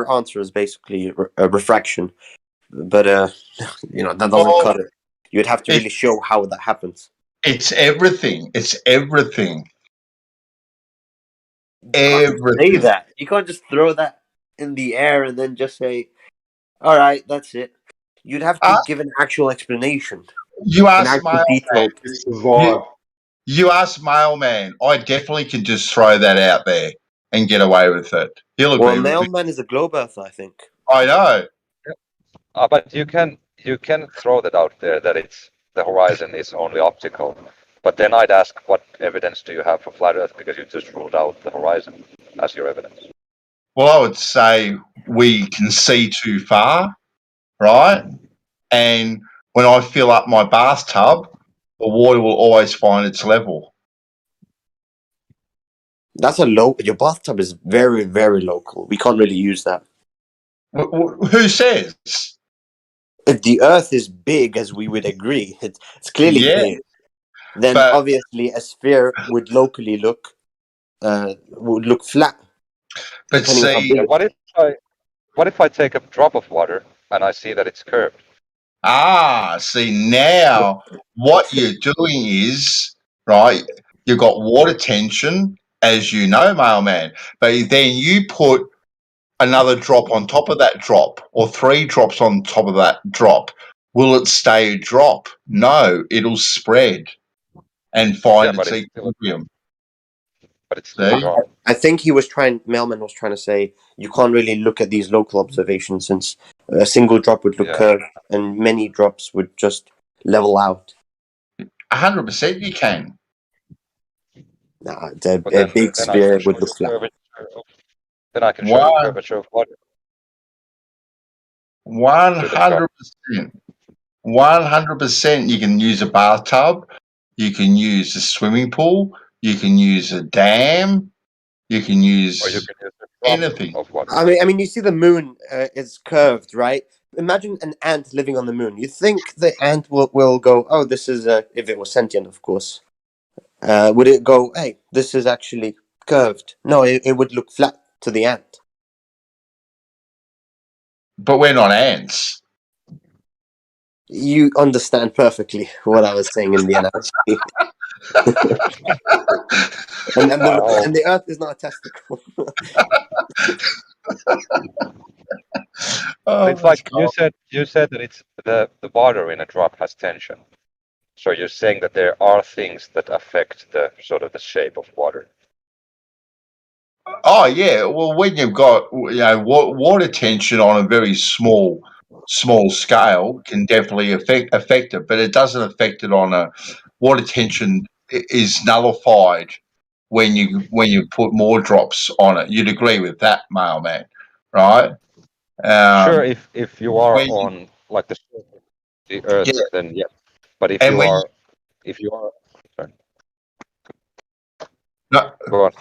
answer is basically refraction, but that doesn't cut it. You'd have to really show how that happens. It's everything. It's everything. Say that. You can't just throw that in the air and then just say, "All right, that's it." You'd have to give an actual explanation. You ask Mailman. You ask Mailman. I definitely can just throw that out there and get away with it. He'll agree with Mailman is a globe earth, I think. I know. But you can throw that out there that it's the horizon is only optical. But then I'd ask, what evidence do you have for flat Earth? Because you just ruled out the horizon as your evidence. Well, I would say we can see too far, right? And when I fill up my bathtub, the water will always find its level. That's your bathtub is very, very local. We can't really use that. Who says? If the Earth is big, as we would agree, it's clearly big. Then obviously a sphere would locally look flat. But see, what if I take a drop of water and I see that it's curved? See now what you're doing is, right, you've got water tension, as you know, Mailman, but then you put another drop on top of that drop, or 3 drops on top of that drop. Will it stay a drop? No, it'll spread and find its equilibrium. But it's still wrong. I think Mailman was trying to say you can't really look at these local observations, since a single drop would look curved and many drops would just level out. 100% you can. Nah, a big sphere would look flat. Then I can show you curvature of water. 100%. 100%. You can use a bathtub. You can use a swimming pool. You can use a dam. You can use anything. I mean, you see the moon is curved, right? Imagine an ant living on the moon. You think the ant will go, oh, this is, if it was sentient, of course. Would it go, hey, this is actually curved? No, it would look flat to the ant. But we're not ants. You understand perfectly what I was saying in the analogy. and the Earth is not a testicle. It's like you said that it's the water in a drop has tension. So you're saying that there are things that affect the sort of the shape of water. Oh yeah, well when you've got water tension on a very small scale can definitely affect it, but it doesn't affect it on a water tension is nullified when you put more drops on it. You'd agree with that, Mailman, right? Sure, if you are on like the Earth, then yeah. But if you are sorry. No, go on.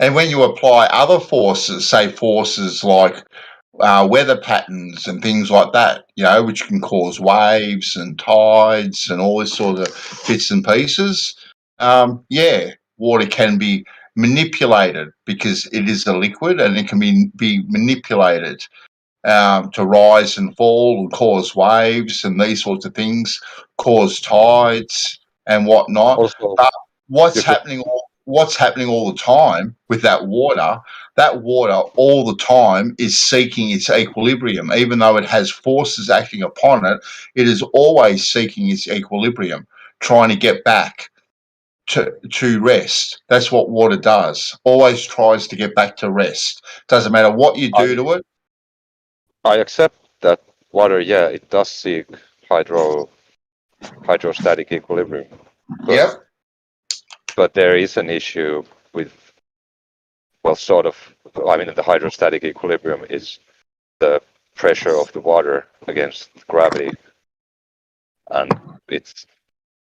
And when you apply other forces, say forces like weather patterns and things like that, which can cause waves and tides and all this sort of bits and pieces, water can be manipulated because it is a liquid and it can be manipulated to rise and fall and cause waves and these sorts of things, cause tides and whatnot. Also, but what's happening all the time with that water all the time is seeking its equilibrium. Even though it has forces acting upon it, it is always seeking its equilibrium, trying to get back to rest. That's what water does. Always tries to get back to rest. Doesn't matter what you do to it. I accept that water, it does seek hydrostatic equilibrium. Yep. But there is an issue with, the hydrostatic equilibrium is the pressure of the water against gravity. And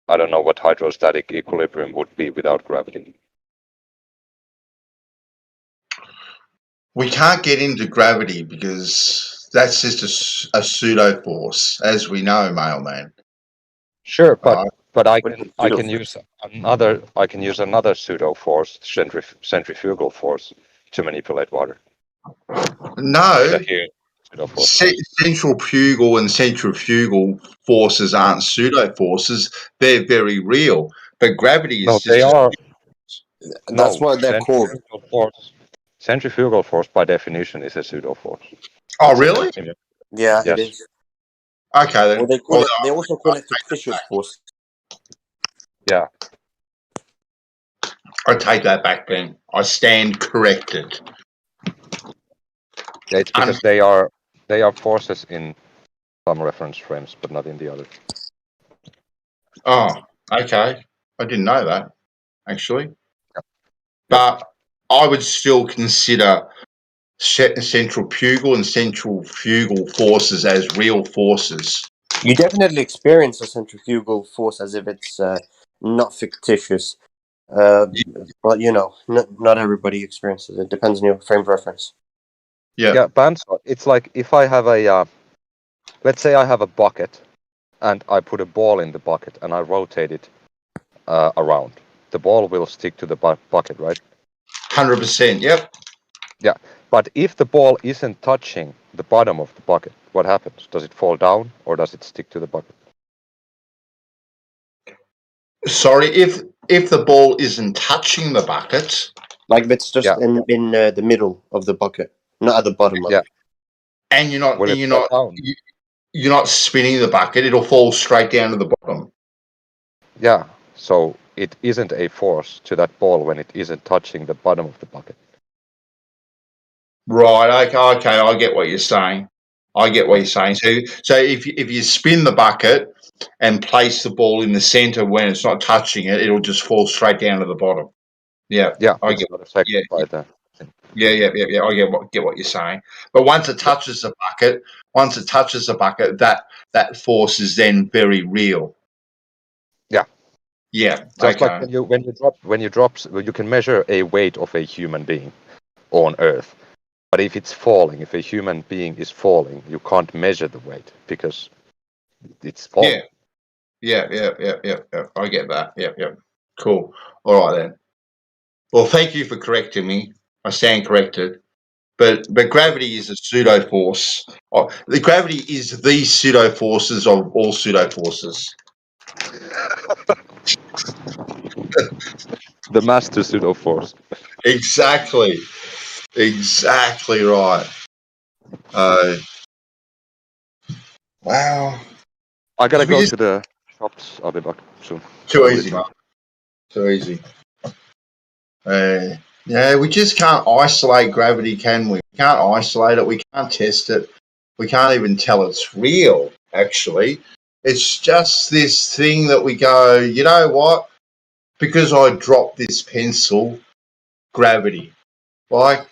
I don't know what hydrostatic equilibrium would be without gravity. We can't get into gravity because that's just a pseudo force, as we know, Mailman. Sure, but I can use another pseudo force, centrifugal force, to manipulate water. No, with a huge pseudo-force. centrifugal and centrifugal forces aren't pseudo forces; they're very real. But gravity No, is they just are. That's No, what they're called. centrifugal force by definition is a pseudo force. Oh, really? Yeah, it Yes. is. Okay, then. Or they call Well, it. They also call it fictitious force. Yeah. I take that back, then. I stand corrected. Yeah, it's because they are forces in some reference frames, but not in the others. Oh, okay. I didn't know that, actually. Yep. But I would still consider centrifugal and centrifugal forces as real forces. You definitely experience a centrifugal force as if it's not fictitious. But you know, not everybody experiences it. Depends on your frame of reference. Yeah. Yeah, bands. It's like if I have a, let's say I have a bucket, and I put a ball in the bucket, and I rotate it around. The ball will stick to the bucket, right? 100%. Yep. Yeah. But if the ball isn't touching the bottom of the bucket, what happens? Does it fall down, or does it stick to the bucket? Sorry, if the ball isn't touching the bucket, Like if it's just Yeah. in the middle of the bucket, not at the bottom of Yeah. it. and Will it fall down? you're not spinning the bucket, it'll fall straight down to the bottom. Yeah. So it isn't a force to that ball when it isn't touching the bottom of the bucket. Right. Okay. I get what you're saying. So if you spin the bucket and place the ball in the center when it's not touching it, it'll just fall straight down to the bottom. Yeah. Yeah. I It's get. not affected Yeah. by the. Yeah. I get what you're saying. But once it touches the bucket, that force is then very real. Yeah. Yeah. Just like Okay. when you drop, you can measure a weight of a human being on Earth. But if it's falling, if a human being is falling, you can't measure the weight because it's falling. Yeah. I get that. Yeah. Cool. All right then. Well, thank you for correcting me. I stand corrected. But gravity is a pseudo force. The gravity is the pseudo forces of all pseudo forces. The master pseudo force. Exactly right. Wow. I gotta We go just to the shops. I'll be back soon. too easy, man. Too easy. Yeah, we just can't isolate gravity, can we? We can't isolate it. We can't test it. We can't even tell it's real, actually. It's just this thing that we go, you know what? Because I dropped this pencil, gravity. Like,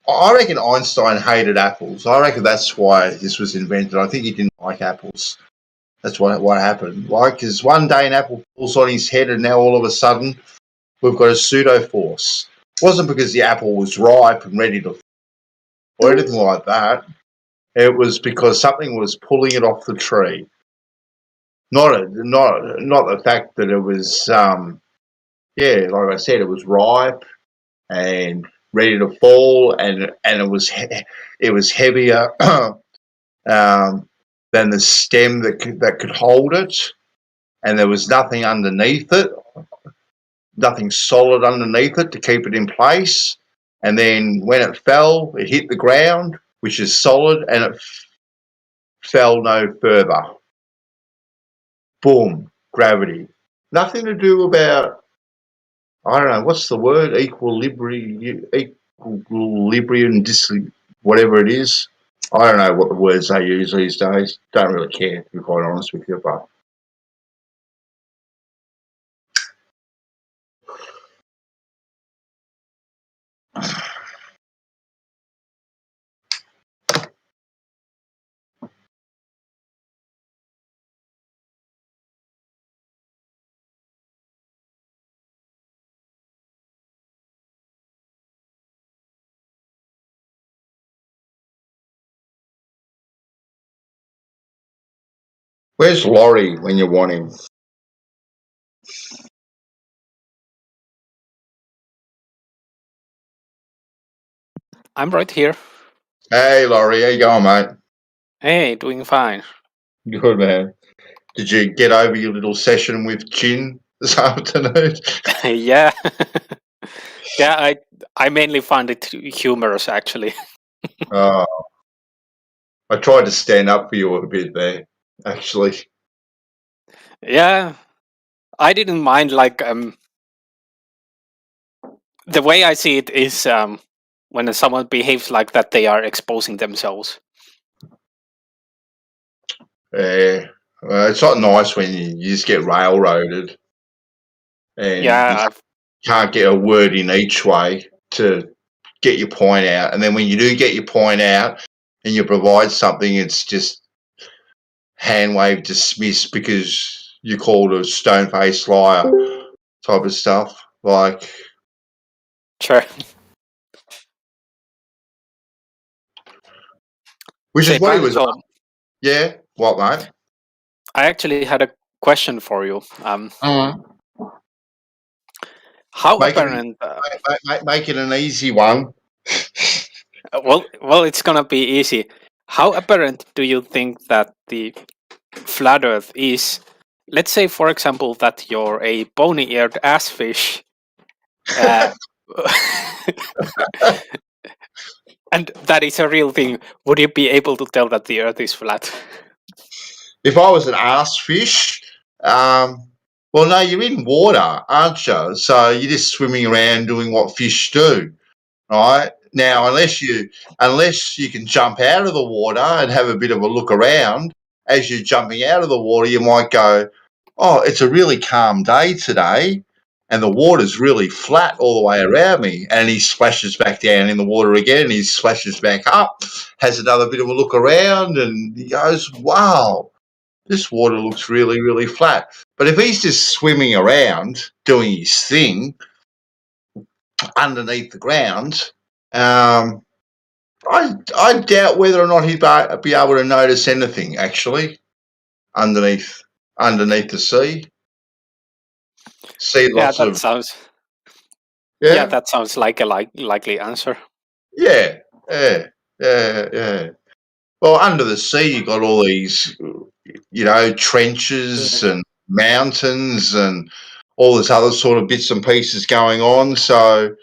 I reckon Einstein hated apples. I reckon that's why this was invented. I think he didn't like apples. That's what happened. Like, because one day an apple falls on his head and now all of a sudden we've got a pseudo force. It wasn't because the apple was ripe and ready to or anything like that. It was because something was pulling it off the tree. Not the fact that it was like I said, it was ripe and ready to fall, and it was heavier than the stem that could hold it, and there was nothing underneath it, nothing solid underneath it to keep it in place. And then when it fell, it hit the ground, which is solid, and it fell no further. Boom, gravity. Nothing to do about, I don't know, what's the word? Equilibrium, whatever it is. I don't know what the words they use these days. Don't really care, to be quite honest with you. But where's Laurie when you want him? I'm right here. Hey, Laurie, how you going, mate? Hey, doing fine. Good, man. Did you get over your little session with Jin this afternoon? Yeah. Yeah, I mainly found it humorous, actually. Oh, I tried to stand up for you a bit there, actually. Yeah, I didn't mind, like, the way I see it is when someone behaves like that, they are exposing themselves. Yeah, well, it's not nice when you just get railroaded and you Yeah, can't get a word in each way to get your point out. And then when you do get your point out and you provide something, it's just hand wave dismissed because you're called a stone-faced liar type of stuff. Like, sure. which is Say, what he was. Pilot, Yeah, what, mate? I actually had a question for you. How Make it, apparent? make it an easy one. Well, it's gonna be easy. How apparent do you think that the flat Earth is? Let's say, for example, that you're a bony-eared assfish, uh, and that is a real thing. Would you be able to tell that the Earth is flat? If I was an ass fish, well, no, you're in water, aren't you? So you're just swimming around doing what fish do, right? Now, unless you can jump out of the water and have a bit of a look around, as you're jumping out of the water, you might go, "Oh, it's a really calm day today, and the water's really flat all the way around me." And he splashes back down in the water again, and he splashes back up, has another bit of a look around, and he goes, "Wow, this water looks really, really flat." But if he's just swimming around doing his thing underneath the ground, I doubt whether or not he'd be able to notice anything actually underneath the sea. See Yeah, lots of that sounds like a likely answer. yeah. Well, under the sea, you got all these, trenches and mountains and all this other sort of bits and pieces going on. So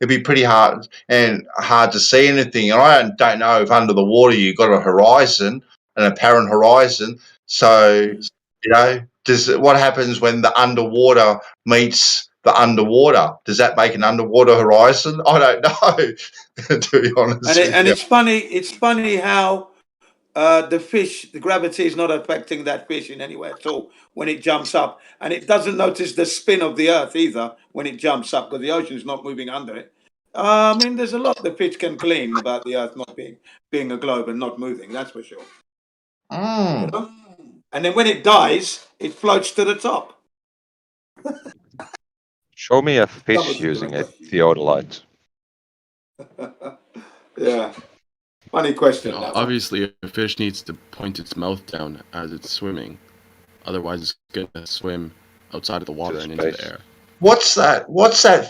it'd be pretty hard to see anything. And I don't know if under the water you've got a horizon, an apparent horizon. So, what happens when the underwater meets the underwater? Does that make an underwater horizon? I don't know, to be honest with you. It's funny how the gravity is not affecting that fish in any way at all when it jumps up, and it doesn't notice the spin of the Earth either when it jumps up because the ocean's not moving under it. I mean, there's a lot the fish can glean about the Earth not being a globe and not moving. That's for sure. You know? And then when it dies, it floats to the top. Show me a fish using a theodolite. Yeah. Funny question. Obviously, a fish needs to point its mouth down as it's swimming. Otherwise, it's going to swim outside of the water and into the air. What's that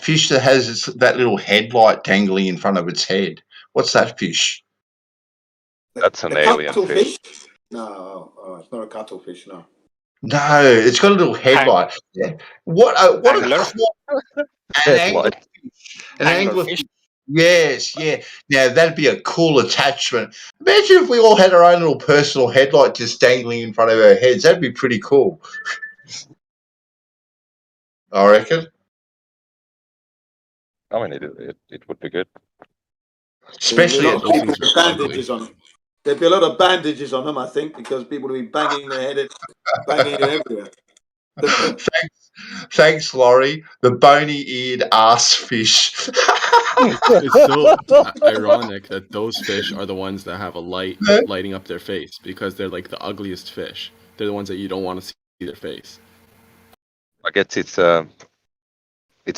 fish that has that little headlight dangling in front of its head? What's that fish? That's an alien fish. No, it's not a cuttlefish. No. No, it's got a little headlight. Yeah. What Angler? an anglerfish. Yes, yeah. Now that'd be a cool attachment. Imagine if we all had our own little personal headlight just dangling in front of our heads. That'd be pretty cool. I reckon. I mean, it would be good. Especially There'd be a lot of people with bandages on them. There'd be a lot of bandages on them, I think, because people would be banging their head, banging it everywhere. Thanks, Laurie. The bony-eared ass fish. It's so ironic that those fish are the ones that have a light lighting up their face because they're like the ugliest fish. They're the ones that you don't want to see their face. I guess it's a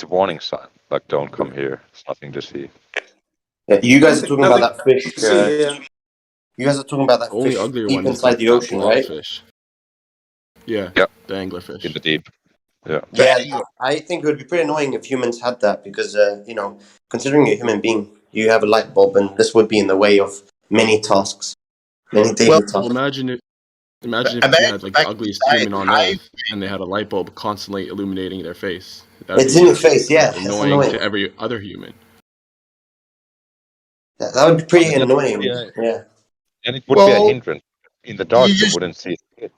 warning sign. Like, don't come here. It's nothing to see. Yeah, you guys are talking about that fish. You guys are talking about that only fish uglier deep one is inside the ocean, right? Fish. Yeah, yep. The anglerfish. In the deep. Yeah, I think it would be pretty annoying if humans had that because, considering you're a human being, you have a light bulb, and this would be in the way of many tasks, many daily tasks. Well, imagine if you had like the ugliest human on Earth, and they had a light bulb constantly illuminating their face. That would It's be in your face, yeah. That's annoying annoying. to every other human. That would be pretty I mean, annoying. Yeah. And it would be a hindrance. In the dark, you wouldn't see it.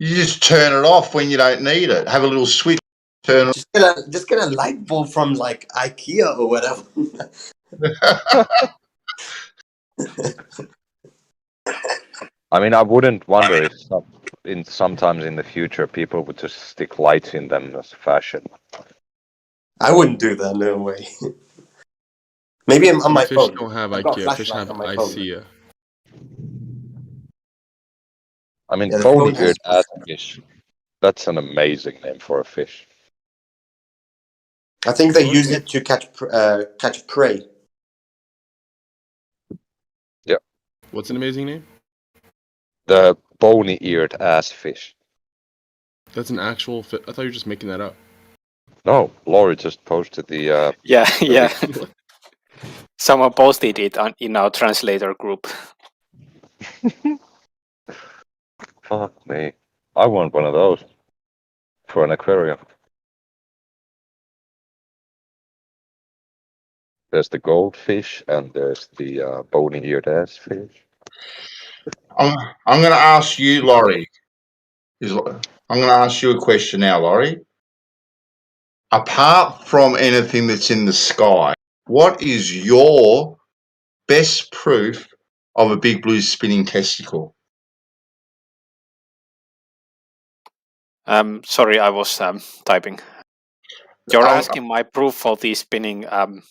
You just turn it off when you don't need it. Have a little switch. Turn it. Just get a light bulb from like IKEA or whatever. I mean, I wouldn't wonder if sometimes in the future people would just stick lights in them as fashion. I wouldn't do that, no way. Maybe on my fish phone. don't have I've got a IKEA. Fish flashlight have on my phone. ICEA. I mean, Yeah, the phone bony-eared has- fish. That's an amazing name for a fish. I think they use it to catch prey. Yeah. What's an amazing name? The bony-eared ass fish. That's an actual fish. I thought you were just making that up. No, Laurie just posted the. Yeah. Someone posted it in our translator group. Fuck me. I want one of those for an aquarium. There's the goldfish and there's the bony-eared ass fish. I'm going to ask you, Laurie. I'm going to ask you a question now, Laurie. Apart from anything that's in the sky, what is your best proof of a big blue spinning testicle? Sorry, I was typing. You're asking my proof for the spinning. I'm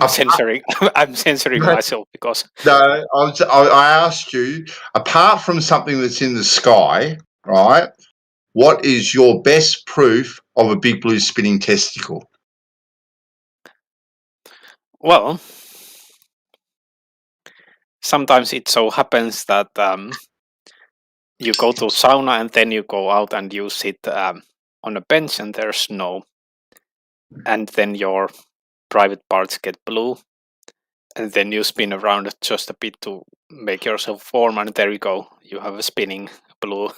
censoring. I'm censoring myself because. No, I asked you. Apart from something that's in the sky, right? What is your best proof of a big blue spinning testicle? Well, sometimes it so happens that you go to sauna and then you go out and you sit on a bench and there's snow, and then your private parts get blue, and then you spin around just a bit to make yourself warm, and there you go. You have a spinning blue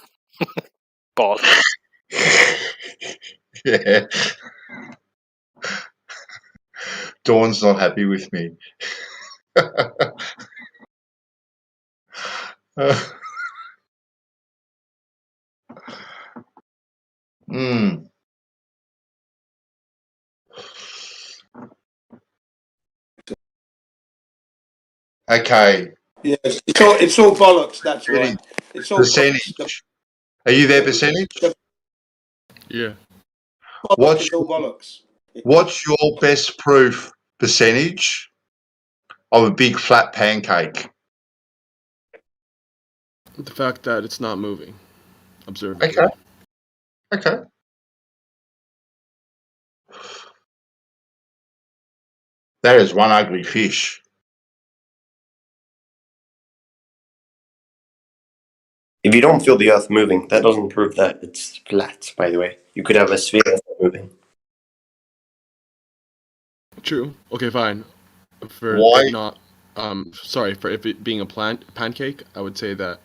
ball. Yeah. Dawn's not happy with me. Okay. Yes, it's all bollocks. That's why. It's all Percentage. bollocks. Are you there, percentage? Yeah. It's all bollocks. What's your best proof percentage of a big flat pancake? The fact that it's not moving. Observably. Okay. That is one ugly fish. If you don't feel the Earth moving, that doesn't prove that it's flat. By the way, you could have a sphere moving. True. Okay, fine. For Why? it not, for it being a pancake, I would say that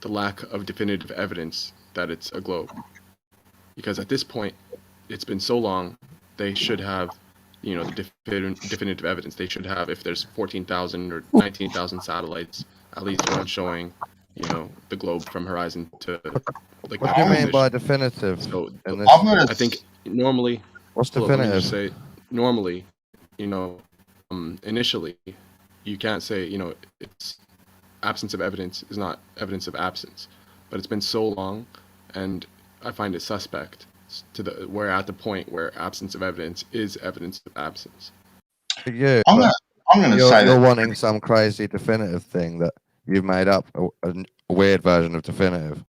the lack of definitive evidence that it's a globe. Because at this point, it's been so long, they should have, the definitive evidence. They should have, if there's 14,000 or 19,000 satellites, at least one showing, the globe from horizon to like. What do you mean by definitive? So in this? I think normally. What's Let me definitive? just say, normally, initially, you can't say, it's absence of evidence is not evidence of absence. But it's been so long, and I find it suspect we're at the point where absence of evidence is evidence of absence. Yeah, I'm going to say you're that. wanting some crazy definitive thing that you've made up, a weird version of definitive.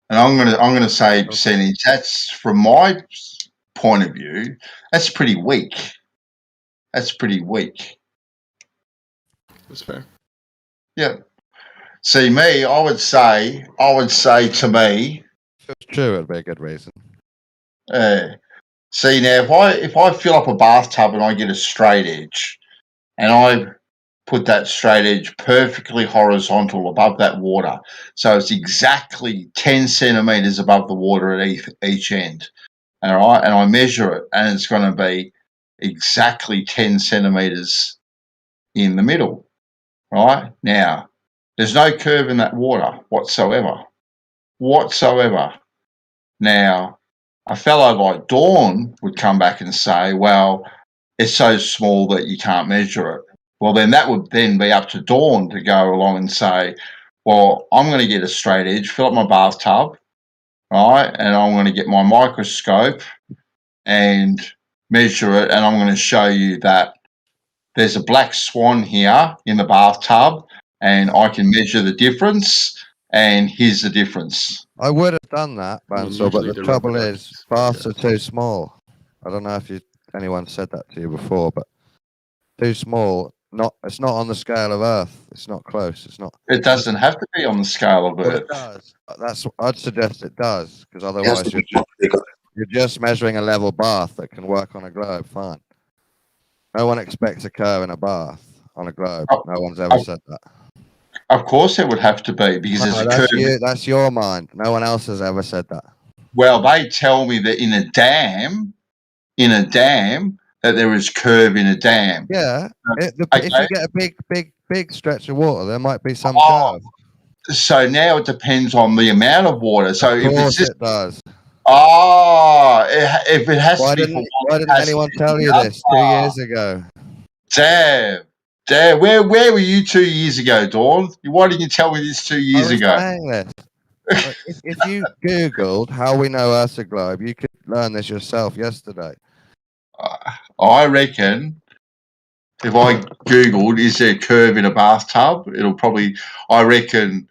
And I'm going to say percentage. That's, from my point of view, that's pretty weak. That's fair. Yeah. See, me, I would say to me, If it's true, it'd be a good reason. See now, if I fill up a bathtub and I get a straight edge, and I put that straight edge perfectly horizontal above that water, so it's exactly 10 centimeters above the water at each end. All right, and I measure it, and it's going to be exactly 10 centimeters in the middle. Right now, there's no curve in that water whatsoever. Now, a fellow like Dawn would come back and say, well, it's so small that you can't measure it. Well, then that would then be up to Dawn to go along and say, well, I'm going to get a straight edge, fill up my bathtub, right, and I'm going to get my microscope and measure it, and I'm going to show you that there's a black swan here in the bathtub, and I can measure the difference, and here's the difference. I would have done that, Well, Bansal, but usually the they're trouble rubber is duckies, baths yeah. are too small. I don't know if anyone said that to you before, but too small. It's not on the scale of Earth. It's not close. It's not. It doesn't have to be on the scale of Well, it Earth. does. I'd suggest it does, because It has otherwise to be much bigger. you're just measuring a level bath that can work on a globe. Fine. No one expects a curve in a bath on a globe. Oh, No one's ever said that. Of course it would have to be, because there's a curve. That's your mind. No one else has ever said that. Well, they tell me that in a dam, that there is curve in a dam. Yeah. If Okay. you get a big stretch of water, there might be some Oh, curve. so now it depends on the amount of water. So Of if it's course just it does. if it has Why to be didn't for one, it has anyone to tell be you the this other. 2 years ago? Damn. Where were you 2 years ago, Dawn? Why didn't you tell me this 2 years I was ago? saying this. Like, if you Googled how we know Earth's a globe, you could learn this yourself yesterday. I reckon if I Googled, is there a curve in a bathtub? It'll probably, I reckon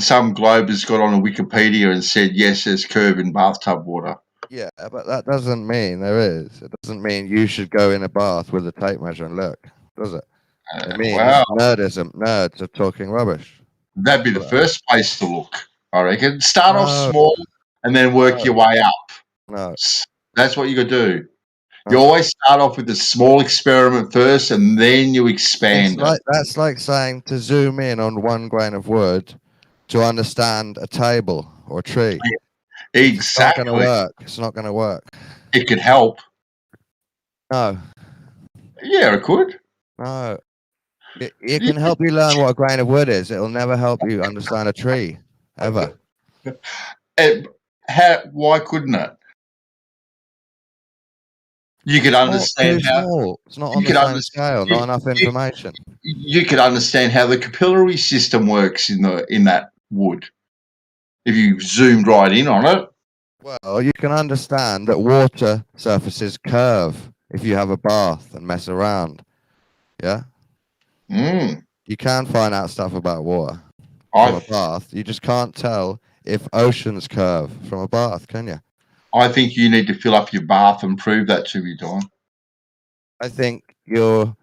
some globe has got on a Wikipedia and said, yes, there's curve in bathtub water. Yeah, but that doesn't mean there is. It doesn't mean you should go in a bath with a tape measure and look, does it? It means Well, nerdism. Nerds are talking rubbish. that'd be the first place to look, I reckon. Start off No. small and then work No. your way up. No. That's what you got to do. You No. always start off with a small experiment first, and then you expand it. That's like saying to zoom in on one grain of wood to understand a table or a tree. Exactly. It's not going to work. It's not going to work. It could help. No. Yeah, it could. No. It can help you learn what a grain of wood is. It'll never help you understand a tree, ever. Why couldn't it? You could understand how. Small. It's not on the same scale. Not enough information. You could understand how the capillary system works in that wood if you zoomed right in on it. Well, you can understand that water surfaces curve if you have a bath and mess around. Yeah? You can find out stuff about water from a bath. You just can't tell if oceans curve from a bath, can you? I think you need to fill up your bath and prove that to me, Don. I think you're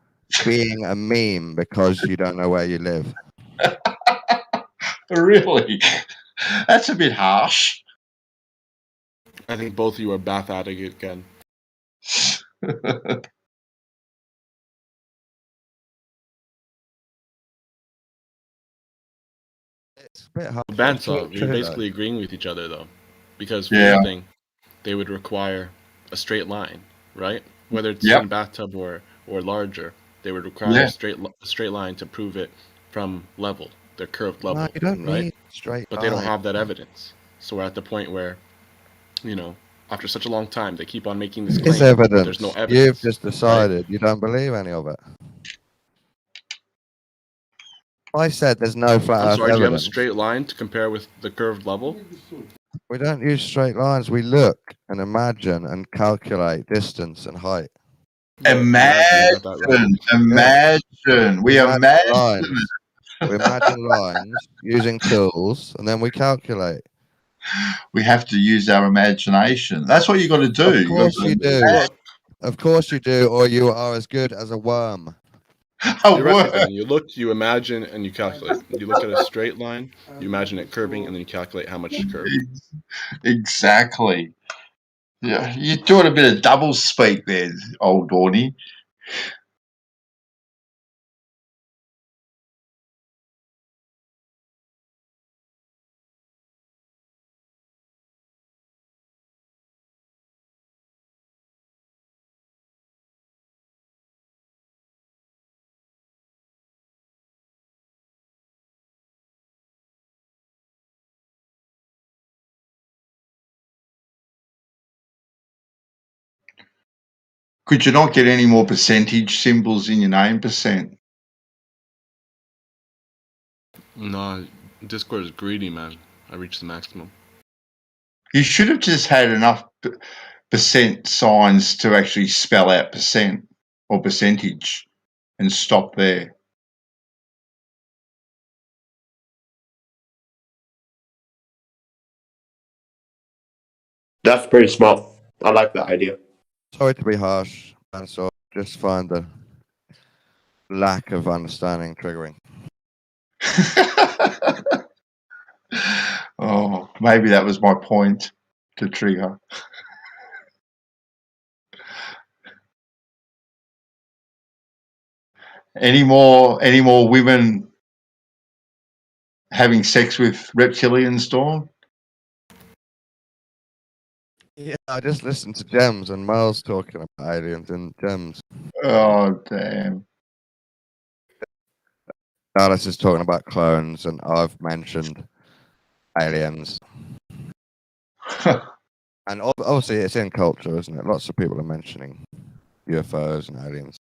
being a meme because you don't know where you live. Really? That's a bit harsh. I think both of you are bath addict again. It's a bit hard. Bandsaw, you're basically agreeing with each other though, because for Yeah. thing, they would require a straight line, right? Whether it's in bathtub or larger, they would require a straight line to prove it from level, their curved level. No, you don't right? need straight But they don't have that evidence. So we're at the point where, you know, after such a long time, they keep on making this claim. It's evidence. There's no evidence. You've just decided you don't believe any of it. I said there's no flat I'm Earth sorry, do you have a evidence. straight line to compare with the curved level? We don't use straight lines. We look and imagine and calculate distance and height. Imagine. We imagine lines. We imagine lines using tools, and then we calculate. We have to use our imagination. That's what you got to do. Of course you do. Of course you do, or you are as good as a worm. You look, you imagine, and you calculate. You look at a straight line, you imagine it curving, and then you calculate how much is curved. Exactly. Yeah, you're doing a bit of double speak there, old Dorney. Could you not get any more percentage symbols in your name percent? No, Discord is greedy, man. I reached the maximum. You should have just had enough percent signs to actually spell out percent or percentage and stop there. That's pretty smart. I like that idea. Sorry to be harsh, and so just find the lack of understanding triggering. Oh, maybe that was my point to trigger. Any more women having sex with reptilians, Dawn? Yeah, I just listened to Gems and Miles talking about aliens and Gems. Oh, damn. Alice is talking about clones, and I've mentioned aliens. And obviously, it's in culture, isn't it? Lots of people are mentioning UFOs and aliens.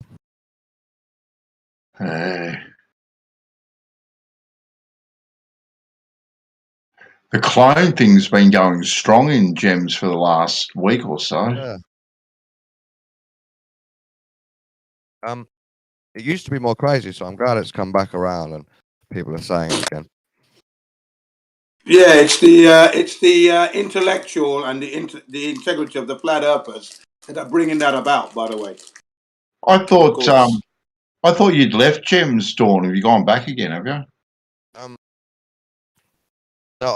The clone thing's been going strong in Gems for the last week or so. Yeah. It used to be more crazy, so I'm glad it's come back around and people are saying it again. Yeah, it's the intellectual and the integrity of the flat earthers that are bringing that about. By the way, I thought you'd left Gems, Dawn. Have you gone back again? Have you? No,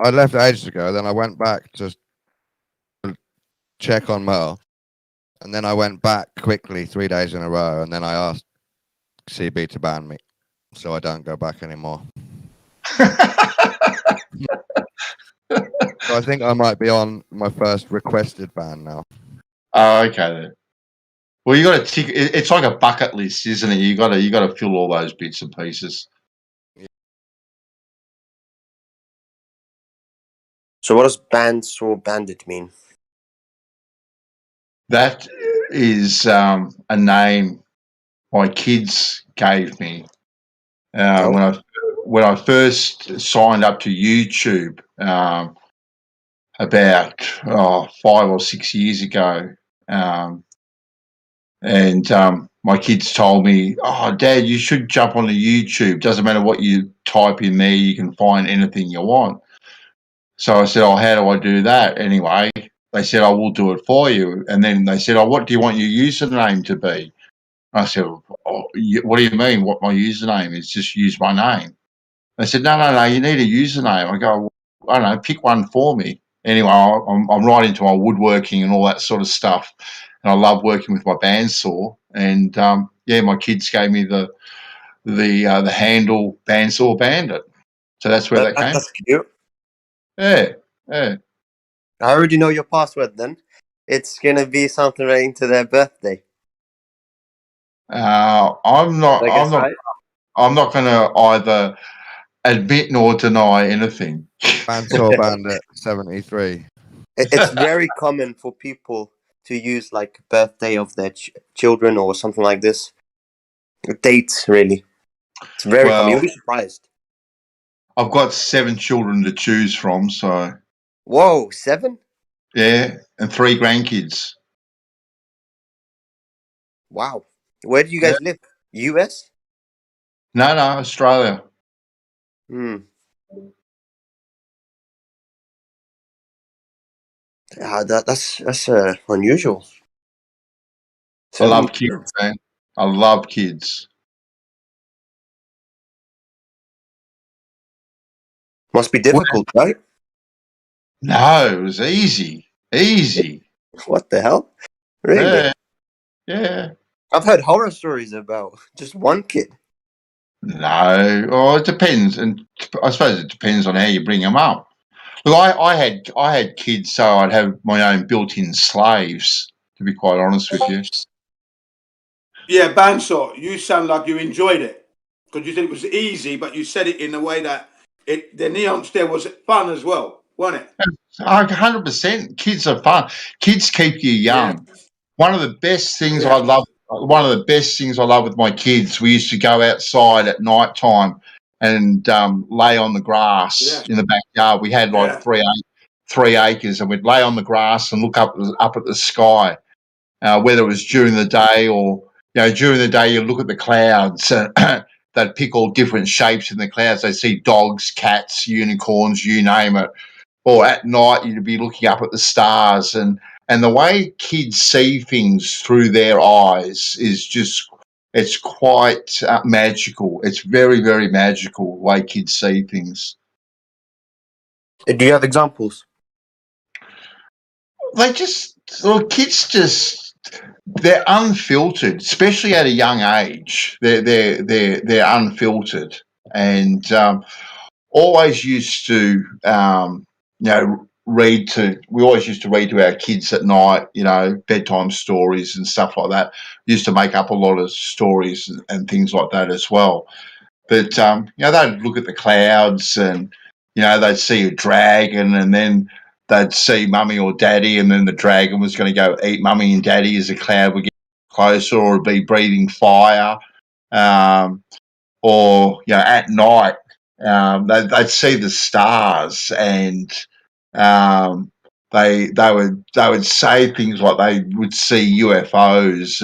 I left ages ago. Then I went back to check on Merle, and then I went back quickly 3 days in a row, and then I asked CB to ban me, so I don't go back anymore. So I think I might be on my first requested ban now. Oh, okay then. Well, you got to tick. It's like a bucket list, isn't it? You got to fill all those bits and pieces. So what does banned or bandit mean? That is a name my kids gave me when I first signed up to YouTube about 5 or 6 years ago. And my kids told me, "Oh, Dad, you should jump onto YouTube. Doesn't matter what you type in there, you can find anything you want." So I said, "Oh, how do I do that?" Anyway, they said, "I will do it for you." And then they said, "Oh, what do you want your username to be?" I said, "Oh, what do you mean? What my username is? Just use my name." They said, "No, you need a username." I go, "I don't know, pick one for me." Anyway, I'm right into my woodworking and all that sort of stuff, and I love working with my bandsaw. And my kids gave me the handle Bandsaw Bandit, so that's where that came. That's cute. Yeah, yeah. I already know your password. Then it's gonna be something relating to their birthday. I'm not going to either admit nor deny anything. Bandsaw Bandit 73. It's very common for people to use like birthday of their children or something like this. Dates, really. It's very common. You'll be surprised. I've got 7 children to choose from, so. Whoa, 7? Yeah, and 3 grandkids. Wow. Where do you guys live? US? No, Australia. That's unusual. I love kids, man. I love kids. Must be difficult, right? No, it was easy. Easy. What the hell? Really? Yeah. I've heard horror stories about just one kid. No, or it depends, and I suppose it depends on how you bring them up. Look, I had kids, so I'd have my own built-in slaves. To be quite honest with you. Yeah, Bansor, you sound like you enjoyed it because you said it was easy, but you said it in a way that the neon stair was fun as well, wasn't it? 100%. Kids are fun. Kids keep you young. Yeah. One of the best things Yeah. I love. One of the best things I love with my kids. We used to go outside at night time and lay on the grass in the backyard. We had like 3 acres, and we'd lay on the grass and look up at the sky, whether it was during the day or during the day. You look at the clouds. They'd pick all different shapes in the clouds. They see dogs, cats, unicorns, you name it. Or at night, you'd be looking up at the stars, and the way kids see things through their eyes is just, it's quite magical. It's very, very magical the way kids see things. Do you have examples? Kids just, they're unfiltered, especially at a young age. They're unfiltered, and always used to, we always used to read to our kids at night, bedtime stories and stuff like that. Used to make up a lot of stories and things like that as well. But, they'd look at the clouds and, they'd see a dragon, and then they'd see mummy or daddy, and then the dragon was going to go eat mummy and daddy as the cloud would get closer, or be breathing fire. Or at night, they'd see the stars, and they would say things like they would see UFOs,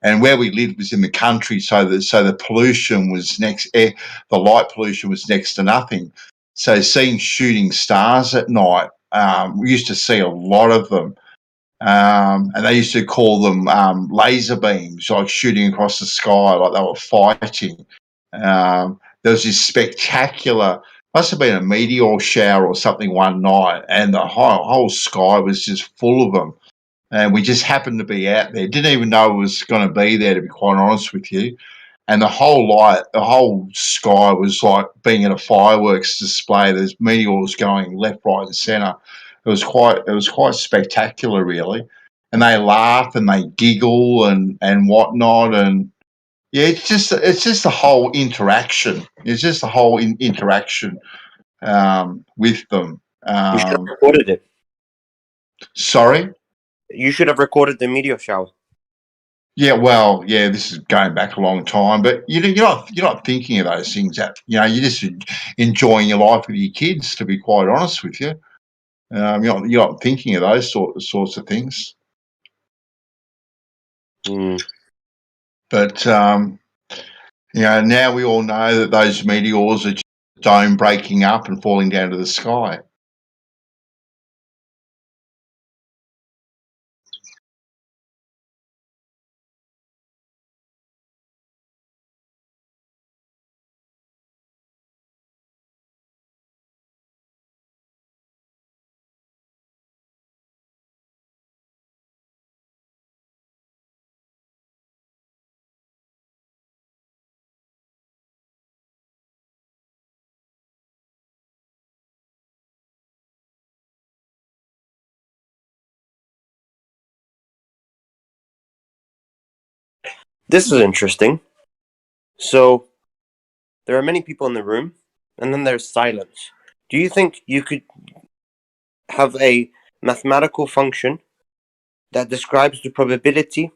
and where we lived was in the country, so the pollution was the light pollution was next to nothing. So seeing shooting stars at night, we used to see a lot of them. And they used to call them laser beams, like shooting across the sky, like they were fighting. There was this spectacular, must have been a meteor shower or something one night, and the whole sky was just full of them. And we just happened to be out there. Didn't even know it was going to be there, to be quite honest with you. And the whole sky was like being at a fireworks display. There's meteors going left, right, and centre. It was quite spectacular, really. And they laugh and they giggle and whatnot, and yeah, it's just the whole interaction. It's just the whole interaction with them. You should have recorded it. Sorry? You should have recorded the meteor shower. Yeah, well, yeah, this is going back a long time, but you're not thinking of those things. You're just enjoying your life with your kids. To be quite honest with you, you're not thinking of those sorts of things. But now we all know that those meteors are just dome breaking up and falling down to the sky. This is interesting. So, there are many people in the room, and then there's silence. Do you think you could have a mathematical function that describes the probability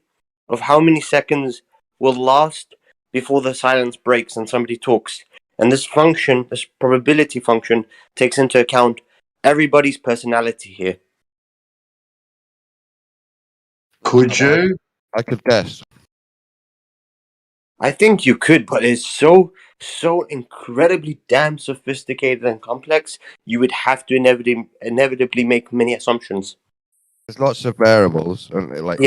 of how many seconds will last before the silence breaks and somebody talks? And this probability function, takes into account everybody's personality here. Could you? I could guess. I think you could, but it's so incredibly damn sophisticated and complex. You would have to inevitably make many assumptions. There's lots of variables, like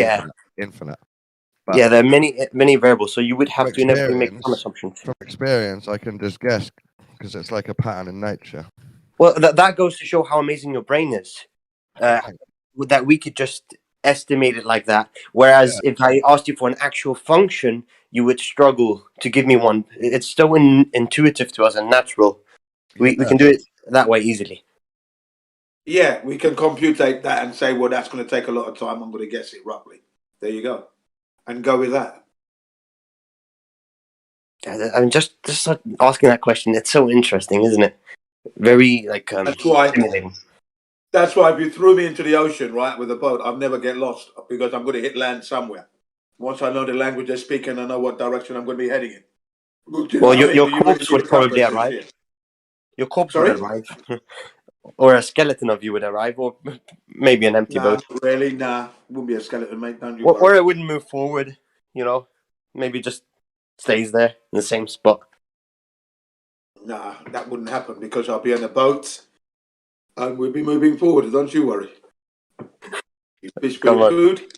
infinite. But yeah, there are many variables, so you would have to inevitably make some assumptions. From experience, I can just guess because it's like a pattern in nature. Well, that goes to show how amazing your brain is. That we could just estimate it like that. Whereas if I asked you for an actual function, you would struggle to give me one. It's so intuitive to us and natural. We can do it that way easily. Yeah, we can computate that and say, well, that's going to take a lot of time. I'm going to guess it roughly. There you go. And go with that. I mean, just asking that question, it's so interesting, isn't it? Very, like, stimulating. That's why if you threw me into the ocean, right, with a boat, I'd never get lost because I'm going to hit land somewhere. Once I know the language they're speaking, I know what direction I'm going to be heading in. Well, your corpse would probably arrive. Your corpse would arrive. Or a skeleton of you would arrive, or maybe an empty boat. Not really, nah. Wouldn't be a skeleton, mate. Don't you worry. Or worry. it wouldn't move forward, you know? Maybe just stays there in the same spot. Nah, that wouldn't happen because I'll be on a boat and we'll be moving forward. Don't you worry. You fish for your food.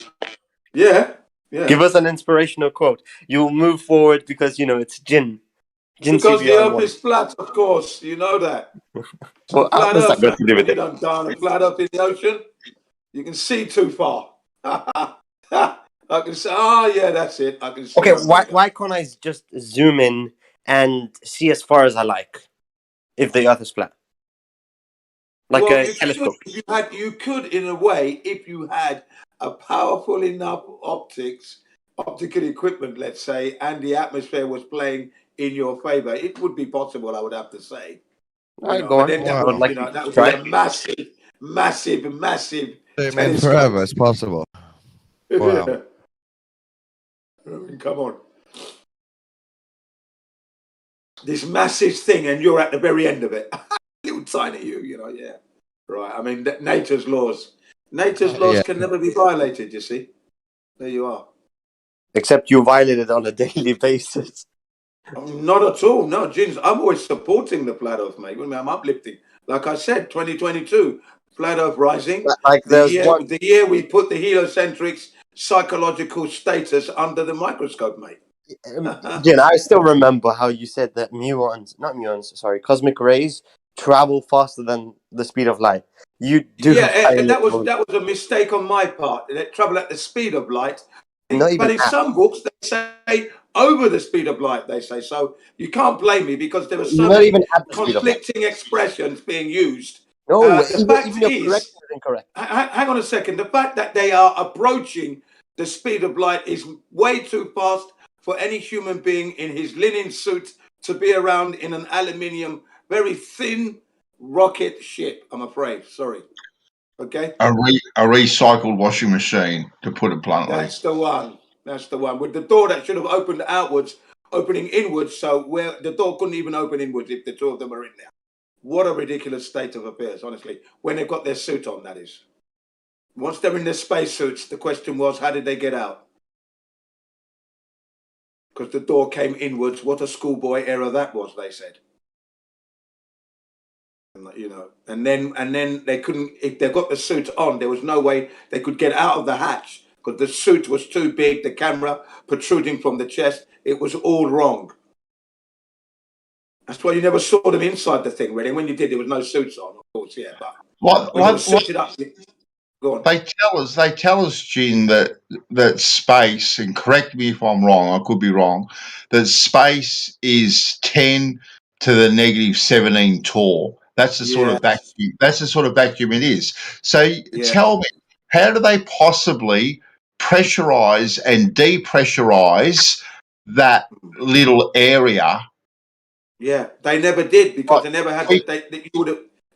Yeah. Give us an inspirational quote. You'll move forward because, it's Jinn. Because the earth is flat, of course. You know that. Well, flat what's earth. that got to do with You it? don't down a flat earth in the ocean. You can see too far. I can say, yeah, that's it. I can see. Okay, why can't I just zoom in and see as far as I like if the earth is flat? Like a telescope. You could, in a way, if you had a powerful enough optical equipment, let's say, and the atmosphere was playing in your favor, it would be possible, I would have to say. Go on. That would be a massive telescope. Forever, it's possible. Wow. I mean, come on. This massive thing, and you're at the very end of it. Little tiny you, yeah. Right. I mean, nature's laws. Nature's laws can never be violated, you see. There you are. Except you violate it on a daily basis. Not at all. No, Jins. I'm always supporting the flat earth, mate. I'm uplifting. Like I said, 2022, flat earth rising. Like the year we put the heliocentric psychological status under the microscope, mate. Jin, I still remember how you said that cosmic rays travel faster than the speed of light. You do. Yeah, and that was a mistake on my part. They travel at the speed of light. But in some books, they say over the speed of light, they say. So you can't blame me because there are so many conflicting expressions being used. No, the fact is incorrect. Hang on a second. The fact that they are approaching the speed of light is way too fast for any human being in his linen suit to be around in an aluminium, very thin rocket ship, I'm afraid. Sorry. Okay. A recycled washing machine, to put it bluntly. That's the one. With the door that should have opened outwards, opening inwards, so where the door couldn't even open inwards if the two of them are in there. What a ridiculous state of affairs, honestly. When they've got their suit on, that is. Once they're in their spacesuits, the question was, how did they get out? Because the door came inwards. What a schoolboy error that was, they said. And then they couldn't, if they got the suit on, there was no way they could get out of the hatch because the suit was too big, the camera protruding from the chest. It was all wrong. That's why you never saw them inside the thing, really. When you did, there was no suits on, of course, yeah. But suited up. Go on. They tell us, Jin, that space, and correct me if I'm wrong, I could be wrong, that space is 10 to the negative 17 torr. That's the sort of vacuum. That's the sort of vacuum it is. So tell me, how do they possibly pressurize and depressurize that little area? Yeah, they never did because they never had.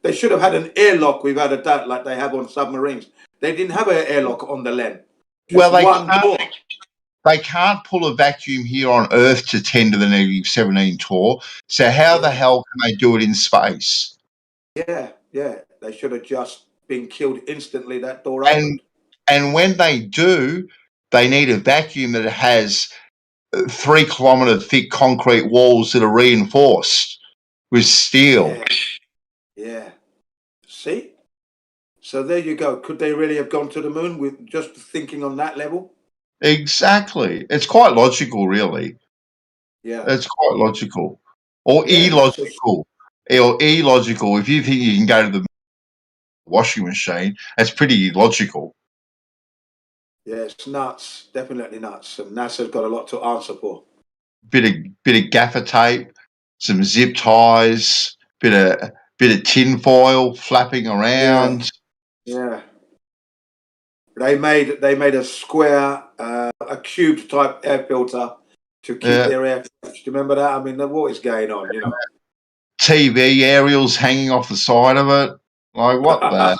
They should have had an airlock without a doubt, like they have on submarines. They didn't have an airlock on the land. Well, they can't pull a vacuum here on Earth to 10 to the negative 17 torr. So how the hell can they do it in space? Yeah. They should have just been killed instantly. That door opened. And when they do, they need a vacuum that has 3 kilometre thick concrete walls that are reinforced with steel. Yeah. See? So there you go. Could they really have gone to the moon with just thinking on that level? Exactly. It's quite logical, really. Yeah. It's quite logical. Or illogical. Or illogical. If you think you can go to the washing machine, that's pretty illogical. Yeah, it's nuts. Definitely nuts. And NASA's got a lot to answer for. Bit of gaffer tape, some zip ties, bit of tin foil flapping around. Yeah. They made a square, a cube type air filter to keep their air fresh. Do you remember that? I mean, what is going on? You know. TV aerials hanging off the side of it. Like, what the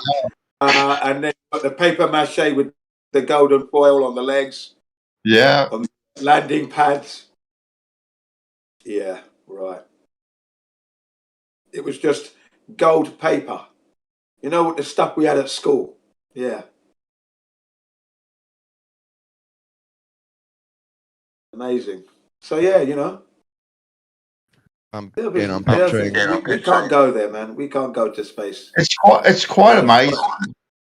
hell? And then the paper mache with the golden foil on the legs. Yeah. On the landing pads. Yeah, right. It was just gold paper. You know what the stuff we had at school? Yeah. Amazing. So yeah, you know. I'm We picturing. can't go there, man. We can't go to space. It's quite amazing.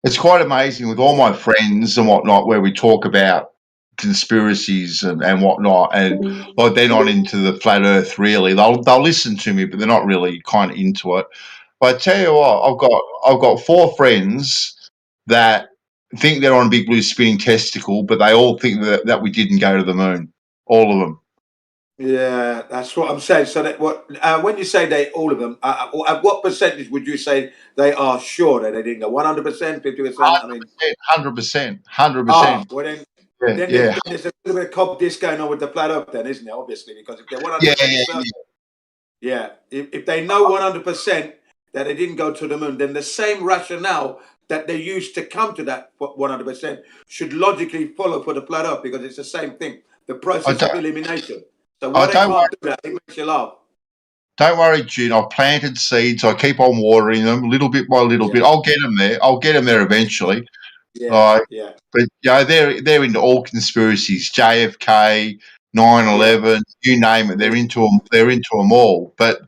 It's quite amazing with all my friends and whatnot, where we talk about conspiracies and whatnot, and like they're not into the flat Earth really. They'll listen to me, but they're not really kind of into it. But I tell you what, I've got 4 friends that think they're on a big blue spinning testicle, but they all think that we didn't go to the moon. All of them. Yeah, that's what I'm saying. So that when you say they, all of them, at what percentage would you say they are sure that they didn't go? 100%, 50%? I mean, 100%, 100%. Well then, Yeah. there's a little bit of cob disc going on with the flat Earth, then, isn't it? Obviously, because if they're 100% certain, if they know 100% that they didn't go to the moon, then the same rationale that they used to come to that 100% should logically follow for the flat Earth, because it's the same thing. The process of elimination. So why they can't do that? It makes you laugh. Don't worry, June. I've planted seeds. I keep on watering them little bit by little bit. I'll get them there. I'll get them there eventually. But they're into all conspiracies. JFK, 9/11, you name it. They're into them. They're into them all. But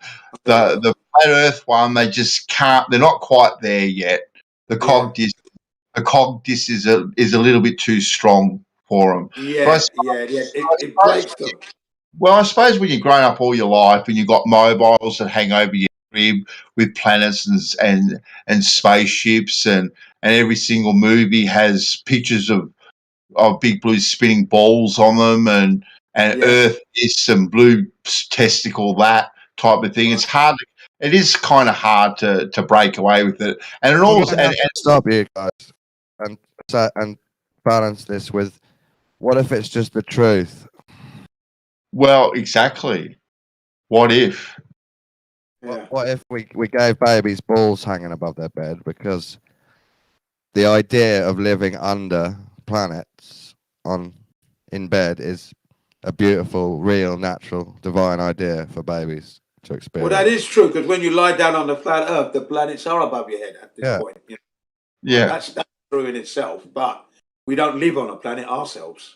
the flat Earth one, they just can't. They're not quite there yet. The cog disc is a little bit too strong for them. It breaks them. Well, I suppose when you've grown up all your life and you've got mobiles that hang over your crib with planets and spaceships, and every single movie has pictures of big blue spinning balls on them, and Earth this and blue testicle that type of thing. It's hard. It is kind of hard to break away with it, and it also stop you guys and balance this with, what if it's just the truth? Well, exactly. What if? What if we gave babies balls hanging above their bed, because the idea of living under planets in bed is a beautiful, real, natural, divine idea for babies to experience. Well, that is true, because when you lie down on the flat Earth, the planets are above your head at this point. You know? Yeah, that's true in itself, but we don't live on a planet ourselves.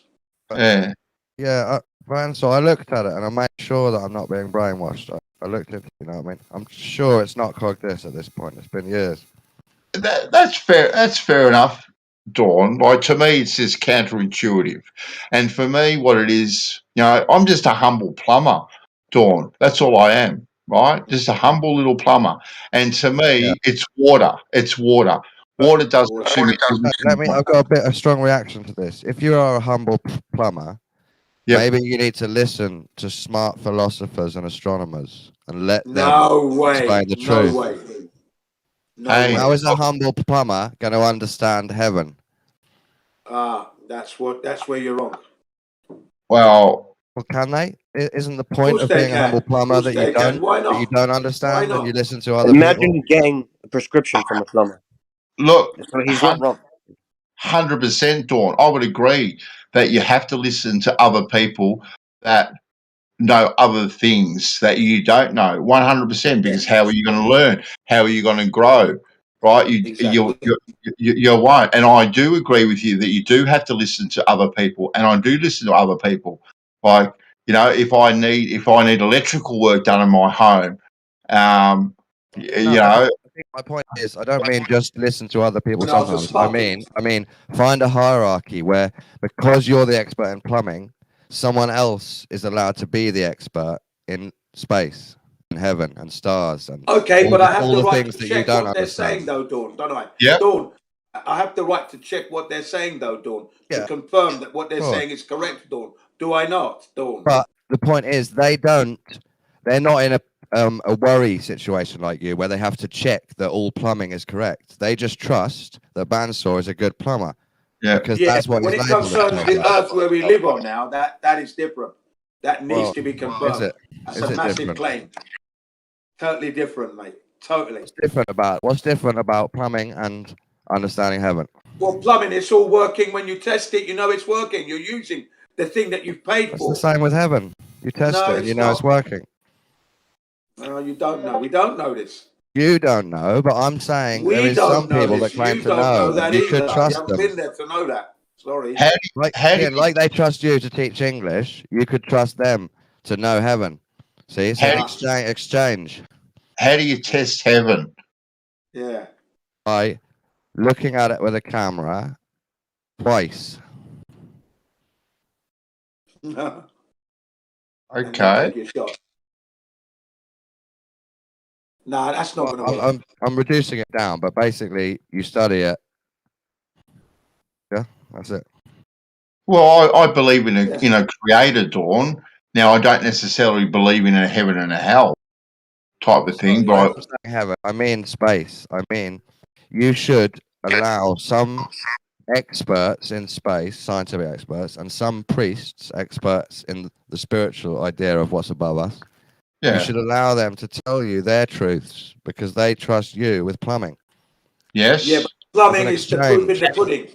So I looked at it and I made sure that I'm not being brainwashed. I looked at it, you know what I mean? I'm sure it's not Cogdis at this point. It's been years. That's fair. That's fair enough, Dawn. Like, to me, it's just counterintuitive. And for me, what it is, you know, I'm just a humble plumber, Dawn. That's all I am, right? Just a humble little plumber. And to me, it's water. It's water. Water doesn't suit me. I've got a strong reaction to this. If you are a humble plumber, maybe you need to listen to smart philosophers and astronomers and let them explain the truth. How is a humble plumber going to understand heaven? That's where you're wrong. Well, can they? Isn't the point of being a humble plumber that you don't understand and you listen to other Imagine people? getting a prescription from a plumber. Look, so he's not wrong. 100%, Dawn. I would agree that you have to listen to other people that know other things that you don't know. 100%, because how are you going to learn? How are you going to grow? Right? You won't. And I do agree with you that you do have to listen to other people, and I do listen to other people. Like, you know, if I need electrical work done in my home, you know. My point is, I don't mean just listen to other people sometimes. I mean, find a hierarchy where, because you're the expert in plumbing, someone else is allowed to be the expert in space and heaven and stars and but I have all the the right things to that you check don't what they're understand. saying, though, Dawn, don't I? Yeah. Dawn, I have the right to check what they're saying, though, Dawn, Yeah. to confirm that what they're Sure. saying is correct, Dawn. Do I not, Dawn? But the point is, they're not in a worry situation like you, where they have to check that all plumbing is correct. They just trust that Bansor is a good plumber. Yeah. Because Yeah, that's what when he's it labelled concerns himself the as. earth where we live on now, that is different. That needs Well, to be is confirmed. it? That's Is a it massive different? claim. Totally different, mate. Totally. What's different about plumbing and understanding heaven? Well, plumbing, it's all working. When you test it, you know it's working. You're using the thing that you've paid It's for. the same with heaven. You test No, it and it's you know it's not. working. No, you don't know. We don't know this. You don't know, but I'm saying there We is some don't know people that this. claim You to don't know know, that and you either. could You trust haven't them. been there to know that. Sorry. Like they trust you to teach English, you could trust them to know heaven. See, it's an exchange. How do you test heaven? Yeah. By looking at it with a camera twice. No. Okay. Take your shot. No, that's not going to work. I'm reducing it down, but basically you study it. Yeah, that's it. Well, I believe in a creator, Dawn. Now, I don't necessarily believe in a heaven and a hell type of thing, but heaven. I mean space. I mean, you should allow some experts in space, scientific experts, and some priests, experts in the spiritual idea of what's above us. Yeah. You should allow them to tell you their truths because they trust you with plumbing. Yes. Yeah, but plumbing is the proof in the pudding.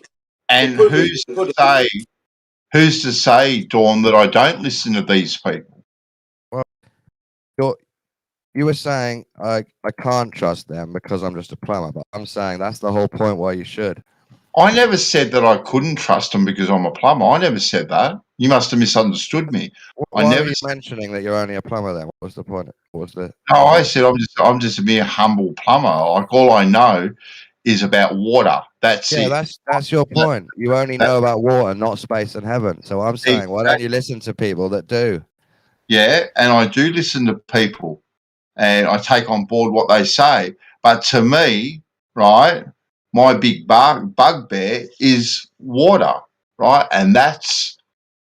And who's to say, Dawn, that I don't listen to these people? Well, you were saying I can't trust them because I'm just a plumber, but I'm saying that's the whole point why you should. I never said that I couldn't trust them because I'm a plumber. I never said that. You must have misunderstood me. Why were you mentioning that you're only a plumber then? What was the point? No, I said I'm just a mere humble plumber. Like all I know is about water. That's it. That's your point. You only know about water, not space and heaven. So I'm saying, why don't you listen to people that do? Yeah, and I do listen to people, and I take on board what they say. But to me, right, my big bugbear is water, right, and that's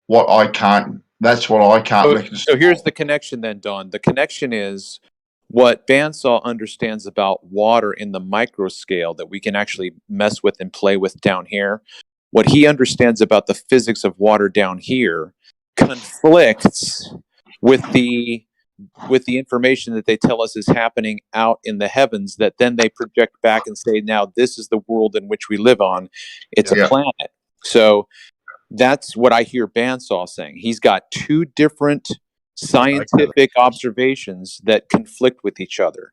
what I can't. That's what I can't reconcile. So here's the connection then, Don. The connection is what Bandsaw understands about water in the micro scale that we can actually mess with and play with down here. What he understands about the physics of water down here conflicts with the information that they tell us is happening out in the heavens, that then they project back and say, now this is the world in which we live on. It's a planet. So that's what I hear Bandsaw saying. He's got two different scientific observations that conflict with each other.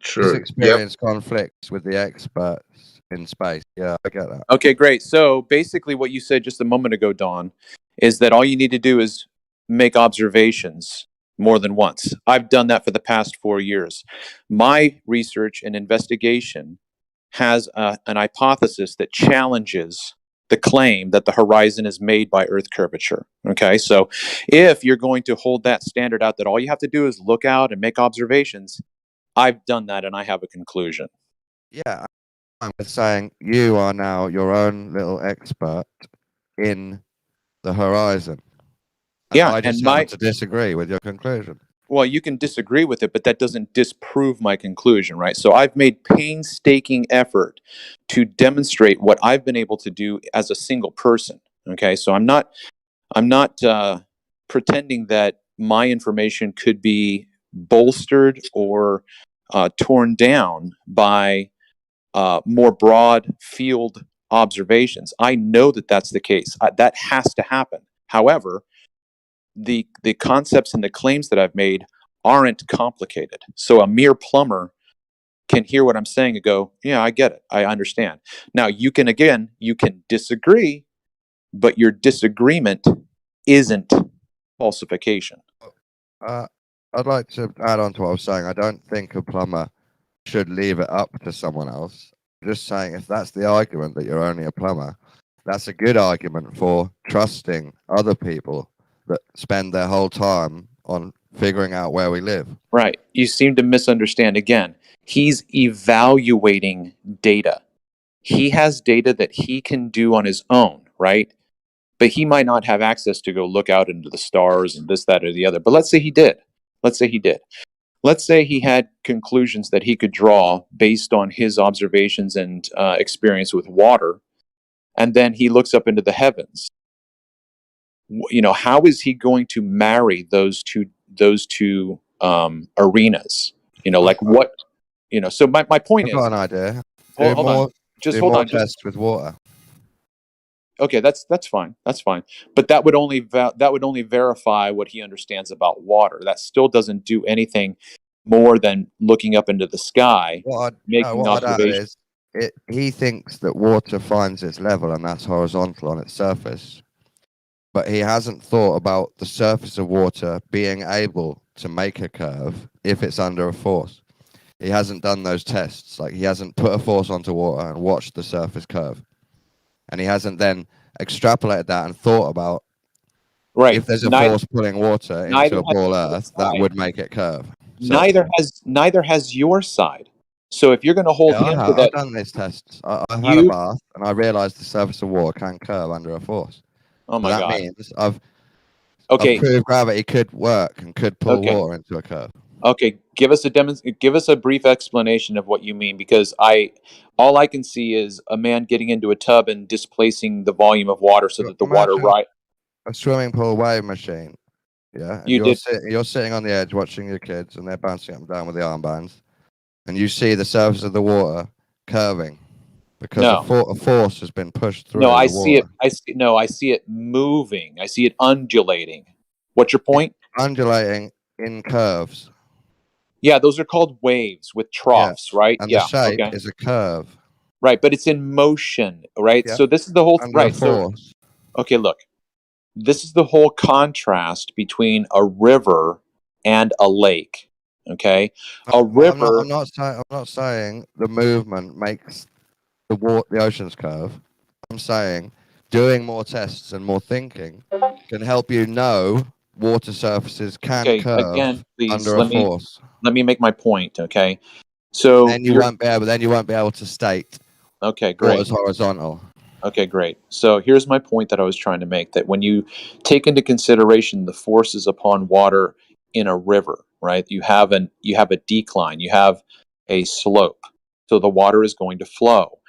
True. His experience conflicts with the experts in space. Yeah, I get that. Okay, great. So basically what you said just a moment ago, Don, is that all you need to do is make observations more than once. I've done that for the past 4 years. My research and investigation has an hypothesis that challenges the claim that the horizon is made by Earth curvature. Okay, so if you're going to hold that standard out that all you have to do is look out and make observations, I've done that and I have a conclusion. Yeah, I'm saying you are now your own little expert in the horizon. And yeah, I just happen to disagree with your conclusion. Well, you can disagree with it, but that doesn't disprove my conclusion, right? So I've made painstaking effort to demonstrate what I've been able to do as a single person. Okay, so I'm not pretending that my information could be bolstered or torn down by more broad field observations. I know that that's the case. That has to happen. However, the concepts and the claims that I've made aren't complicated. So a mere plumber can hear what I'm saying and go, yeah, I get it. I understand. Now you can disagree, but your disagreement isn't falsification. I'd like to add on to what I was saying. I don't think a plumber should leave it up to someone else. I'm just saying, if that's the argument that you're only a plumber, that's a good argument for trusting other people that spend their whole time on figuring out where we live. Right. You seem to misunderstand again. He's evaluating data. he has data that he can do on his own, right? But he might not have access to go look out into the stars and this, that, or the other. But let's say he did. Let's say he did. Let's say he had conclusions that he could draw based on his observations and experience with water, and then he looks up into the heavens. You know, how is he going to marry those two arenas? You know, like what? You know. So my point I've is, got an idea. hold on. Just hold on. Tests with water. Okay, that's fine. That's fine. But that would only verify what he understands about water. That still doesn't do anything more than looking up into the sky, making observations. He thinks that water finds its level and that's horizontal on its surface. But he hasn't thought about the surface of water being able to make a curve if it's under a force. He hasn't done those tests. Like, he hasn't put a force onto water and watched the surface curve. And he hasn't then extrapolated that and thought about, if there's a force pulling water into a ball earth, that would make it curve. So, neither has your side. So if you're going to hold him to that, I've done these tests. I've had a bath and I realized the surface of water can curve under a force. Oh my God! That means I've proved gravity could work and could pull water into a curve. Okay, give us a brief explanation of what you mean, because all I can see is a man getting into a tub and displacing the volume of water so that the water a swimming pool wave machine. Yeah, and you're sitting on the edge watching your kids and they're bouncing up and down with the armbands, and you see the surface of the water curving because a force has been pushed through. No, I see it. I see it moving. I see it undulating. What's your point? Undulating in curves. Yeah, those are called waves with troughs, right? And the shape is a curve. Right, but it's in motion, right? Yeah. So this is the whole right. So, okay, look. This is the whole contrast between a river and a lake. Okay? River. I'm not saying the movement makes the oceans curve. I'm saying doing more tests and more thinking can help you know water surfaces can curve again, please, under a force. Let me make my point, okay? So then you won't be able to state great. Water's horizontal. Okay, great. So here's my point that I was trying to make, that when you take into consideration the forces upon water in a river, right? You have a decline, you have a slope. So the water is going to flow.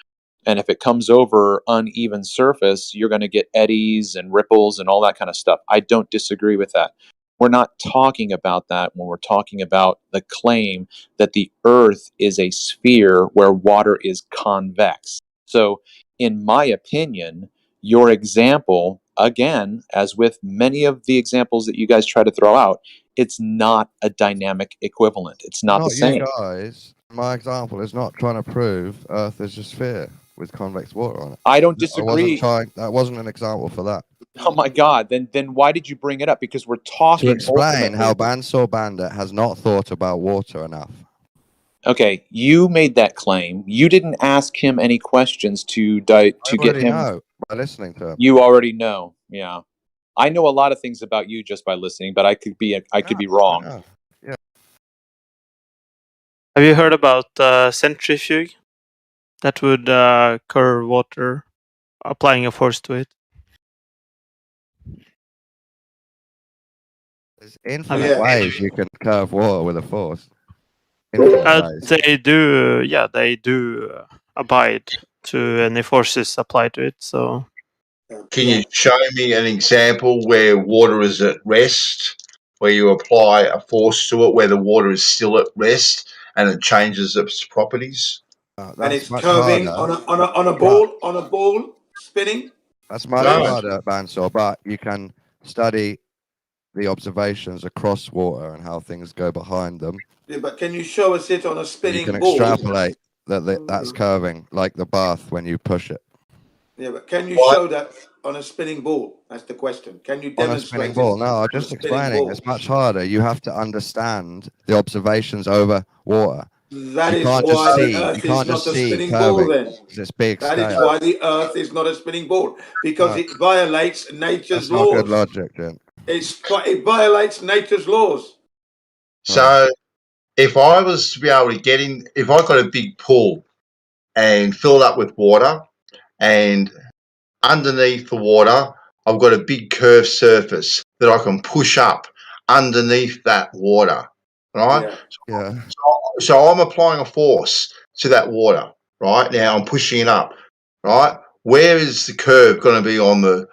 And if it comes over uneven surface, you're going to get eddies and ripples and all that kind of stuff. I don't disagree with that. We're not talking about that when we're talking about the claim that the Earth is a sphere where water is convex. So, in my opinion, your example, again, as with many of the examples that you guys try to throw out, it's not a dynamic equivalent. It's not the same. You guys, my example is not trying to prove Earth is a sphere with convex water on it. I don't disagree. That wasn't an example for that. Oh my God! Then why did you bring it up? Because we're talking to explain how Bansor Bandit has not thought about water enough. Okay, you made that claim. You didn't ask him any questions to get him. Know by listening to him. You already know. Yeah, I know a lot of things about you just by listening, but I could be wrong. Yeah. Have you heard about centrifuge? That would curve water, applying a force to it. There's infinite ways you can curve water with a force. They do abide to any forces applied to it. So, can you show me an example where water is at rest, where you apply a force to it, where the water is still at rest and it changes its properties? And it's curving on a ball spinning. That's much harder, Bansor, but you can study the observations across water and how things go behind them. Yeah, but can you show us it on a spinning ball? You can extrapolate that's curving, like the bath when you push it. Yeah, but can you show that on a spinning ball? That's the question. Can you demonstrate on a spinning ball? No, I'm just explaining. It's much harder. You have to understand the observations over water. That is why the Earth is not a spinning ball then. It's big scale. That is why the Earth is not a spinning ball, because it violates nature's laws. That's not good logic, Jen. It violates nature's laws. So if I was to be able to get in, if I got a big pool and fill it up with water, and underneath the water, I've got a big curved surface that I can push up underneath that water, right? Yeah. Yeah. So I'm applying a force to that water, right? Now I'm pushing it up, right? Where is the curve going to be on the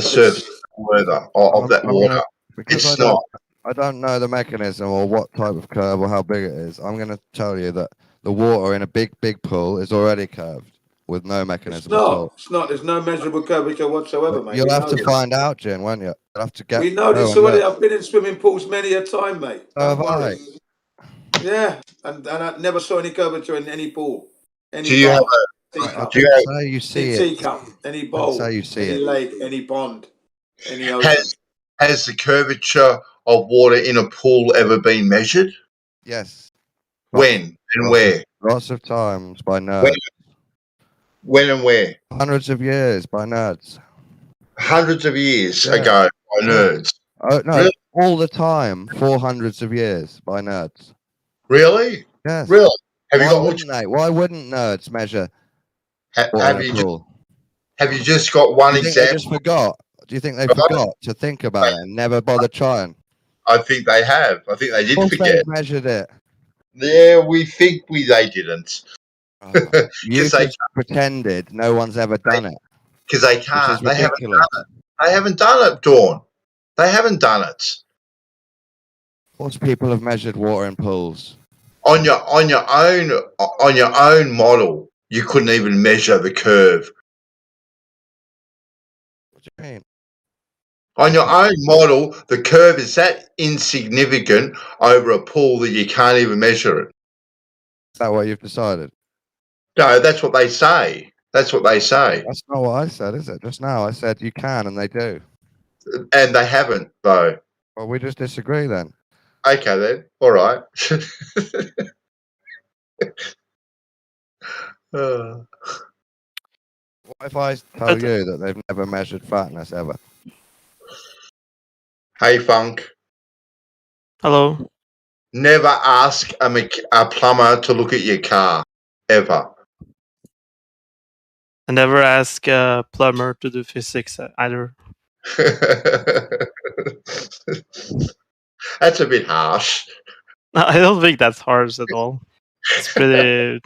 surface of that water? Because It's not. I don't know the mechanism or what type of curve or how big it is. I'm going to tell you that the water in a big pool is already curved with no mechanism at all. It's not. There's no measurable curvature whatsoever, mate. You'll have to find out, Jin, won't you? You'll have to We know this already. I've been in swimming pools many a time, mate. Don't worry. Yeah, and I never saw any curvature in any pool, any Do you have teacup, say you see any it. teacup, any bowl, Say you see any it. lake, any pond, any ocean. Has the curvature of water in a pool ever been measured? Yes. When and where? Lots of times by nerds. When and where? Hundreds of years by nerds. Hundreds of years ago by nerds. Oh no, really? All the time for hundreds of years by nerds. Really? Yes. Really? Why wouldn't nerds measure? Have you just got one example? They just forgot. Do you think they forgot to think about it and never bothered trying? I think they have. I think they did forget. They measured it. Yeah, we think they didn't. You just pretended no one's ever done it. Because they can't. Which is ridiculous. They haven't done it, Dawn. They haven't done it. Lots of people have measured water in pools. On your own model, you couldn't even measure the curve. What do you mean? On your own model, the curve is that insignificant over a pool that you can't even measure it. Is that what you've decided? No, that's what they say. That's what they say. That's not what I said, is it? Just now I said you can, and they do. And they haven't, though. Well, we just disagree then. Okay, then. All right. What if I tell you that they've never measured fatness ever? Hey, Funk. Hello. Never ask a plumber to look at your car, ever. I never ask a plumber to do physics either. That's a bit harsh. I don't think that's harsh at all. It's pretty...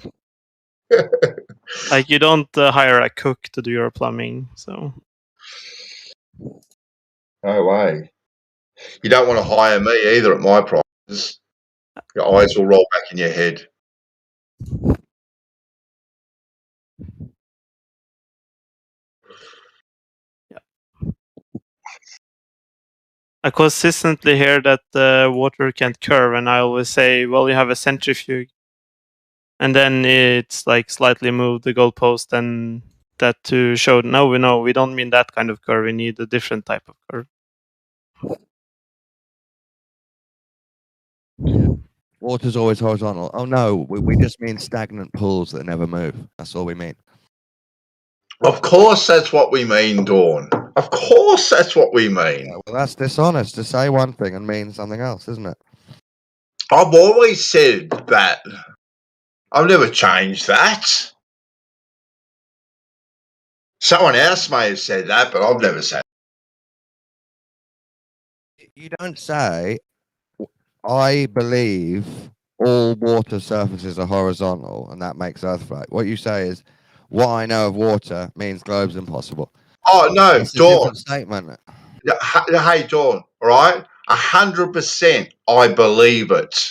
like, you don't hire a cook to do your plumbing, so... No way. You don't want to hire me either at my prices. Your eyes will roll back in your head. I consistently hear that the water can't curve, and I always say, well, you have a centrifuge. And then it's like slightly moved the goalpost, and that to show, no, we don't mean that kind of curve. We need a different type of curve. Water's always horizontal. Oh no, we just mean stagnant pools that never move. That's all we mean. Of course that's what we mean, Dawn. Of course that's what we mean. Yeah, well, that's dishonest to say one thing and mean something else, isn't it? I've always said that. I've never changed that. Someone else may have said that, but I've never said it. You don't say, I believe all water surfaces are horizontal and that makes Earth flat. What you say is, what I know of water means globe's impossible. Oh, no, That's Dawn. a different statement. Hey, Dawn, all right? 100% I believe it.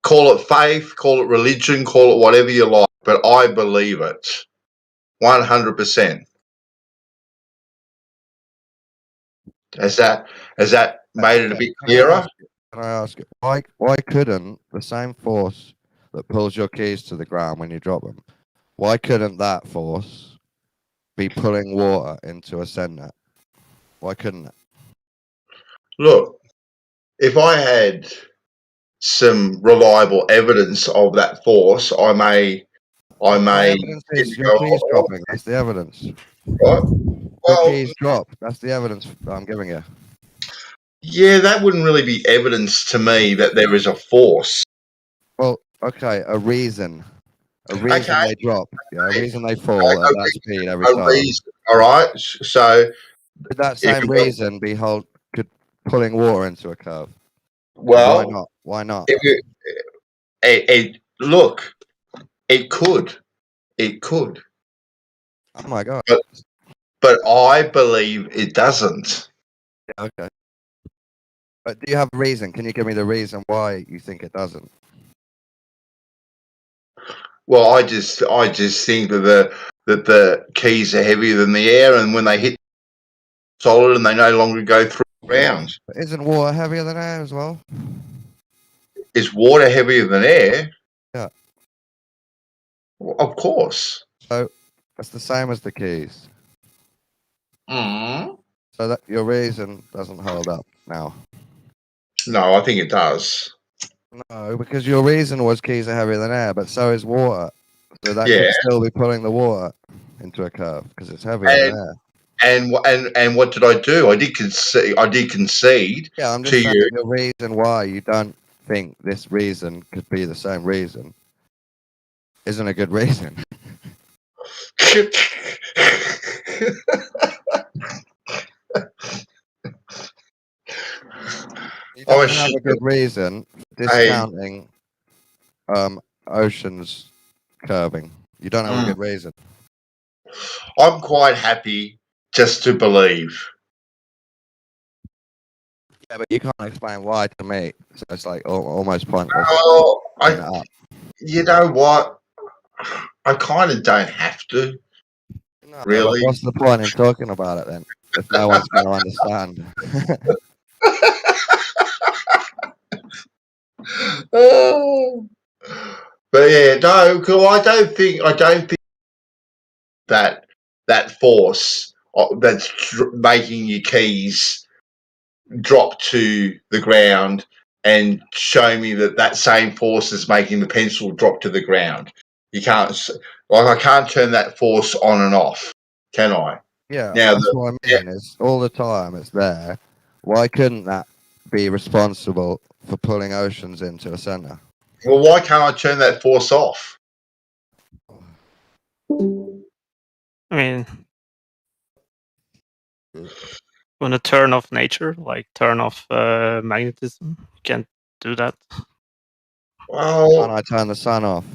Call it faith, call it religion, call it whatever you like, but I believe it. 100%. Has that made it a bit clearer? Can I ask you, why couldn't the same force that pulls your keys to the ground when you drop them, why couldn't that force be pulling water into a send net? Why couldn't it? Look, if I had some reliable evidence of that force, I may. The evidence is your keys dropping. That's the evidence. Right? Your keys drop. That's the evidence I'm giving you. Yeah, that wouldn't really be evidence to me that there is a force. Well, okay, a reason. A reason Okay. they drop, yeah, a reason they fall at that speed every time. Reason, all right. So Could that same reason be pulling water into a curve? Well, why not? Why not? Look, it could. It could. Oh my god. But I believe it doesn't. Yeah, okay. But do you have a reason? Can you give me the reason why you think it doesn't? Well, I just think that the keys are heavier than the air, and when they hit solid, and they no longer go through the ground. But isn't water heavier than air as well? Is water heavier than air? Yeah. Well, of course. So it's the same as the keys. Mm. So that your reason doesn't hold up now. No, I think it does. No, because your reason was keys are heavier than air, but so is water. So that could still be pulling the water into a curve because it's heavier than air. And what did I do? I did concede. Yeah, I'm just saying the reason why you don't think this reason could be the same reason isn't a good reason. You don't have a good reason for discounting oceans curving. You don't have a good reason. I'm quite happy just to believe. Yeah, but you can't explain why to me, so it's like almost pointless. Oh, you know what? I kind of don't have to. No, really? But what's the point in talking about it then, if no one's going to understand? But yeah, no, because I don't think that force that's making your keys drop to the ground and show me that same force is making the pencil drop to the ground. You can't, I can't turn that force on and off, can I? Yeah, now that's what I mean. It's all the time. It's there. Why couldn't that be responsible for pulling oceans into a center? Well, why can't I turn that force off? I mean, when to turn off nature, like turn off magnetism, you can't do that. Well, can't I turn the sun off?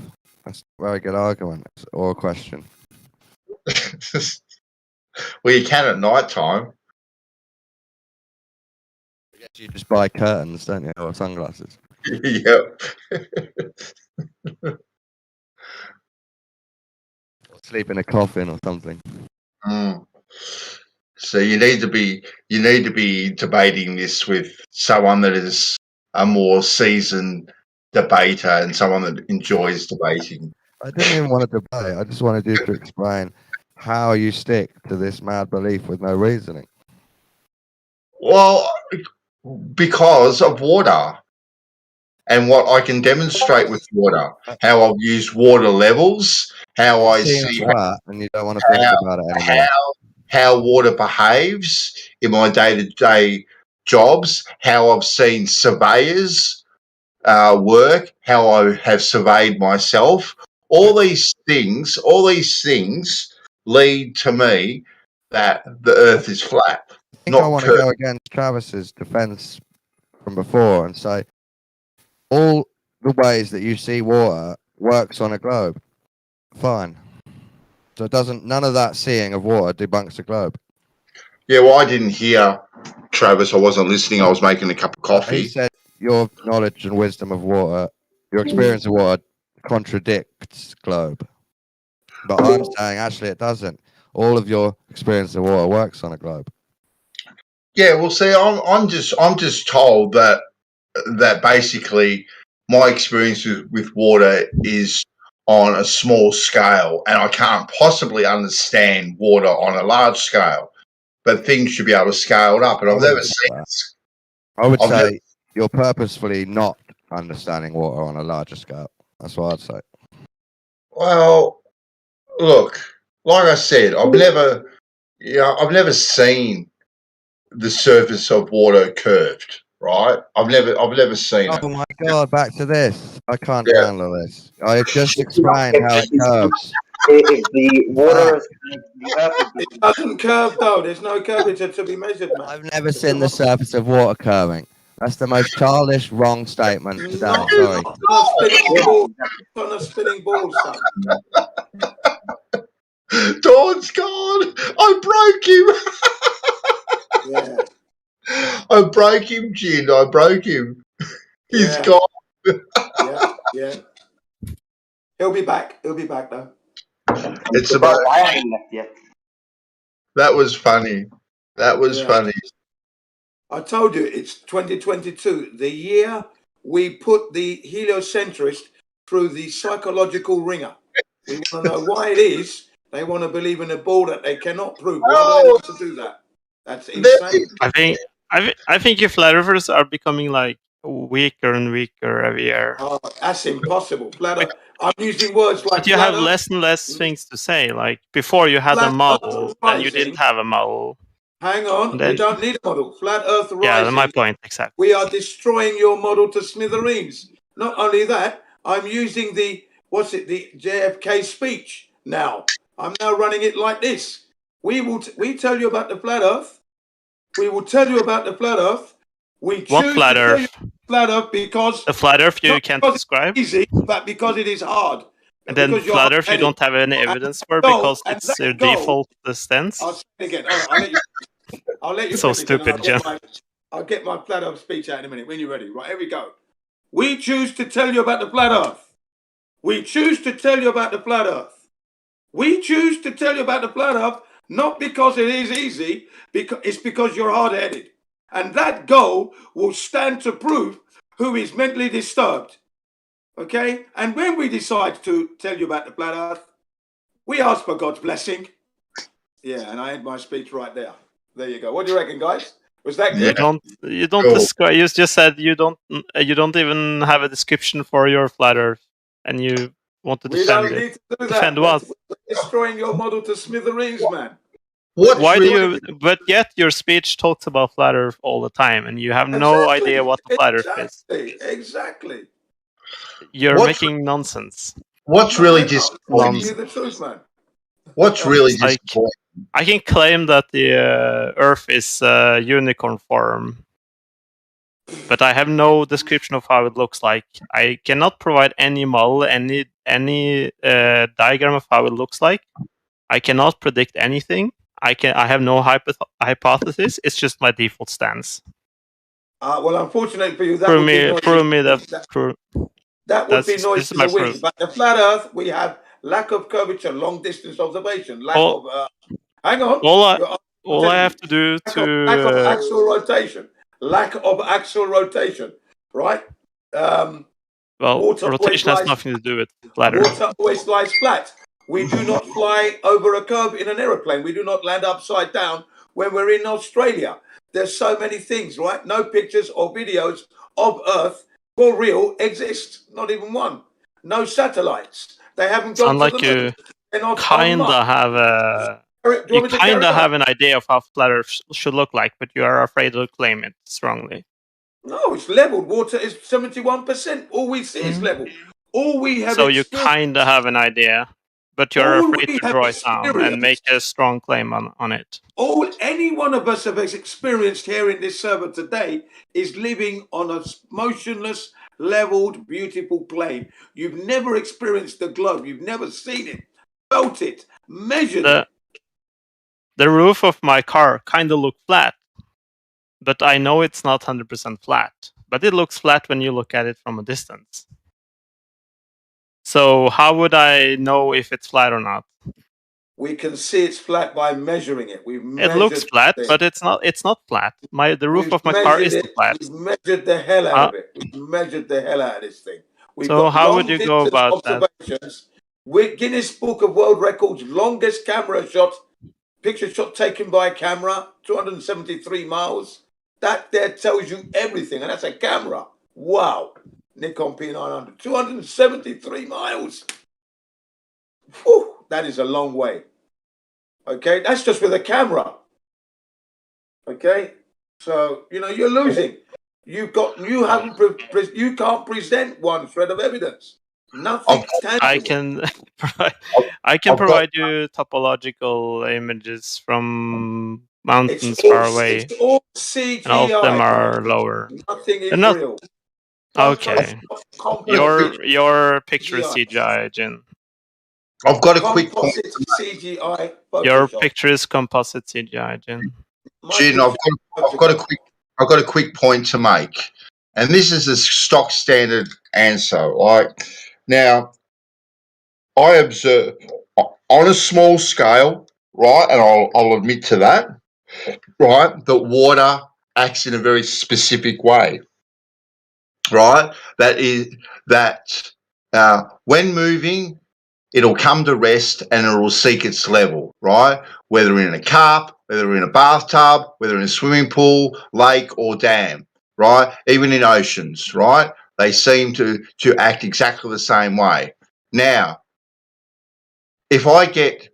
That's a very good argument or a question. Well, you can at night time. You just buy curtains, don't you, or sunglasses? Yep. Sleep in a coffin or something. So you need to be debating this with someone that is a more seasoned debater and someone that enjoys debating. I didn't even want to debate. I just wanted you to explain how you stick to this mad belief with no reasoning. Well, because of water and what I can demonstrate with water, how I've used water levels, how I see flat, and you don't want to think about it anymore. How water behaves in my day-to-day jobs, how I've seen surveyors work, how I have surveyed myself. All these things lead to me that the Earth is flat. I think I want to go against Travis's defense from before and say all the ways that you see water works on a globe. Fine. So it doesn't. None of that seeing of water debunks the globe. Yeah, well, I didn't hear Travis. I wasn't listening. I was making a cup of coffee. He said your knowledge and wisdom of water, your experience of water, contradicts globe. But I'm saying actually it doesn't. All of your experience of water works on a globe. Yeah, well, see, I'm just told that basically my experience with water is on a small scale, and I can't possibly understand water on a large scale. But things should be able to scale it up, and I've never seen it. I would say you're purposefully not understanding water on a larger scale. That's what I'd say. Well, look, like I said, I've never seen the surface of water curved. right? I've never seen it. Oh my god, back to this. I can't Yeah. handle this. I just explained how it curves. If the water, the earth is It doesn't curve though. There's no curvature to be measured, man. I've never seen the surface of water curving. That's the most childish, wrong statement today. Not, Sorry. not on a spinning ball. Not on a spinning ball, son. Dawn's gone. I broke him. Yeah. I broke him, Jin. I broke him. He's Yeah. gone. Yeah. He'll be back. He'll be back though. It's about. I haven't left yet. That was funny. That was funny. I told you it's 2022, the year we put the heliocentrist through the psychological ringer. We want to know why it is they want to believe in a ball that they cannot prove. Why do they want to do that? That's insane. I think you flat earthers are becoming like weaker and weaker every year. Oh, that's impossible. I'm using words like. But you have less and less things to say. Like before, you had a model, and you didn't have a model. Hang on, we don't need a model. Flat Earth rising. Yeah, my point, exactly. We are destroying your model to smithereens. Not only that, I'm using the JFK speech now. I'm now running it like this. We tell you about the flat Earth. We will tell you about the flat Earth. We choose what flat Earth? To tell you flat Earth because the flat Earth you can't describe. It's easy, but because it is hard. And then flat Earth you don't have any evidence for because it's your default stance. I'll say it again. I'll let you. So stupid, Jen. I'll get my flat Earth speech out in a minute when you're ready. Right, here we go. We choose to tell you about the flat Earth. We choose to tell you about the flat Earth. We choose to tell you about the flat Earth not because it is easy, it's because you're hard-headed. And that goal will stand to prove who is mentally disturbed. Okay? And when we decide to tell you about the flat Earth, we ask for God's blessing. Yeah, and I end my speech right there. There you go. What do you reckon, guys? Was that good? You don't describe. You just said you don't even have a description for your flat Earth, and you want to defend it. We don't need to do that. Defend what? Destroying your model to smithereens, man. Why do you? But yet your speech talks about flat Earth all the time, and you have no idea what the flat Earth is. Exactly. You're making nonsense. What's really disappointing? The truth, man. What's really disappointing? I can claim that the Earth is unicorn form, but I have no description of how it looks like. I cannot provide any model, any diagram of how it looks like. I cannot predict anything. I have no hypothesis. It's just my default stance. Well, unfortunately for you, that prove would me that would be noise to the wind. Proof. But the flat Earth, we have lack of curvature, long distance observation, lack of. Hang on. All I have to do lack of axial rotation. Lack of axial rotation, right? Rotation has nothing to do with flat Earth. Water always lies flat. We do not fly over a curve in an aeroplane. We do not land upside down when we're in Australia. There's so many things, right? No pictures or videos of Earth for real exist. Not even one. No satellites. They haven't gone to the moon. You kind of have an idea of how flat Earth should look like, but you are afraid to claim it strongly. No, it's leveled. Water is 71%. All we see is level. All we have. So you kind of have an idea, but you're afraid to draw it down and make a strong claim on it. All any one of us have experienced here in this server today is living on a motionless, leveled, beautiful plane. You've never experienced the globe. You've never seen it, felt it, measured it. The roof of my car kind of looked flat, but I know it's not 100% flat. But it looks flat when you look at it from a distance. So how would I know if it's flat or not? We can see it's flat by measuring it. It looks flat, but it's not. It's not flat. The roof of my car isn't flat. We've measured the hell out of it. We've measured the hell out of this thing. So how would you go about that? With Guinness Book of World Records, longest camera shot, picture shot taken by a camera, 273 miles. That there tells you everything, and that's a camera. Wow. Nikon P900, 273 miles. Whew, that is a long way. Okay, that's just with a camera. Okay, so, you're losing. You can't present one shred of evidence. Nothing tangible. I can provide you topological images from mountains far away. It's all CGI. And all of them are lower. Nothing is not real. okay. Your picture is CGI, Jin. I've got a quick point. CGI. Photoshop. Your picture is composite CGI, Jin. Jin, I've got a quick point to make, and this is a stock standard answer. Right now, I observe on a small scale, right, and I'll admit to that, right, that water acts in a very specific way, right? That is that when moving, it'll come to rest and it will seek its level, right? Whether in a cup, whether in a bathtub, whether in a swimming pool, lake or dam, right? Even in oceans, right? They seem to act exactly the same way. Now, if I get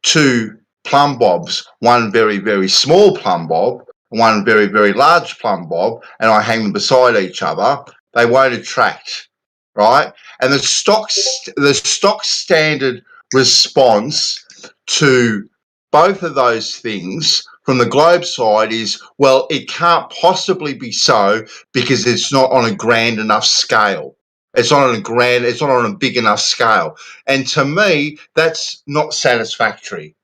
two plumb bobs, one very, very small plumb bob, one very, very large plumb bob, and I hang them beside each other, they won't attract, right? And the stock standard response to both of those things from the globe side is, well, it can't possibly be so because it's not on a grand enough scale. It's not on a big enough scale. And to me, that's not satisfactory.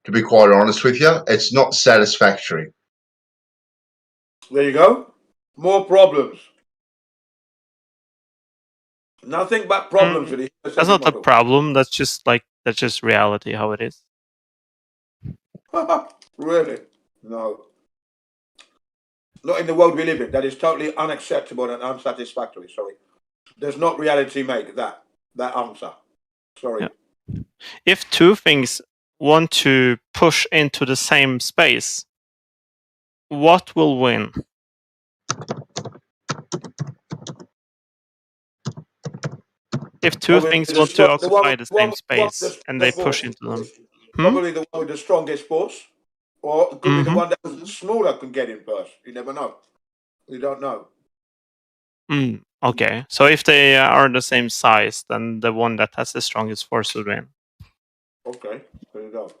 To be quite honest with you, it's not satisfactory. There you go. More problems. Nothing but problems with it. That's not a problem. That's just reality, how it is. Really? No. Not in the world we live in. That is totally unacceptable and unsatisfactory. Sorry. Does not reality make that answer. Sorry. Yeah. If two things want to push into the same space, what will win? If two things want to occupy the same space and they push into them. Probably the one with the strongest force. Or it could be the one that was smaller can get in first. You never know. You don't know. Okay. So if they are the same size, then the one that has the strongest force will win. Okay. There you go.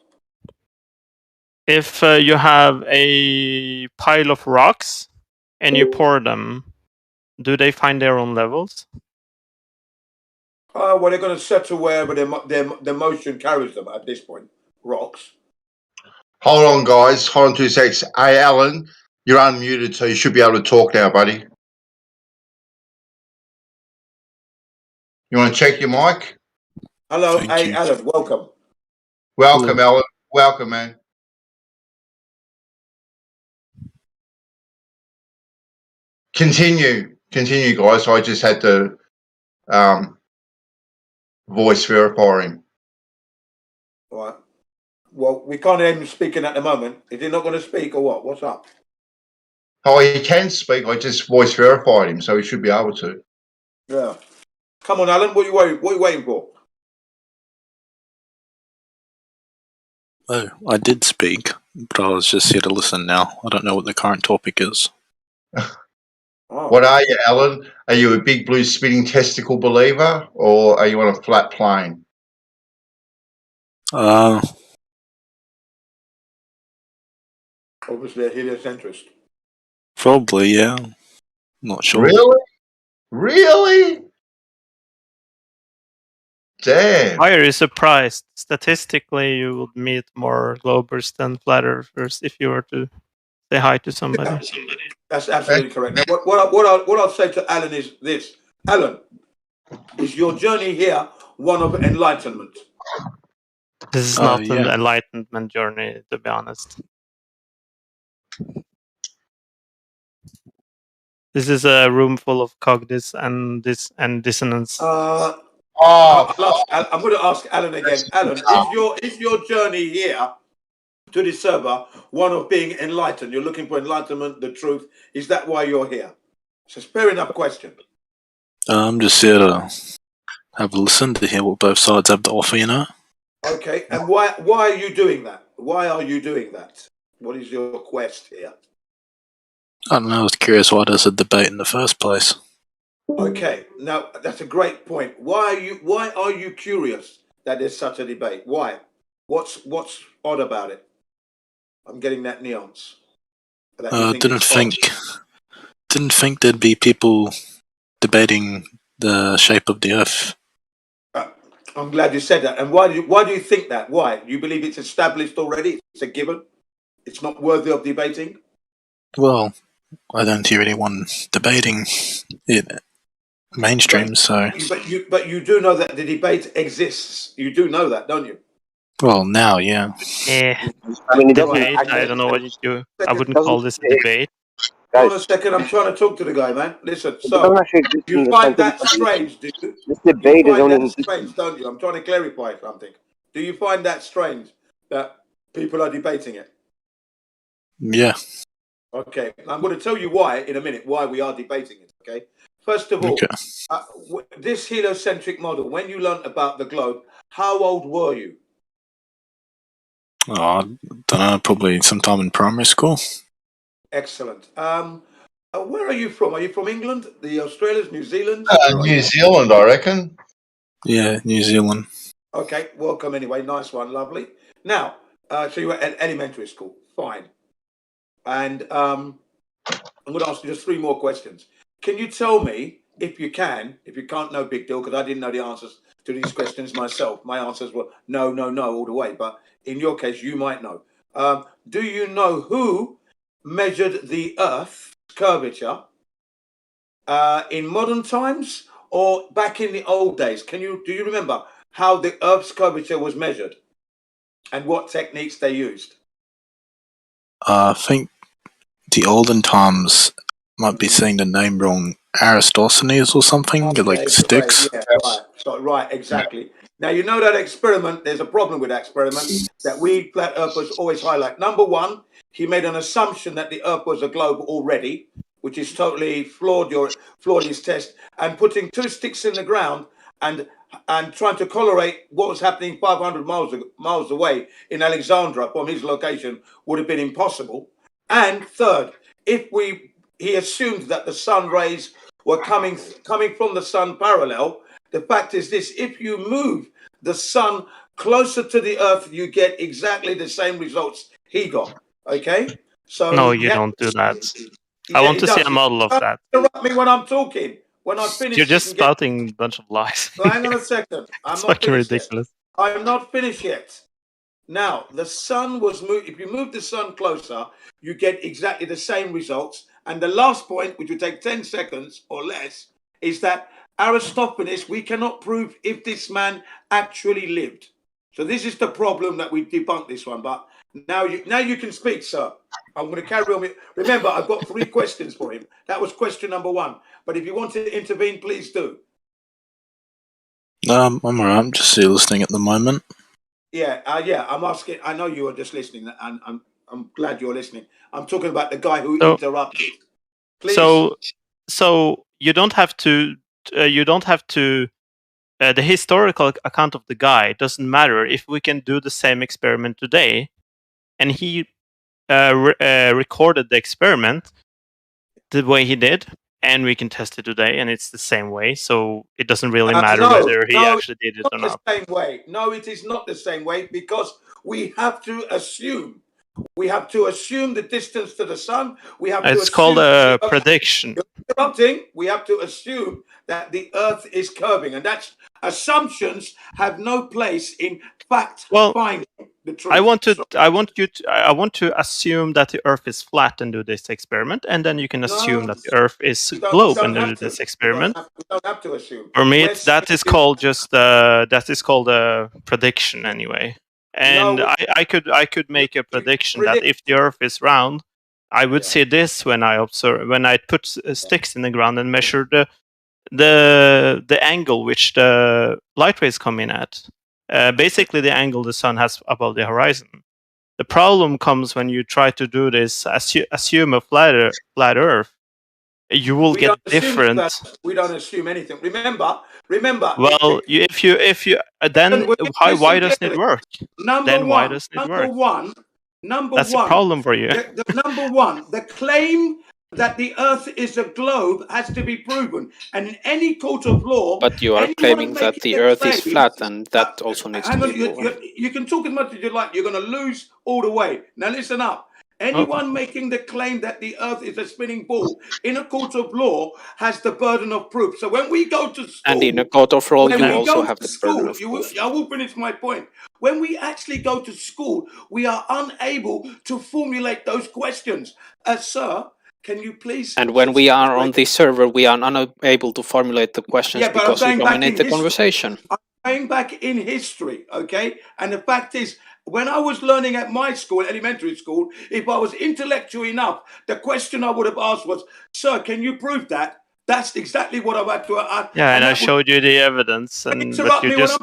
If you have a pile of rocks and you pour them, do they find their own levels? Well, they're going to settle wherever their motion carries them at this point. Rocks. Hold on, guys. Hold on 2 seconds. Hey, Alan, you're unmuted, so you should be able to talk now, buddy. You want to check your mic? Hello. Hey, Alan. Welcome. Welcome, Alan. Welcome, man. Continue, guys. I just had to voice verify him. All right. Well, we can't hear him speaking at the moment. Is he not going to speak or what? What's up? Oh, he can speak. I just voice verified him, so he should be able to. Yeah. Come on, Alan. What are you waiting for? Oh, I did speak, but I was just here to listen now. I don't know what the current topic is. What are you, Alan? Are you a big blue spinning testicle believer, or are you on a flat plane? Obviously a heliocentrist. Probably, yeah. Not sure. Really? Damn. Why are you surprised? Statistically, you would meet more globers than flat earthers if you were to say hi to somebody. That's absolutely correct. Now, what I'll say to Alan is this. Alan, is your journey here one of enlightenment? This is not an enlightenment journey, to be honest. This is a room full of cogniz and dissonance. I'm going to ask Alan again. Alan, is your journey here to this server one of being enlightened? You're looking for enlightenment, the truth. Is that why you're here? It's a fair enough question. I'm just here to have a listen to hear what both sides have to offer, you know? Okay, and why are you doing that? Why are you doing that? What is your quest here? I don't know. I was curious why there's a debate in the first place. Okay, now that's a great point. Why are you curious that there's such a debate? Why? What's odd about it? I'm getting that nuance. That you think Didn't it's odd. think there'd be people debating the shape of the Earth. I'm glad you said that. And why do you think that? Why? You believe it's established already? It's a given? It's not worthy of debating? Well, I don't hear anyone debating it mainstream, so... But you do know that the debate exists. You do know that, don't you? Well, now, yeah. Yeah. I mean, it doesn't Debate, actually, I don't know what you do. I wouldn't doesn't call this a it- debate. Hold guys, on a second, I'm trying to talk to the guy, man. Listen, it doesn't actually exist in you the find sense of that strange, do you? this You debate is find only that strange, don't you? I'm trying to clarify something. Do you find that strange that people are debating it? Yeah. Okay, I'm going to tell you why in a minute, why we are debating it, okay? First of all, Okay. This heliocentric model, when you learned about the globe, how old were you? Oh, I don't know, probably sometime in primary school. Excellent. Where are you from? Are you from England, the Australians, New Zealand? New Zealand, I reckon. Yeah, New Zealand. Okay, welcome anyway. Nice one, lovely. Now, so you were at elementary school, fine. And I'm going to ask you just 3 more questions. Can you tell me, if you can't, no big deal, because I didn't know the answers to these questions myself. My answers were no, all the way. But in your case, you might know. Do you know who measured the Earth's curvature in modern times or back in the old days? Do you remember how the Earth's curvature was measured and what techniques they used? I think the olden times might be saying the name wrong. Aristophanes or something, like sticks. Great. Yeah, right, exactly. Now, you know that experiment, there's a problem with that experiment that we flat earthers always highlight. Number one, he made an assumption that the Earth was a globe already, which is totally flawed his test, and putting 2 sticks in the ground and trying to correlate what was happening 500 miles away in Alexandria from his location would have been impossible. And third, he assumed that the sun rays were coming from the sun parallel. The fact is this: if you move the sun closer to the Earth, you get exactly the same results he got. Okay? So No, you don't do that. I want to see a model of that. Interrupt me when I'm talking. When I finish, You're just spouting a bunch of lies. Hang on a second. It's fucking ridiculous. I'm not finished yet. Now, the sun was moved. If you move the sun closer, you get exactly the same results. And the last point, which will take 10 seconds or less, is that Aristophanes, we cannot prove if this man actually lived. So this is the problem that we debunked this one. But now you can speak, sir. I'm going to carry on with. Remember, I've got 3 questions for him. That was question number 1. But if you want to intervene, please do. I'm alright. I'm just listening at the moment. Yeah. I'm asking. I know you are just listening, and I'm glad you're listening. I'm talking about the guy who interrupted. Please. So you don't have to. The historical account of the guy doesn't matter if we can do the same experiment today, and he recorded the experiment the way he did, and we can test it today, and it's the same way. So it doesn't really matter whether he actually did it or not. The same way. No, it is not the same way, because we have to assume. We have to assume the distance to the sun. We have It's called a prediction. We have to assume that the Earth is curving, and that's assumptions have no place in fact finding the truth. I want to assume that the Earth is flat and do this experiment, and then you can assume that the Earth is globe and do this experiment. We don't have to assume. For me, that is called a prediction anyway. And I could make a prediction that if the Earth is round, I would see this when I put sticks in the ground and measure the angle which the light rays come in at. Basically, the angle the sun has above the horizon. The problem comes when you try to do this, assume a flat Earth. You will get different. We don't assume anything. Remember. Well, if you then why doesn't it work? Why doesn't it work? Number That's one. a problem for you. Number one, the claim that the Earth is a globe has to be proven. And in any court of law, But you are anyone claiming that making the a Earth is claim, flat, and that also needs to hang on, be proven. you can talk as much as you like. You're going to lose all the way. Now listen up. Anyone making the claim that the Earth is a spinning ball in a court of law has the burden of proof. So when we go to school, And in a court of law, when you we also go have to the burden school, of proof. I will finish my point. When we actually go to school, we are unable to formulate those questions. Sir, can you please? And when we are on the server, we are unable to formulate the questions Yeah, but because you I'm going back dominate in the history. conversation. I'm going back in history, okay? And the fact is, when I was learning at my school, elementary school, if I was intellectual enough, the question I would have asked was, "Sir, can you prove that?" That's exactly what I've had to. Yeah, and I showed you the evidence, but you just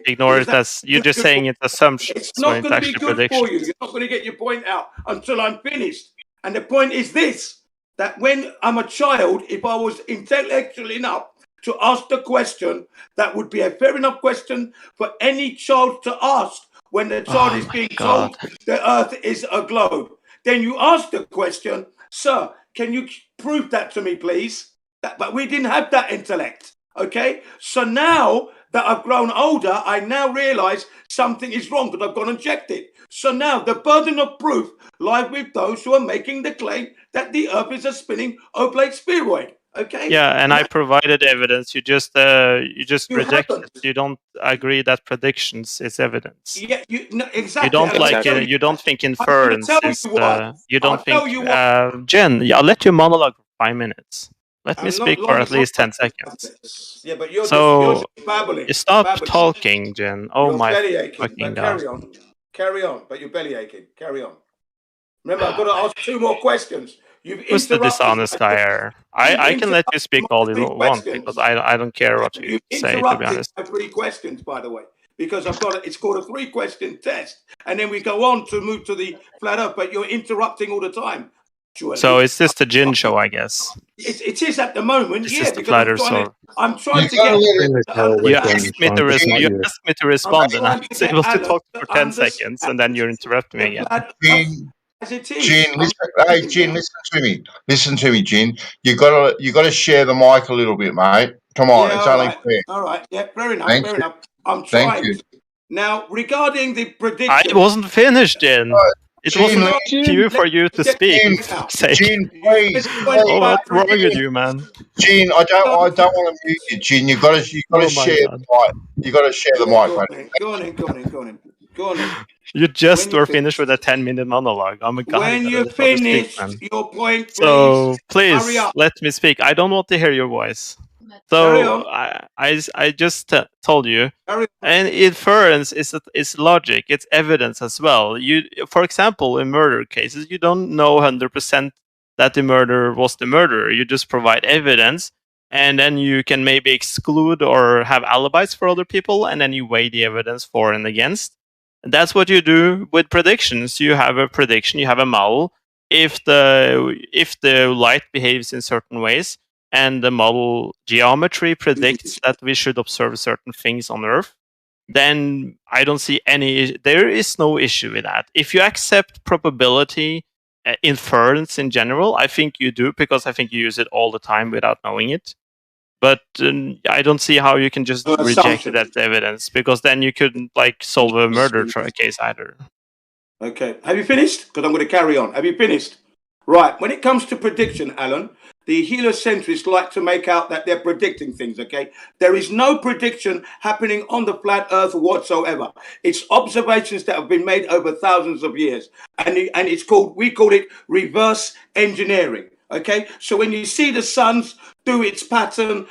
ignore it as you're just saying it's assumptions It's when not it's going to be actually good for you. predictions. You're not going to get your point out until I'm finished. And the point is this: that when I'm a child, if I was intellectual enough to ask the question, that would be a fair enough question for any child to ask when the child is being told the Earth is a globe. Then you ask the question, "Sir, can you prove that to me, please?" But we didn't have that intellect, okay? So now that I've grown older, I now realize something is wrong because I've gone and checked it. So now the burden of proof lies with those who are making the claim that the Earth is a spinning oblate spheroid. Okay. Yeah, and I provided evidence. You just reject it. You don't agree that predictions is evidence. Yeah, exactly. You don't like it. You don't think inference is. You don't think. Jen, I'll let you monologue for 5 minutes. Let me speak for at least 10 seconds. Yeah, but you're so just babbling. Stop talking, Jen. Oh you're my belly aching, fucking but god! Carry on. But you're belly aching. Carry on. Remember, I've got to ask 2 more questions. Who's the dishonest guy here? I can let you speak all you want because I don't care what you say, to be honest. My 3 questions, by the way, because it's called a 3-question test, and then we go on to move to the flat Earth. But you're interrupting all the time. So it's just a Jin show, I guess. It is at the moment, yeah. Because I'm trying to get. You asked me to respond, and I was able to talk for 10 seconds, and then you interrupt me again. Jin, listen to me. Listen to me, Jin. You gotta share the mic a little bit, mate. Come on, it's only fair. All right, yeah, fair enough. Thank fair you. enough. I'm Thank trying. you. Now, regarding the prediction, I wasn't finished, Jin. It wasn't cue for you to speak. Jin, please. Oh, what's wrong with you, man? Jin, I don't want to mute you, Jin. You gotta share the mic. You gotta share the mic, mate. Go on in. You just were finished with a 10-minute monologue. I'm a guy. When you finished your point, so please let me speak. I don't want to hear your voice. So I just told you, and inference is logic. It's evidence as well. For example, in murder cases, you don't know 100% that the murderer was the murderer. You just provide evidence, and then you can maybe exclude or have alibis for other people, and then you weigh the evidence for and against. And that's what you do with predictions. You have a prediction. You have a model. If the light behaves in certain ways, and the model geometry predicts that we should observe certain things on Earth, then I don't see there is no issue with that. If you accept probability inference in general, I think you do, because I think you use it all the time without knowing it. But I don't see how you can just reject that evidence, because then you couldn't solve a murder case either. Okay, have you finished? Because I'm going to carry on. Have you finished? Right, when it comes to prediction, Alan, the heliocentrists like to make out that they're predicting things, okay? There is no prediction happening on the flat Earth whatsoever. It's observations that have been made over thousands of years. And we call it reverse engineering, okay? So when you see the suns do its pattern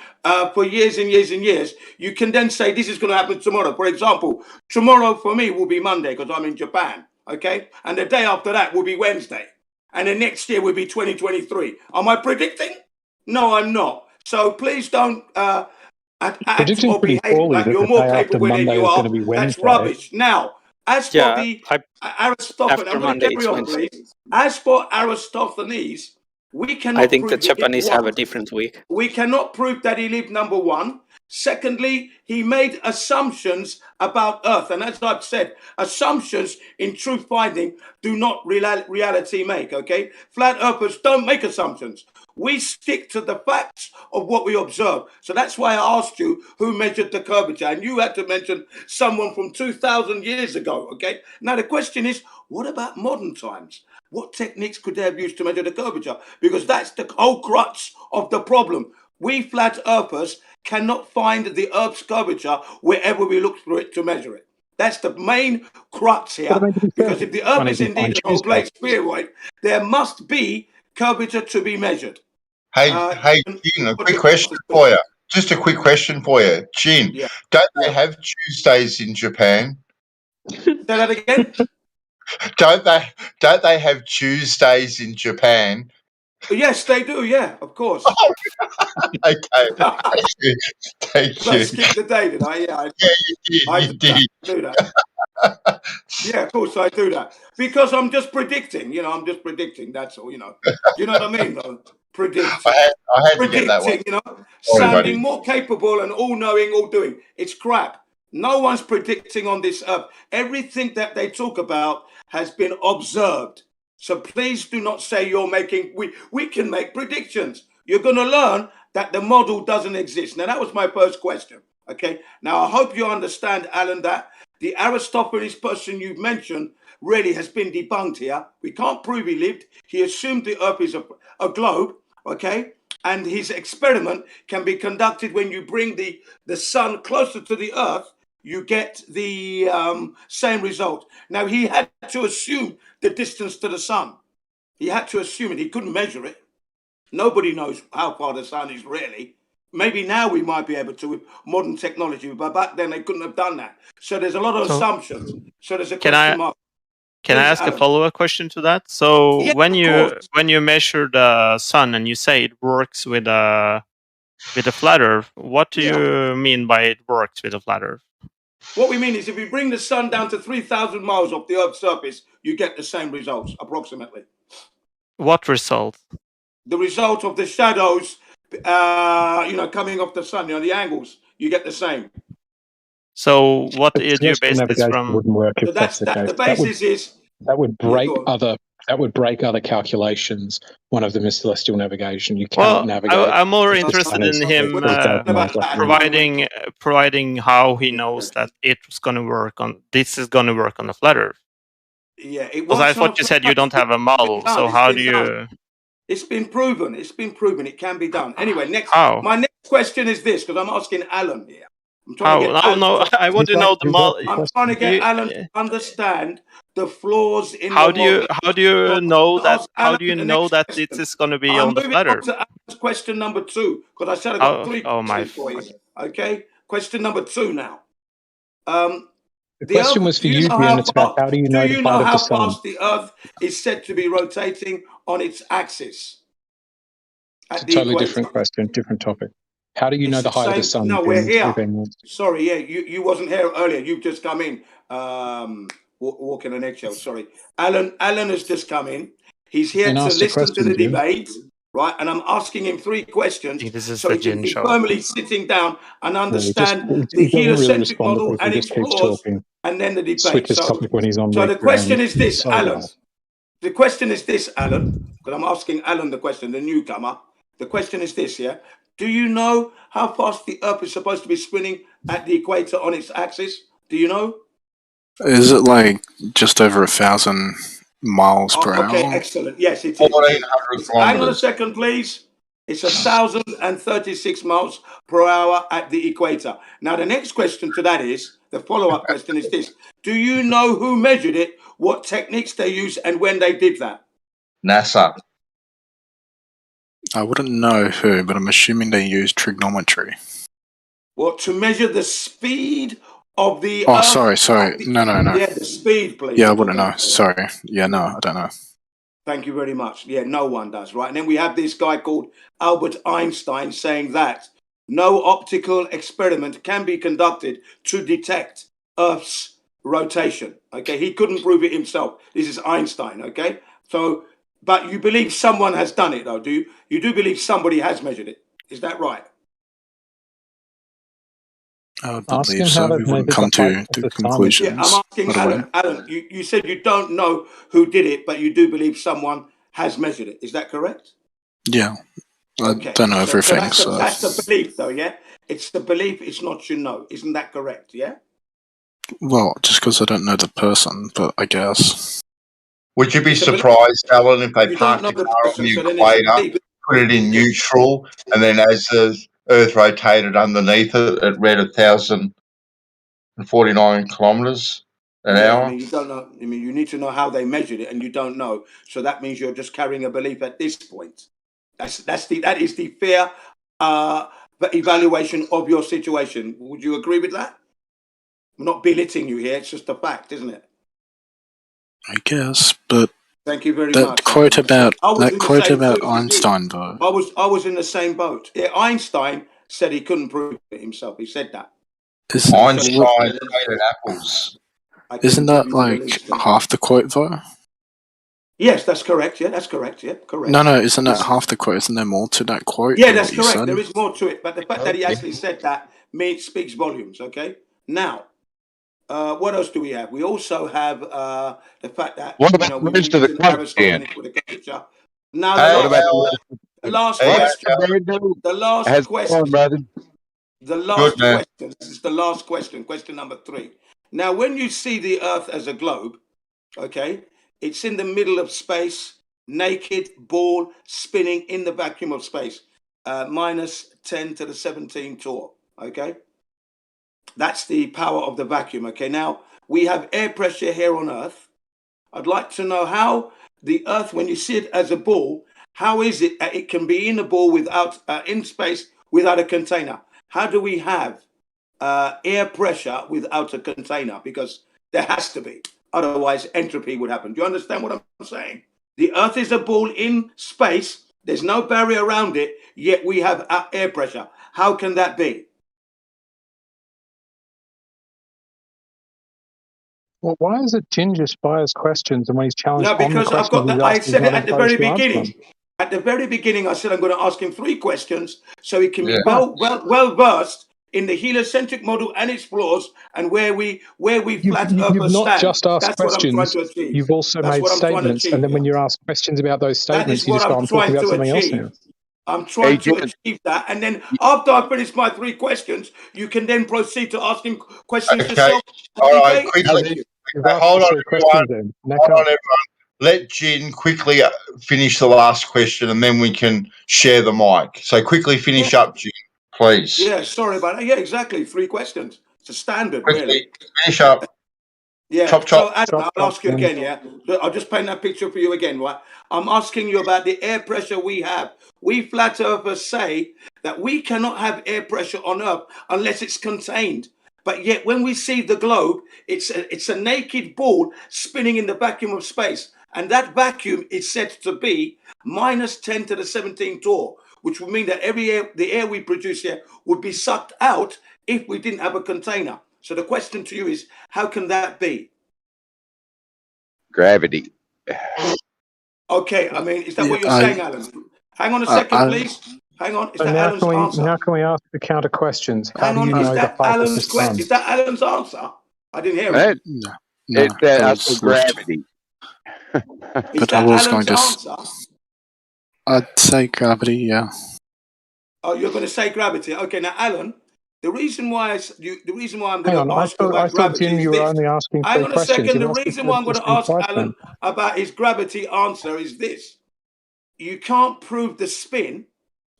for years and years and years, you can then say this is going to happen tomorrow. For example, tomorrow for me will be Monday because I'm in Japan, okay? And the day after that will be Wednesday. And the next year will be 2023. Am I predicting? No, I'm not. So please don't act or behave like you're more capable than you are. That's rubbish. Now, as for the Aristophanes, I'm going to carry on, please. As for Aristophanes, we cannot. I think the Japanese have a different week. We cannot prove that he lived, number 1. Secondly, he made assumptions about Earth. And as I've said, assumptions in truth finding do not reality make, okay? Flat earthers don't make assumptions. We stick to the facts of what we observe. So that's why I asked you who measured the curvature. And you had to mention someone from 2,000 years ago, okay? Now the question is, what about modern times? What techniques could they have used to measure the curvature? Because that's the whole crux of the problem. We flat earthers cannot find the Earth's curvature wherever we look through it to measure it. That's the main crux here. Because if the Earth is indeed an oblate spheroid, there must be curvature to be measured. Hey, Jin, a quick question for you. Just a quick question for you. Jin, don't they have Tuesdays in Japan? Say that again? Don't they have Tuesdays in Japan? Yes, they do. Yeah, of course. Okay. Thank you. I skipped the day, did I? Yeah, you did. I do that. Yeah, of course I do that. Because I'm just predicting, I'm just predicting, that's all, Do you know what I mean, though? Predicting. I had to get that one. Sounding more capable and all-knowing, all-doing. It's crap. No one's predicting on this earth. Everything that they talk about has been observed. So please do not say you're making, we can make predictions. You're going to learn that the model doesn't exist. Now, that was my first question. Okay. Now, I hope you understand, Alan, that the Aristophanes person you've mentioned really has been debunked here. We can't prove he lived. He assumed the Earth is a globe. Okay. And his experiment can be conducted when you bring the sun closer to the Earth. You get the same result. Now, he had to assume the distance to the sun. He had to assume it. He couldn't measure it. Nobody knows how far the sun is really. Maybe now we might be able to with modern technology, but back then they couldn't have done that. So there's a lot of assumptions. So there's a question mark. Can I ask a follow-up question to that? So when you measure the sun and you say it works with a flat Earth, what do you mean by it works with a flat Earth? What we mean is if you bring the sun down to 3,000 miles off the Earth's surface, you get the same results, approximately. What result? The result of the shadows, coming off the sun, the angles, you get the same. So what do you base this from? Wouldn't work if so that's the case. The basis is that would break other calculations. One of them is celestial navigation. You cannot navigate. I'm more interested in him providing how he knows that it's going to work on. This is going to work on the flat Earth. Yeah, because I thought you said you don't have a model. So how do you? It's been proven. It's been proven. It can be done. Anyway, my next question is this, because I'm asking Alan here. I'm trying to get Alan I want to know the model. I'm trying to get Alan to understand the flaws in how the model. How do you know that? How do you know that it is going to be on the flat Earth? To Alan's question number 2, because I said I got 3 questions for you. Okay, question number 2 now. The question was for you, Jim. It's about how do you know the height of the sun? Fast the Earth is said to be rotating on its axis? It's a totally different question, different topic. How do you know the height of the sun? No, we're here. Sorry, you wasn't here earlier. You've just come in, walking an eggshell. Sorry, Alan has just come in. He's here to listen to the debate, right? And I'm asking him 3 questions, so he can be firmly sitting down and understand the heliocentric model and its flaws, and then the debate. Switches topic when he's on. So the question is this, Alan. The question is this, Alan, because I'm asking Alan the question, the newcomer. The question is this, yeah? Do you know how fast the Earth is supposed to be spinning at the equator on its axis? Do you know? Is it like just over 1,000 miles per hour? Okay, excellent. Yes, it is. Hang on a second, please. It's 1,036 miles per hour at the equator. Now, the next question to that is, the follow-up question is this. Do you know who measured it, what techniques they used, and when they did that? NASA. I wouldn't know who, but I'm assuming they use trigonometry. What, to measure the speed of the Earth? Sorry. No. Yeah, the speed, please. Yeah, I wouldn't know. Sorry. Yeah, no, I don't know. Thank you very much. Yeah, no one does, right? And then we have this guy called Albert Einstein saying that no optical experiment can be conducted to detect Earth's rotation. Okay, he couldn't prove it himself. This is Einstein, okay? So, but you believe someone has done it, though, do you? You do believe somebody has measured it. Is that right? I would Ask him believe how so. they've We wouldn't measured come the height to of the time. conclusions. Yeah, I'm asking right away. Alan, you said you don't know who did it, but you do believe someone has measured it. Is that correct? Yeah, I Okay. don't know So everything, that's the belief, though, yeah? It's the belief, it's not you know. Isn't that correct, yeah? well, just because I don't know the person, but I guess. Would you be It's a belief. surprised, Alan, if they You don't parked know the the car on person, the so then it's a equator, belief. put it in neutral, and then as the Earth rotated underneath it, it read 1,049 kilometres an Yeah, I hour? mean, you don't know. I mean, you need to know how they measured it, and you don't know. So that means you're just carrying a belief at this point. That is the fair evaluation of your situation. Would you agree with that? I'm not belittling you here. It's just a fact, isn't it? I guess, but Thank you very that much. quote about I was in the same boat as you. Einstein, though. I was in the same boat. Yeah, Einstein said he couldn't prove it himself. He said that. Einstein hated apples. Isn't that like half the quote, though? Yes, that's correct. Yeah, that's correct. Yeah, correct. No, isn't that half the quote? Isn't there more to that quote? Yeah, than that's what you correct. said? There is more to it, but the fact that he actually said that speaks volumes. Okay. Now, what else do we have? We also have the fact that What about we the rest of the mentioned question? Aristotle with the curvature. Now, What about the last Hey, question. Alan. The last How's it question. going, brother? The last question. This is the last question. Question number 3. Now, when you see the Earth as a globe, okay, it's in the middle of space, naked, ball, spinning in the vacuum of space, minus 10 to the 17 torr, okay? That's the power of the vacuum, okay? Now, we have air pressure here on Earth. I'd like to know how the Earth, when you see it as a ball, how is it that it can be in a ball without, in space without a container? How do we have air pressure without a container? Because there has to be. Otherwise, entropy would happen. Do you understand what I'm saying? The Earth is a ball in space. There's no barrier around it, yet we have air pressure. How can that be? Well, why is it Jin just fires questions, and when he's challenged No, on the because I've questions got he's I asked, he's said it not at the very encouraged to answer them? beginning. At the very beginning, I said I'm going to ask him 3 questions so he can be well versed in the heliocentric model and its flaws and where we flat You've earthers not stand. just asked That's what I'm trying questions, to achieve. you've also That's made what I'm trying to statements, achieve and then here. when you're asked questions about those That is statements, you what just go, I'm I'm talking trying about to something else achieve. now. I'm trying to achieve that, and then after I finish my 3 questions, you can then proceed to asking questions Okay. yourself. All right. Quickly. Hold on, everyone. Hold on, everyone. Let Jin quickly finish the last question, and then we can share the mic. So quickly finish up, Jin, please. Yeah, sorry about that. Yeah, exactly. 3 questions. It's a standard, Quickly really. finish up. Yeah. Chop, So, chop. Adam, I'll ask you again. Yeah, look, I'll just paint that picture for you again. Right. I'm asking you about the air pressure we have. We flat earthers say that we cannot have air pressure on Earth unless it's contained. But yet, when we see the globe, it's a naked ball spinning in the vacuum of space, and that vacuum is said to be minus 10 to the 17 torr, which would mean that the air we produce here would be sucked out if we didn't have a container. So the question to you is, how can that be? Gravity. Okay, I mean, is that what you're saying, Alan? Hang on a second, please. Hang on. Is that Alan's answer? Now can we ask the counter questions? How Hang do on. you Is know the that height of the Alan's sun? question? Is that Alan's answer? I didn't hear Right? it. No, It's also gravity. Is that Alan's answer? I'd say gravity, yeah. Oh, you're going to say gravity. Okay, now, Alan, the reason why I'm Hang going on, to I ask you thought, about gravity Jim, is you were this. only asking Hang 3 on a questions. second. The You've asked reason why I'm going to questions ask twice Alan about his gravity answer is this. You can't prove the spin.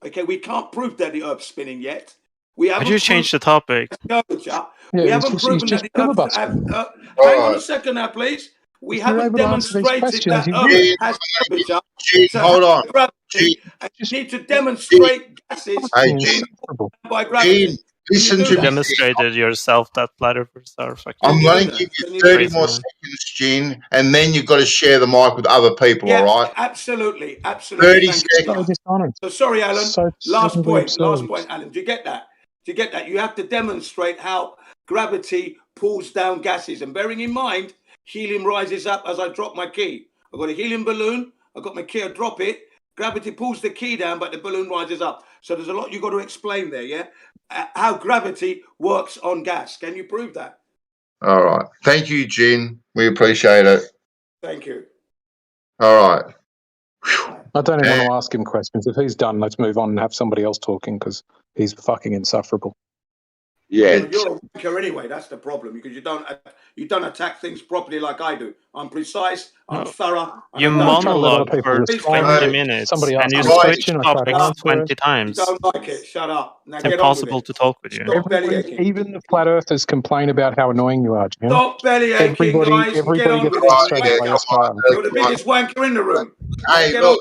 Okay, we can't prove that the Earth's spinning yet. We haven't. Could you change the topic? We haven't proven that the Earth. Hang on a second now, please. We haven't demonstrated that Earth has curvature. Hold on. Gravity, and you need to demonstrate gases by gravity. Listen to You me. demonstrated yourself that flat earthers are fucking. I'm going to give you 30 more seconds, Jin, and then you've got to share the mic with other people, all right? Absolutely. 30 seconds. So sorry, Alan. Last point, absurd. Alan. Do you get that? You have to demonstrate how gravity pulls down gases. And bearing in mind, helium rises up as I drop my key. I've got a helium balloon. I've got my key, I drop it. Gravity pulls the key down, but the balloon rises up. So there's a lot you've got to explain there, yeah? How gravity works on gas. Can you prove that? All right. Thank you, Jin. We appreciate it. Thank you. All right. I don't even want to ask him questions. If he's done, let's move on and have somebody else talking because he's fucking insufferable. Yeah. You're a wanker anyway. That's the problem because you don't attack things properly like I do. I'm precise. I'm thorough. You monologue for 20 minutes and you switch topics 20 times. You don't like it. Shut up. Now It's impossible to talk with you. Even the flat earthers complain about how annoying you are, Jim. Stop bellyaching, guys. Everybody gets frustrated by your style. You're the biggest wanker in the room. Hey, look,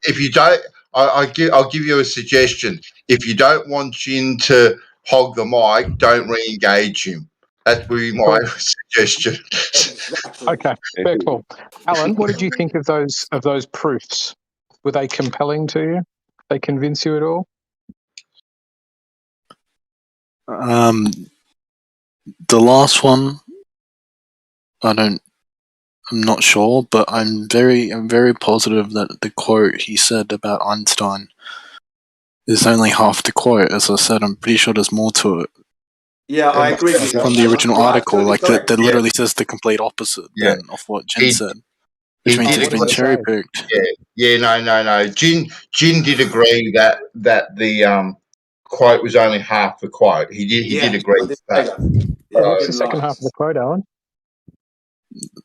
if you don't, I'll give you a suggestion. If you don't want Jin to hog the mic, don't re-engage him. That would be my suggestion. Okay, very cool. Alan, what did you think of those proofs? Were they compelling to you? They convince you at all? The last one, I'm not sure, but I'm very positive that the quote he said about Einstein is only half the quote. As I said, I'm pretty sure there's more to it. Yeah, I agree with you. From the original article, like that literally says the complete opposite of what Jin said. Which means it's been cherry picked. Yeah, no. Jin did agree that the quote was only half the quote. He did agree with that. What's the second half of the quote, Alan?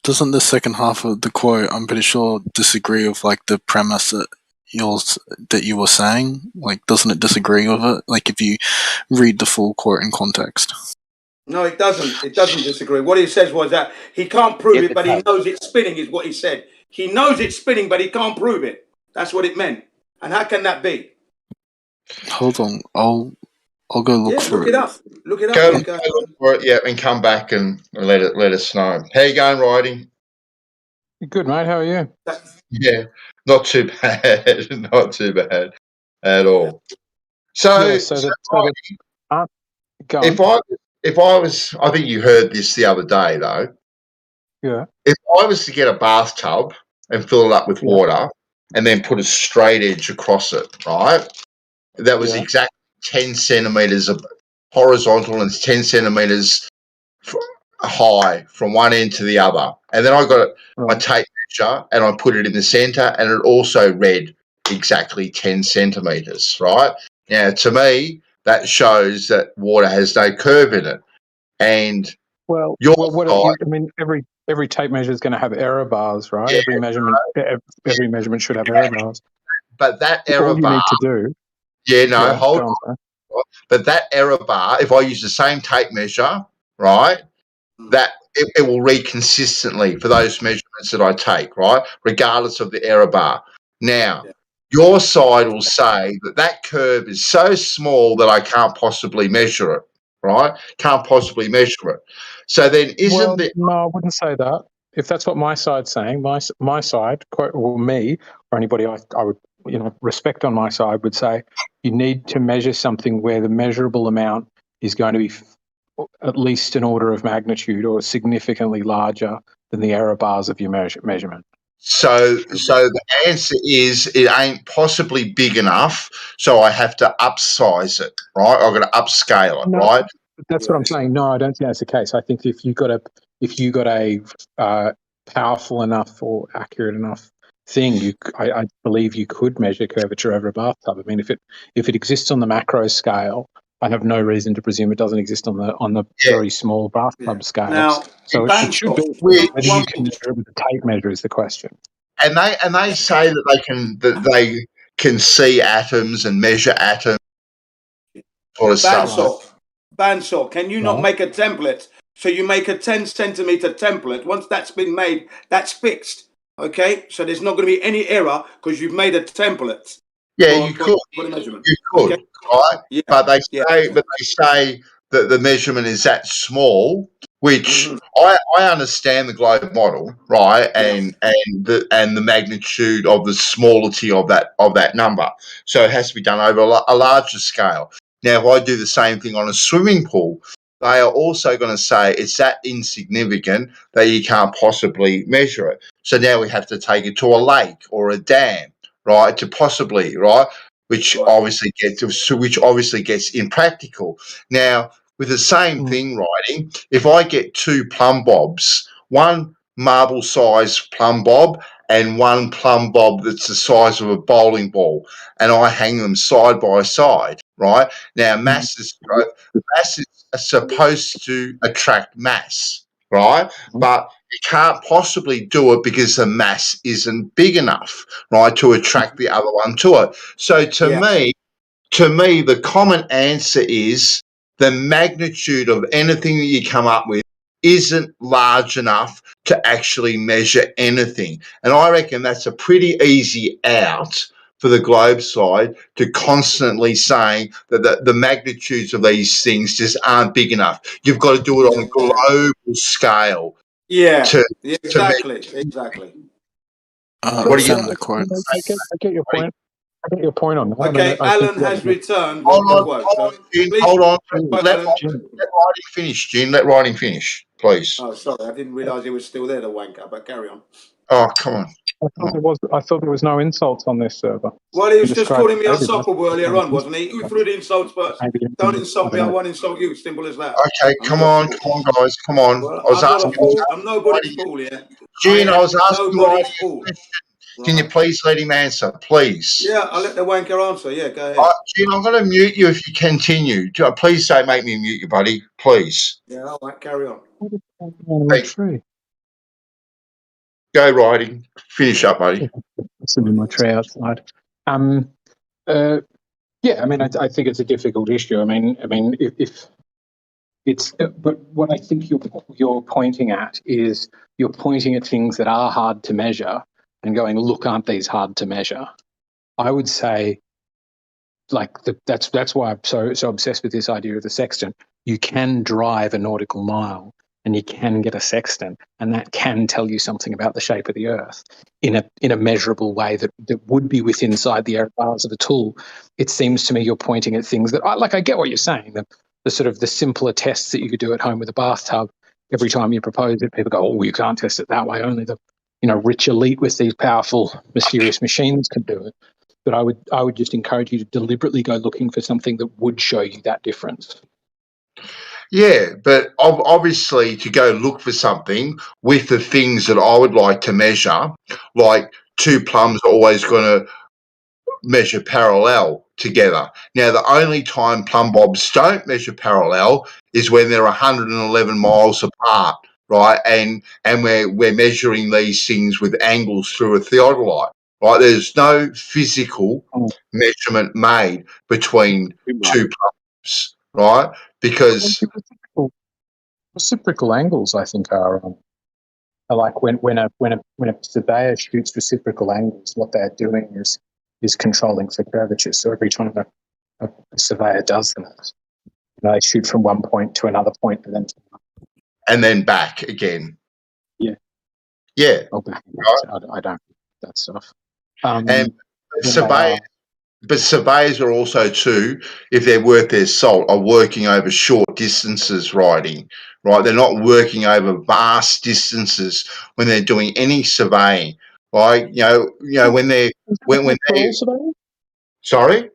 Doesn't the second half of the quote, I'm pretty sure, disagree with like the premise that you were saying? Like, doesn't it disagree with it? Like, if you read the full quote in context. No, it doesn't. It doesn't disagree. What he says was that he can't prove it, but he knows it's spinning, is what he said. He knows it's spinning, but he can't prove it. That's what it meant. And how can that be? Hold on, I'll go look for it. Look it up. Go look for it, yeah, and come back and let us know. How you going, Riding? Good, mate. How are you? Yeah, not too bad. Not too bad at all. So, if I was, I think you heard this the other day, though. Yeah. If I was to get a bathtub and fill it up with water and then put a straight edge across it, right? That was exactly 10 centimeters of horizontal and 10 centimeters high from one end to the other. And then I got my tape measure and I put it in the center and it also read exactly 10 centimeters, right? Now, to me, that shows that water has no curve in it. And every tape measure is going to have error bars, right? Yeah, every measurement should have error bars. But that error bar, you need to do. Yeah, no, hold on. But that error bar, if I use the same tape measure, right, that it will read consistently for those measurements that I take, right, regardless of the error bar. Now, your side will say that curve is so small that I can't possibly measure it, right? Can't possibly measure it. So then No, I wouldn't say that. If that's what my side's saying, my side, or me, or anybody I would respect on my side would say you need to measure something where the measurable amount is going to be at least an order of magnitude or significantly larger than the error bars of your measurement. So the answer is it ain't possibly big enough, so I have to upsize it, right? I've got to upscale it, right? That's what I'm saying. No, I don't think that's the case. I think if you got a powerful enough or accurate enough thing, I believe you could measure curvature over a bathtub. I mean, if it exists on the macro scale, I have no reason to presume it doesn't exist on the very small bathtub scale. Now, so it should be. Whether you can measure it with a tape measure is the question. And they say that they can see atoms and measure atoms. Sort of stuff. Bansor, can you not make a template? So you make a 10 centimeter template. Once that's been made, that's fixed. Okay, so there's not going to be any error because you've made a template. Yeah, you could. You could, okay. Right? Yeah. But they say that the measurement is that small, which I understand the globe model, right? And the magnitude of the smallity of that number. So it has to be done over a larger scale. Now, if I do the same thing on a swimming pool, they are also going to say it's that insignificant that you can't possibly measure it. So now we have to take it to a lake or a dam, right, to possibly, right, which obviously gets impractical. Now, with the same thing, writing, if I get 2 plumb bobs, one marble-sized plumb bob and one plumb bob that's the size of a bowling ball, and I hang them side by side, right? Now, mass is supposed to attract mass, right? But you can't possibly do it because the mass isn't big enough, right, to attract the other one to it. So to me, the common answer is the magnitude of anything that you come up with isn't large enough to actually measure anything. And I reckon that's a pretty easy out for the globe side to constantly saying that the magnitudes of these things just aren't big enough. You've got to do it on a global scale. Exactly. What do you I get your point. I get your point on that. Okay, I think Alan has returned Hold with the on, quote. So Gin, please, hold on. Alan. Let writing finish, Gin. Let writing finish, please. Oh, sorry, I didn't realise he was still there, the wanker. But carry on. Oh, come on. I thought there was no insults on this server. Well, he was You just described calling me behaviour, unstoppable earlier on, wasn't he? Who threw the insults first? Don't insult me, I won't insult you. Simple as that. Okay, come on, guys, come on. Well, I was I'm not a asking. fool. I'm nobody's fool here. Gene, I was asking nobody's Writing a fool. question. Can you please let him answer, please? Yeah, I'll let the wanker answer. Yeah, go ahead. Gene, I'm going to mute you if you continue. Please don't make me mute you, buddy. Please. Yeah, all right, carry on. Go, Writing. Finish up, buddy. Sitting in my tree outside. Yeah, I mean, I think it's a difficult issue. I mean, if it's, but what I think you're pointing at is you're pointing at things that are hard to measure and going, look, aren't these hard to measure? I would say, like, that's why I'm so obsessed with this idea of the sextant. You can drive a nautical mile and you can get a sextant, and that can tell you something about the shape of the Earth in a measurable way that would be within inside the error bars of a tool. It seems to me you're pointing at things that, I get what you're saying, the sort of the simpler tests that you could do at home with a bathtub. Every time you propose it, people go, oh, you can't test it that way. Only the rich elite with these powerful, mysterious machines can do it. But I would just encourage you to deliberately go looking for something that would show you that difference. Yeah, but obviously to go look for something with the things that I would like to measure, like 2 plums are always going to measure parallel together. Now, the only time plumb bobs don't measure parallel is when they're 111 miles apart, right? And we're measuring these things with angles through a theodolite, right? There's no physical measurement made between 2 plums, right? Because reciprocal angles, I think, are like when a surveyor shoots reciprocal angles, what they're doing is controlling for curvature. So every time a surveyor does that, they shoot from one point to another point and then back again. Yeah. Yeah. Oh, back. Right. I don't that stuff. And surveyors are also too, if they're worth their salt, are working over short distances riding, right? They're not working over vast distances when they're doing any surveying, right? When they sorry?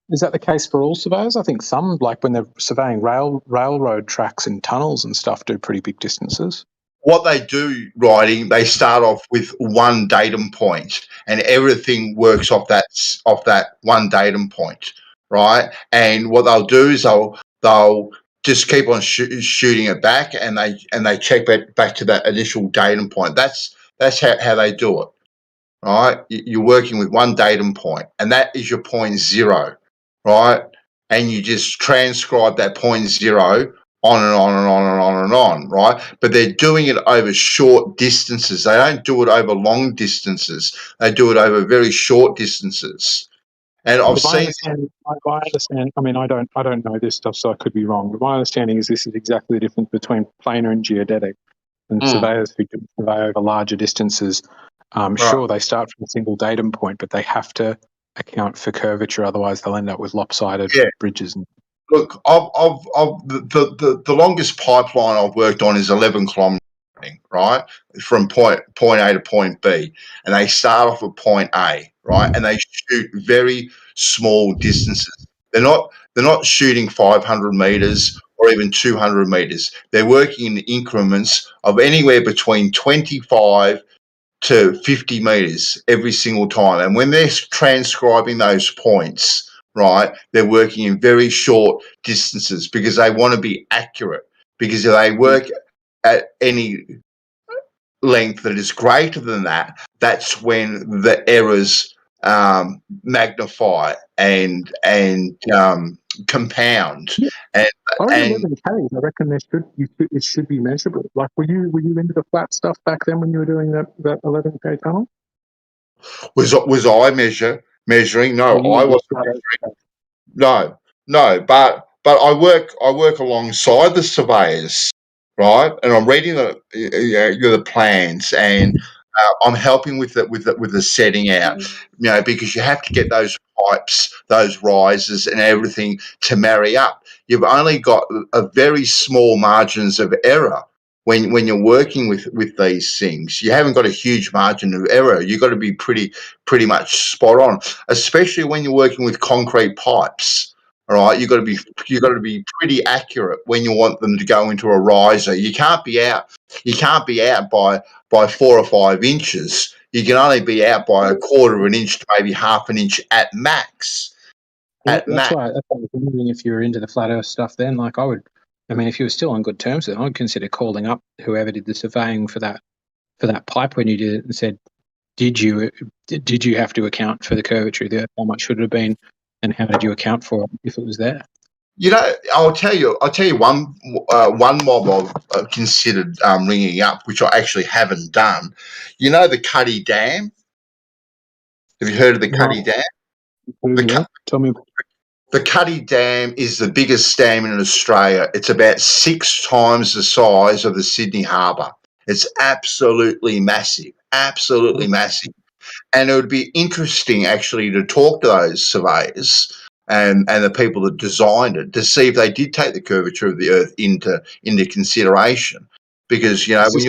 Is that the case for all surveyors? I think some, like when they're surveying railroad tracks and tunnels and stuff, do pretty big distances. What they do, writing, they start off with one datum point, and everything works off that one datum point, right? And what they'll do is they'll just keep on shooting it back, and they check back to that initial datum point. That's how they do it, right? You're working with one datum point, and that is your point 0, right? And you just transcribe that point 0 on and on and on and on and on, right? But they're doing it over short distances. They don't do it over long distances. They do it over very short distances. And I've seen. My understanding. I mean, I don't know this stuff, so I could be wrong. But my understanding is this is exactly the difference between planar and geodetic. And surveyors who do survey over larger distances, sure, they start from a single datum point, but they have to account for curvature. Otherwise, they'll end up with lopsided bridges. Look, the longest pipeline I've worked on is 11 kilometres, right, from point A to point B, and they start off at point A, right? And they shoot very small distances. They're not shooting 500 meters or even 200 meters. They're working in increments of anywhere between 25 to 50 meters every single time. And when they're transcribing those points, right, they're working in very short distances because they want to be accurate. Because if they work at any length that is greater than that, that's when the errors magnify and compound. Yeah. And I reckon it should be measurable. Like, were you into the flat stuff back then when you were doing that 11K tunnel? Was I measuring? No, Or I wasn't measuring. No, but I work alongside the surveyors, right? And I'm reading the plans, and I'm helping with the setting out, because you have to get those pipes, those risers, and everything to marry up. You've only got a very small margins of error when you're working with these things. You haven't got a huge margin of error. You've got to be pretty much spot on, especially when you're working with concrete pipes. All right, you've got to be pretty accurate when you want them to go into a riser. You can't be out by 4 or 5 inches. You can only be out by a quarter of an inch to maybe half an inch at max. That's why I was wondering if you were into the flat earth stuff then. Like, if you were still on good terms, then I'd consider calling up whoever did the surveying for that pipe when you did it and said, did you have to account for the curvature of the earth? How much should it have been, and how did you account for it if it was there? I'll tell you one mob I've considered ringing up, which I actually haven't done. You know the Cuddy Dam? Have you heard of the Cuddy Dam? Tell me. The Cuddy Dam is the biggest dam in Australia. It's about 6 times the size of the Sydney Harbour. It's absolutely massive, And it would be interesting actually to talk to those surveyors and the people that designed it to see if they did take the curvature of the earth into consideration. Because when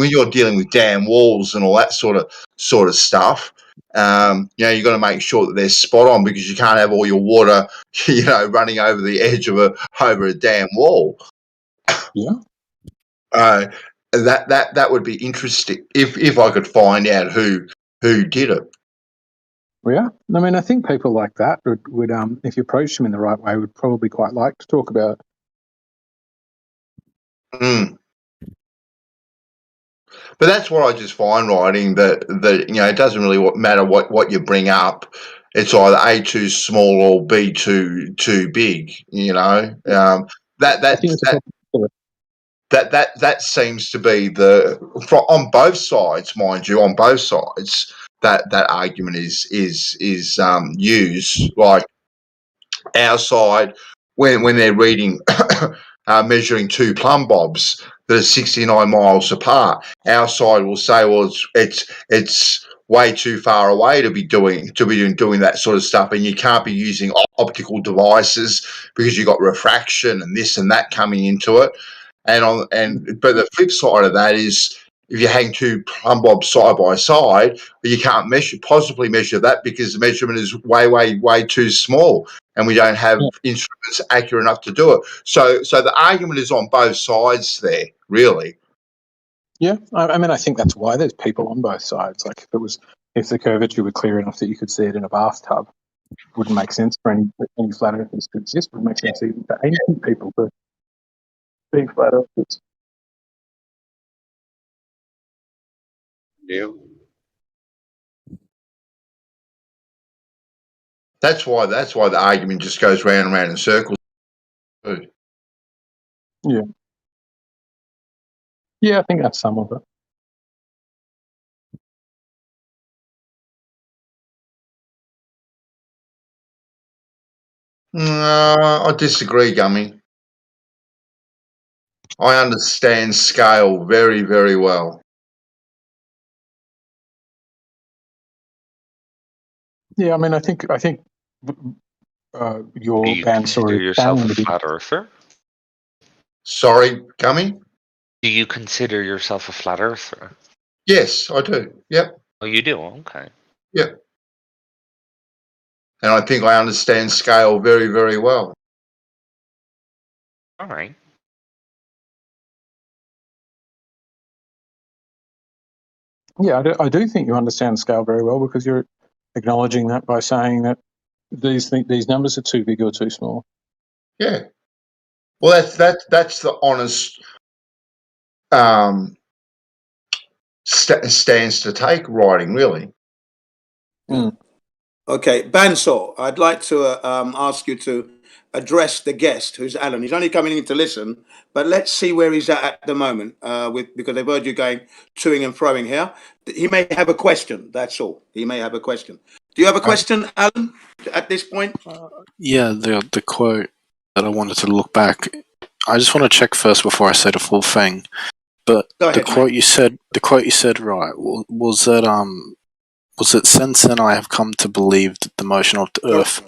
you're dealing with dam walls and all that sort of stuff, you've got to make sure that they're spot on, because you can't have all your water running over the edge of a dam wall. Yeah. That would be interesting if I could find out who did it. Yeah, I think people like that would if you approach them in the right way, would probably quite like to talk about it. Mm. But that's what I just find writing that it doesn't really matter what you bring up. It's either A, too small, or B, too big. That seems to be on both sides, mind you, on both sides. That argument is used. Like our side, when they're reading measuring 2 plumb bobs that are 69 miles apart, our side will say, well, it's way too far away to be doing that sort of stuff, and you can't be using optical devices because you've got refraction and this and that coming into it. But the flip side of that is, if you hang 2 plumb bobs side by side, you can't possibly measure that because the measurement is way too small, and we don't have instruments accurate enough to do it. So the argument is on both sides there, really. Yeah, I think that's why there's people on both sides. Like, if the curvature were clear enough that you could see it in a bathtub, it wouldn't make sense for any flat earthers to exist. It would make sense even for ancient people to be flat earthers. Yeah. That's why the argument just goes round and round in circles. Yeah. Yeah, I think that's some of it. I disagree, Gummy. I understand scale very, very well. Yeah, I think your Do you band consider story yourself a flat earther? Sorry, Gummy? Do you consider yourself a flat earther? Yes, I do. Yep. Oh, you do? Okay. Yeah. And I think I understand scale very, very well. All right. Yeah, I do think you understand scale very well, because you're acknowledging that by saying that these numbers are too big or too small. Yeah. Well, that's the honest stance to take writing, really. Mm. Okay, Bansor, I'd like to ask you to address the guest, who's Alan. He's only coming in to listen, but let's see where he's at the moment, because they've heard you going toing and froing here. He may have a question, that's all. He may have a question. Do you have a question, Alan, at this point? Yeah, the quote that I wanted to look back. I just want to check first before I say the full thing. But Go ahead, the quote you said, right? Was it since then I have come to believe that the motion of the Earth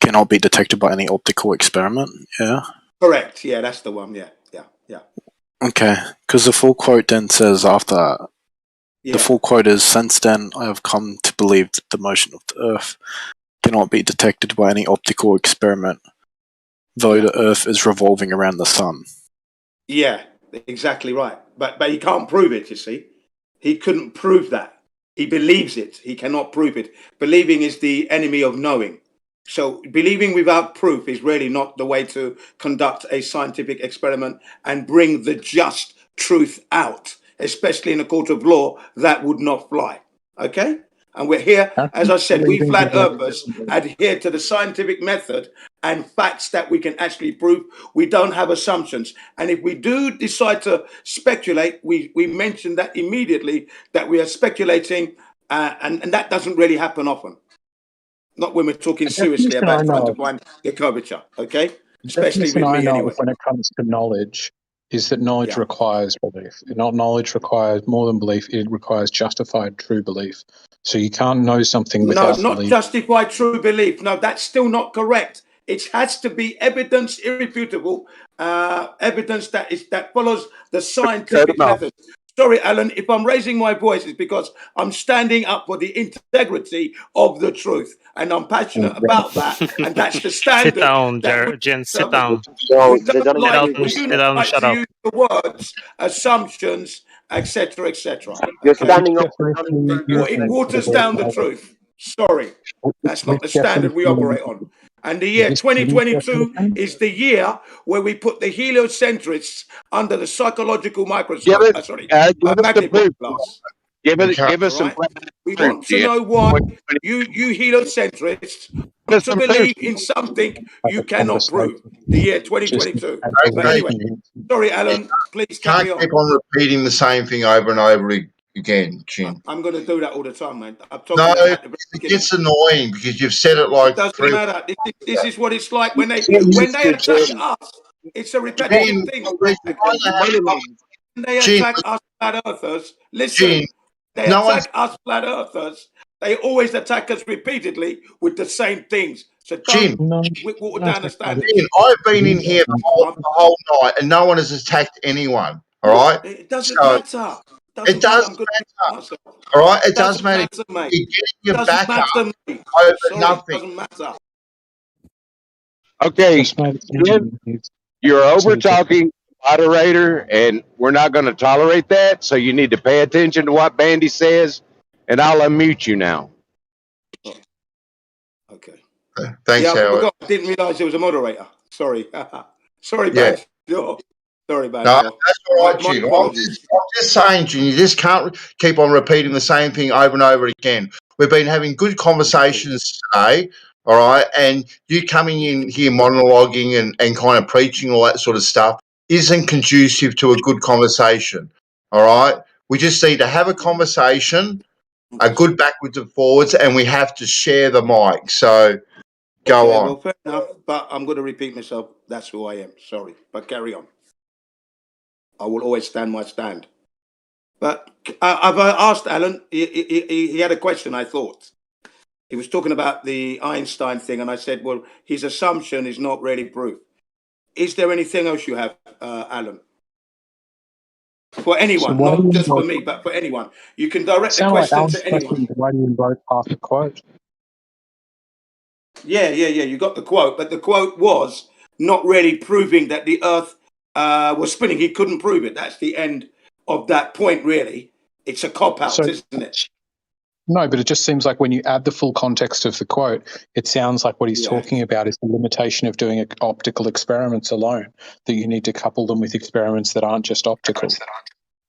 cannot be detected by any optical experiment? Yeah. Correct. Yeah, that's the one. Yeah. Okay, because the full quote then says after that. Yeah. The full quote is, since then I have come to believe that the motion of the Earth cannot be detected by any optical experiment, though the Earth is revolving around the sun. Yeah, exactly right. But he can't prove it, you see. He couldn't prove that. He believes it. He cannot prove it. Believing is the enemy of knowing. So believing without proof is really not the way to conduct a scientific experiment and bring the just truth out, especially in a court of law. That would not fly. Okay? And we're here, as I said, we flat earthers adhere to the scientific method and facts that we can actually prove. We don't have assumptions. And if we do decide to speculate, we mention that immediately, that we are speculating, and that doesn't really happen often. Not when we're talking seriously about trying to find the curvature, okay? Especially with me anyway. When it comes to knowledge, is that knowledge requires belief. Not knowledge requires more than belief, it requires justified true belief. So you can't know something without not belief. Justified true belief. No, that's still not correct. It has to be evidence, irrefutable evidence that follows the scientific method. Sorry, Alan, if I'm raising my voice, it's because I'm standing up for the integrity of the truth, and I'm passionate about that, and that's the standard. Sit down, that Jen. Sit down. We don't like, Sit down, like shut to up. use the words, assumptions, etc., etc. You're standing up. It waters down the truth. Sorry, that's not the standard we operate on. And the year 2022 is the year where we put the heliocentrists under the psychological microscope. Magnifying glass. Give us some. We want to know why you heliocentrists want to believe in something you cannot prove. The year 2022. But anyway, sorry, Alan. Please carry on. Can't keep on repeating the same thing over and over again, Jim. I'm going to do that all the time, man. It gets annoying because you've said it like. It doesn't matter. This is what it's like when they attack us. It's a repetitive thing. When they attack us flat earthers, listen. They attack us flat earthers. They always attack us repeatedly with the same things. So don't water down the standards. I've been in here the whole night and no one has attacked anyone. All right. It doesn't matter. It does matter. All right. It does matter. You're getting your back up over nothing. It doesn't matter. Okay, you're over talking, moderator, and we're not going to tolerate that. So you need to pay attention to what Bandy says, and I'll unmute you now. Okay. Thanks, Howard. I didn't realise there was a moderator. Sorry. Sorry, Yeah. Bad. Sorry, Bad. No, that's all right, Jim. I'm just saying, Jim, you just can't keep on repeating the same thing over and over again. We've been having good conversations today, all right? And you coming in here monologuing and kind of preaching all that sort of stuff isn't conducive to a good conversation, all right? We just need to have a conversation, a good backwards and forwards, and we have to share the mic. So go on. Well, fair enough, but I'm going to repeat myself. That's who I am. Sorry, but carry on. I will always stand my stand. But I've asked Alan, he had a question, I thought. He was talking about the Einstein thing, and I said, well, his assumption is not really proof. Is there anything else you have, Alan? For anyone, So why do not you just for invoke, me, but for anyone. You can direct the sound like question Alan's to anyone. question, why do you invoke half a quote? Yeah. You got the quote, but the quote was not really proving that the Earth was spinning. He couldn't prove it. That's the end of that point, really. It's a cop-out, So, isn't it? no, but it just seems like when you add the full context of the quote, it sounds like what he's Yeah. talking about is the limitation of doing optical experiments alone, that you need to couple them with experiments that aren't just optical.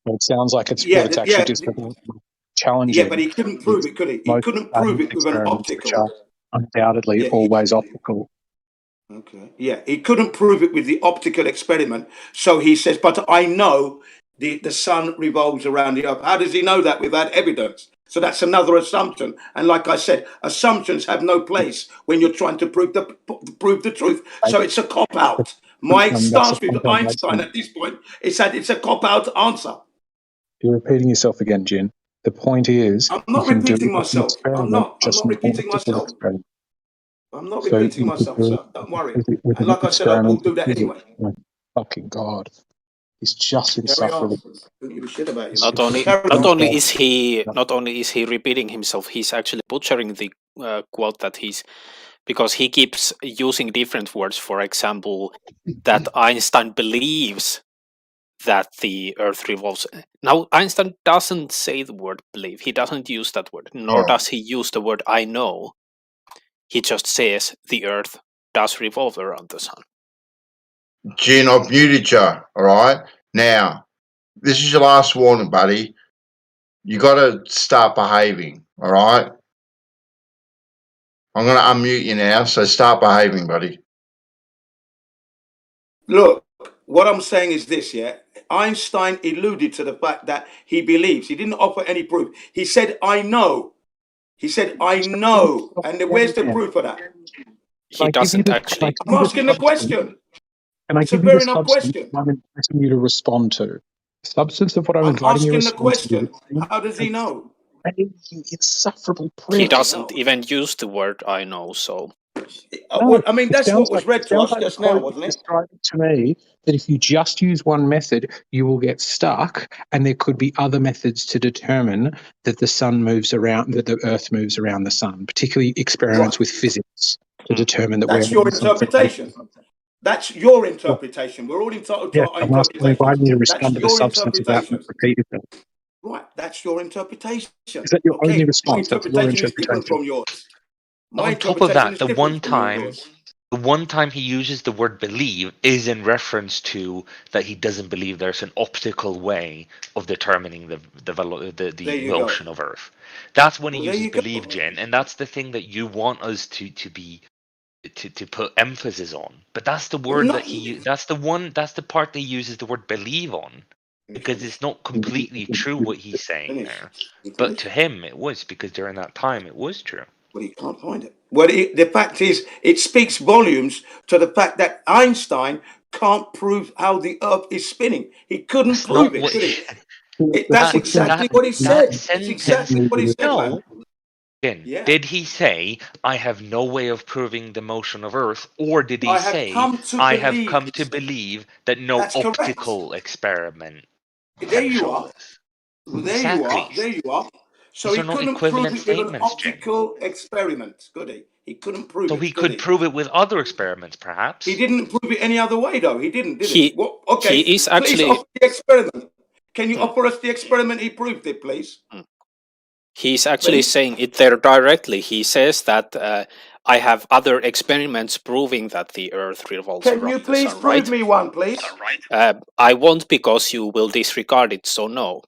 But it sounds like it's what it's actually just challenging. Yeah, but he couldn't prove it, could he? He Most couldn't prove it with an experiments, which optical. are undoubtedly Yeah, always optical. Okay. Yeah, he couldn't prove it with the optical experiment. So he says, but I know the sun revolves around the Earth. How does he know that without evidence? So that's another assumption. And like I said, assumptions have no place when you're trying to prove the truth. So it's a cop-out. My stance with Einstein at this point is that it's a cop-out answer. You're repeating yourself again, Jin. The point is, I'm not you can do repeating an myself. I'm not repeating myself. experiment. I'm not So repeating you could myself, do sir. Don't worry. with And an like I said, I will experiment do that with anyway. physics. Oh, fucking God. He's just Carry insufferable. on. Don't give a shit about you. Not only, Carry not on. only is he repeating himself, he's actually butchering the quote that because he keeps using different words. For example, that Einstein believes that the Earth revolves. Now, Einstein doesn't say the word believe. He doesn't use that word, nor does he use the word I know. He just says the Earth does revolve around the sun. Gin, I've muted you, all right? Now, this is your last warning, buddy. You got to start behaving, all right? I'm going to unmute you now, so start behaving, buddy. Look, what I'm saying is this, yeah? Einstein alluded to the fact that he believes. He didn't offer any proof. He said, I know. He said, I know. And where's the proof of that? He doesn't actually. I'm asking the question. Can I It's a give you fair the enough substance question. I'm inviting you to respond to? The substance of what I'm inviting you to Asking the respond to. question. How does he know? You insufferable prick. He doesn't even use the word I know, so. No, I mean, that's what was read to us just now, wasn't it? Describing to me that if you just use one method, you will get stuck, and there could be other methods to determine that the sun moves around, that the Earth moves around the sun, particularly experiments with physics to determine that that's your interpretation. That's your interpretation. We're all entitled to our I'm inviting you to respond to the substance of that repeatedly. Right, that's your interpretation. Is that your only response? My interpretation is different from yours. On top of that, the one time he uses the word believe is in reference to that he doesn't believe there's an optical way of determining the motion of Earth. That's when he uses believe, Jen, and that's the thing that you want us to put emphasis on. But that's the word that that's the part that he uses the word believe on, because it's not completely true what he's saying there. But to him it was, because during that time it was true. Well, he can't find it. Well, the fact is, it speaks volumes to the fact that Einstein can't prove how the Earth is spinning. He couldn't prove it, could he? That's exactly what he said. It's exactly what he said. No. Did he say, I have no way of proving the motion of Earth? Or did he say, I have come to believe that no optical experiment can show this? There you are. So he couldn't prove it with an optical experiment, could he? He couldn't prove it. So he could prove it with other experiments, perhaps. He didn't prove it any other way, though. He didn't, did he? Okay, he is actually... Please offer the experiment. Can you offer us the experiment he proved it, please? He's actually saying it there directly. He says that I have other experiments proving that the Earth revolves around the sun. Can you please prove me one, please? I won't, because you will disregard it, so no.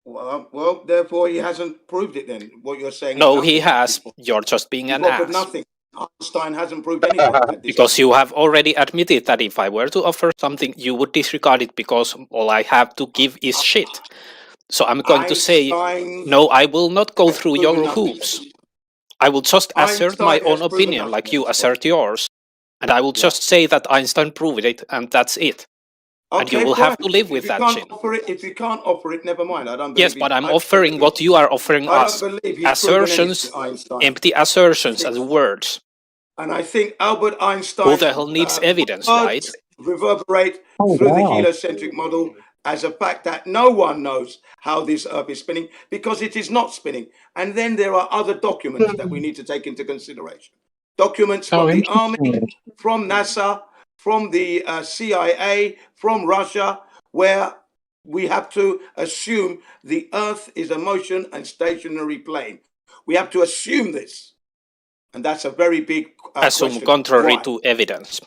Well, therefore he hasn't proved it then. What you're saying? No, he has. You're just being an ass. Nothing. Einstein hasn't proved anything. Because you have already admitted that if I were to offer something, you would disregard it because all I have to give is shit. So I'm going to say, no, I will not go through your hoops. I will just assert my own opinion like you assert yours. And I will just say that Einstein proved it, and that's it. And you will have to live with that shit. If you can't offer it, never mind. I don't. Yes, but I'm offering what you are offering us. Assertions, empty assertions as words. And I think Albert Einstein... Who the hell needs evidence, right? Reverberate through the heliocentric model as a fact that no one knows how this Earth is spinning because it is not spinning. And then there are other documents that we need to take into consideration. Documents from the Army, from NASA, from the CIA, from Russia, where we have to assume the Earth is a motion and stationary plane. We have to assume this. And that's a very big assume question. contrary Why? to evidence.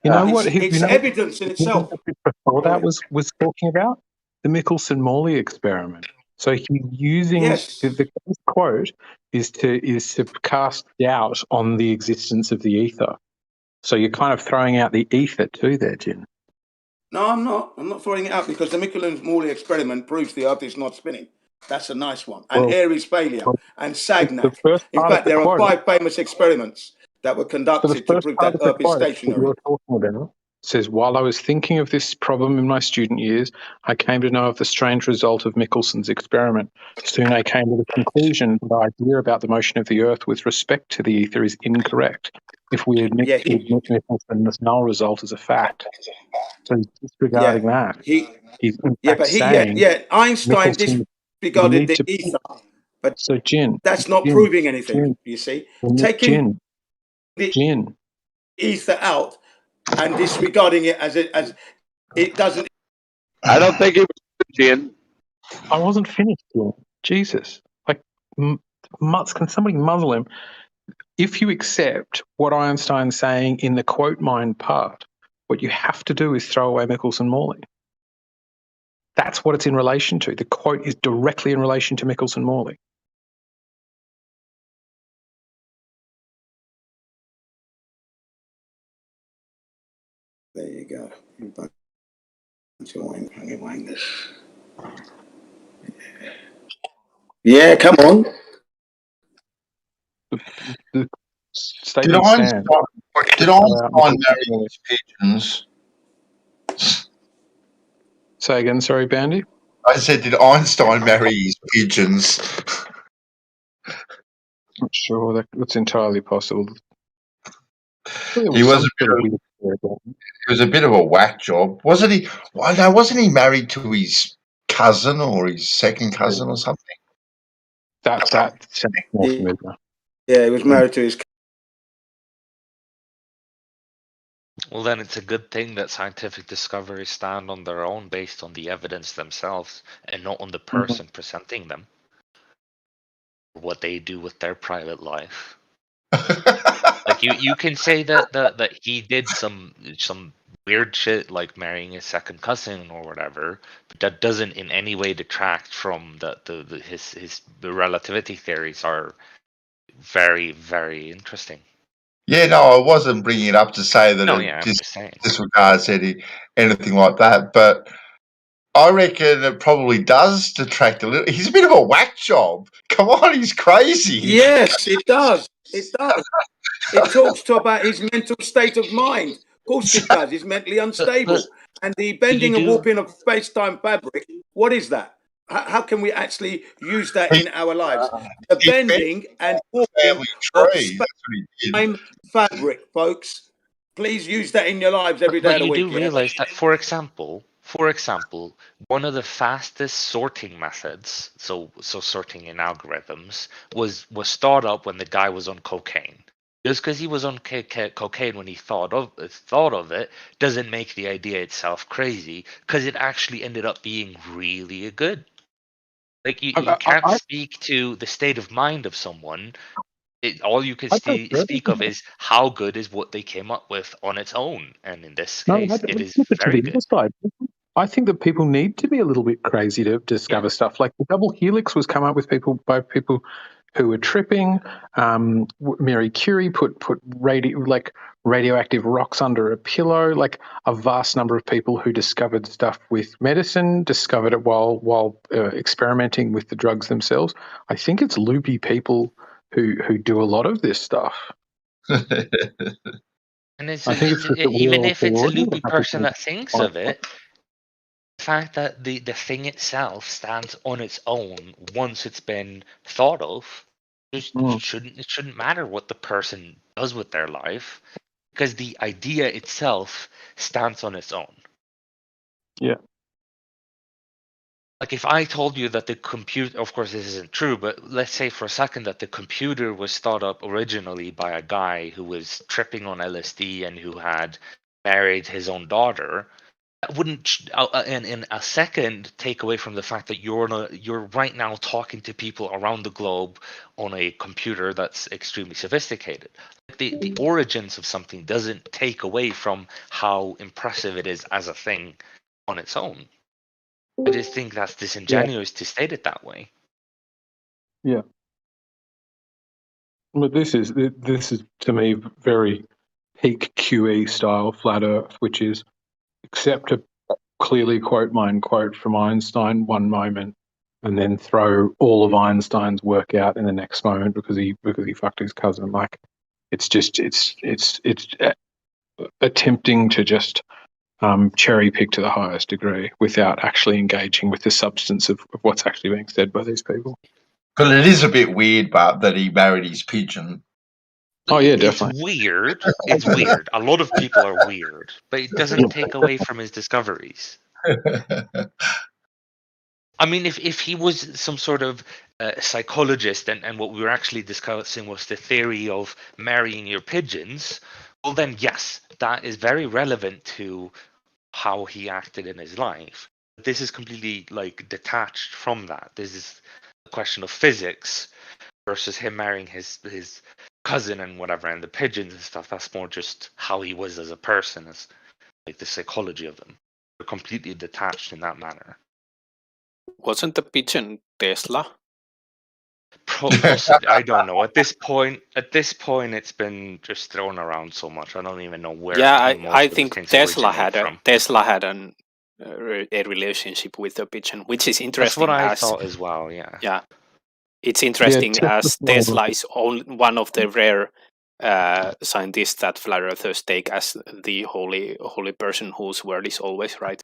You know what? It's evidence in itself. Before that was talking about the Michelson-Morley experiment. So he's using the quote is to cast doubt on the existence of the ether. So you're kind of throwing out the ether too there, Jin. No, I'm not. I'm not throwing it out because the Michelson-Morley experiment proves the Earth is not spinning. That's a nice one. And Airy's failure and Sagnac. In fact, there are 5 famous experiments that were conducted to prove that Earth is stationary. You're talking about says, while I was thinking of this problem in my student years, I came to know of the strange result of Michelson's experiment. Soon I came to the conclusion that the idea about the motion of the Earth with respect to the ether is incorrect. If we admit Michelson's null result as a fact. So he's disregarding that. He's Einstein disregarded the ether. But so Jin, that's not proving anything, you see. Taking the ether out and disregarding it as it doesn't. I don't think it was Jin. I wasn't finished yet. Jesus. Like, can somebody muzzle him? If you accept what Einstein's saying in the quote mind part, what you have to do is throw away Michelson-Morley. That's what it's in relation to. The quote is directly in relation to Michelson-Morley. There you go. Yeah, come on. Did Einstein marry his pigeons? Say again, sorry, Bandy? I said, did Einstein marry his pigeons? Not sure. That's entirely possible. He was a bit of a whack job, wasn't he? Well, no, wasn't he married to his cousin or his second cousin or something? That sounds more familiar. Yeah, he was married to his. Well, then it's a good thing that scientific discoveries stand on their own based on the evidence themselves and not on the person presenting them. What they do with their private life. Like you can say that he did some weird shit like marrying his second cousin or whatever, but that doesn't in any way detract from his relativity theories are very, very interesting. Yeah, no, I wasn't bringing it up to say that it disregards anything like that, but I reckon it probably does detract a little. He's a bit of a whack job. Come on, he's crazy. Yes, it does. It does. It talks about his mental state of mind. Of course it does. He's mentally unstable. And the bending and warping of space-time fabric, what is that? How can we actually use that in our lives? The bending and warping of space-time fabric, folks. Please use that in your lives every day of the week. But you do realize that, for example, one of the fastest sorting methods, so sorting in algorithms, was thought up when the guy was on cocaine. Just because he was on cocaine when he thought of it doesn't make the idea itself crazy, because it actually ended up being really good. Like you can't speak to the state of mind of someone. All you can speak of is how good is what they came up with on its own, and in this case, it is very good. I think that people need to be a little bit crazy to discover stuff. Like the double helix was come up with by people who were tripping. Mary Curie put radioactive rocks under a pillow. Like a vast number of people who discovered stuff with medicine discovered it while experimenting with the drugs themselves. I think it's loopy people who do a lot of this stuff. And even if it's a loopy person that thinks of it, the fact that the thing itself stands on its own once it's been thought of, it shouldn't matter what the person does with their life, because the idea itself stands on its own. Yeah. Like if I told you that the computer, of course this isn't true, but let's say for a second that the computer was thought up originally by a guy who was tripping on LSD and who had married his own daughter, that wouldn't in a second take away from the fact that you're right now talking to people around the globe on a computer that's extremely sophisticated. The origins of something doesn't take away from how impressive it is as a thing on its own. I just think that's disingenuous to state it that way. Yeah. But this is to me very peak QE style flat Earth, which is accept a clearly quote mine quote from Einstein one moment, and then throw all of Einstein's work out in the next moment because he fucked his cousin. Like, it's attempting to just cherry pick to the highest degree without actually engaging with the substance of what's actually being said by these people. But it is a bit weird, but that he married his pigeon. Oh yeah, definitely. It's weird. It's weird. A lot of people are weird, but it doesn't take away from his discoveries. I mean, if he was some sort of psychologist and what we were actually discussing was the theory of marrying your pigeons, well then yes, that is very relevant to how he acted in his life. This is completely like detached from that. This is a question of physics versus him marrying his cousin and whatever, and the pigeons and stuff. That's more just how he was as a person, as like the psychology of them. They're completely detached in that manner. Wasn't the pigeon Tesla? Possibly, I don't know. At this point, it's been just thrown around so much. I don't even know where. Yeah, most I of the think things Tesla originate had from. a relationship with the pigeon, which is That's interesting. what I thought as well. Yeah. Yeah, it's interesting as Tesla is one of the rare scientists that flat earthers take as the holy person whose word is always right.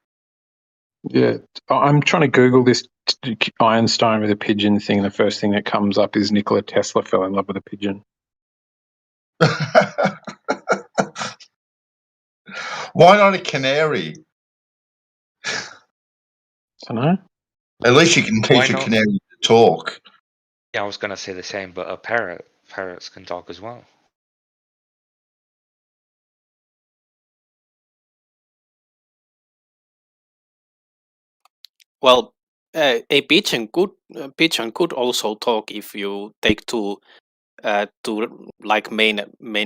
Yeah, I'm trying to Google this Einstein with a pigeon thing. The first thing that comes up is Nikola Tesla fell in love with a pigeon. Why not a canary? I don't know. At least you can teach a canary to talk. Yeah, I was gonna say the same, but a parrots can talk as well. Well, a pigeon could also talk if you take two like main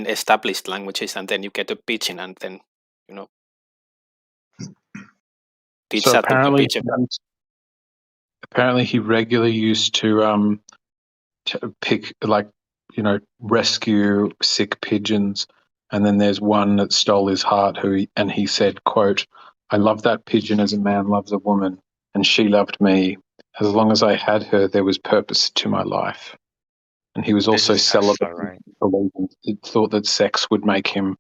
established languages, and then you get a pigeon, and then teach So that to the pigeon. apparently he regularly used to pick, like, rescue sick pigeons, and then there's one that stole his heart. He said, quote, "I love that pigeon as a man loves a woman, and she loved me. As long as I had her, there was purpose to my life." And he was also celibate. Right? He thought that sex would make him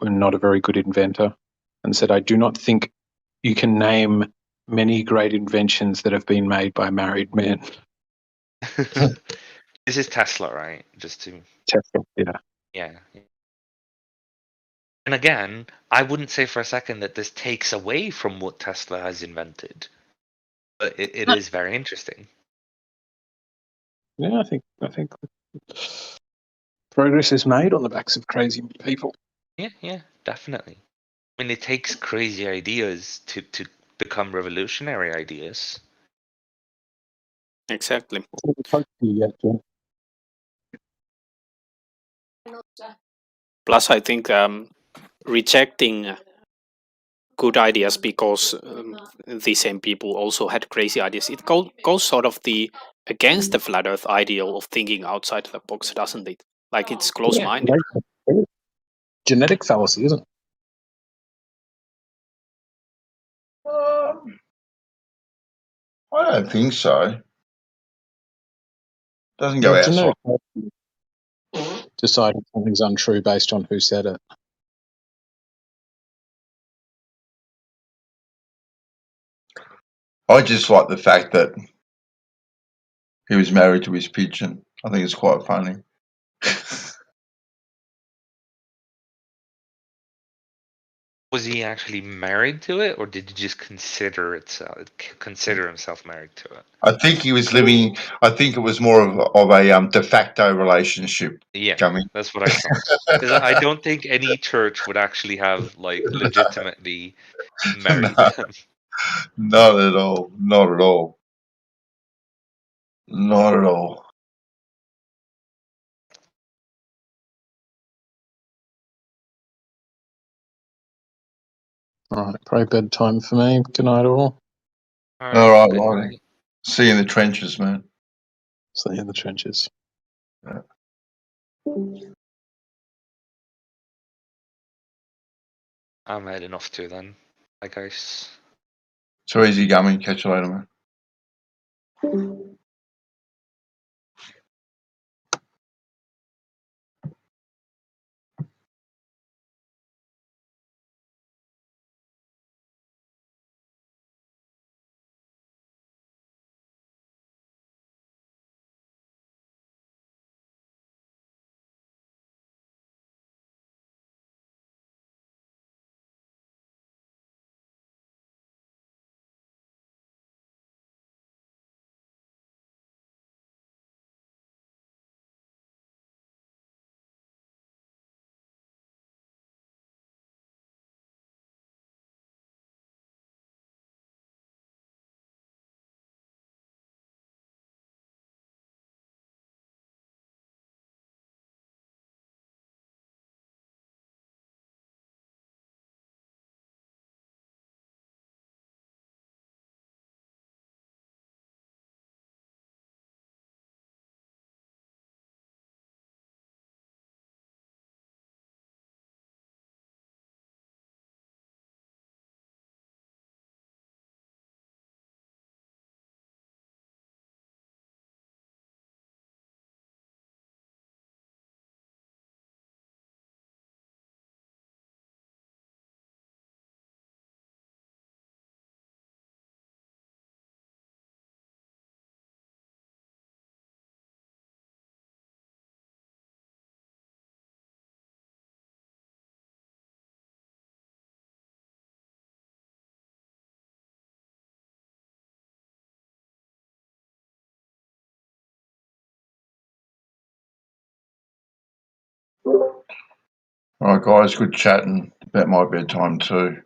not a very good inventor, and said, "I do not think you can name many great inventions that have been made by married men." This is Tesla, right? Just to Tesla, yeah. Yeah. And again, I wouldn't say for a second that this takes away from what Tesla has invented, but it is very interesting. Yeah, I think progress is made on the backs of crazy people. Yeah, definitely. I mean, it takes crazy ideas to become revolutionary ideas. Exactly. Plus, I think rejecting good ideas because the same people also had crazy ideas, it goes sort of against the flat earth ideal of thinking outside the box, doesn't it? Like, it's close-minded. Genetic fallacy, isn't it? I don't think so. Doesn't go outside. Deciding something's untrue based on who said it. I just like the fact that he was married to his pigeon. I think it's quite funny. Was he actually married to it, or did he just consider himself married to it? I think he was living. I think it was more of a de facto relationship. Yeah, Coming. that's what I thought. Because I don't think any church would actually have like legitimately married No, them. not at all. Not at all. Not at all. All right, probably bedtime for me. Good night, all. All right, good Lonnie. night. See you in the trenches, man. See you in the trenches. Yeah. I'm heading off too then. Bye guys. So easy, Gummy. Catch you later, man. All right, guys. Good chatting. About my bedtime too.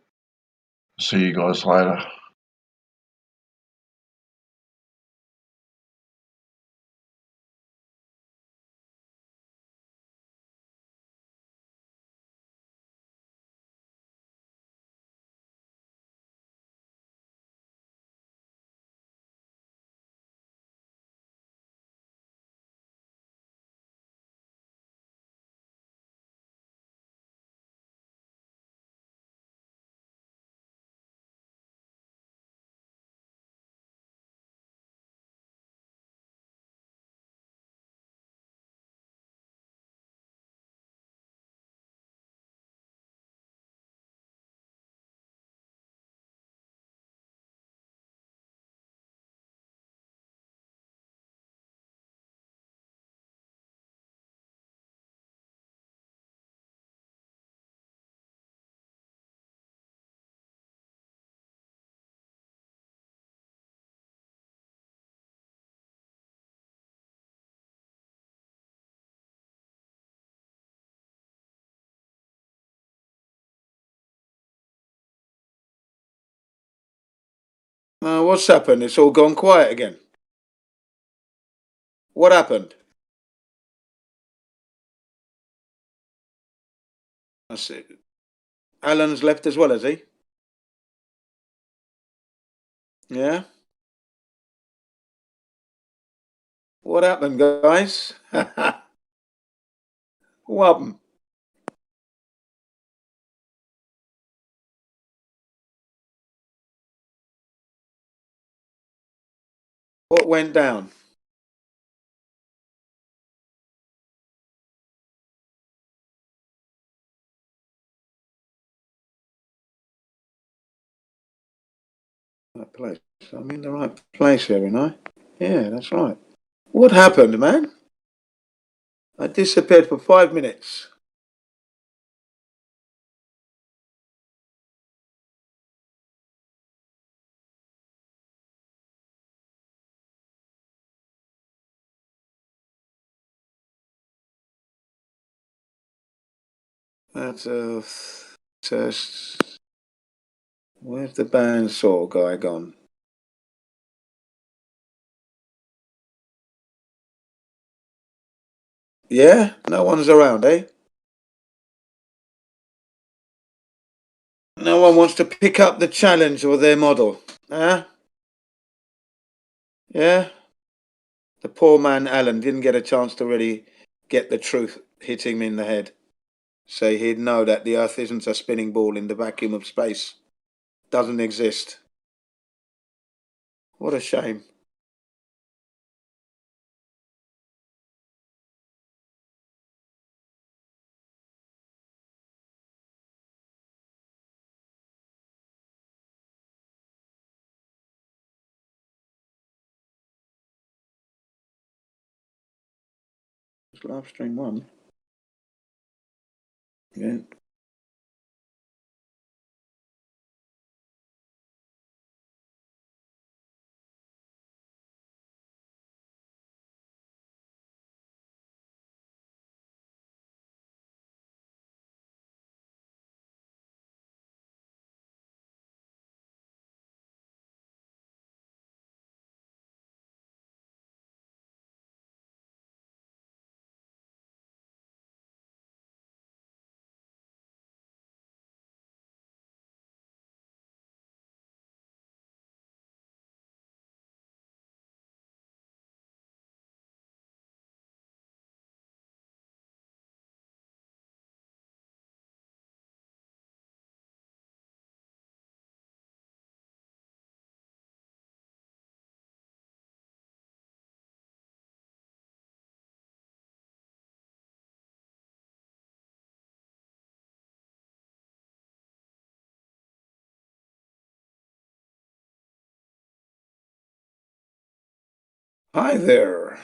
See you guys later. What's happened? It's all gone quiet again. What happened? I see. Alan's left as well, has he? Yeah. What happened, guys? What happened? What went down? Right place. I'm in the right place here, ain't I? Yeah, that's right. What happened, man? I disappeared for 5 minutes. That's a test. Where's the bandsaw guy gone? Yeah? No one's around, eh? No one wants to pick up the challenge or their model, huh? Yeah? The poor man Alan didn't get a chance to really get the truth hit him in the head. So he'd know that the Earth isn't a spinning ball in the vacuum of space. Doesn't exist. What a shame. It's Livestream 1. Yeah. Hi there.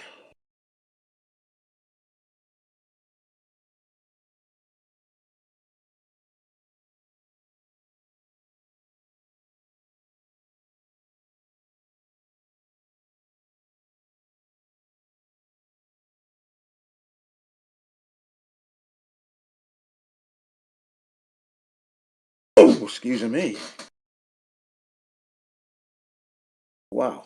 Oh, excuse me. Wow.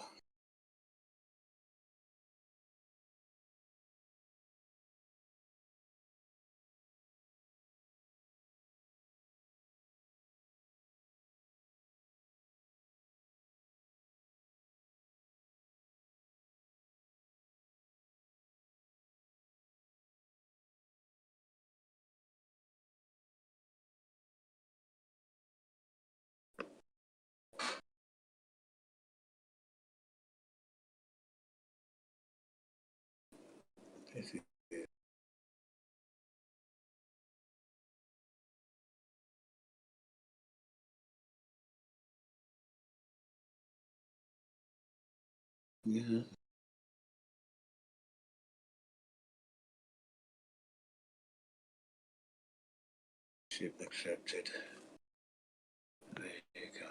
Yeah. Ship accepted. There you go.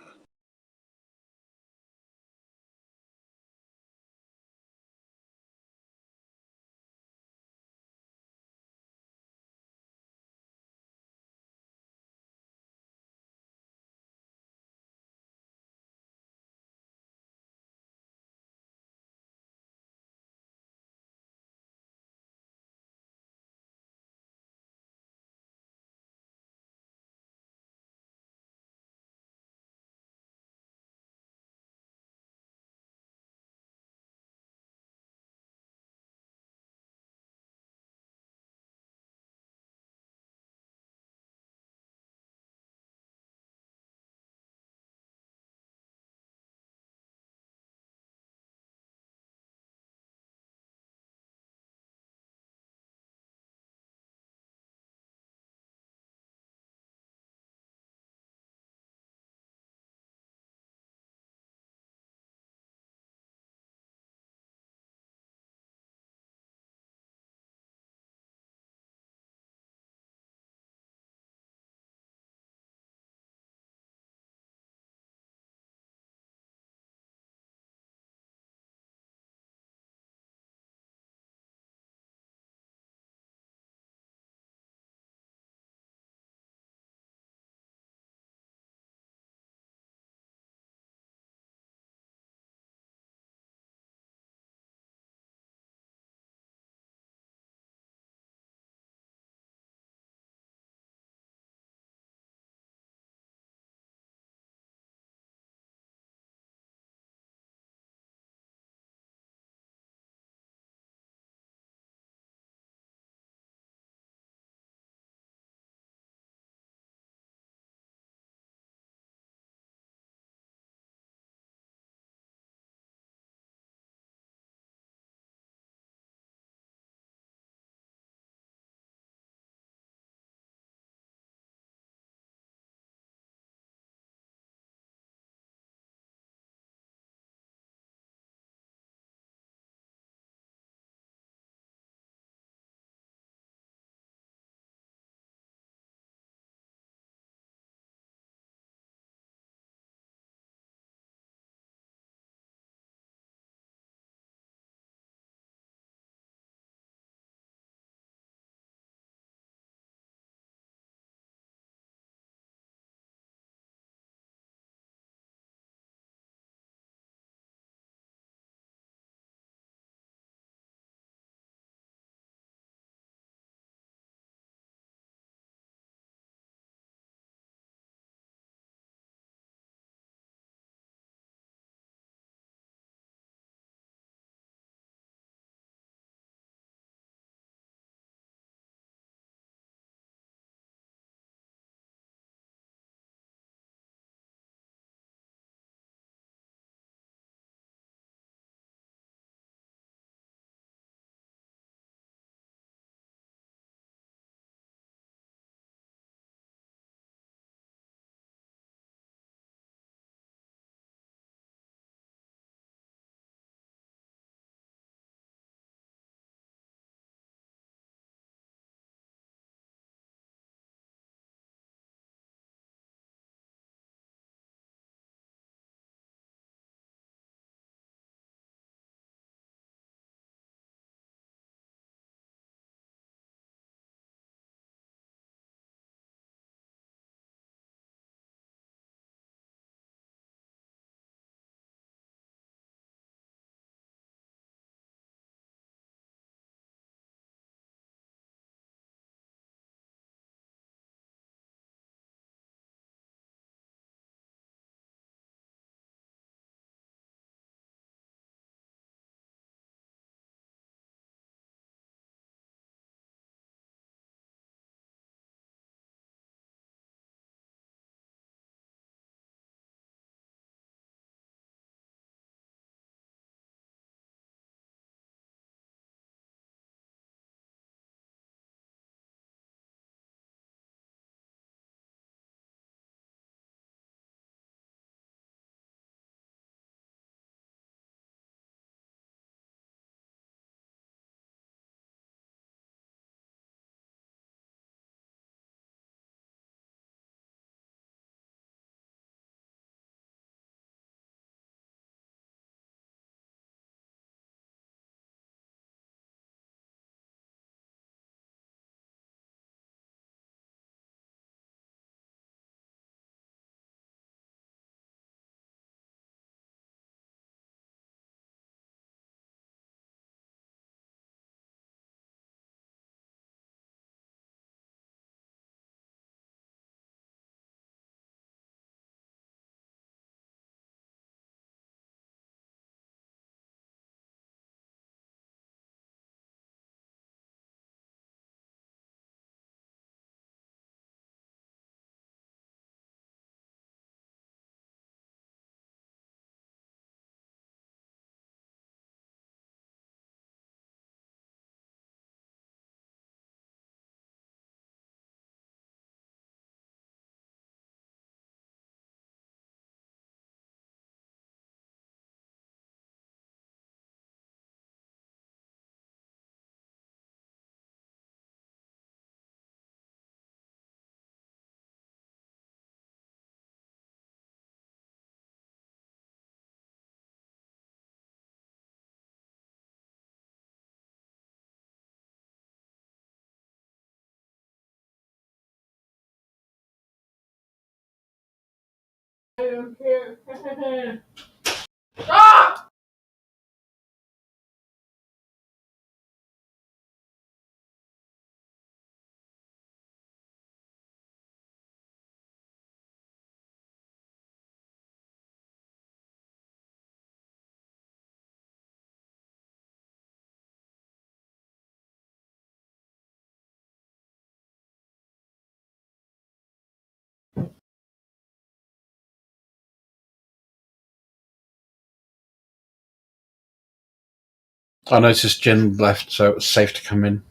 I noticed Jin left, so it was safe to come in.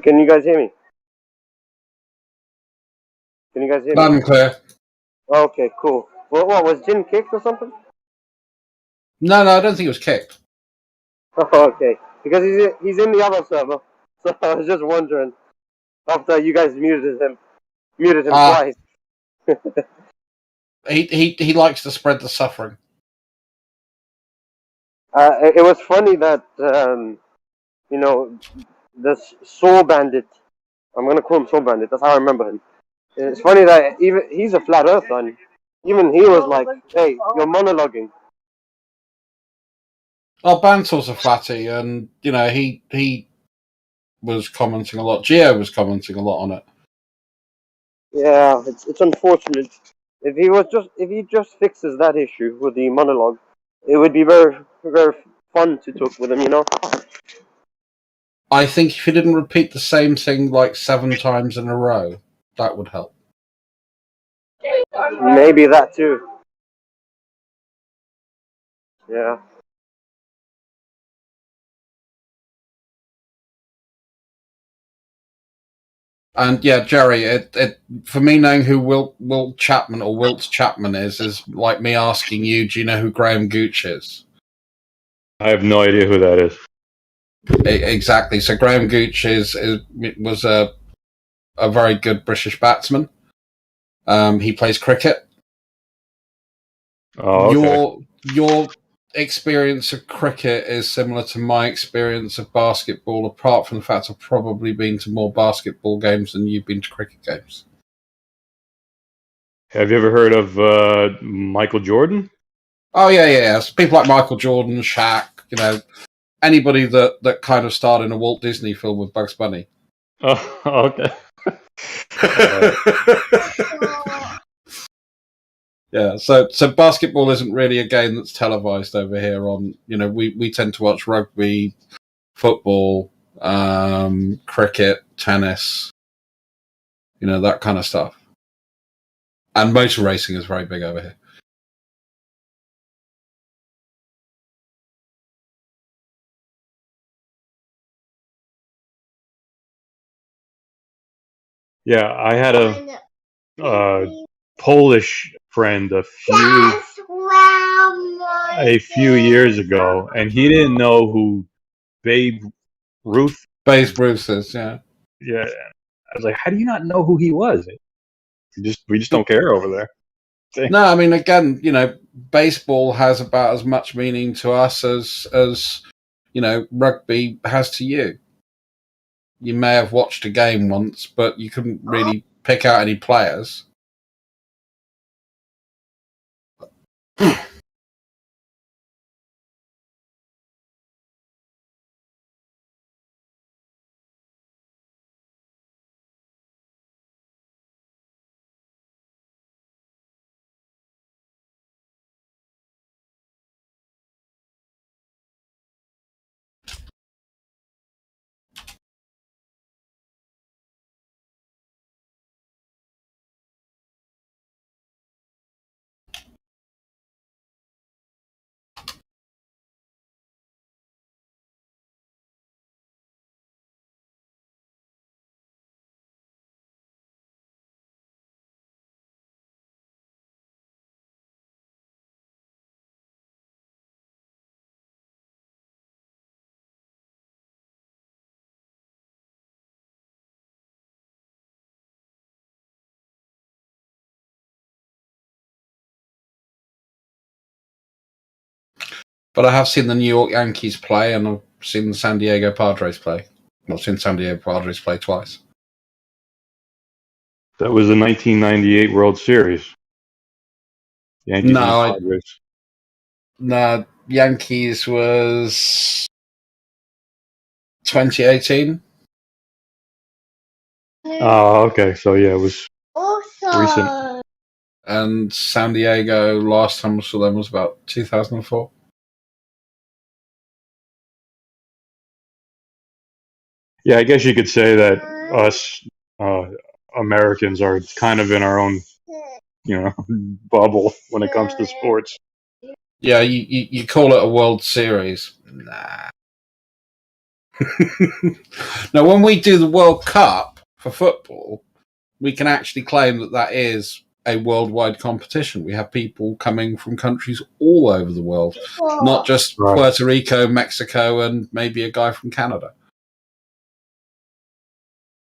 Can you guys hear me? Can you guys hear me? Loud and clear. Okay, cool. What was Jin kicked or something? No, I don't think it was kicked. Oh, okay, because he's in the other server, so I was just wondering. After you guys muted him twice. He likes to spread the suffering. It was funny that you know, this Soul Bandit. I'm gonna call him Soul Bandit. That's how I remember him. It's funny that even he's a flat earther, and even he was like, "Hey, you're monologuing." Oh, Bantor's a flatty, and you know he was commenting a lot. Gio was commenting a lot on it. Yeah, it's unfortunate. If he just fixes that issue with the monologue, it would be very fun to talk with him. You know. I think if he didn't repeat the same thing like 7 times in a row, that would help. Maybe that too. Yeah. And yeah, Jerry, it for me knowing who Wilt Chapman or Wilt Chapman is like me asking you, do you know who Graham Gooch is? I have no idea who that is. Exactly. So Graham Gooch was a very good British batsman. He plays cricket. Oh, okay. Your experience of cricket is similar to my experience of basketball, apart from the fact I've probably been to more basketball games than you've been to cricket games. Have you ever heard of Michael Jordan? Oh yeah. So people like Michael Jordan, Shaq, anybody that kind of starred in a Walt Disney film with Bugs Bunny. Oh, okay. Yeah, so basketball isn't really a game that's televised over here. We tend to watch rugby, football, cricket, tennis, that kind of stuff. And motor racing is very big over here. Yeah, I had a Polish friend a few years ago, and he didn't know who Babe Ruth is. Yeah. Yeah, I was like, how do you not know who he was? We just don't care over there. No, I mean, again, baseball has about as much meaning to us as rugby has to you. You may have watched a game once, but you couldn't really pick out any players. But I have seen the New York Yankees play, and I've seen the San Diego Padres play. I've seen San Diego Padres play twice. That was the 1998 World Series. Yankees and Padres. No, Yankees was 2018. Oh, okay. So yeah, it was recent. And San Diego, last time I saw them was about 2004. Yeah, I guess you could say that us Americans are kind of in our own, bubble when it comes to sports. Yeah, you call it a World Series. Nah. Now, when we do the World Cup for football, we can actually claim that is a worldwide competition. We have people coming from countries all over the world, not just Puerto Rico, Mexico, and maybe a guy from Canada.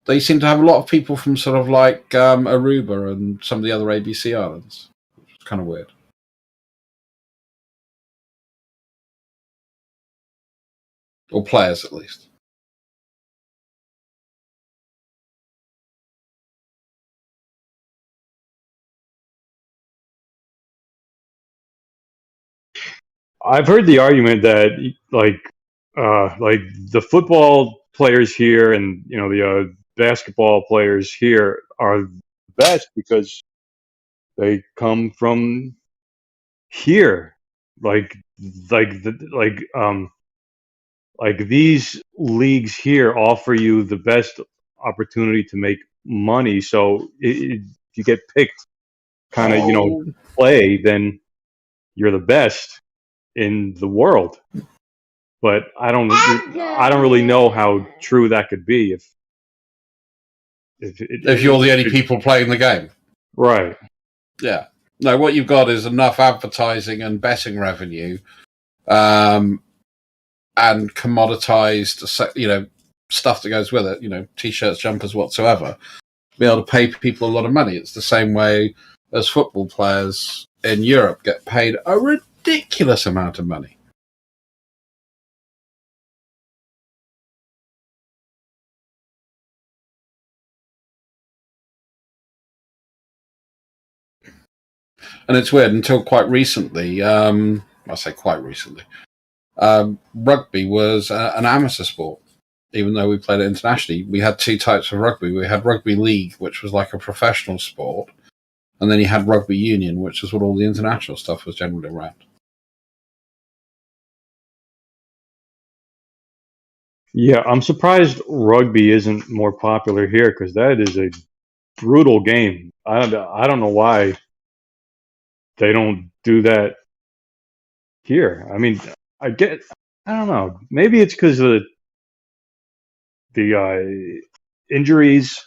They seem to have a lot of people from sort of like Aruba and some of the other ABC islands. It's kind of weird. Or players, at least. I've heard the argument that like the football players here and the basketball players here are best because they come from here. Like these leagues here offer you the best opportunity to make money. So if you get picked, kind of play, then you're the best in the world. But I don't really know how true that could be if you're the only people playing the game. Right. Yeah. No, what you've got is enough advertising and betting revenue, and commoditized, stuff that goes with it, t-shirts, jumpers, whatsoever, to be able to pay people a lot of money. It's the same way as football players in Europe get paid a ridiculous amount of money. And it's weird, until quite recently, I say quite recently, rugby was an amateur sport. Even though we played it internationally, we had two types of rugby. We had rugby league, which was like a professional sport, and then you had rugby union, which is what all the international stuff was generally around. Yeah, I'm surprised rugby isn't more popular here because that is a brutal game. I don't know why they don't do that here. I mean, I don't know. Maybe it's because of the injuries.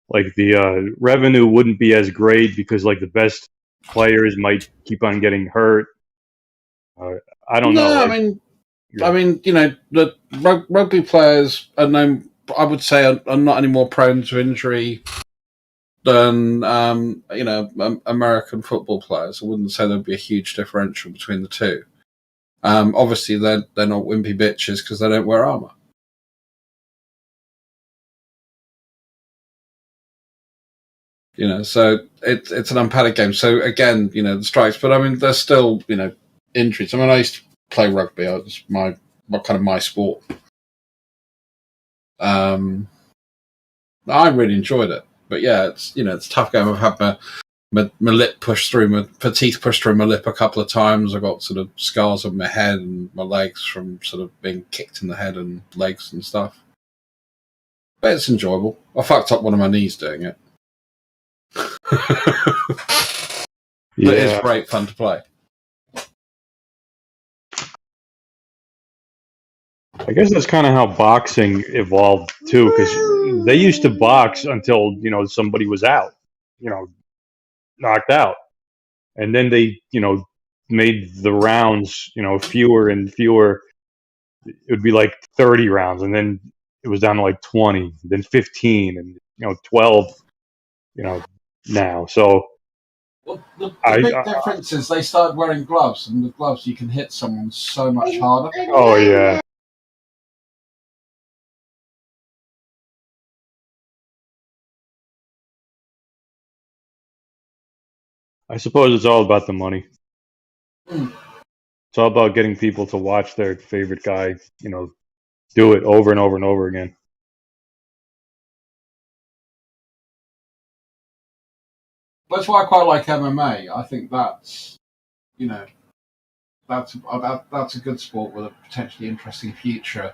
Like the revenue wouldn't be as great because like the best players might keep on getting hurt. I don't know. I mean, you know, the rugby players are known, I would say, are not any more prone to injury than you know, American football players. I wouldn't say there'd be a huge differential between the two. Obviously, they're not wimpy bitches because they don't wear armor. You know, so it's an unpadded game. So again, you know, the strikes, but I mean, there's still, you know, injuries. I mean, I used to play rugby. It was my kind of my sport. I really enjoyed it, but yeah, it's, you know, it's a tough game. I've had my lip pushed through, my teeth pushed through my lip a couple of times. I got sort of scars on my head and my legs from sort of being kicked in the head and legs and stuff. But it's enjoyable. I fucked up one of my knees doing it. But it's great fun to play. I guess that's kind of how boxing evolved too, because they used to box until, you know, somebody was out, you know, knocked out, and then they, you know, made the rounds, you know, fewer and fewer. It would be like 30 rounds, and then it was down to like 20, then 15, and, you know, 12, you know, now. So Well, the big difference is they started wearing gloves, and with gloves you can hit someone so much harder. Oh yeah. I suppose it's all about the money. It's all about getting people to watch their favorite guy, you know, do it over and over and over again. That's why I quite like MMA. I think that's, you know, that's a good sport with a potentially interesting future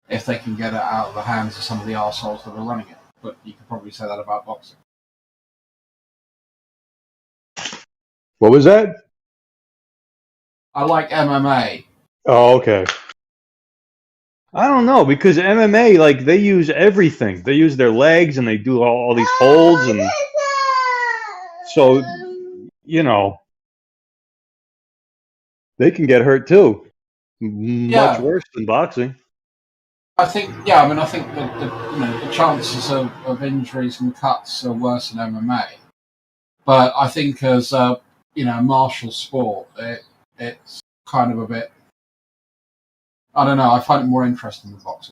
if they can get it out of the hands of some of the arseholes that are running it. But you could probably say that about boxing. What was that? I like MMA. Oh, okay. I don't know, because MMA, like, they use everything. They use their legs and they do all these holds, and so, you know, they can get hurt too. Much worse than boxing. I think, yeah, I mean, I think that you know, the chances of injuries and cuts are worse in MMA. But I think as a, you know, martial sport, it's kind of a bit, I don't know, I find it more interesting than boxing.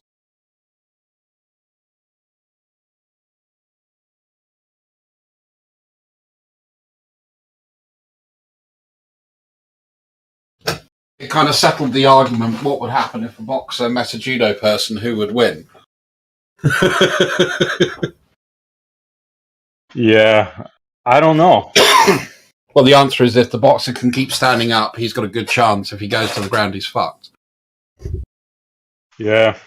It kind of settled the argument, what would happen if a boxer met a judo person, who would win? Yeah, I don't know. Well, the answer is if the boxer can keep standing up, he's got a good chance. If he goes to the ground, he's fucked. Yeah.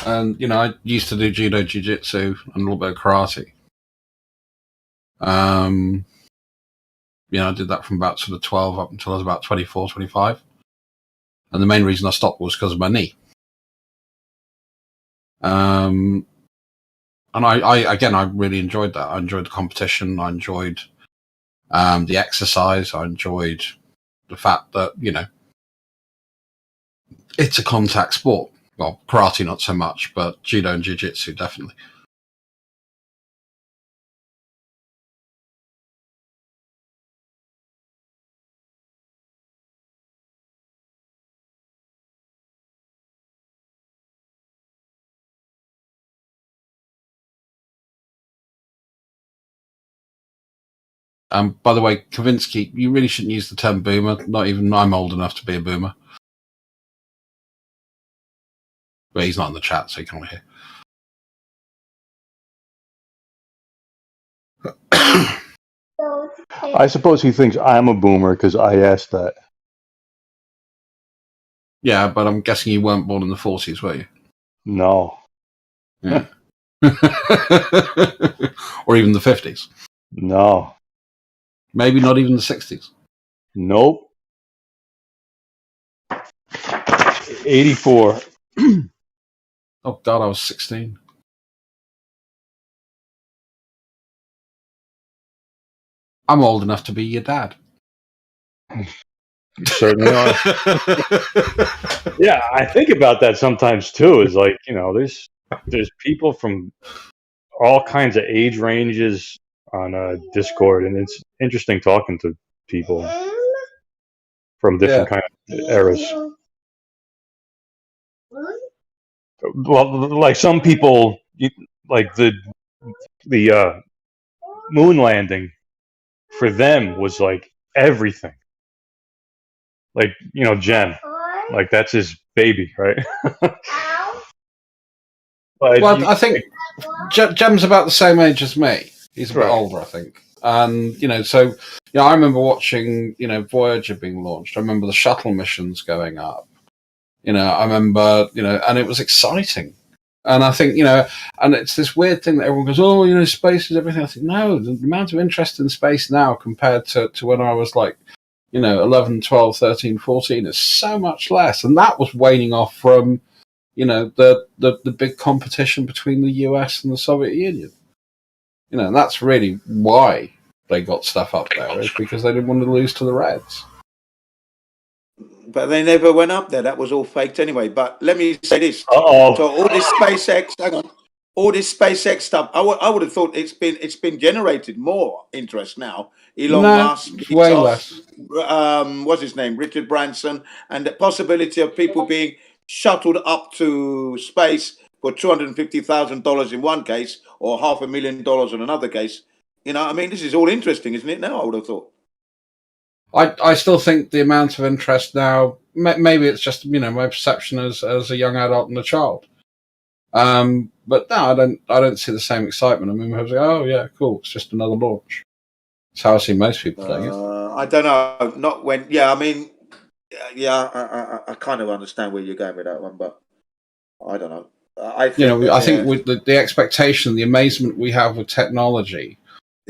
And, you know, I used to do judo, jiu-jitsu, and a little bit of karate. You know, I did that from about sort of 12 up until I was about 24, 25. And the main reason I stopped was because of my knee. And I really enjoyed that. I enjoyed the competition. I enjoyed the exercise. I enjoyed the fact that, you know, it's a contact sport. Well, karate not so much, but judo and jiu-jitsu definitely. By the way, Kavinsky, you really shouldn't use the term boomer. Not even I'm old enough to be a boomer. But he's not in the chat, so you can only hear. I suppose he thinks I'm a boomer because I asked that. Yeah, but I'm guessing you weren't born in the 40s, were you? No. Yeah. Or even the 50s? No. Maybe not even the 60s? Nope. 84. Oh, God, I was 16. I'm old enough to be your dad. Certainly are. Yeah, I think about that sometimes too. Is like, you know, there's people from all kinds of age ranges on Discord, and it's interesting talking to people from different kind of eras. Well, like some people, like the moon landing for them was like everything. Like, you know, Jen, like that's his baby, right? Well, I think Jem's about the same age as me. He's a bit older, I think. And, you know, so, you know, I remember watching, you know, Voyager being launched. I remember the shuttle missions going up. You know, I remember, you know, and it was exciting. And I think, you know, and it's this weird thing that everyone goes, oh, you know, space is everything. I think, no, the amount of interest in space now compared to when I was like, you know, 11, 12, 13, 14 is so much less. And that was waning off from, you know, the big competition between the US and the Soviet Union. You know, and that's really why they got stuff up there, is because they didn't want to lose to the Reds. But they never went up there. That was all faked anyway. But let me say this. Uh-oh. So all this SpaceX, hang on, all this SpaceX stuff, I would have thought it's been generated more interest now. Elon Musk, way less. What's his name? Richard Branson, and the possibility of people being shuttled up to space for $250,000 in one case or $500,000 in another case. You know, I mean, this is all interesting, isn't it? Now I would have thought. I still think the amount of interest now, maybe it's just, you know, my perception as a young adult and a child. But no, I don't see the same excitement. I mean, I was like, oh yeah, cool, it's just another launch. That's how I see most people doing it. I don't know. Not when. Yeah, I mean, yeah, I kind of understand where you're going with that one, but I don't know. I think with the expectation, the amazement we have with technology,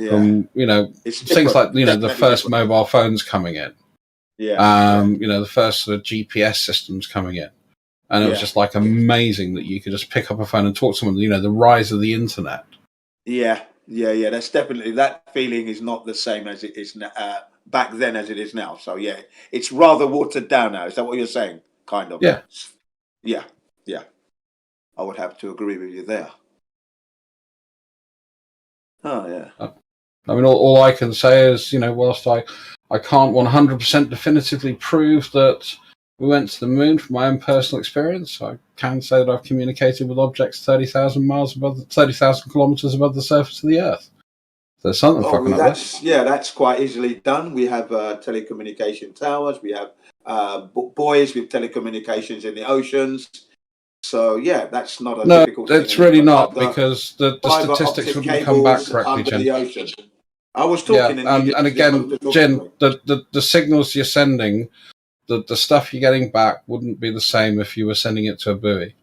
from, you know, things like, you know, the first mobile phones coming in, you know, the first sort of GPS systems coming in, and it was just like amazing that you could just pick up a phone and talk to someone. You know, the rise of the internet. Yeah. That's definitely, that feeling is not the same as it is back then as it is now. So yeah, it's rather watered down now. Is that what you're saying? Kind of. Yeah. I would have to agree with you there. Oh yeah. I mean, all I can say is, you know, whilst I can't 100% definitively prove that we went to the moon from my own personal experience, I can say that I've communicated with objects 30,000 kilometers above the surface of the Earth. So there's something fucking up there. Yeah, that's quite easily done. We have telecommunication towers. We have buoys with telecommunications in the oceans. So yeah, that's not a difficult thing. No, it's really not, because the statistics wouldn't come back correctly, Jen. The ocean. I was talking, and again, Jen, the signals you're sending, the stuff you're getting back wouldn't be the same if you were sending it to a buoy.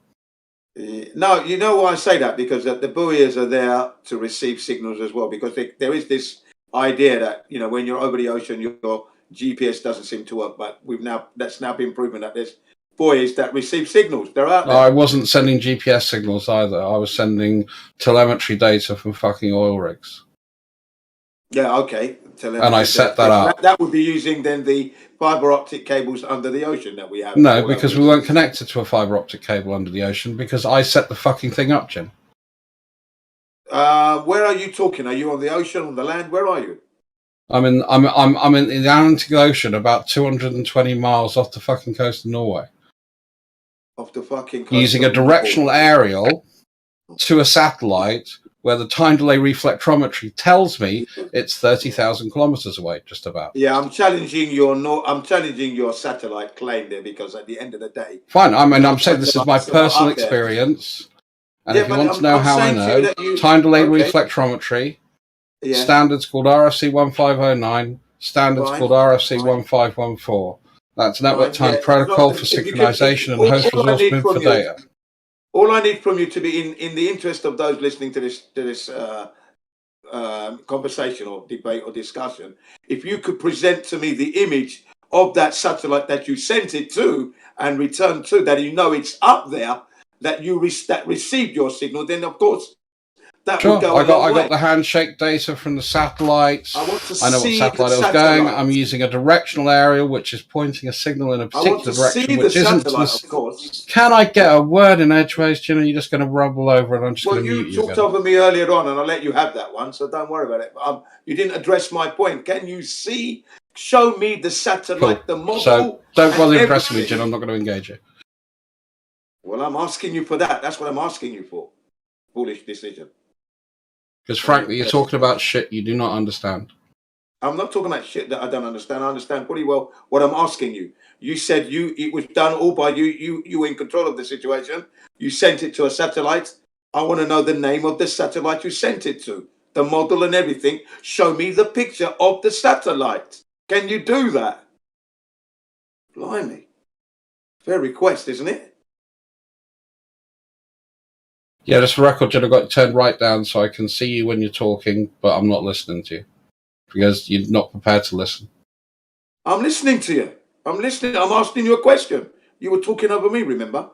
No, you know why I say that? Because the buoys are there to receive signals as well. Because there is this idea that, you know, when you're over the ocean, your GPS doesn't seem to work. But that's now been proven that there's buoys that receive signals. They're out there. I wasn't sending GPS signals either. I was sending telemetry data from fucking oil rigs. Yeah, okay. And I set that up. That would be using then the fiber optic cables under the ocean that we have. No, because we weren't connected to a fiber optic cable under the ocean because I set the fucking thing up, Jim. Where are you talking? Are you on the ocean, on the land? Where are you? I'm in the Atlantic Ocean, about 220 miles off the fucking coast of Norway. Off the fucking coast. Using a directional aerial to a satellite where the time delay reflectrometry tells me it's 30,000 kilometers away, just about. Yeah, I'm challenging your satellite claim there because at the end of the day. Fine. I mean, I'm saying this is my personal experience. And if you want to know how I know, time delay reflectrometry, standards called RFC 1509, standards called RFC 1514. That's network time protocol for synchronization and host resource move for data. All I need from you to be in the interest of those listening to this conversation or debate or discussion, if you could present to me the image of that satellite that you sent it to and returned to, that you know it's up there, that you that received your signal, then of course that would go I got the handshake data from the satellites. I know what satellite I was going. I'm using a directional aerial which is pointing a signal in a particular direction, which isn't to the, of course. Can I get a word in edgeways, Jim? Are you just going to rumble over and I'm just going to mute you? Well, you talked over me earlier on, and I'll let you have that one, so don't worry about it. You didn't address my point. Can you show me the satellite, the model? So don't bother impressing me, Jim. I'm not going to engage you. Well, I'm asking you for that. That's what I'm asking you for. Foolish decision. Because frankly, you're talking about shit you do not understand. I'm not talking about shit that I don't understand. I understand pretty well what I'm asking you. You said it was done all by you. You were in control of the situation. You sent it to a satellite. I want to know the name of the satellite you sent it to, the model and everything. Show me the picture of the satellite. Can you do that? Blimey. Fair request, isn't it? Yeah, just for record, Jim, I've got to turn right down so I can see you when you're talking, but I'm not listening to you because you're not prepared to listen. I'm listening to you. I'm listening. I'm asking you a question. You were talking over me, remember?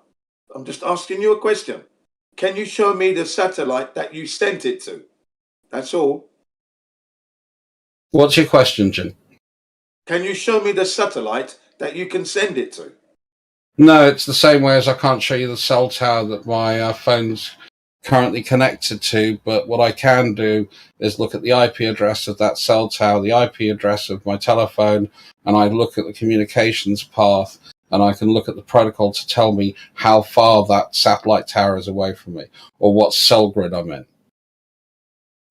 I'm just asking you a question. Can you show me the satellite that you sent it to? That's all. What's your question, Jim? Can you show me the satellite that you can send it to? No, it's the same way as I can't show you the cell tower that my phone's currently connected to, but what I can do is look at the IP address of that cell tower, the IP address of my telephone, and I look at the communications path, and I can look at the protocol to tell me how far that satellite tower is away from me, or what cell grid I'm in.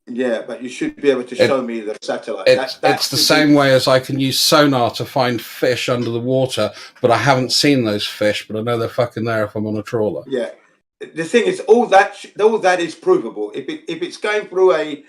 Yeah, but you should be able to show me the satellite. It's the same way as I can use sonar to find fish under the water, but I haven't seen those fish, but I know they're fucking there if I'm on a trawler. Yeah. The thing is, all that is provable. If it's going through if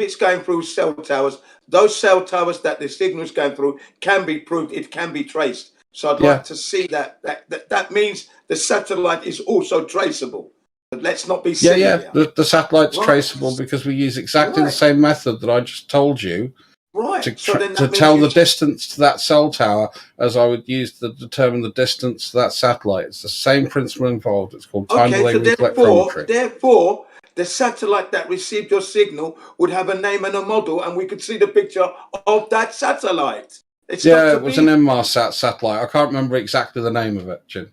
it's going through cell towers, those cell towers that the signal's going through can be proved. It can be traced. So I'd like to see that. That means the satellite is also traceable. But let's not be silly. Yeah. The satellite's traceable because we use exactly the same method that I just told you. Right. To tell the distance to that cell tower as I would use to determine the distance to that satellite. It's the same principle involved. It's called time delay reflectrometry. Therefore, the satellite that received your signal would have a name and a model, and we could see the picture of that satellite. It was an Inmarsat satellite. I can't remember exactly the name of it, Jim.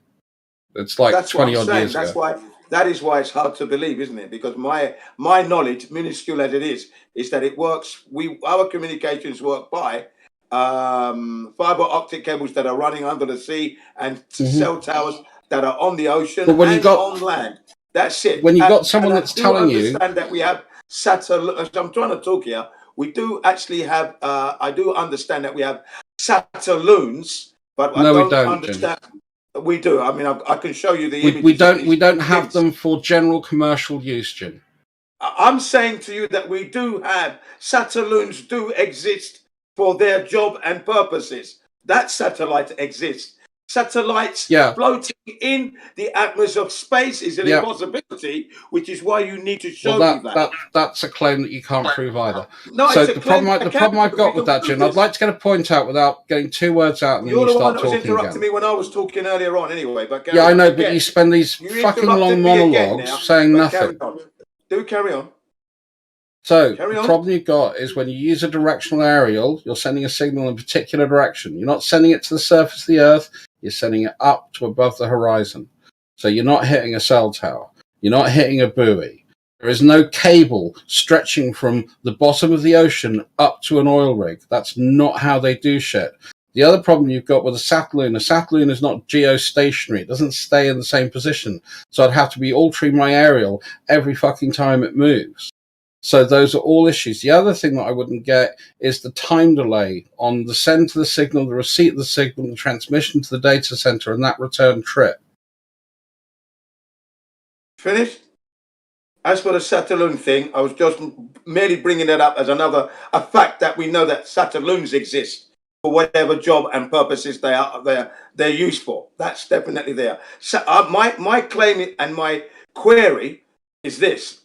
It's like 20 odd years ago. That is why it's hard to believe, isn't it? Because my knowledge, minuscule as it is that it works. Our communications work by fiber optic cables that are running under the sea and cell towers that are on the ocean on land. That's it. When you've got someone that's telling you, understand that we have satellite. I'm trying to talk here. We do actually have. I do understand that we have satelloons, but I don't understand. Jim. We do. I mean, I can show you the images. We don't have them for general commercial use, Jim. I'm saying to you that we do have satelloons do exist for their job and purposes. That satellite exists. Satellites floating in the atmosphere of space is an impossibility, which is why you need to show me that. That's a claim that you can't prove either. No, so the problem I've got with that, Jim, I'd like to get a point out without getting 2 words out and then you start talking again. You're the one that was interrupting me when I was talking earlier on anyway. But I know, but you spend these fucking long monologues saying nothing. Do carry on. So the problem you've got is when you use a directional aerial, you're sending a signal in a particular direction. You're not sending it to the surface of the Earth. You're sending it up to above the horizon. So you're not hitting a cell tower. You're not hitting a buoy. There is no cable stretching from the bottom of the ocean up to an oil rig. That's not how they do shit. The other problem you've got with a Satloon is not geostationary. It doesn't stay in the same position. So I'd have to be altering my aerial every fucking time it moves. So those are all issues. The other thing that I wouldn't get is the time delay on the send to the signal, the receipt of the signal, the transmission to the data center, and that return trip. Finished? As for the Sataloon thing, I was just merely bringing it up as a fact that we know that Sataloons exist for whatever job and purposes they're used for. That's definitely there. So, my claim and my query is this: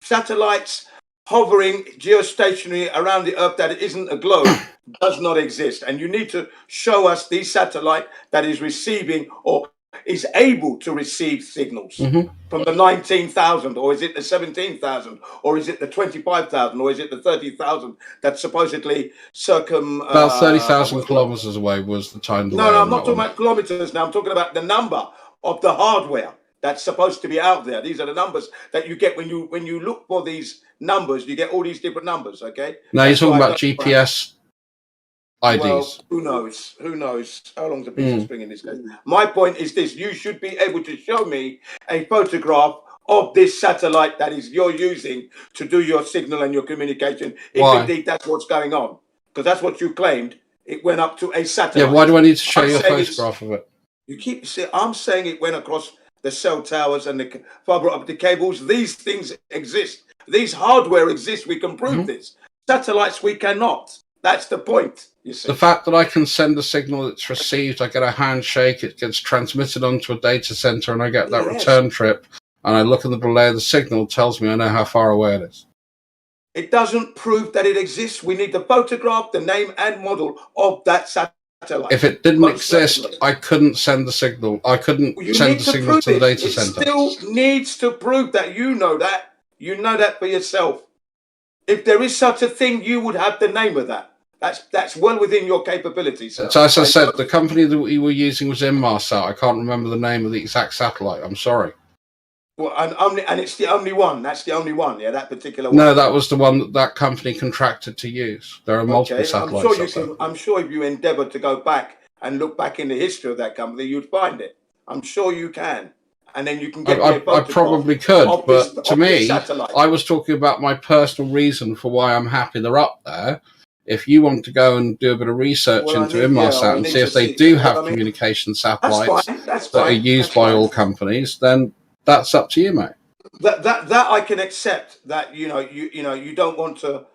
satellites hovering geostationary around the Earth that isn't a globe does not exist, and you need to show us the satellite that is receiving or is able to receive signals from the 19,000, or is it the 17,000, or is it the 25,000, or is it the 30,000 that supposedly about 30,000 kilometers away was the time delay. No, I'm not talking about kilometers now. I'm talking about the number of the hardware that's supposed to be out there. These are the numbers that you get when you look for these numbers. You get all these different numbers. Okay. Now you're talking about GPS IDs. Well, who knows? Who knows? How long's a piece of string in this case? My point is this: you should be able to show me a photograph of this satellite that is you're using to do your signal and your communication. If indeed that's what's going on, because that's what you claimed. It went up to a satellite. Yeah. Why do I need to show you a photograph of it? You keep saying I'm saying it went across the cell towers and the fiber optic cables. These things exist. These hardware exists. We can prove this. Satellites, we cannot. That's the point. You see. The fact that I can send a signal that's received, I get a handshake, it gets transmitted onto a data center, and I get that return trip, and I look at the delay of the signal, tells me I know how far away it is. It doesn't prove that it exists. We need the photograph, the name and model of that satellite. If it didn't exist, I couldn't send the signal. I couldn't send the signal to the data center. It still needs to prove that you know that. You know that for yourself. If there is such a thing, you would have the name of that. That's well within your capabilities. So as I said, the company that we were using was Inmarsat. I can't remember the name of the exact satellite. I'm sorry. Well, and it's the only one. That's the only one. Yeah, that particular one. No, that was the one that company contracted to use. There are multiple satellites. I'm sure if you endeavour to go back and look back in the history of that company, you'd find it. I'm sure you can. And then you can get I probably could, but to me, I was talking about my personal reason for why I'm happy they're up there. If you want to go and do a bit of research into Inmarsat and see if they do have communication satellites that are used by all companies, then that's up to you, mate. That I can accept. That you don't want to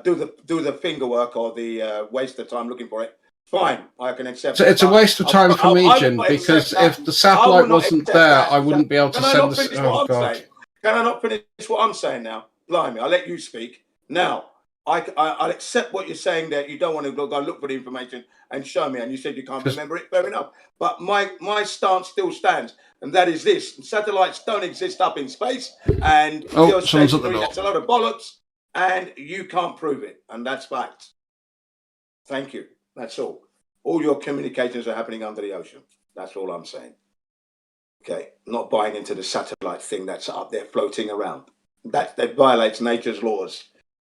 do the finger work or the waste of time looking for it. Fine, I can accept. So it's a waste of time for me, Jin, because if the satellite wasn't there, I wouldn't be able to send this. Oh God! Can I not finish what I'm saying now? Blimey, I'll let you speak now. I'll accept what you're saying there. You don't want to go look for the information and show me, and you said you can't remember it. Fair enough. But my stance still stands, and that is this: satellites don't exist up in space, and someone's at the door. That's a lot of bollocks, and you can't prove it, and that's fact. Thank you. That's all. All your communications are happening under the ocean. That's all I'm saying. Okay, not buying into the satellite thing that's up there floating around. That violates nature's laws.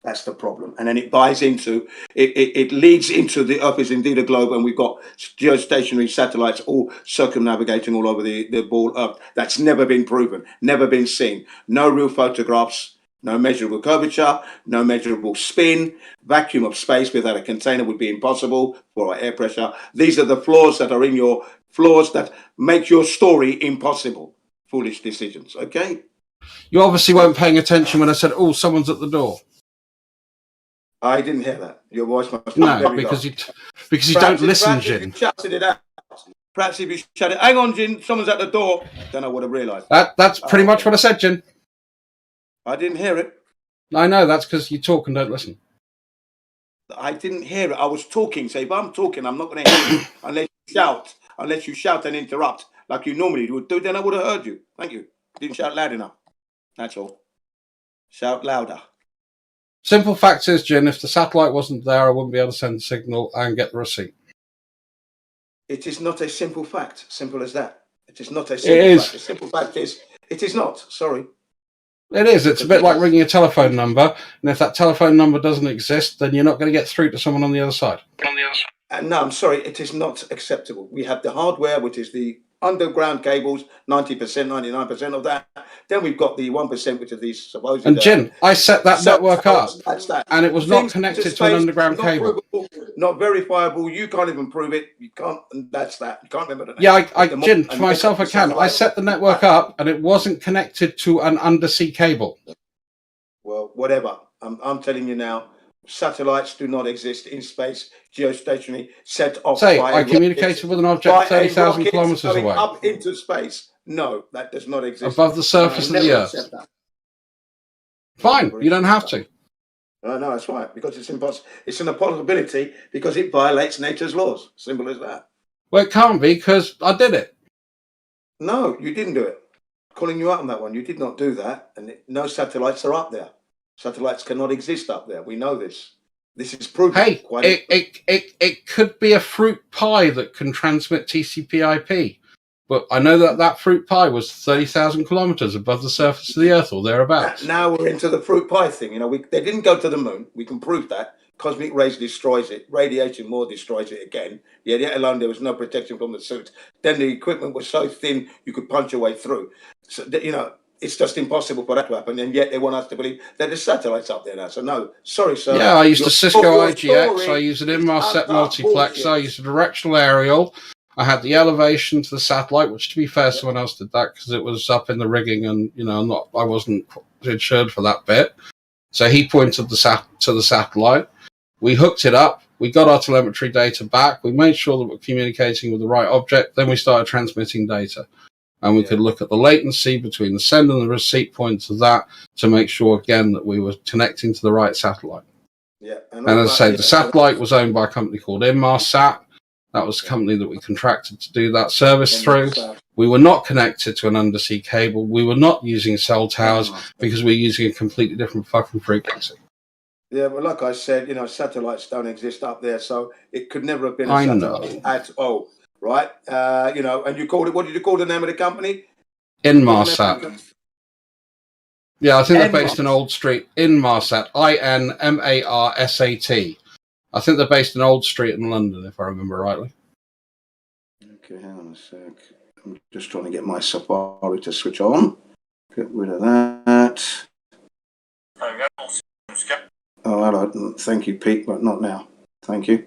That's the problem. And then it buys into, it leads into the Earth is indeed a globe, and we've got geostationary satellites all circumnavigating all over the ball Earth. That's never been proven, never been seen. No real photographs, no measurable curvature, no measurable spin. Vacuum of space without a container would be impossible for air pressure. These are the flaws that are in your flaws that make your story impossible. Foolish decisions, okay? You obviously weren't paying attention when I said, oh, someone's at the door. I didn't hear that. Your voice must be very because low. Because you don't listen, Jin. If you shouted it out. Perhaps if you shouted, hang on, Jin, someone's at the door. Then I would have realised. That's pretty much what I said, Jin. I didn't hear it. I know, that's because you talk and don't listen. I didn't hear it. I was talking. So if I'm talking, I'm not going to hear you unless you shout and interrupt like you normally would do. Then I would have heard you. Thank you. Didn't shout loud enough. That's all. Shout louder. Simple fact is, Jin, if the satellite wasn't there, I wouldn't be able to send the signal and get the receipt. It is not a simple fact. Simple as that. It is not a simple fact. The simple fact is, it is not. Sorry. It is. It's a bit like ringing a telephone number, and if that telephone number doesn't exist, then you're not going to get through to someone on the other side. No, I'm sorry. It is not acceptable. We have the hardware, which is the underground cables, 90%, 99% of that. Then we've got the 1%, which are these supposed. And Jin, I set that network up, and it was not connected to an underground not cable. Not verifiable. You can't even prove it. You can't. And that's that. You can't remember the name. Yeah, Jin, for myself, I can. I set the network up, and it wasn't connected to an undersea cable. Well, whatever. I'm telling you now. Satellites do not exist in space, geostationary, set off Say, by I communicated with an object 30,000 kilometers away. Up into space. No, that does not exist. Above the surface of the Earth. Fine, you don't have to. No, that's right, because it's impossible. It's an impossibility because it violates nature's laws. Simple as that. Well, it can't be because I did it. No, you didn't do it. I'm calling you out on that one. You did not do that, and no satellites are up there. Satellites cannot exist up there. We know this. This is proven. Hey, it could be a fruit pie that can transmit TCP/IP, but I know that fruit pie was 30,000 kilometers above the surface of the Earth or thereabouts. Now we're into the fruit pie thing. You know, they didn't go to the moon. We can prove that. Cosmic rays destroys it. Radiation more destroys it again. Yet alone there was no protection from the suit. Then the equipment was so thin you could punch your way through. So you know. It's just impossible for that to happen, and yet they want us to believe that there's satellites up there now. So no, sorry, sir. Yeah, I used a Cisco IGX, I used an Inmarsat multiplexer, I used a directional aerial, I had the elevation to the satellite, which to be fair, someone else did that because it was up in the rigging, and I wasn't insured for that bit. So he pointed to the satellite. We hooked it up. We got our telemetry data back. We made sure that we're communicating with the right object. Then we started transmitting data. And we could look at the latency between the send and the receipt points of that to make sure, again, that we were connecting to the right satellite. Yeah. And as I say, the satellite was owned by a company called Inmarsat. That was the company that we contracted to do that service through. We were not connected to an undersea cable. We were not using cell towers because we were using a completely different fucking frequency. Yeah, but like I said, satellites don't exist up there, so it could never have been a satellite at all. Right, and you called it. What did you call the name of the company? Inmarsat. Yeah, I think they're based in Old Street. Inmarsat, INMARSAT. I think they're based in Old Street in London, if I remember rightly. Okay, hang on a sec. I'm just trying to get my Safari to switch on. Get rid of that. Oh, hello. Thank you, Pete, but not now. Thank you.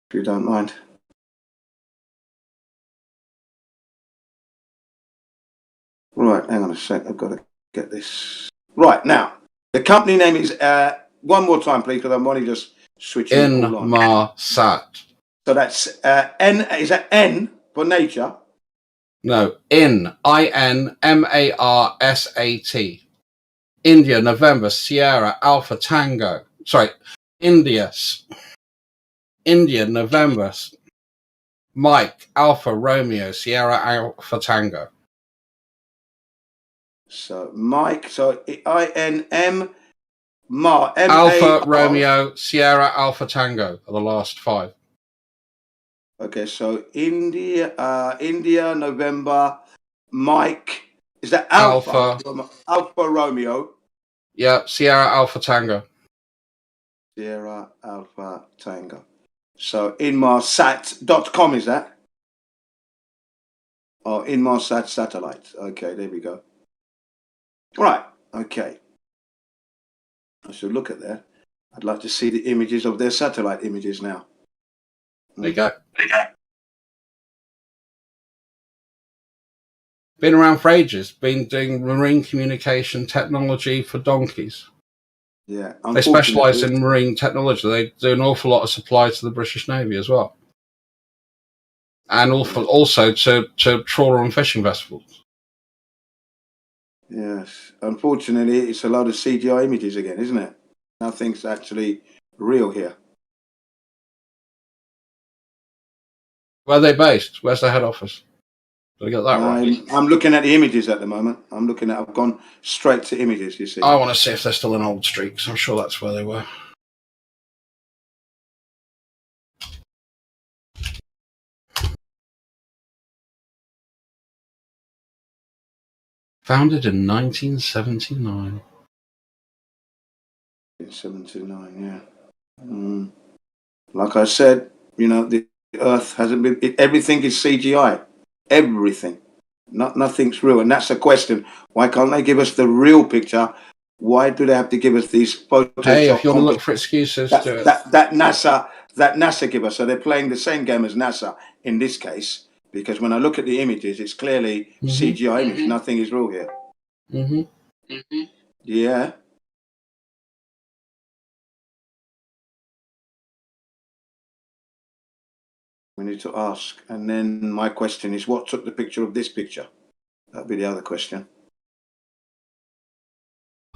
If you don't mind. Right, hang on a sec. I've got to get this. Right, now, the company name is, one more time, please, because I'm only just switching. Inmarsat. So that's N, is that N for nature? No, INMARSAT. India, November, Sierra, Alpha, Tango. Sorry, India, November, Mike, Alpha, Romeo, Sierra, Alpha, Tango. So Mike, so INM, Alpha, Romeo, Sierra, Alpha, Tango are the last 5. Okay, so India, November, Mike. Is that Alpha? Alpha Romeo. Yeah, Sierra, Alpha, Tango. Sierra, Alpha, Tango. So Inmarsat.com, is that? Oh, Inmarsat satellite. Okay, there we go. Right, okay. I should look at that. I'd like to see the images of their satellite images now. There you go. Been around for ages. Been doing marine communication technology for donkeys. Yeah. They specialise in marine technology. They do an awful lot of supply to the British Navy as well. And also to trawler and fishing vessels. Yes. Unfortunately, it's a load of CGI images again, isn't it? Nothing's actually real here. Where are they based? Where's their head office? Did I get that right? I'm looking at the images at the moment. I've gone straight to images, you see. I want to see if they're still in Old Street, because I'm sure that's where they were. Founded in 1979. 79, yeah. Like I said, the Earth hasn't been. Everything is CGI. Everything. Nothing's real, and that's the question. Why can't they give us the real picture? Why do they have to give us these photos? Hey, if you want to look for excuses, do it. That NASA give us. So they're playing the same game as NASA in this case, because when I look at the images, it's clearly CGI image. Nothing is real here. Yeah. We need to ask. And then my question is, what took the picture of this picture? That'd be the other question.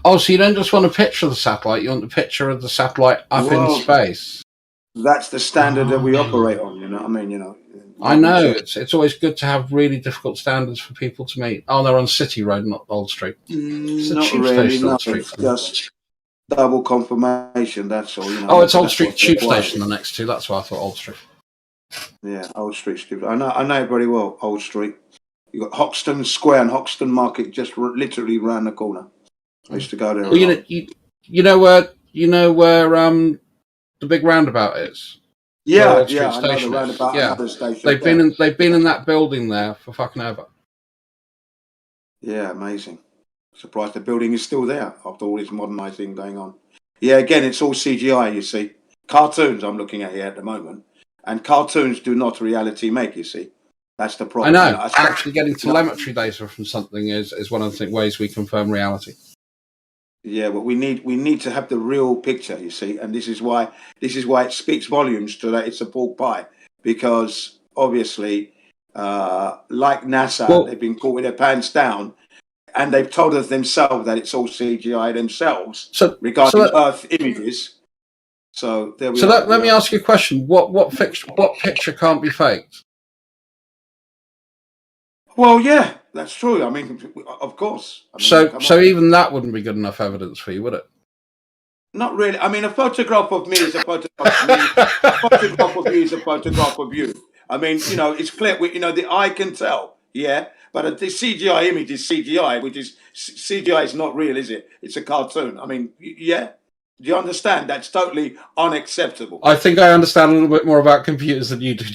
Oh, so you don't just want a picture of the satellite, you want the picture of the satellite up in space. That's the standard that we operate on, you know what I mean? I know, it's always good to have really difficult standards for people to meet. Oh, they're on City Road, not Old Street. Not really, no, it's just double confirmation, that's all. Oh, it's Old Street Tube Station, the next two, that's why I thought Old Street. Yeah, Old Street. I know it very well, Old Street. You got Hoxton Square and Hoxton Market just literally round the corner. I used to go there. Well, you know where the big roundabout is. Yeah, Old Street I know Station the roundabout. Yeah, Another station. they've been in that building there for fucking ever. Yeah, amazing. Surprised the building is still there after all this modernising going on. Yeah, again, it's all CGI. You see, cartoons I'm looking at here at the moment, and cartoons do not reality make. You see. That's the problem. I know. Actually, getting telemetry data from something is one of the ways we confirm reality. Yeah, but we need to have the real picture, you see, and this is why it speaks volumes to that it's a pork pie, because obviously, like NASA, they've been caught with their pants down, and they've told us themselves that it's all CGI themselves regarding Earth images. So there we are. So let me ask you a question: what picture can't be faked? Well, yeah, that's true. I mean, of course. I mean, so even that wouldn't be good enough evidence for you, would it? Not really. I mean, a photograph of me is a photograph of me. A photograph of you is a photograph of you. I mean, it's clear. The eye can tell. Yeah, but the CGI image is CGI, which is CGI is not real, is it? It's a cartoon. I mean, yeah. Do you understand? That's totally unacceptable. I think I understand a little bit more about computers than you do.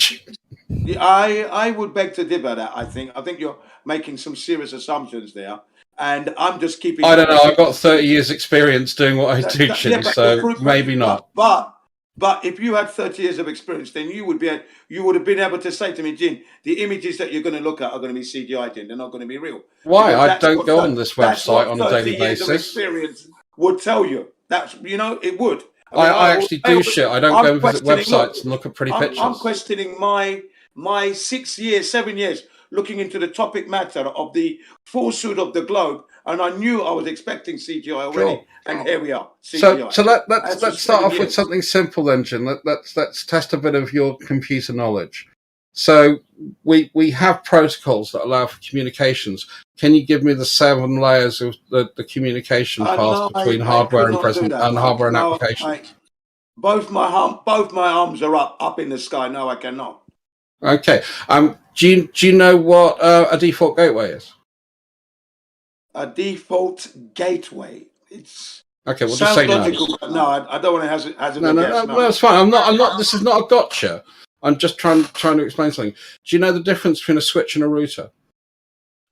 Yeah, I would beg to differ that. I think you're making some serious assumptions there, and I'm just keeping. I don't know. I've got 30 years' experience doing what I do, so maybe not. But if you had 30 years of experience, then you would have been able to say to me, Jim, the images that you're going to look at are going to be CGI, Jim. They're not going to be real. Why? I don't go on this website on a daily basis. Experience would tell you. That's it would. I actually do shit. I don't go and visit websites and look at pretty pictures. I'm questioning my 6 years, 7 years looking into the topic matter of the full suit of the globe, and I knew I was expecting CGI already, and here we are. CGI. So let's start off with something simple then, Jim. Let's test a bit of your computer knowledge. So we have protocols that allow for communications. Can you give me the 7 layers of the communication path between hardware and hardware and application? Both my arms are up in the sky. No, I cannot. Okay. Do you know what a default gateway is? A default gateway. It's okay. We'll just say logical, no. No, I don't want to hazard a guess. No, that's fine. I'm not. This is not a gotcha. I'm just trying to explain something. Do you know the difference between a switch and a router?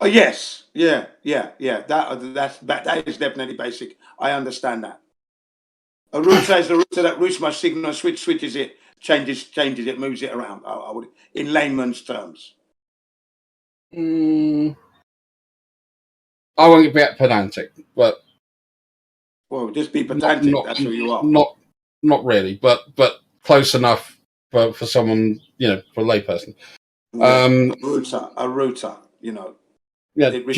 Oh yes, yeah. That is definitely basic. I understand that. A router is a router that routes my signal. A switch switches it, changes it, moves it around. I would, in layman's terms. I won't get pedantic, but just be pedantic. That's who you are. Not really, but close enough for someone, for a layperson. A router, Yeah. Do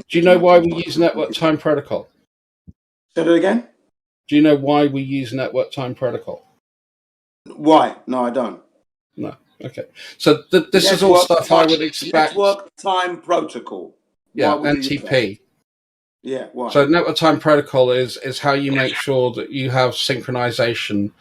you know why we use network time protocol? Say that again. Do you know why we use network time protocol? Why? No, I don't. No. Okay. So this is all stuff I would expect. Network time protocol. Yeah, Why would you use that? NTP. Yeah, why? So network time protocol is how you make sure that you have synchronization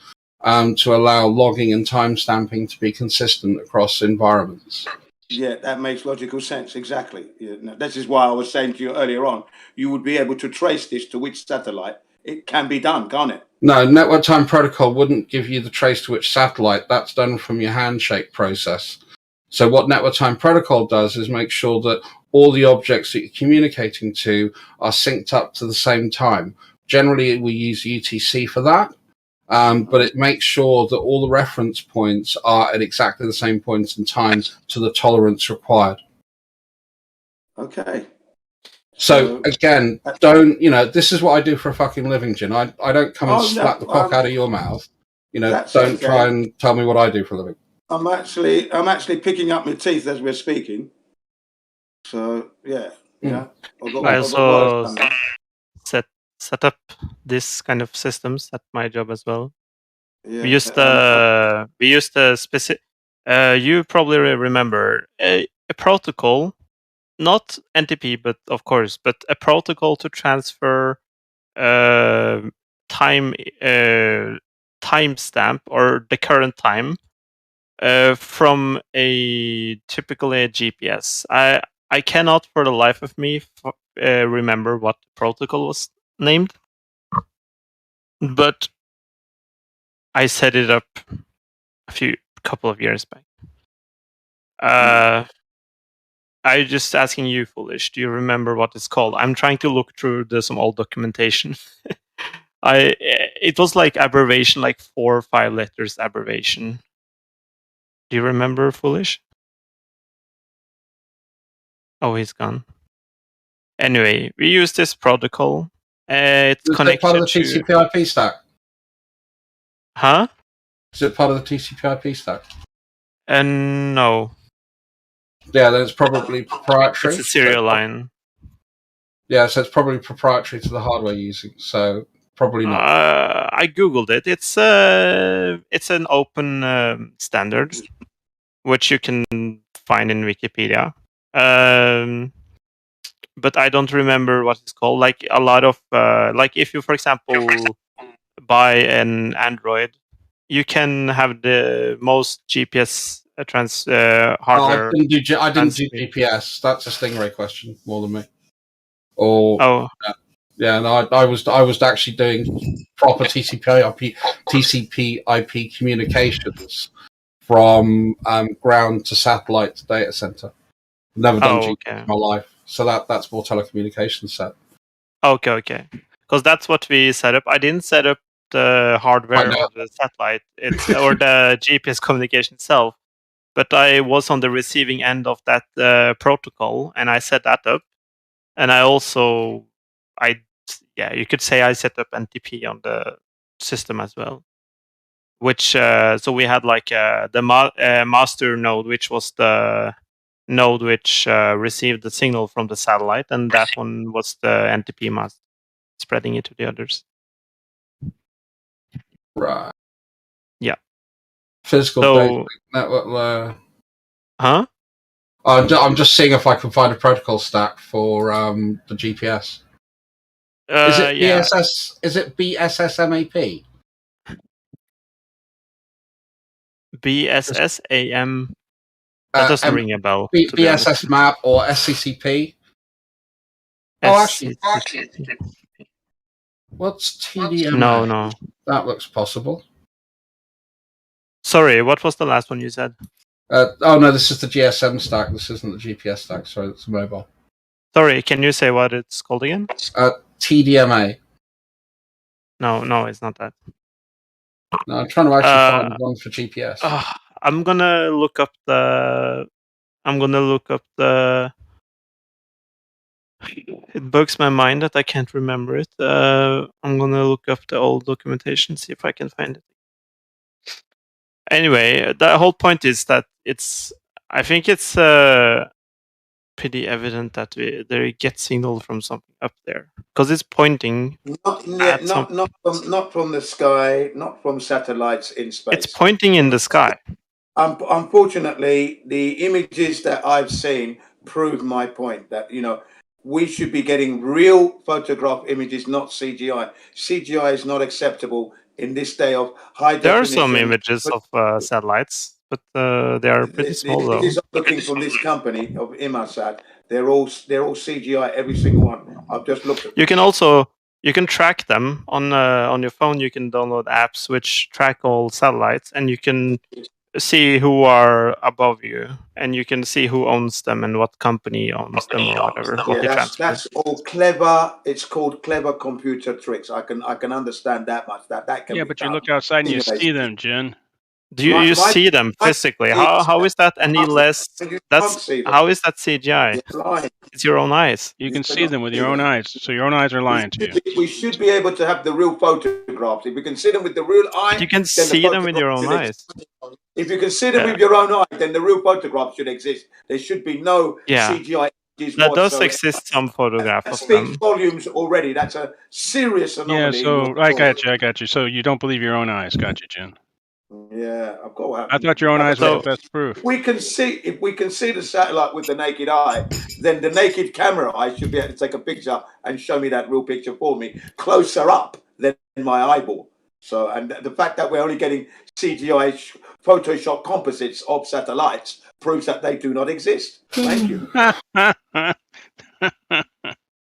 to allow logging and timestamping to be consistent across environments. Yeah, that makes logical sense. Exactly. Yeah, no, this is why I was saying to you earlier on, you would be able to trace this to which satellite. It can be done, can't it? No, network time protocol wouldn't give you the trace to which satellite. That's done from your handshake process. So what network time protocol does is make sure that all the objects that you're communicating to are synced up to the same time. Generally, we use UTC for that, but it makes sure that all the reference points are at exactly the same points in time to the tolerance required. Okay. So again, don't, this is what I do for a fucking living, Jin. I don't come and slap the cock out of your mouth. Don't try and tell me what I do for a living. I'm actually picking up my teeth as we're speaking. So yeah, yeah. I also set up this kind of systems at my job as well. Yeah, we used a specific. You probably remember a protocol, not NTP, but of course, but a protocol to transfer timestamp or the current time from a typically a GPS. I cannot for the life of me remember what the protocol was named, but I set it up a couple of years back. I'm just asking you, Foolish. Do you remember what it's called? I'm trying to look through some old documentation. It was like abbreviation, like 4 or 5 letters abbreviation. Do you remember, Foolish? Oh, he's gone. Anyway, we use this protocol. It's connected part of the TCP/IP stack. Huh? Is it part of the TCP/IP stack? No. Yeah, then it's probably proprietary. It's a serial line. Yeah, so it's probably proprietary to the hardware using. So probably not. I googled it. It's an open standard, which you can find in Wikipedia. But I don't remember what it's called. Like a lot of like if you, for example, buy an Android, you can have the most GPS hardware. I didn't do GPS. That's a Stingray question more than me. Or yeah, and I was actually doing proper TCP/IP communications from ground to satellite to data center. Never done GPS in my life, so that's more telecommunications set. Okay, because that's what we set up. I didn't set up the hardware of the satellite, or the GPS communication itself, but I was on the receiving end of that protocol, and I set that up. And I also, you could say I set up NTP on the system as well. Which so we had like the master node, which was the node which received the signal from the satellite, and that one was the NTP master, spreading it to the others. Right. Yeah. Physical data network. Huh? I'm just seeing if I can find a protocol stack for the GPS. Is it BSS? Is it BSSMAP? BSSAM. That doesn't ring a bell. BSS map or SCCP? Actually, what's TDMA? No. That looks possible. Sorry, what was the last one you said? No, this is the GSM stack. This isn't the GPS stack. Sorry, it's mobile. Sorry, can you say what it's called again? TDMA. No, it's not that. No, I'm trying to actually find one for GPS. I'm gonna look up the. It bugs my mind that I can't remember it. I'm gonna look up the old documentation, see if I can find it. Anyway, the whole point is that I think it's pretty evident that they get signal from something up there because it's pointing. Not from the sky, not from satellites in space. It's pointing in the sky. Unfortunately, the images that I've seen prove my point that, we should be getting real photograph images, not CGI. CGI is not acceptable in this day of high There are definition. some images of satellites, but they are pretty small The though. images I'm looking from this company of Imarsat, they're all CGI, every single one. I've just looked at them. You can track them on your phone. You can download apps which track all satellites, and you can see who are above you, and you can see who owns them and what company owns them or whatever. What they transfer. That's all clever. It's called clever computer tricks. I can understand that much. That can be but done. you look outside and you see them, Jen. Do you see them physically? How is that any less? How is that CGI? It's your own eyes. You can see them with your own eyes, so your own eyes are lying to you. We should be able to have the real photographs. If we can see them with the real eye, you can see them with your own eyes. If you can see them with your own eye, then the real photograph should exist. There should be no CGI. There does exist some photograph of speaks them. volumes already. That's a serious anomaly. Yeah, so I got you. So you don't believe your own eyes. Got you, Jen. Yeah, I've got. I thought your own eyes were the best proof. If we can see the satellite with the naked eye, then the naked camera eye should be able to take a picture and show me that real picture for me closer up than my eyeball. So, and the fact that we're only getting CGI Photoshop composites of satellites proves that they do not exist. Thank you.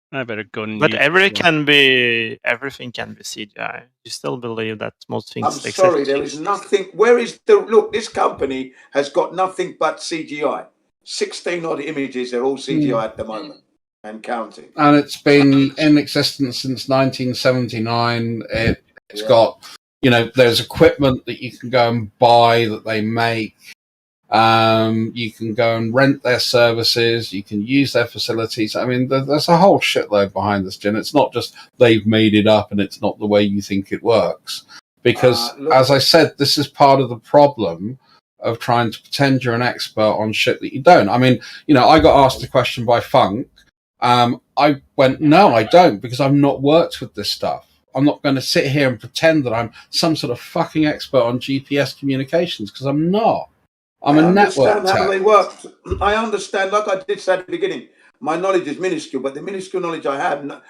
I better go and But everything can be CGI. You still believe that most things I'm exist? sorry, there is nothing. Where is the look? This company has got nothing but CGI. 16 odd images are all CGI at the moment and counting. And it's been in existence since 1979. It's got, there's equipment that you can go and buy that they make. You can go and rent their services. You can use their facilities. I mean, there's a whole shitload behind this, Jen. It's not just they've made it up and it's not the way you think it works. Because, as I said, this is part of the problem of trying to pretend you're an expert on shit that you don't. I mean, I got asked a question by Funk. I went, no, I don't, because I've not worked with this stuff. I'm not going to sit here and pretend that I'm some sort of fucking expert on GPS communications, because I'm not. I'm a network tech. I understand how they work. I understand, like I did say at the beginning, my knowledge is minuscule, but the minuscule knowledge I have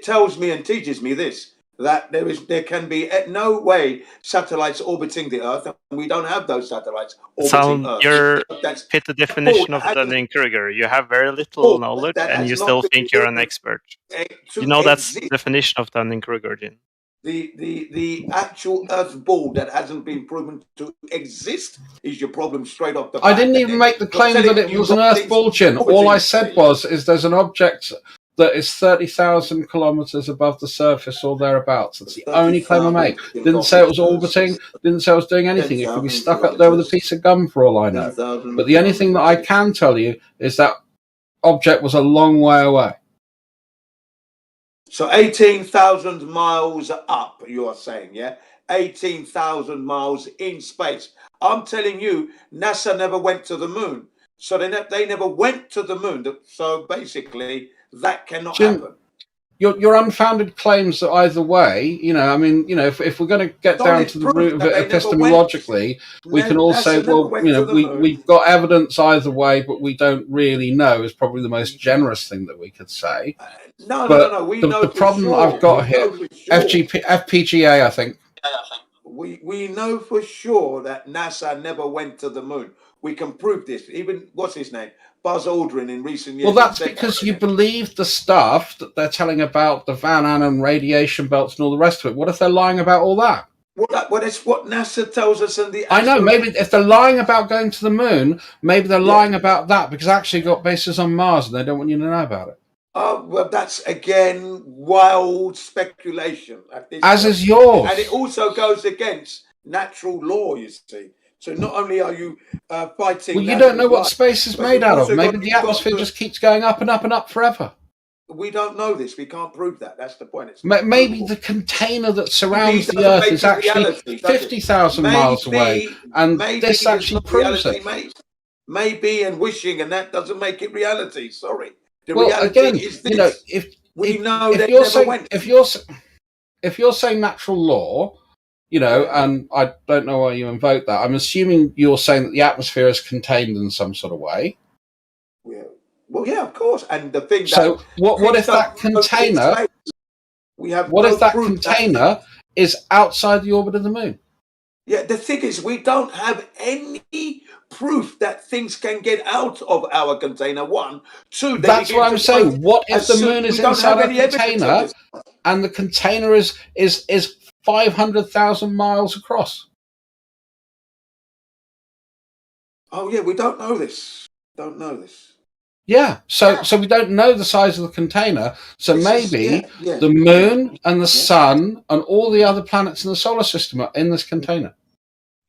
tells me and teaches me this, that there can be no way satellites orbiting the Earth, and we don't have those satellites orbiting Earth. You're fit the definition of Dunning-Kruger. You have very little knowledge, and you still think you're an expert. You know that's the definition of Dunning-Kruger, Jin. The actual Earth ball that hasn't been proven to exist is your problem straight off the bat. I didn't even make the claim that it was an Earth ball, Jin. All I said is there's an object that is 30,000 kilometers above the surface or thereabouts. That's the only claim I make. Didn't say it was orbiting, didn't say it was doing anything. It could be stuck up there with a piece of gum for all I know. But the only thing that I can tell you is that object was a long way away. So 18,000 miles up, you are saying, yeah? 18,000 miles in space. I'm telling you, NASA never went to the moon. So they never went to the moon. So basically, that cannot happen. Your unfounded claims are either way, if we're going to get down to the root of it epistemologically, we can all say, well, we've got evidence either way, but we don't really know is probably the most generous thing that we could say. No. The problem I've got here, FPGA, I think. We know for sure that NASA never went to the moon. We can prove this. Even, what's his name? Buzz Aldrin in recent years. Well, that's because you believe the stuff that they're telling about the Van Allen radiation belts and all the rest of it. What if they're lying about all that? Well, that's what NASA tells us. I know, maybe if they're lying about going to the moon, maybe they're lying about that because actually got bases on Mars and they don't want you to know about it. Well, that's, again, wild speculation. As is yours. And it also goes against natural law, you see. So not only are you fighting... Well, you don't know what space is made out of. Maybe the atmosphere just keeps going up and up and up forever. We don't know this. We can't prove that. That's the point. Maybe the container that surrounds the Earth is actually 50,000 miles away. And this actually proves it. Maybe, and wishing, and that doesn't make it reality. Sorry. The well, reality again, is this. If you're saying natural law, You know, and I don't know why you invoke that. I'm assuming you're saying that the atmosphere is contained in some sort of way. Yeah. Well, yeah, of course. And the thing So that what if that container? We have what no if that proof container is outside the orbit of the moon? Yeah, the thing is, we don't have any proof that things can get out of our container. One, two, they That's begin what to I'm saying. float What if as the soon. moon We is don't have inside a any evidence of container, this. and the container is 500,000 miles across? Oh yeah, we don't know this. Don't know this. Yeah, so we don't know the size of the container. So maybe the moon and the sun and all the other planets in the solar system are in this container.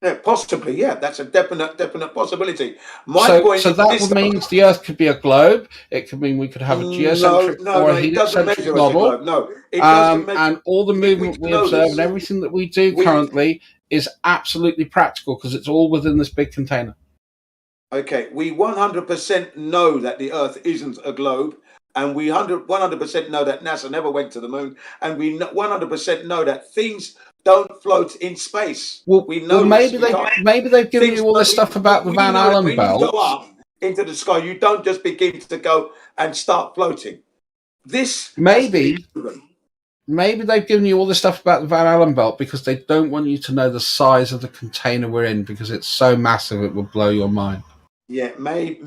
Yeah, possibly. Yeah, that's a definite possibility. My point so is that this, means the Earth could be a globe. It could mean we could have a geocentric or a it doesn't heliocentric measure as a model. globe. No, it doesn't measure. And all the movement we know observe this. and everything that we do currently is absolutely practical because it's all within this big container. Okay, we 100% know that the Earth isn't a globe, and we 100% know that NASA never went to the moon, and we 100% know that things don't float in space. We know maybe this. maybe they've given you all this stuff about the Van Allen when belt. you go up into the sky, you don't just begin to go and start floating. This maybe they've given you all this stuff about the Van Allen belt because they don't want you to know the size of the container we're in because it's so massive it will blow your mind. Yeah, maybe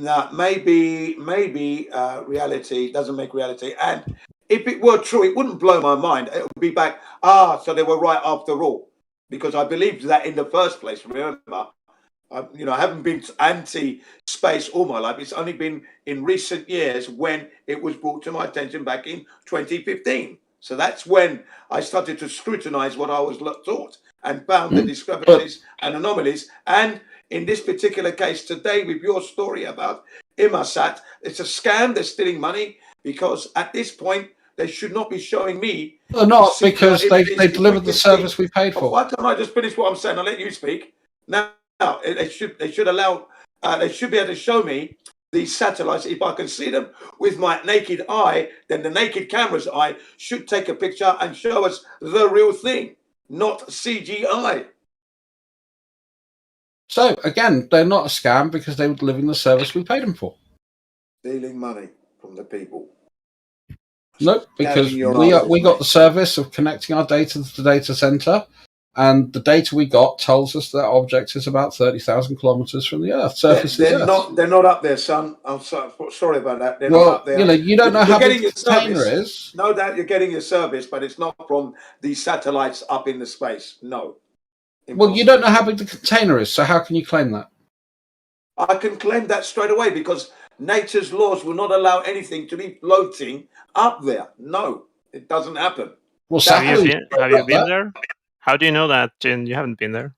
reality doesn't make reality. And if it were true, it wouldn't blow my mind. It would be back, so they were right after all. Because I believed that in the first place. Remember, I haven't been anti-space all my life. It's only been in recent years when it was brought to my attention back in 2015. So that's when I started to scrutinize what I was taught and found the discrepancies and anomalies. And in this particular case today, with your story about Imasat, it's a scam. They're stealing money because at this point, they should not be showing me. They're not because they delivered the service we paid for. Why can't I just finish what I'm saying? I'll let you speak. Now, they should allow. They should be able to show me these satellites. If I can see them with my naked eye, then the naked camera's eye should take a picture and show us the real thing, not CGI. So again, they're not a scam because they were delivering the service we paid them for. Stealing money from the people. Nope, because we got the service of connecting our data to the data center, and the data we got tells us that object is about 30,000 kilometers from the Earth surface. They're not up there, son. I'm sorry about that. They're not up there. You don't know how big the container is. No doubt you're getting your service, but it's not from these satellites up in the space. No. Impossible. Well, you don't know how big the container is, so how can you claim that? I can claim that straight away because nature's laws will not allow anything to be floating up there. No, it doesn't happen. Well, have you been there? How do you know that, Jin? You haven't been there.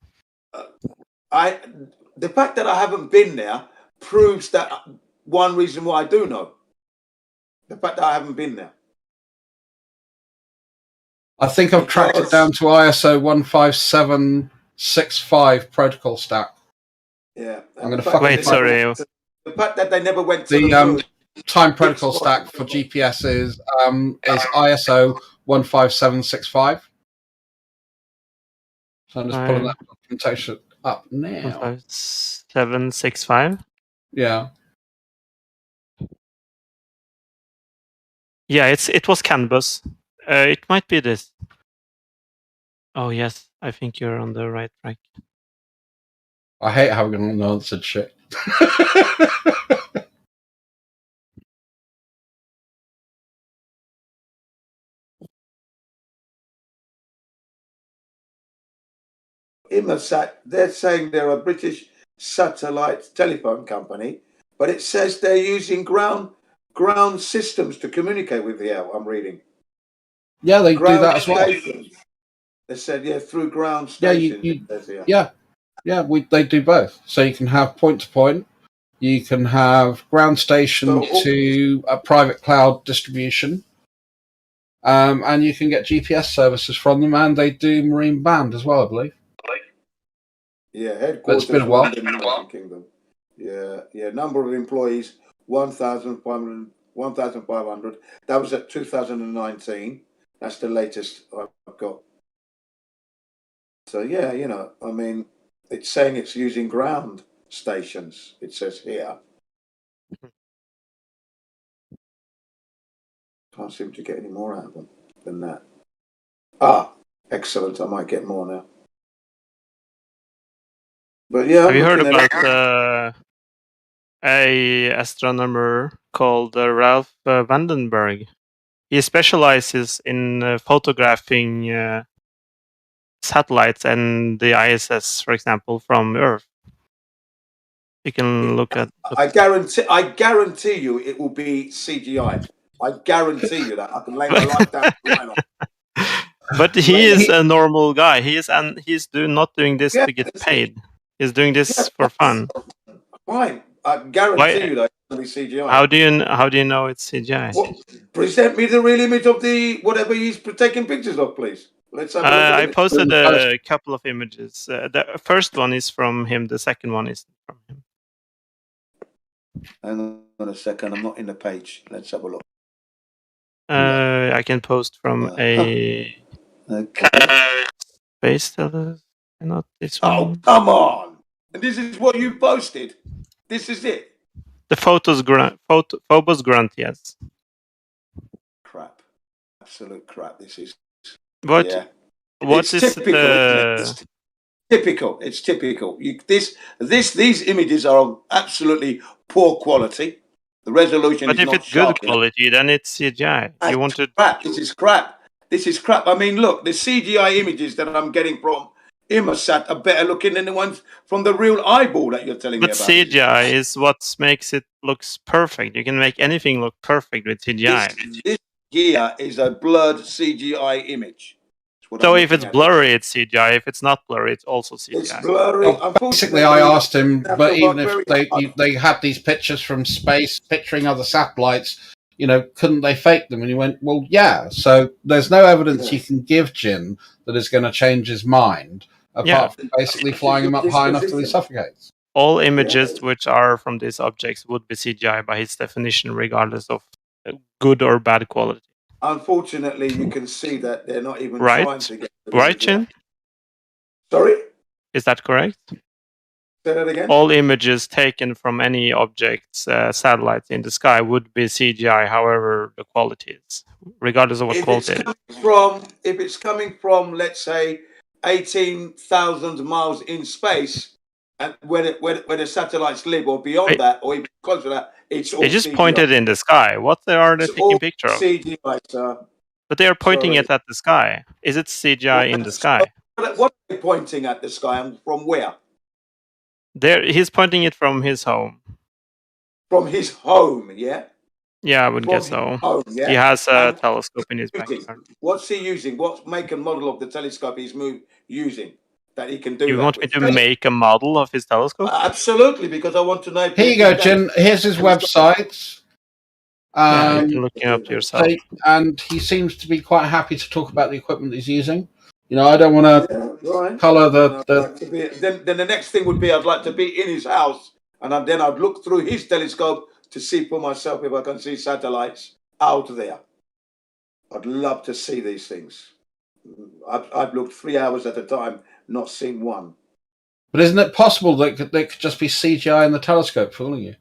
The fact that I haven't been there proves that one reason why I do know. The fact that I haven't been there. I think I've tracked it down to ISO 15765 protocol stack. Yeah. I'm going to wait. Sorry. The fact that they never went to the time protocol stack for GPS is ISO 15765. So I'm just pulling that documentation up now. 15765. Yeah. Yeah, it was CAN bus. It might be this. Oh yes, I think you're on the right track. I hate having unanswered shit. Imasat, they're saying they're a British satellite telephone company, but it says they're using ground systems to communicate with the air. I'm reading. Yeah, they do that as well. They said, through ground stations. They do both. So you can have point to point, you can have ground station to a private cloud distribution, and you can get GPS services from them, and they do marine band as well, I believe. Yeah, headquarters. It's been a while. Kingdom. Yeah. Number of employees 1,500. That was at 2019. That's the latest I've got. So yeah, you know, I mean, it's saying it's using ground stations. It says here. Can't seem to get any more out of them than that. Ah, excellent. I might get more now. But yeah, Have I'm you heard looking at about a astronomer called Ralph Vandenberg? He specializes in photographing satellites and the ISS, for example, from Earth. You can look at. I guarantee you, it will be CGI. I guarantee you that. I can lay my life down the line on. But he is a normal guy. He's not doing this Yeah, to get paid. He's doing this for fun. Fine. I guarantee you that it's going to be CGI. How do you know it's CGI? Well, present me the real image of the whatever he's taking pictures of, please. Let's have a look at I it. posted a couple of images. The first one is from him. The second one is from him. Hang on a second. I'm not in the page. Let's have a look. I can post from a space telescope. Not this one. Oh, come on! And this is what you posted. This is it. The Phobos Grunt, yes. Crap. Absolute crap. This is. What? Yeah. What is It's typical. It's typical. These images are of absolutely poor quality. The resolution But is if not it's sharp good quality, then it's CGI. You want to? Crap. This is crap. This is crap. I mean, look, the CGI images that I'm getting from Immersat are better looking than the ones from the real eyeball that you're telling me But about. CGI is what makes it looks perfect. You can make anything look perfect with CGI. This here is a blurred CGI image. So if it's blurry, it's CGI. If it's not blurry, it's also CGI. It's blurry. Well, basically, I asked him, but even if they had these pictures from space picturing other satellites, you know, couldn't they fake them? And he went, well, yeah. So there's no evidence you can give Jin that is going to change his mind, apart from basically flying him up high enough till he suffocates. All images which are from these objects would be CGI by his definition, regardless of good or bad quality. Unfortunately, you can see that they're not even trying to get the Right, Chin? Sorry? Is that correct? Say that again? All images taken from any objects, satellites in the sky would be CGI, however the quality is, regardless of what quality it is. If it's coming from, let's say, 18,000 miles in space, and where the satellites live, or beyond that, or even closer to that, it's all They just CGI. pointed in the sky. What are they It's taking all picture of? CGI, sir. But they are pointing Sorry. it at the sky. Is it CGI in the sky? What are they pointing at the sky, and from where? He's pointing it from his home. From his home, yeah? Yeah, I would From guess so. his home, yeah? He has a And telescope in his backyard. what's he using? What make and model of the telescope he's using that he can do You that want me with? to make a model of his telescope? Absolutely, because I want to know. Here you go, Jin. Here's his website. Yeah, you can look it up yourself. And he seems to be quite happy to talk about the equipment he's using. You know, I don't want to colour the. Then the next thing would be I'd like to be in his house, and then I'd look through his telescope to see for myself if I can see satellites out there. I'd love to see these things. I've looked 3 hours at a time, not seen one. But isn't it possible that they could just be CGI in the telescope fooling you?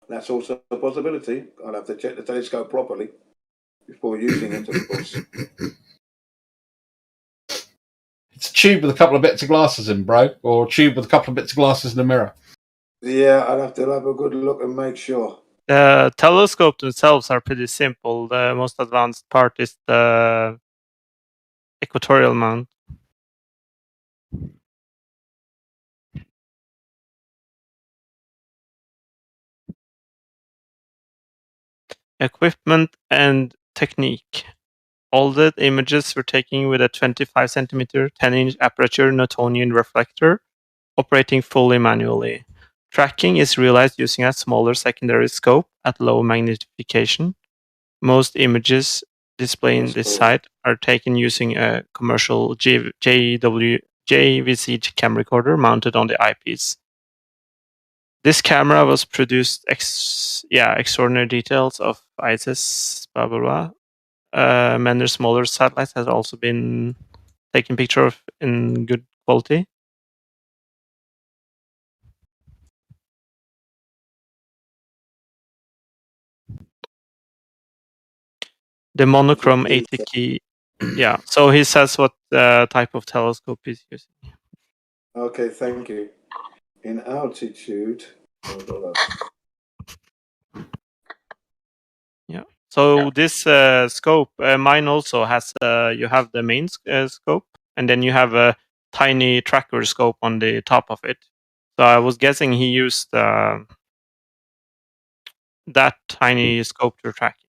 That's also a possibility. I'll have to check the telescope properly before using it, of course. It's a tube with a couple of bits of glasses in, bro, or a tube with a couple of bits of glasses in a mirror. Yeah, I'd have to have a good look and make sure. The telescopes themselves are pretty simple. The most advanced part is the equatorial mount. Equipment and technique. All the images were taken with a 25 centimeter 10-inch aperture Newtonian reflector, operating fully manually. Tracking is realized using a smaller secondary scope at low magnification. Most images displaying this site are taken using a commercial JVC cam recorder mounted on the eyepiece. This camera was produced extraordinary details of ISS, blah blah blah. Many smaller satellites has also been taken picture of in good quality? The monochrome ATK. Yeah. So he says what type of telescope he's using. Okay, thank you. In altitude. Yeah. So this scope, mine also has. You have the main scope, and then you have a tiny tracker scope on the top of it. So I was guessing he used that tiny scope to track it.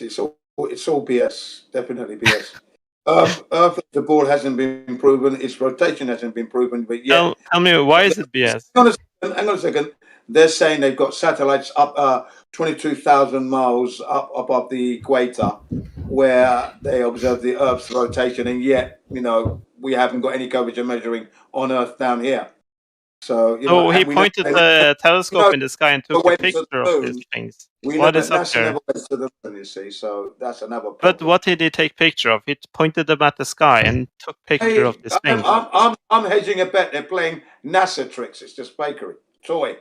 It's all BS. Definitely BS. Earth, the ball hasn't been proven. Its rotation hasn't been proven. But yeah, tell me, why is it BS? Hang on a second. They're saying they've got satellites up 22,000 miles up above the equator, where they observe the Earth's rotation, and yet we haven't got any coverage of measuring on Earth down here. So he pointed the telescope in the sky and took a picture of these things. What is up NASA there? never went to the moon, you see, so that's another problem. But what did he take picture of? He pointed them at the sky and took picture of this thing. I'm hedging a bet. They're playing NASA tricks. It's just fakery, toy.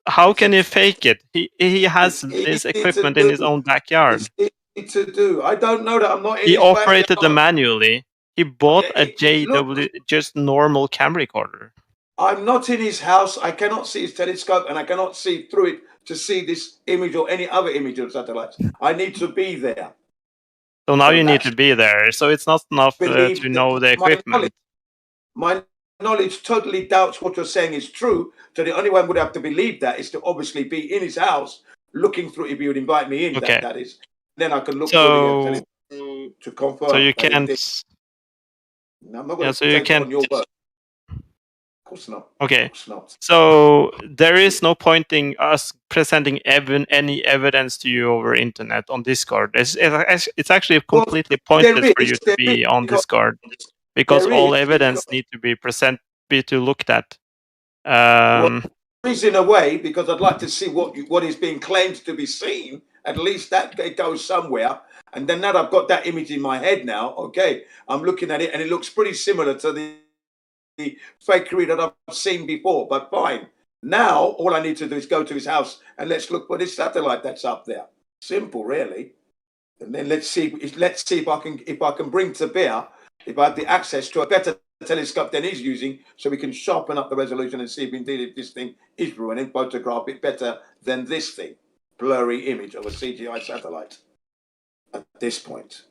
How can he fake it? He has this equipment in his own backyard. It's to do. I don't know that. I'm not in He his operated backyard. them manually. He bought a JW, just normal camera recorder. I'm not in his house. I cannot see his telescope, and I cannot see through it to see this image or any other image of satellites. I need to be there. So now you need to be there. So it's not enough to know the equipment. My knowledge totally doubts what you're saying is true. So the only one would have to believe that is to obviously be in his house, looking through. If you would invite me in, Okay. that is. Then I can look through to confirm. So you can't. I'm not going to take on your word. Of course not. Okay. Of course not. So there is no pointing us presenting any evidence to you over internet on Discord. It's actually completely pointless for you to be on Discord because all evidence need to be looked at. Well, in a way, because I'd like to see what is being claimed to be seen. At least that it goes somewhere. And then now I've got that image in my head now. Okay, I'm looking at it, and it looks pretty similar to the fakery that I've seen before. But fine. Now all I need to do is go to his house and let's look for this satellite that's up there. Simple, really. And then let's see if I can bring to bear, if I have the access to a better telescope than he's using, so we can sharpen up the resolution and see if indeed if this thing is ruining, photograph it better than this thing. Blurry image of a CGI satellite at this point.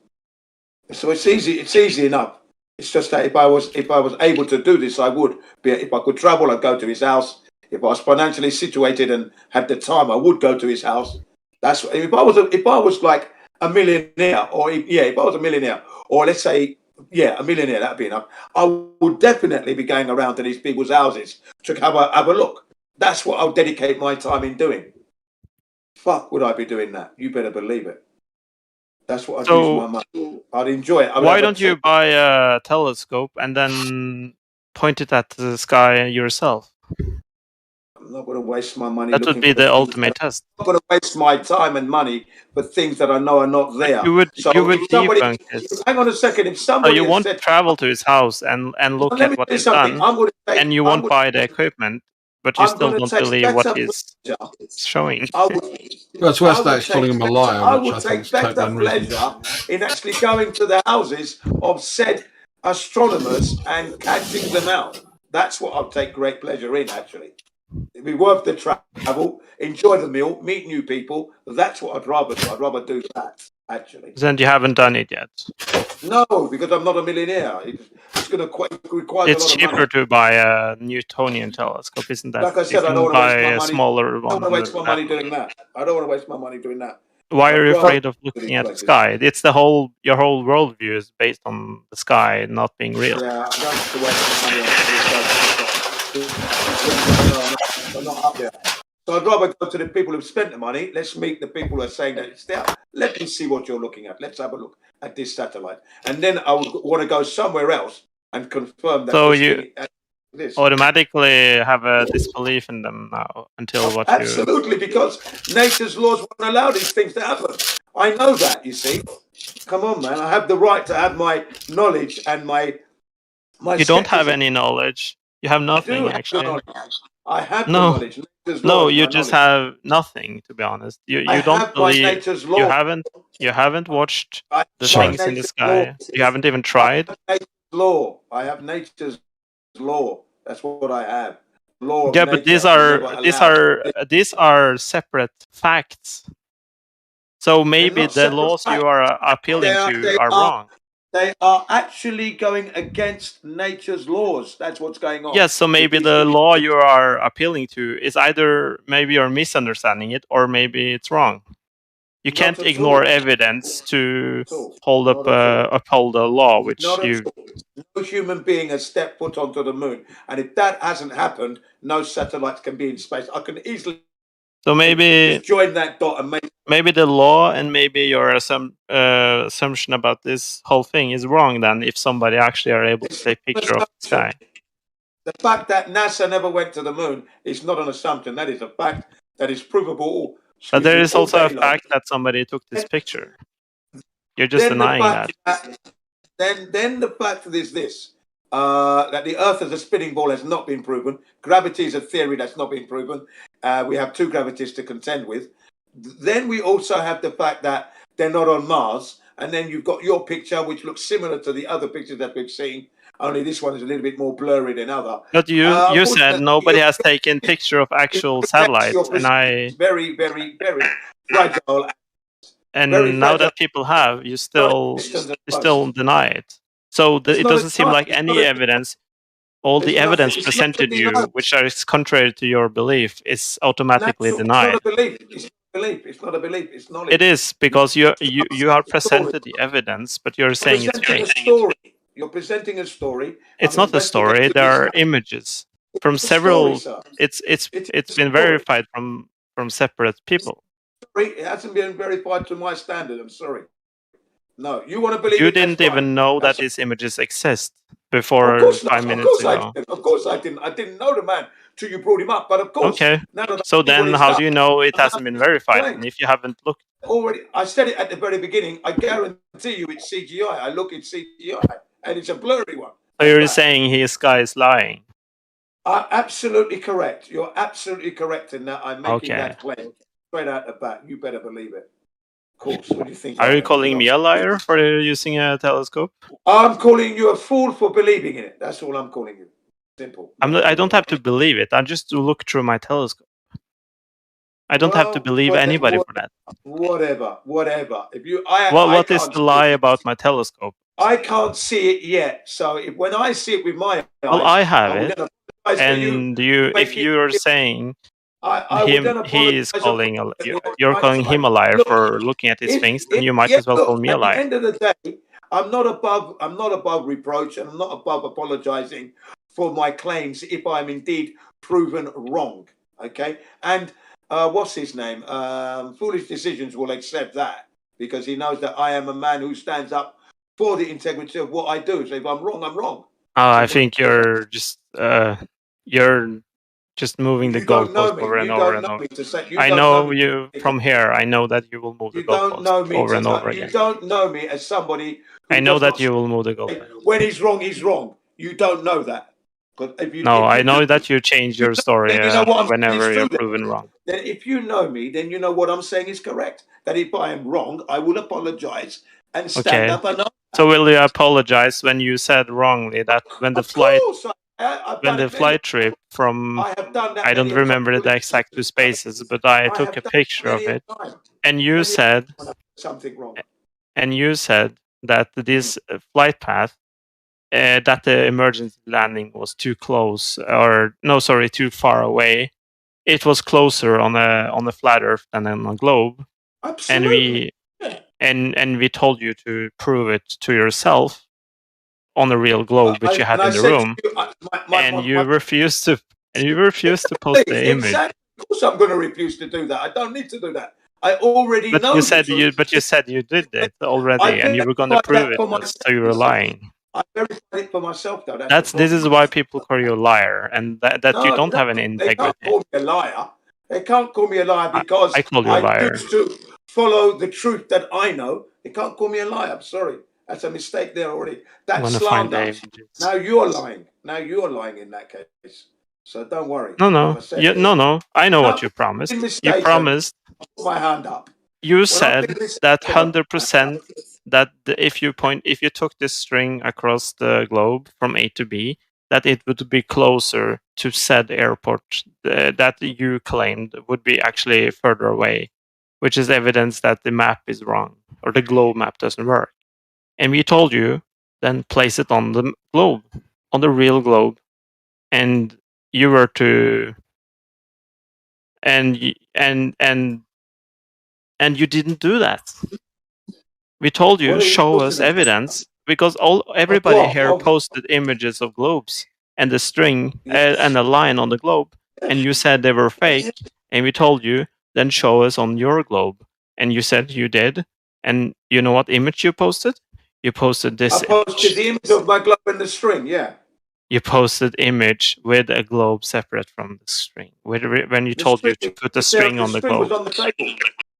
So it's easy enough. It's just that if I was able to do this, I would. If I could travel, I'd go to his house. If I was financially situated and had the time, I would go to his house. That's if I was like a millionaire, or if I was a millionaire, or let's say a millionaire, that'd be enough. I would definitely be going around to these people's houses to have a look. That's what I'll dedicate my time in doing. Fuck, would I be doing that? You better believe it. That's what I'd use my money. I'd enjoy it. Why don't you buy a telescope and then point it at the sky yourself? I'm not going to waste my money. That would be the ultimate test. I'm not going to waste my time and money for things that I know are not there. You would debunk this. Hang on a second. If somebody you won't travel to his house and look at what he's done, and you won't buy the equipment, but you still don't believe what he's showing. Well, it's worse that it's calling him a liar, I which would I think is take totally better unreasonable. pleasure in actually going to the houses of said astronomers and catching them out. That's what I'll take great pleasure in, actually. It'd be worth the travel, enjoy the meal, meet new people. That's what I'd rather do. I'd rather do that, actually. Then you haven't done it yet. No, because I'm not a millionaire. It's going to require It's a lot of cheaper money. to buy a Newtonian telescope, isn't that? Like I said, I don't want to waste my money. Smaller I don't want to waste my money doing that. I don't want to waste my money doing that. Why are you afraid of looking at the sky? It's your whole worldview is based on the sky not being real. Yeah, I don't have to waste my money on the sky. I'm not up there. So I'd rather go to the people who've spent the money. Let's meet the people who are saying that it's there. Let me see what you're looking at. Let's have a look at this satellite. And then I would want to go somewhere else and confirm that. So automatically have a disbelief in them now until what Absolutely, because nature's laws won't allow these things to happen. I know that, you see. Come on, man. I have the right to have my knowledge and my you don't have any knowledge. You have nothing, actually. I have no, the knowledge. Nature's no, law is you my just knowledge. have nothing. To be honest, you I don't have by believe. nature's law. You haven't watched the Sorry. things in the sky. You haven't even tried. Law. I have nature's law. That's what I have. Law of Yeah, nature but these will never these are separate facts. So maybe not the separate laws you facts. are appealing to are wrong. They are actually going against nature's laws. That's what's going on. Yes, so maybe the law you are appealing to is either maybe you're misunderstanding it or maybe it's wrong. You can't ignore evidence to hold up uphold a law which Not you. at all. No human being has stepped foot onto the moon, and if that hasn't happened, no satellites can be in space. I can easily So maybe just join that dot and make. Maybe the law and maybe your assumption about this whole thing is wrong. Then, if somebody actually are able to take picture of the sky. The fact that NASA never went to the moon is not an assumption. That is a fact that is provable. But there is also a fact that somebody took this picture. You're just denying that. Then the fact is this: that the Earth as a spinning ball has not been proven. Gravity is a theory that's not been proven. We have two gravities to contend with. Then we also have the fact that they're not on Mars. And then you've got your picture, which looks similar to the other pictures that we've seen. Only this one is a little bit more blurry than other. But you said nobody has taken picture of actual satellites, and I very, very, very fragile. And very now fragile. that people have, you still deny it. So it doesn't seem like any evidence. All the evidence presented you, which is contrary to your belief, is automatically denied. It's not a belief. It's not a belief. It's not a belief. It's knowledge. It is because you are presented the evidence, but you're saying it's fake. You're presenting a story. It's not a story. There are images from several. It's been verified from separate people. It hasn't been verified to my standard. I'm sorry. No, you want to believe you it, didn't even know that these images exist before 5 minutes ago. Of course I didn't. I didn't know the man till you brought him up. But of course. Okay. So then, how do you know it hasn't been verified? And if you haven't looked, already, I said it at the very beginning. I guarantee you, it's CGI. I look at CGI, and it's a blurry one. So you're saying his guy is lying? Absolutely correct. You're absolutely correct in that. I'm making that claim straight out the bat. You better believe it. Of course. What do you think? Are you calling me a liar for using a telescope? I'm calling you a fool for believing in it. That's all I'm calling you. Simple. I don't have to believe it. I just look through my telescope. I don't have to believe anybody for that. Whatever. If you, what is the lie about my telescope? I can't see it yet. So when I see it with my eyes, well, I have it. And if you're saying he is calling you're calling him a liar for looking at his things, then you might as well call me a liar. At the end of the day, I'm not above reproach, and I'm not above apologizing for my claims if I'm indeed proven wrong. Okay, and what's his name? Foolish Decisions will accept that because he knows that I am a man who stands up for the integrity of what I do. So if I'm wrong, I'm wrong. I think you're just moving the goalpost over and over and over. I know you from here. I know that you will move the goalpost over and over again. You don't know me as somebody. I know that you will move the goalpost. When he's wrong, he's wrong. You don't know that. I know that you change your story whenever you're proven wrong. Then if you know me, then you know what I'm saying is correct. That if I am wrong, I will apologize and stand up and So will you apologize when you said wrongly that when the flight trip from I don't remember the exact 2 spaces, but I took a picture of it, and you said something wrong. And you said that this flight path, that the emergency landing was too close, too far away. It was closer on a flat Earth than on a globe. Absolutely. And we told you to prove it to yourself on a real globe, which you had in the room, and you refused to post the image. Exactly. Of course, I'm going to refuse to do that. I don't need to do that. I already know. But you said you did it already, and you were going to prove it, so you were lying. I verified it for myself, though. This is why people call you a liar, and that you don't have any They can't integrity. call me a liar. They can't call me a liar because I call you a liar. choose to follow the truth that I know. They can't call me a liar. I'm sorry. That's a mistake there already. That's slander. Now you're lying. Now you're lying in that case. So don't worry. No. I know what you promised. You promised. Put my hand up. You said that 100% that if you took this string across the globe from A to B, that it would be closer to said airport that you claimed would be actually further away, which is evidence that the map is wrong or the globe map doesn't work. And we told you, then place it on the globe, on the real globe, and you were to, and you didn't do that. We told you, show us evidence, because everybody here posted images of globes and the string and a line on the globe, and you said they were fake, and we told you, then show us on your globe, and you said you did, and you know what image you posted? You posted this. I posted the image of my globe and the string, yeah. You posted image with a globe separate from the string. When you told you to put the string on the globe. Was on the table.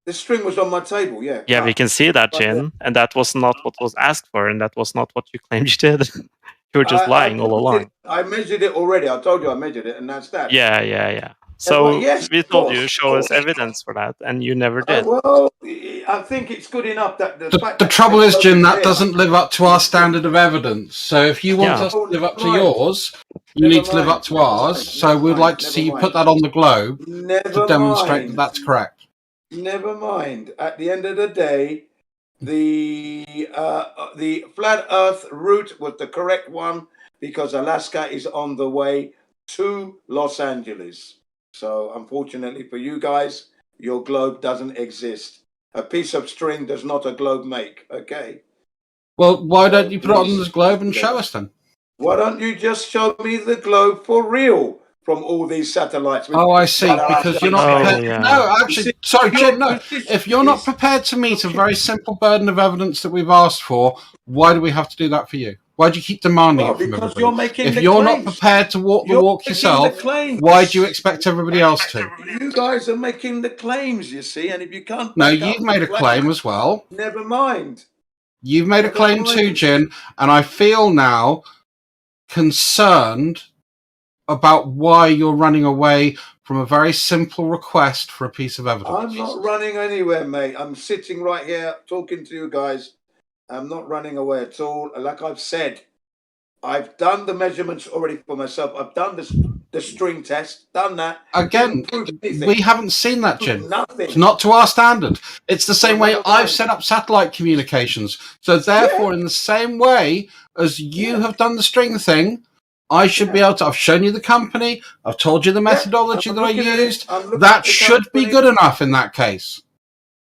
The string was on my table, yeah. Yeah, we can see that, Jin, and that was not what was asked for, and that was not what you claimed you did. You were just lying all along. I measured it already. I told you I measured it, and that's that. Yeah. So we told you, show us evidence for that, and you never did. Well, I think it's good enough that the trouble is, Jim, that doesn't live up to our standard of evidence. So if you want us to live up to yours, you need to live up to ours. So we'd like to see you put that on the globe to demonstrate that that's correct. Never mind. At the end of the day, the flat Earth route was the correct one because Alaska is on the way to Los Angeles. So unfortunately for you guys, your globe doesn't exist. A piece of string does not a globe make. Okay. Well, why don't you put it on this globe and show us then? Why don't you just show me the globe for real? From all these satellites. Oh, I see. Because you're not prepared. No, actually, sorry, Jim. No, if you're not prepared to meet a very simple burden of evidence that we've asked for, why do we have to do that for you? Why do you keep demanding it from everybody? If you're not prepared to walk the walk yourself, why do you expect everybody else to? You guys are making the claims, you see, and if you can't. No, you've made a claim as well. Never mind. You've made a claim too, Jin, and I feel now concerned about why you're running away from a very simple request for a piece of evidence. I'm not running anywhere, mate. I'm sitting right here talking to you guys. I'm not running away at all. Like I've said, I've done the measurements already for myself. I've done the string test, done that. Again, we haven't seen that, Jim. It's not to our standard. It's the same way I've set up satellite communications. So therefore, in the same way as you have done the string thing, I should be able to. I've shown you the company. I've told you the methodology that I used. That should be good enough in that case.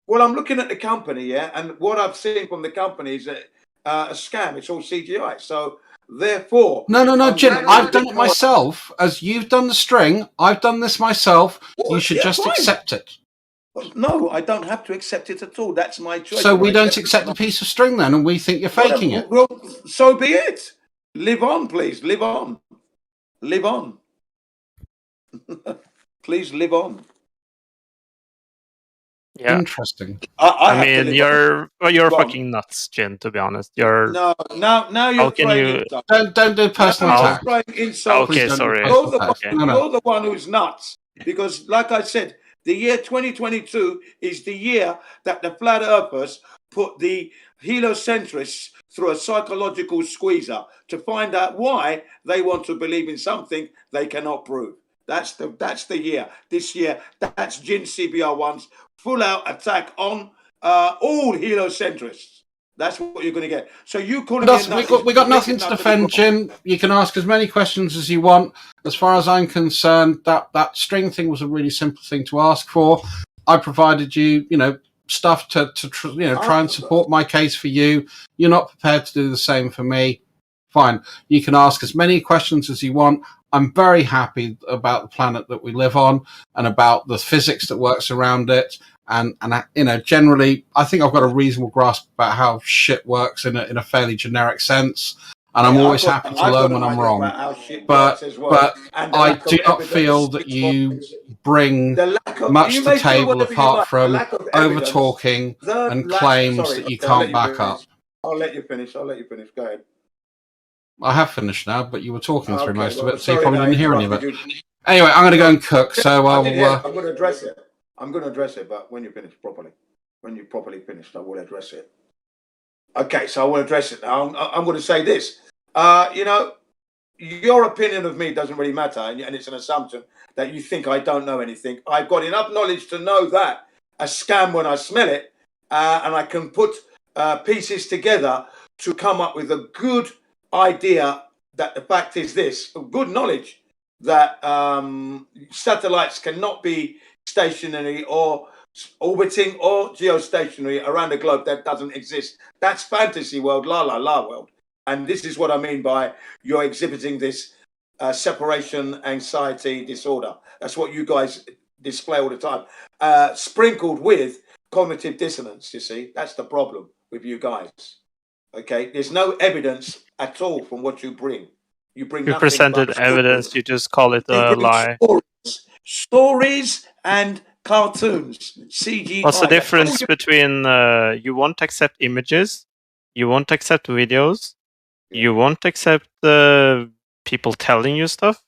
Well, I'm looking at the company, yeah, and what I've seen from the company is a scam. It's all CGI. So therefore, no, Jim. I've done it myself. As you've done the string, I've done this myself. You should just accept it. No, I don't have to accept it at all. That's my choice. So we don't accept the piece of string then, and we think you're faking it. Well, so be it. Live on, please. Live on. Live on. Please live on. Yeah. Interesting. I mean, you're fucking nuts, Jin. To be honest, you're. No, now you're trying. Don't do personal attack. Okay, sorry. You're the one who's nuts because, like I said, the year 2022 is the year that the flat earthers put the heliocentrists through a psychological squeezer to find out why they want to believe in something they cannot prove. That's the year. This year, that's Jin CBR1's full-out attack on all heliocentrists. That's what you're going to get. So you call it. We got nothing to defend, Jin. You can ask as many questions as you want. As far as I'm concerned, that string thing was a really simple thing to ask for. I provided you, stuff to try and support my case for you. You're not prepared to do the same for me. Fine. You can ask as many questions as you want. I'm very happy about the planet that we live on and about the physics that works around it. And generally, I think I've got a reasonable grasp about how shit works in a fairly generic sense. and I'm Yeah, always happy to I've learn got when an I'm idea wrong. about how shit works as well. But And the I lack do of not feel evidence that which you works. bring The lack of, much you to may the feel table whatever you apart like. The from lack of over evidence. talking The and lack. claims Sorry, that you okay, I'll let can't back finish. up. I'll let you finish. I'll let you finish. Go ahead. I have finished now, but you were talking through Okay, most of well, it, so you sorry probably I didn't hear any of it. interrupted you. Anyway, I'm going to go and cook, so I did hear I'll... it. I'm going to address it. I'm going to address it, but when you finish properly. When you properly finished, I will address it. Okay, so I will address it now. I'm going to say this. You know, your opinion of me doesn't really matter, and it's an assumption that you think I don't know anything. I've got enough knowledge to know that a scam when I smell it, and I can put pieces together to come up with a good idea that the fact is this, good knowledge that satellites cannot be stationary or orbiting or geostationary around the globe. That doesn't exist. That's fantasy world, la la la world. And this is what I mean by you're exhibiting this separation anxiety disorder. That's what you guys display all the time, sprinkled with cognitive dissonance. You see, that's the problem with you guys. Okay, there's no evidence at all from what you bring. You bring You nothing presented but evidence, you just call it a lie. stories and cartoons, CGI. What's the difference between you won't accept images, you won't accept videos, you won't accept people telling you stuff?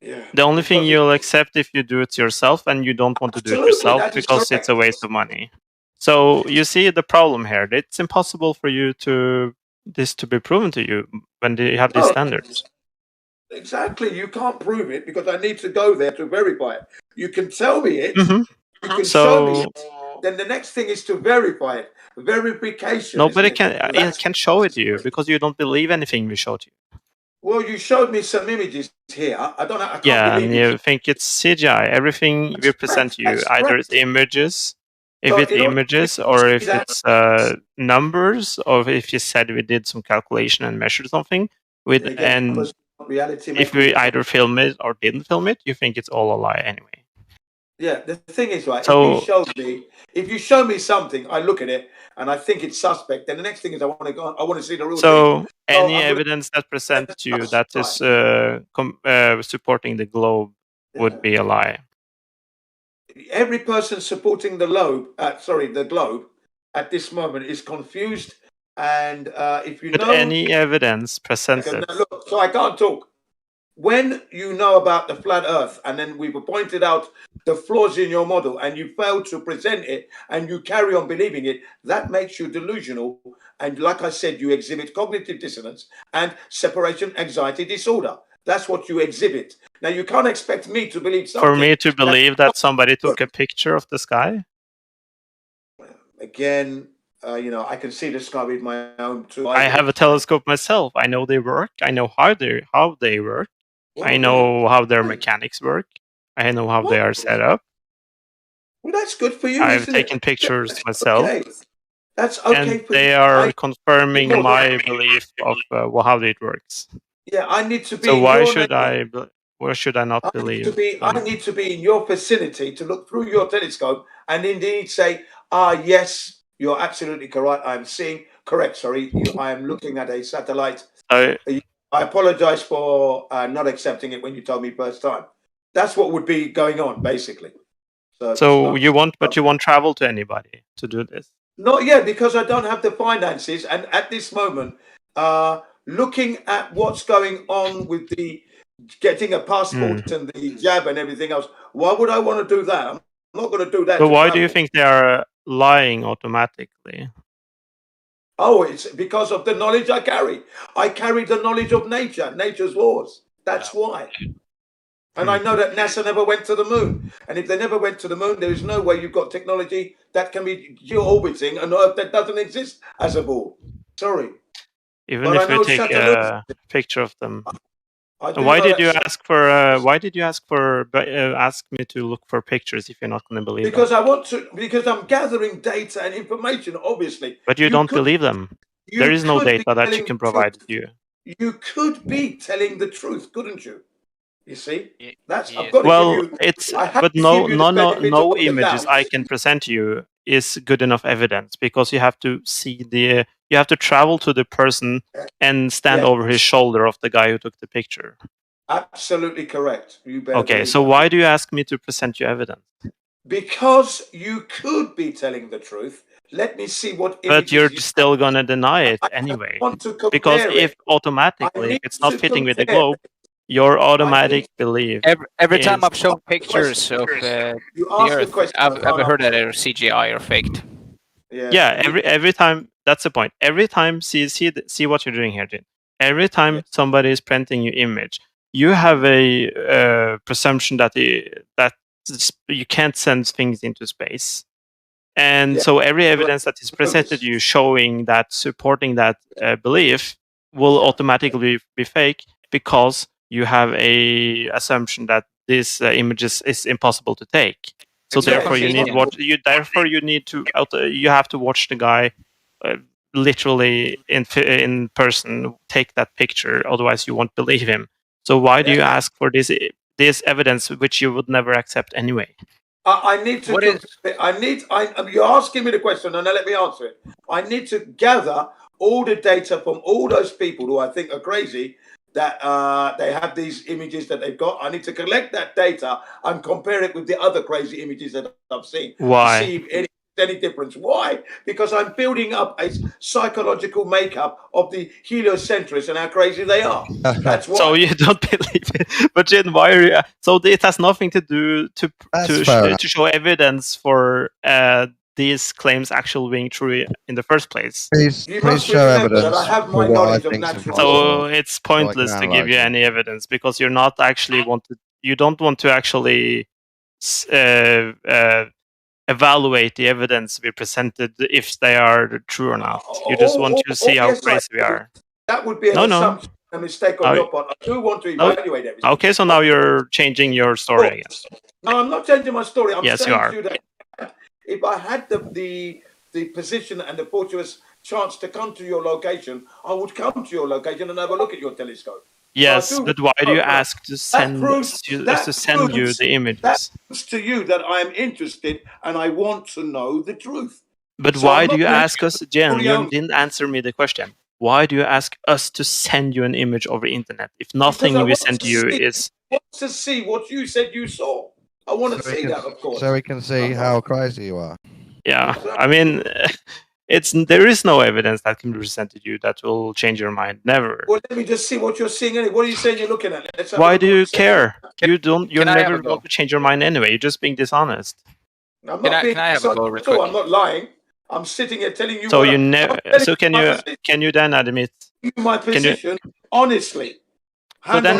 Yeah. The only thing you'll accept if you do it yourself, and you don't want to do it yourself because it's a waste of money. So you see the problem here. It's impossible for you to be proven to you when you have these standards. Exactly. You can't prove it because I need to go there to verify it. You can tell me it. Mm-hmm. You can show me it. Then the next thing is to verify it. Verification. Nobody isn't it? can show it to you because you don't believe anything we showed you. Well, you showed me some images here. I don't know. I can't Yeah, believe and you think it's CGI. Everything we present to you, either it's images, if it's images, or if it's numbers, or if you said we did some calculation and measured something with, and if we either film it or didn't film it, you think it's all a lie anyway. Yeah, the thing is, right, So, if you show me something, I look at it and I think it's suspect, then the next thing is I want to see the real thing. So any evidence that presents to you that is supporting the globe would be a lie. Every person supporting the globe at this moment is confused, and if you But know any evidence presented. Look, so I can't talk. When you know about the flat Earth, and then we've pointed out the flaws in your model, and you fail to present it, and you carry on believing it, that makes you delusional. And like I said, you exhibit cognitive dissonance and separation anxiety disorder. That's what you exhibit. Now, you can't expect me to believe something. For me to believe that somebody took a picture of the sky? Again, I can see the sky with my own two eyes. I have a telescope myself. I know they work. I know how they work. I know how their mechanics work. I know how they are set up. Well, that's good for you. I've taken pictures myself. Okay. That's okay and they are confirming my belief of how it works. Yeah, I need to be. So why should I not believe? I need to be in your vicinity to look through your telescope and indeed say, yes, you're absolutely correct. I am looking at a satellite. I apologize for not accepting it when you told me first time. That's what would be going on, basically. So you won't travel to anybody to do this? Not yet, because I don't have the finances. And at this moment, looking at what's going on with the getting a passport and the jab and everything else, why would I want to do that? I'm not going to do that. So why do you think they are lying automatically? Oh, it's because of the knowledge I carry. I carry the knowledge of nature, nature's laws. That's why. And I know that NASA never went to the moon. And if they never went to the moon, there is no way you've got technology that can be geo-orbiting an Earth that doesn't exist as a ball. Sorry. Even if we take a picture of them. Why did you ask me to look for pictures if you're not going to believe because them? Because I'm gathering data and information, obviously. But you don't believe them. There is no data that you can provide to you. You could be telling the truth, couldn't you? You see? That's but no images I can present to you is good enough evidence, because you have to see You have to travel to the person and stand over his shoulder of the guy who took the picture. Absolutely correct. You better Okay, believe so that. why do you ask me to present you evidence? Because you could be telling the truth. Let me see what images But you're you still gonna deny it anyway. want to compare Because if it. automatically, if it's not to fitting with the compare globe, your automatic belief Every time is... I've shown pictures of You the ask the Earth, question, I've I can't heard that answer. they're CGI or faked. Yeah, every time, that's the point. Every time, see what you're doing here, Jin. Every time somebody is printing your image, you have a presumption that you can't send things into space. And so every evidence that is presented to you showing that, supporting that belief, will automatically be fake because you have a assumption that this image is impossible to take. So It's so therefore, you need you have to watch the guy literally in person take that picture. Otherwise, you won't believe him. So why do you ask for this evidence which you would never accept anyway? I need to. You're asking me the question, and now let me answer it. I need to gather all the data from all those people who I think are crazy that they have these images that they've got. I need to collect that data and compare it with the other crazy images that I've seen. Why? To see if any difference. Why? Because I'm building up a psychological makeup of the heliocentrists and how crazy they are. That's why. So you don't believe it, but Jin, why are you? So it has nothing to do to show evidence for these claims actually being true in the first place. Please show evidence for what I think is impossible. So it's pointless to give you any evidence because you're not actually you don't want to actually evaluate the evidence we presented if they are true or not. You just want to see how crazy we are. That would be an assumption, a mistake on your part. I do want to evaluate everything. Okay, so now you're changing your story again. No, I'm not changing my story. I'm Yes, saying you are. to you that if I had the position and the fortuitous chance to come to your location, I would come to your location and have a look at your telescope. Yes, but why do you ask to send us to send you the images? That proves to you that I am interested and I want to know the truth. But So why I'm do not you going to ask us, Jen? You didn't answer me the question. Why do you ask us to send you an image over internet if nothing we send to you is... I want to see what you said you saw. I want to see that, of course. So we can see how crazy you are. Yeah, I mean, there is no evidence that can be presented to you that will change your mind. Never. Well, let me just see what you're seeing. What are you saying you're looking at? Why do you care? You're never going to change your mind anyway. You're just being dishonest. I'm not being dishonest at all. I'm not lying. I'm sitting here telling you. So can you then admit my position honestly? So then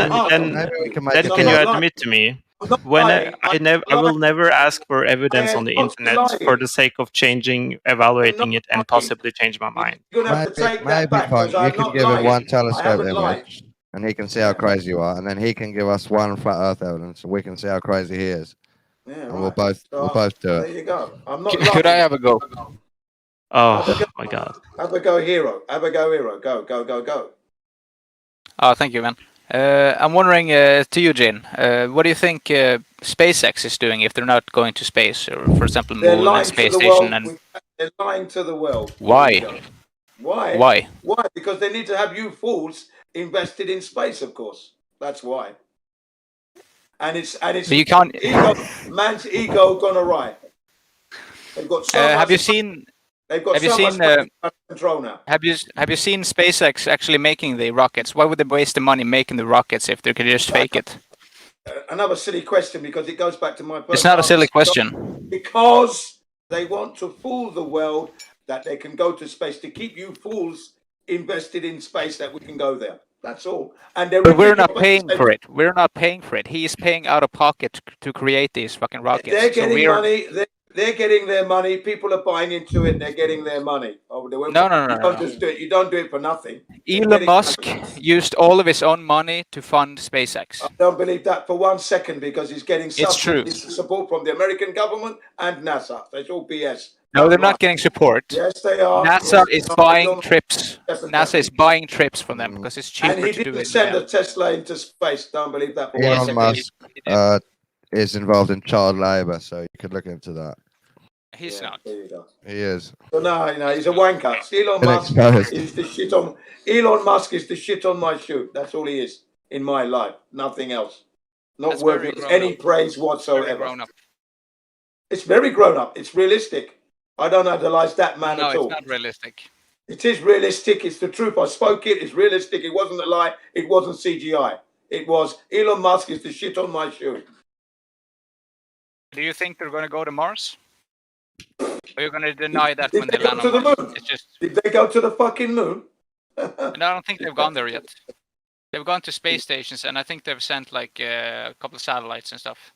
can you admit to me when I will never ask for evidence on the internet for the sake of evaluating it, and possibly change my mind. Maybe fine. You can give him one telescope image, and he can see how crazy you are, and then he can give us one flat Earth evidence, and we can see how crazy he is. Yeah, and we'll both do it. There you go. I'm not. Could I have a go? Oh my God. Have a go, hero. Have a go, hero. Go, go, go, go. Oh, thank you, man. I'm wondering to you, Jin, what do you think SpaceX is doing if they're not going to space, or for example, moon and space station? And they're lying to the world. Why? Why? Why? Why? Because they need to have you fools invested in space, of course. That's why. And it's so you can't. Man's ego gone awry. They've got so much. Have you seen? They've got have you so seen? much control now. Have you seen SpaceX actually making the rockets? Why would they waste the money making the rockets if they could just fake it? Another silly question, because it goes back to my. It's not a silly question. Because they want to fool the world that they can go to space, to keep you fools invested in space, that we can go there. That's all. And but we're not paying for it. We're not paying for it. He is paying out of pocket to create these fucking rockets. They're getting money. They're getting their money. People are buying into it. They're getting their money. Oh, no. You don't just do it. You don't do it for nothing. Elon Musk used all of his own money to fund SpaceX. I don't believe that for 1 second, because he's getting support from the American government and NASA. That's all BS. No, they're not getting support. Yes, they are. NASA is buying trips. NASA is buying trips from them because it's cheaper to do it. And he didn't send a Tesla into space. Don't believe that. Elon Musk is involved in child labor, so you could look into that. He's not. There you go. He is. So no, he's a wanker. Elon Been Musk exposed. is the shit on. Elon Musk is the shit on my shoe. That's all he is in my life. Nothing else. Not That's worthy very of grown any up. praise Very whatsoever. grown up. It's very grown up. It's realistic. I don't idolize that man No, at all. it's not realistic. It is realistic. It's the truth. I spoke it. It's realistic. It wasn't a lie. It wasn't CGI. It was Elon Musk is the shit on my shoe. Do you think they're going to go to Mars? Or are you going to deny that when Did they they go land to on the Mars? moon? It's just. Did they go to the fucking moon? No, I don't think they've gone there yet. They've gone to space stations, and I think they've sent like a couple of satellites and stuff.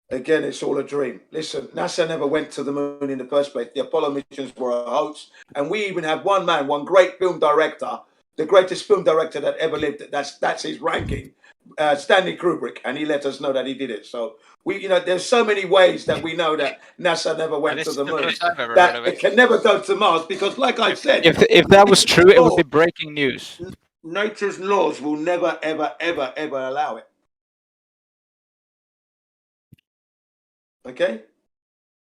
Again, it's all a dream. Listen, NASA never went to the moon in the first place. The Apollo missions were a hoax. And we even have one man, one great film director, the greatest film director that ever lived. That's his ranking, Stanley Kubrick. And he let us know that he did it. So there's so many ways that we know that NASA never went to the moon. That it can never go to Mars because, like I said, If that was true, it would be breaking news. Nature's laws will never, ever, ever, ever allow it. Okay?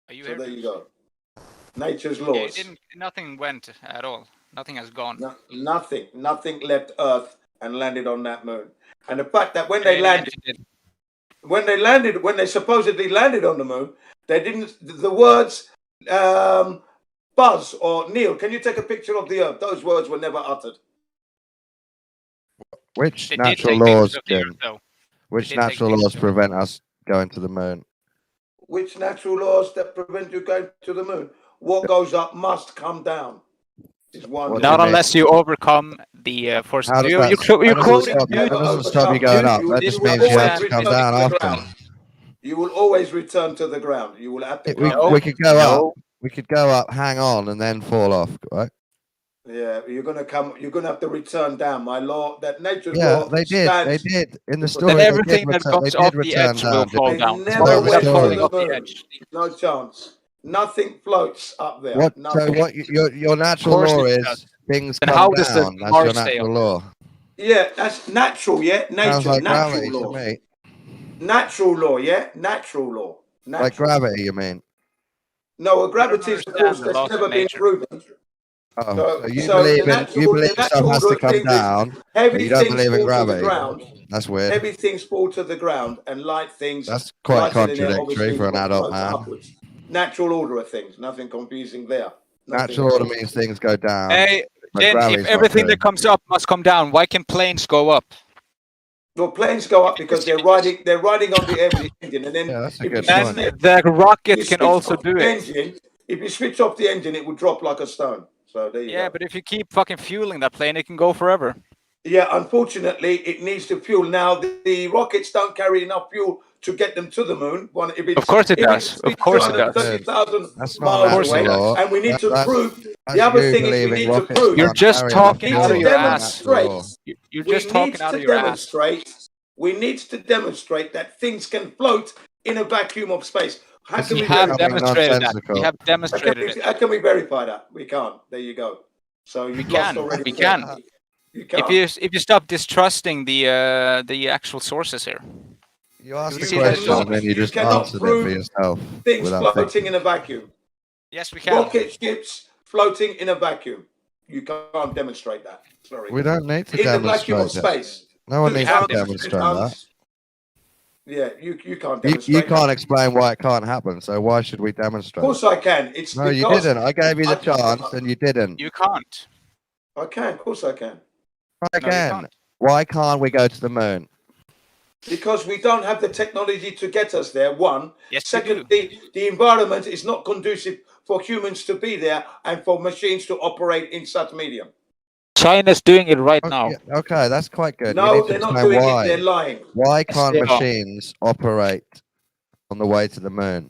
So there you go. Nature's laws. Nothing went at all. Nothing has gone. Nothing left Earth and landed on that moon. And the fact that when they supposedly landed on the moon, they didn't. The words Buzz or Neil, can you take a picture of the Earth? Those words were never uttered. Which They natural did take laws, pictures of the Jim? Earth, though. Which They did take natural pictures laws of prevent us going to the moon? Which natural laws that prevent you going to the moon? What goes up must come down. Is one. Not unless you overcome the force. How does You're that quoting. that doesn't stop you going up. That just means you have to come down after. You will always return to the ground. You will have to. We could go up. We could go up, hang on, and then fall off, right? Yeah, you're gonna come. You're gonna have to return down. My law, that nature's Yeah, law they did. stands. They did in the story. Then everything they that did comes return, off the edge will fall They down. never went to story. the moon. No chance. Nothing floats up there. What? Nothing. So what? Your natural law is things Then come how does the down. That's Mars your stay natural up? law. Yeah, that's natural. Yeah, Sounds nature. like Natural gravity law. to me. Natural law. Yeah, natural law. Natural. Like gravity, you mean? No, a gravity is a force the that's laws never of been nature. proven. Oh, So so you the believe stuff has to order of come things is down, but heavy you don't things believe in fall to the gravity. ground. That's weird. Heavy things fall to the ground, and light things. That's quite lighter than air, contradictory obviously, for an adult float man. upwards. Natural order of things. Nothing confusing there. Natural order means things go down. Hey, but Jen, gravity's if not everything true. that comes up must come down, why can planes go up? Well, planes go up because they're riding on the air with the engine, and then that's a if good you point. switch- The rocket you can switch also off do the it. engine, if you switch off the engine, it will drop like a stone. So there you go. Yeah, but if you keep fucking fueling that plane, it can go forever. Yeah, unfortunately, it needs to fuel. Now, the rockets don't carry enough fuel to get them to the moon. Of course it does. Of course it does. 30,000 That's not miles natural away, law. and we need to That's- prove. that's The other you thing is we believing need to rockets prove. You're can't just carry talking enough out of fuel. your That's ass. natural law. You're We just talking need out to of your ass. demonstrate. We need to demonstrate that things can float in a vacuum of space. How This can is we have verify demonstrated that. nonsensical. We have demonstrated it. How can we verify that? We can't. There you go. So you've lost can. already. We can. You can't. If you stop distrusting the actual sources here. You asked You the see that- question and then you just cannot answered it prove for yourself things without floating thinking. in a vacuum. Yes, we can. Rocket ships floating in a vacuum. You can't demonstrate that. Sorry. We don't need to in the vacuum demonstrate of it. space. No one You needs can't to demonstrate demonstrate that. Yeah, you can't You demonstrate can't that. explain why it can't happen, so why should we Of demonstrate? course I can. It's No, you because didn't. I gave you the chance and you didn't. You can't. I can. Of course I can. Try No, you again. can't. Why can't we go to the moon? Because we don't have the technology to get us there, one. Yes, we Secondly, the environment is not conducive for humans to be there and for machines to operate in such medium. China's doing it right now. Okay, that's quite good. No, you need to they're not explain doing why. it. They're lying. Why can't they are. machines operate on the way to the moon?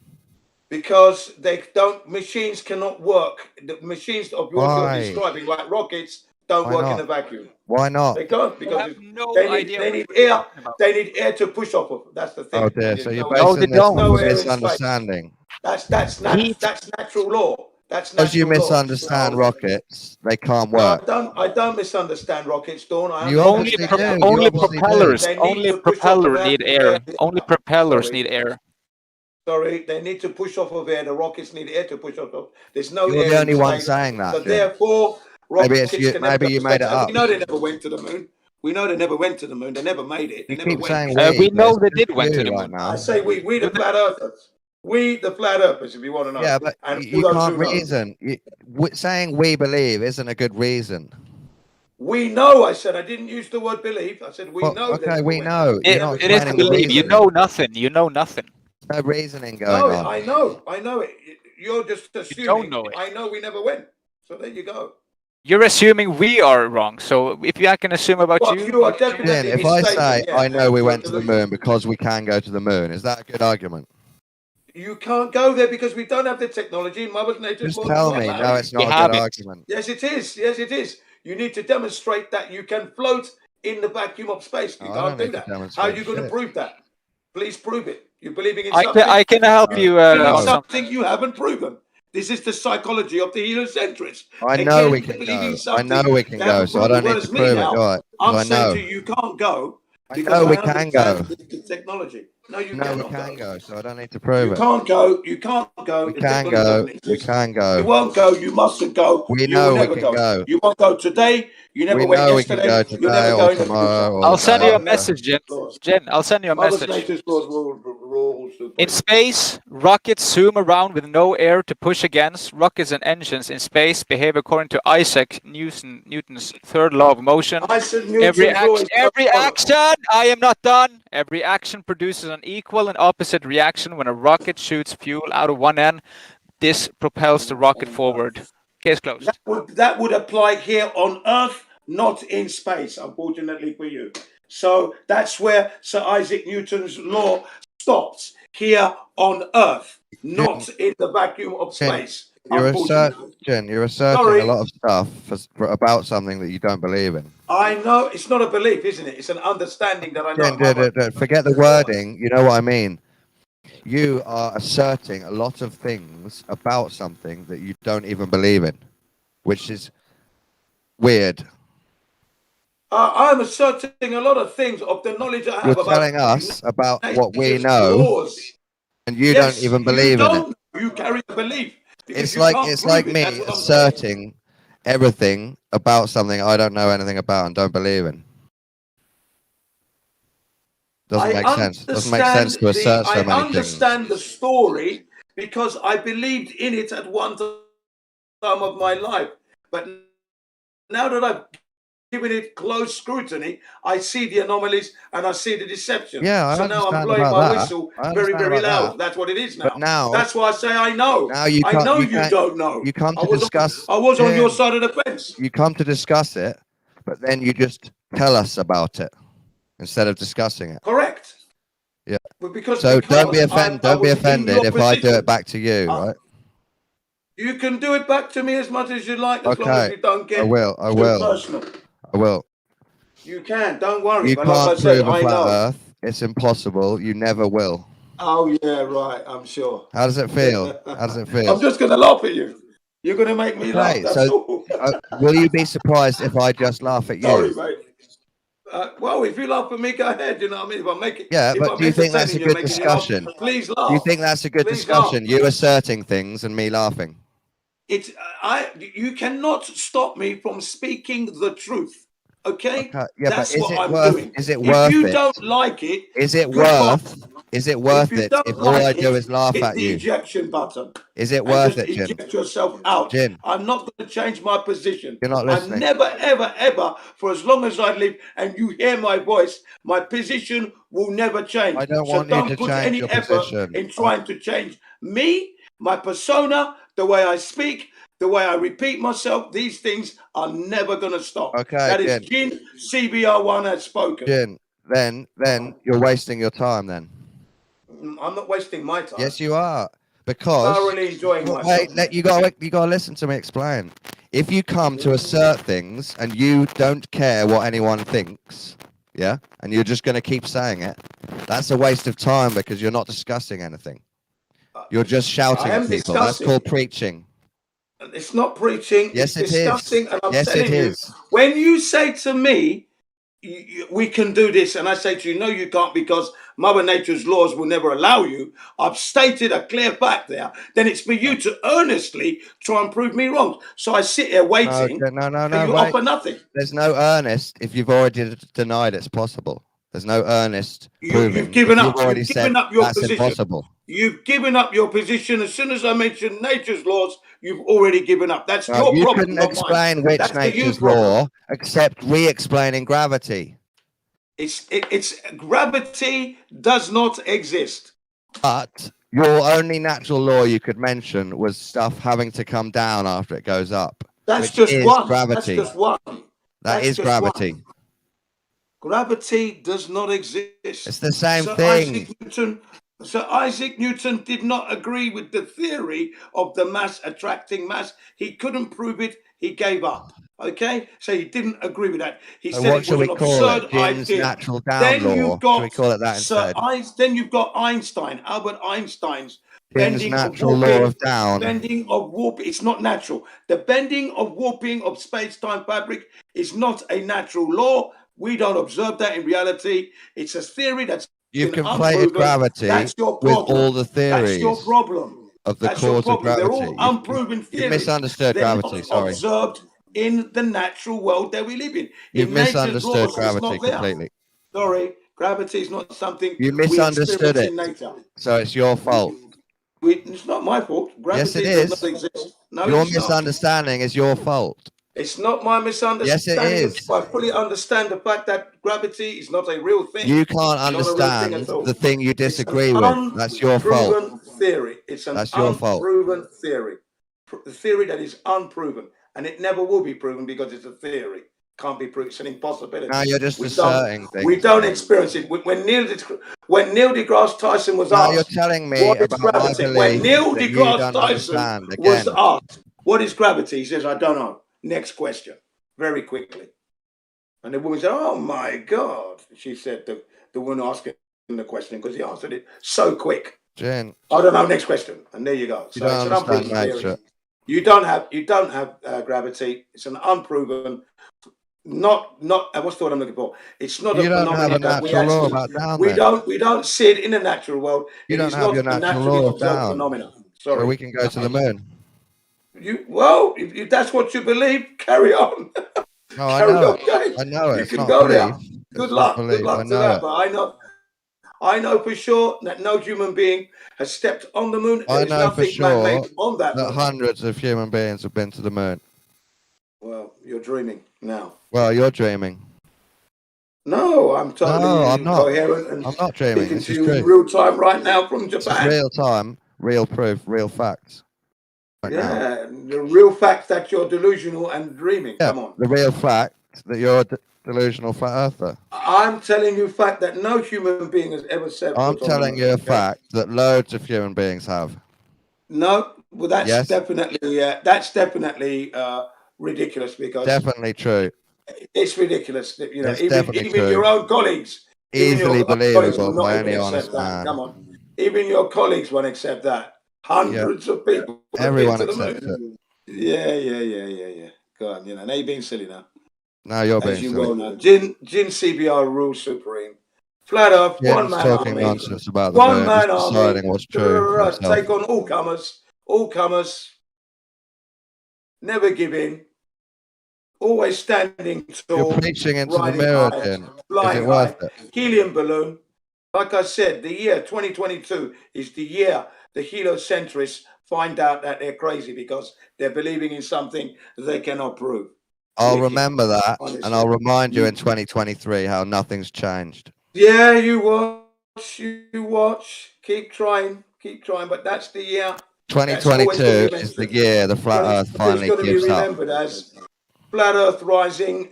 Because they don't. Machines cannot work. The machines of what Why? you're describing, like rockets, don't Why work not? in a vacuum. Why not? They can't You because have no they idea need what you're air. talking about. They need air to push off of. That's the thing. Oh dear, There's so you're no- basing this don't. on No a air in space. misunderstanding. That's Heat. natural law. That's Because you natural law. misunderstand No. rockets, they can't No, work. I don't misunderstand rockets, Dawn. I You Only obviously understand. do. You only obviously do. propellers. They need Only to push off propeller of need that air. air. Only propellers Sorry. need air. Sorry, they need to push off of air. The rockets need air to push off of. There's no You're air the in only one space. saying that. So Jim. therefore, Maybe rockets it's you. can never Maybe go you to made it space. up. We know they never went to the moon. We know they never went to the moon. They never made it. They You never keep went. saying we but know it's they just did went to you the right moon. now. I say we the flat earthers. We the flat earthers, if you want to know. Yeah, but and you all those can't who know. reason. Saying we believe isn't a good reason. We know. I said I didn't use the word believe. I said we Well, know. okay, we know. You're not It is explaining the believe. You reason. know nothing. You know nothing. There's no reasoning going on. I know it. You're just assuming. You don't know it. I know we never went. So there you go. You're assuming we are wrong. So if I can assume about Well, you, you are definitely If I mistaken. say Yeah. I know we went to the moon because we can go to the moon, is that a good argument? You can't go there because we don't have the technology. Mother Nature's Just tell me. No, it's not a good argument. Yes, it is. Yes, it is. You need to demonstrate that you can float in the vacuum of space. You I can't don't do need to that. How are demonstrate you going to shit. prove that? Please prove it. You're believing in I something. can, I can help you believing on something you haven't proven. This is the psychology of the heliocentrists. I know we Again, can believing go. I something know we can they go, haven't so I proven. don't need to Whereas me prove it, now, do I? I'm I saying know. to you, you can't go I because know I we can go. understand the technology. No, you No, we cannot can go. go, so I don't need to prove You it. can't go. You can't go. We The can technology go. doesn't We exist. can You go. won't go. You mustn't go. We You know will we never can go. go. You won't go today. You never We went know we can yesterday. go You'll today never or go in the tomorrow future. or I'll the send day you a after. message, Jen. Jen, I'll send you a Mother message. Nature's laws rules In space, rockets zoom around with no air to push against. Rockets and engines in space behave according to Isaac Newton's third law of motion. Every action, I am not done. Every action produces an equal and opposite reaction. When a rocket shoots fuel out of one end, this propels the rocket forward. Case closed. That would apply here on Earth, not in space, unfortunately for you. So that's where Sir Isaac Newton's law stops, here on Earth, not in the vacuum of space. You're Unfortunately. asserting Sorry. a lot of stuff about something that you don't believe in. I know it's not a belief, isn't it? It's an understanding that I know. Forget the wording. You know what I mean. You are asserting a lot of things about something that you don't even believe in, which is weird. I'm asserting a lot of things of the knowledge I have You're telling us about what we know, laws. and you don't even believe in it. You carry a belief. It's like me asserting everything about something I don't know anything about and don't believe in. Doesn't make sense. Doesn't make sense to assert so many things. I understand the story because I believed in it at one time of my life. But now that I've given it close scrutiny, I see the anomalies and I see the deception. Yeah, I so now I'm understand blowing about my that. whistle I very, understand very about loud. that. That's what it is now. But now, that's why I say I know. Now you I can't, know you you don't know. You come to discuss. I was on Yeah. your side of the fence. You come to discuss it, but then you just tell us about it instead of discussing it. Correct. Yeah. But because don't be offended. Don't be was in offended your if I do position. it back to you, right? You can do it back to me as much as you like, as long as you don't get I will. too personal. I will. You can. Don't worry. You but can't like I said, prove a I flat know. Earth. It's impossible. You never will. Oh yeah, right. I'm sure. How does it feel? How does it feel? I'm just gonna laugh at you. You're gonna make me laugh. That's all. Will you be surprised if I just laugh at you? Sorry, mate. Well, if you laugh at me, go ahead. You know what I mean? If I make it, Yeah, if but I'm do you think that's a entertaining you, good making you laugh, discussion? please laugh. Do you think that's a good Please discussion? laugh. You asserting things and me laughing. It's you cannot stop me from speaking the truth. Okay? Yeah, That's but is what it I'm worth? doing. Is it If worth you it? don't like it, Is it goodbye. worth? Is it worth If you it? don't If all I like do it, is laugh hit at the you, ejection button. is it And worth just it, Jin? eject yourself out. Jin, I'm not going to change my position. you're not listening. I'm never, ever, ever, for as long as I live and you hear my voice, my position will never change. I don't so want you don't to put change any your effort position. in trying to change me, my persona, the way I speak, the way I repeat myself. These things are never going to stop. Okay, That is Jin. Jin, CBR1 has spoken. Jin, then you're wasting your time. Then. I'm not wasting my time. Yes, you are. Because Thoroughly enjoying myself. wait, you gotta listen to me explain. If you come to assert things and you don't care what anyone thinks, yeah, and you're just gonna keep saying it, that's a waste of time because you're not discussing anything. You're just shouting at people. That's called preaching. It's not preaching. Yes, it's it is. discussing, and I'm Yes, telling it you, is. when you say to me, we can do this, and I say to you, no, you can't, because Mother Nature's laws will never allow you. I've stated a clear fact there. Then it's for you to earnestly try and prove me wrong. So I sit here waiting. No, you wait. offer nothing. There's no earnest if you've already denied it's possible. There's no earnest proving. You've given up. You've already You've said given up your that's position. impossible. You've given up your position. As soon as I mention nature's laws, you've already given up. That's No, your you problem, couldn't not explain mine. which That's nature's law except re-explaining gravity. It's gravity does not exist. But your only natural law you could mention was stuff having to come down after it goes up. That's which just is one. Gravity. That's just one. That is gravity. One. Gravity does not exist. It's the same thing. Sir Isaac Newton did not agree with the theory of the mass attracting mass. He couldn't prove it. He gave up. Okay, so he didn't agree with that. He said what it should was we an call absurd it? Jim's idea. natural down Then law. you've got Should we call it that instead? Then you've got Einstein, Albert Einstein's Jim's bending natural of law warping, of down. bending of warp. It's not natural. The bending of warping of space-time fabric is not a natural law. We don't observe that in reality. It's a theory that's You've been conflated unproven. gravity That's your with problem. all the theories. That's your problem. Of the That's your cause of problem. They're gravity. all unproven theories. You've misunderstood They're gravity. not Sorry. observed in the natural world that we live in. You've In nature's misunderstood laws, it's gravity not there. completely. Sorry, gravity is not something You we misunderstood experience it. in nature. So it's your fault. It's not my fault. Gravity Yes, it does is. not exist. No, Your it's not. misunderstanding is your fault. It's not my misunderstanding. Yes, it is. I fully understand the fact that gravity is not a real thing. You can't It's not a real thing understand at all. the thing you disagree with. That's your fault. Unproven theory. It's an That's your fault. unproven theory. The theory that is unproven, and it never will be proven because it's a theory. Can't be proven. It's an impossibility. Now you're just We asserting things. We don't experience it. When Neil deGrasse Tyson was now asked, you're telling me what is about my gravity? belief When Neil that you deGrasse don't Tyson understand was again. asked, what is gravity? He says, I don't know. Next question. Very quickly. And the woman said, oh my God. She said, the woman asking the question, because he answered it so quick. Jen. I don't know. Next question. And there you go. You So don't it's an understand unproven nature. theory. You don't have gravity. It's an unproven, not what's the word I'm looking for? It's not You a don't have a phenomenon that we natural law actually about down we then. we don't see it in the natural world. You It don't is have not your a natural naturally law of observed down. phenomenon. So Sorry. we can go to the moon. If that's what you believe, carry on. No, I Carry know on, it. guys. I know it. You It's can not go belief. there. It's Good not luck. belief. Good luck I to know that. it. But I know for sure that no human being has stepped on the moon. I There is know for nothing sure man-made on that that moon. hundreds of human beings have been to the moon. Well, you're dreaming now. Well, you're dreaming. No, I'm totally No, I'm not. coherent and I'm not dreaming. speaking This to is you true. in real time right now from This is Japan. real time, real proof, real facts. Right now. Yeah, the real fact that you're delusional and dreaming. Yeah, Come on. the real fact that you're a delusional flat earther. I'm telling you fact that no human being has ever said. I'm telling you a fact that loads of human beings have. No, well, that's Yes. definitely ridiculous because Definitely true. it's ridiculous. You know, It's even definitely true. your own colleagues, Easily believable will not by even any accept honest that. man. Come on, even your colleagues won't accept that. Hundreds of people. have Everyone been to the accepts moon. it. Yeah. Go on, now you're being silly now. Now you're As being you silly. well know, Jin CBR rules supreme. Flat Earth, Jim's one man talking army. nonsense about the One moon. man He's army. deciding what's true for himself. Take on all comers. Never give in. Always standing tall. You're preaching into the riding mirror, high, Jim. Is flying it worth high. it? Helium balloon. Like I said, the year 2022 is the year the heliocentrists find out that they're crazy because they're believing in something they cannot prove. I'll remember that, honestly. and I'll remind you in 2023 how nothing's changed. Yeah, you watch. Keep trying, but that's the year. 2022 is the year the flat Earth finally It's going to gives be up. remembered as flat Earth rising.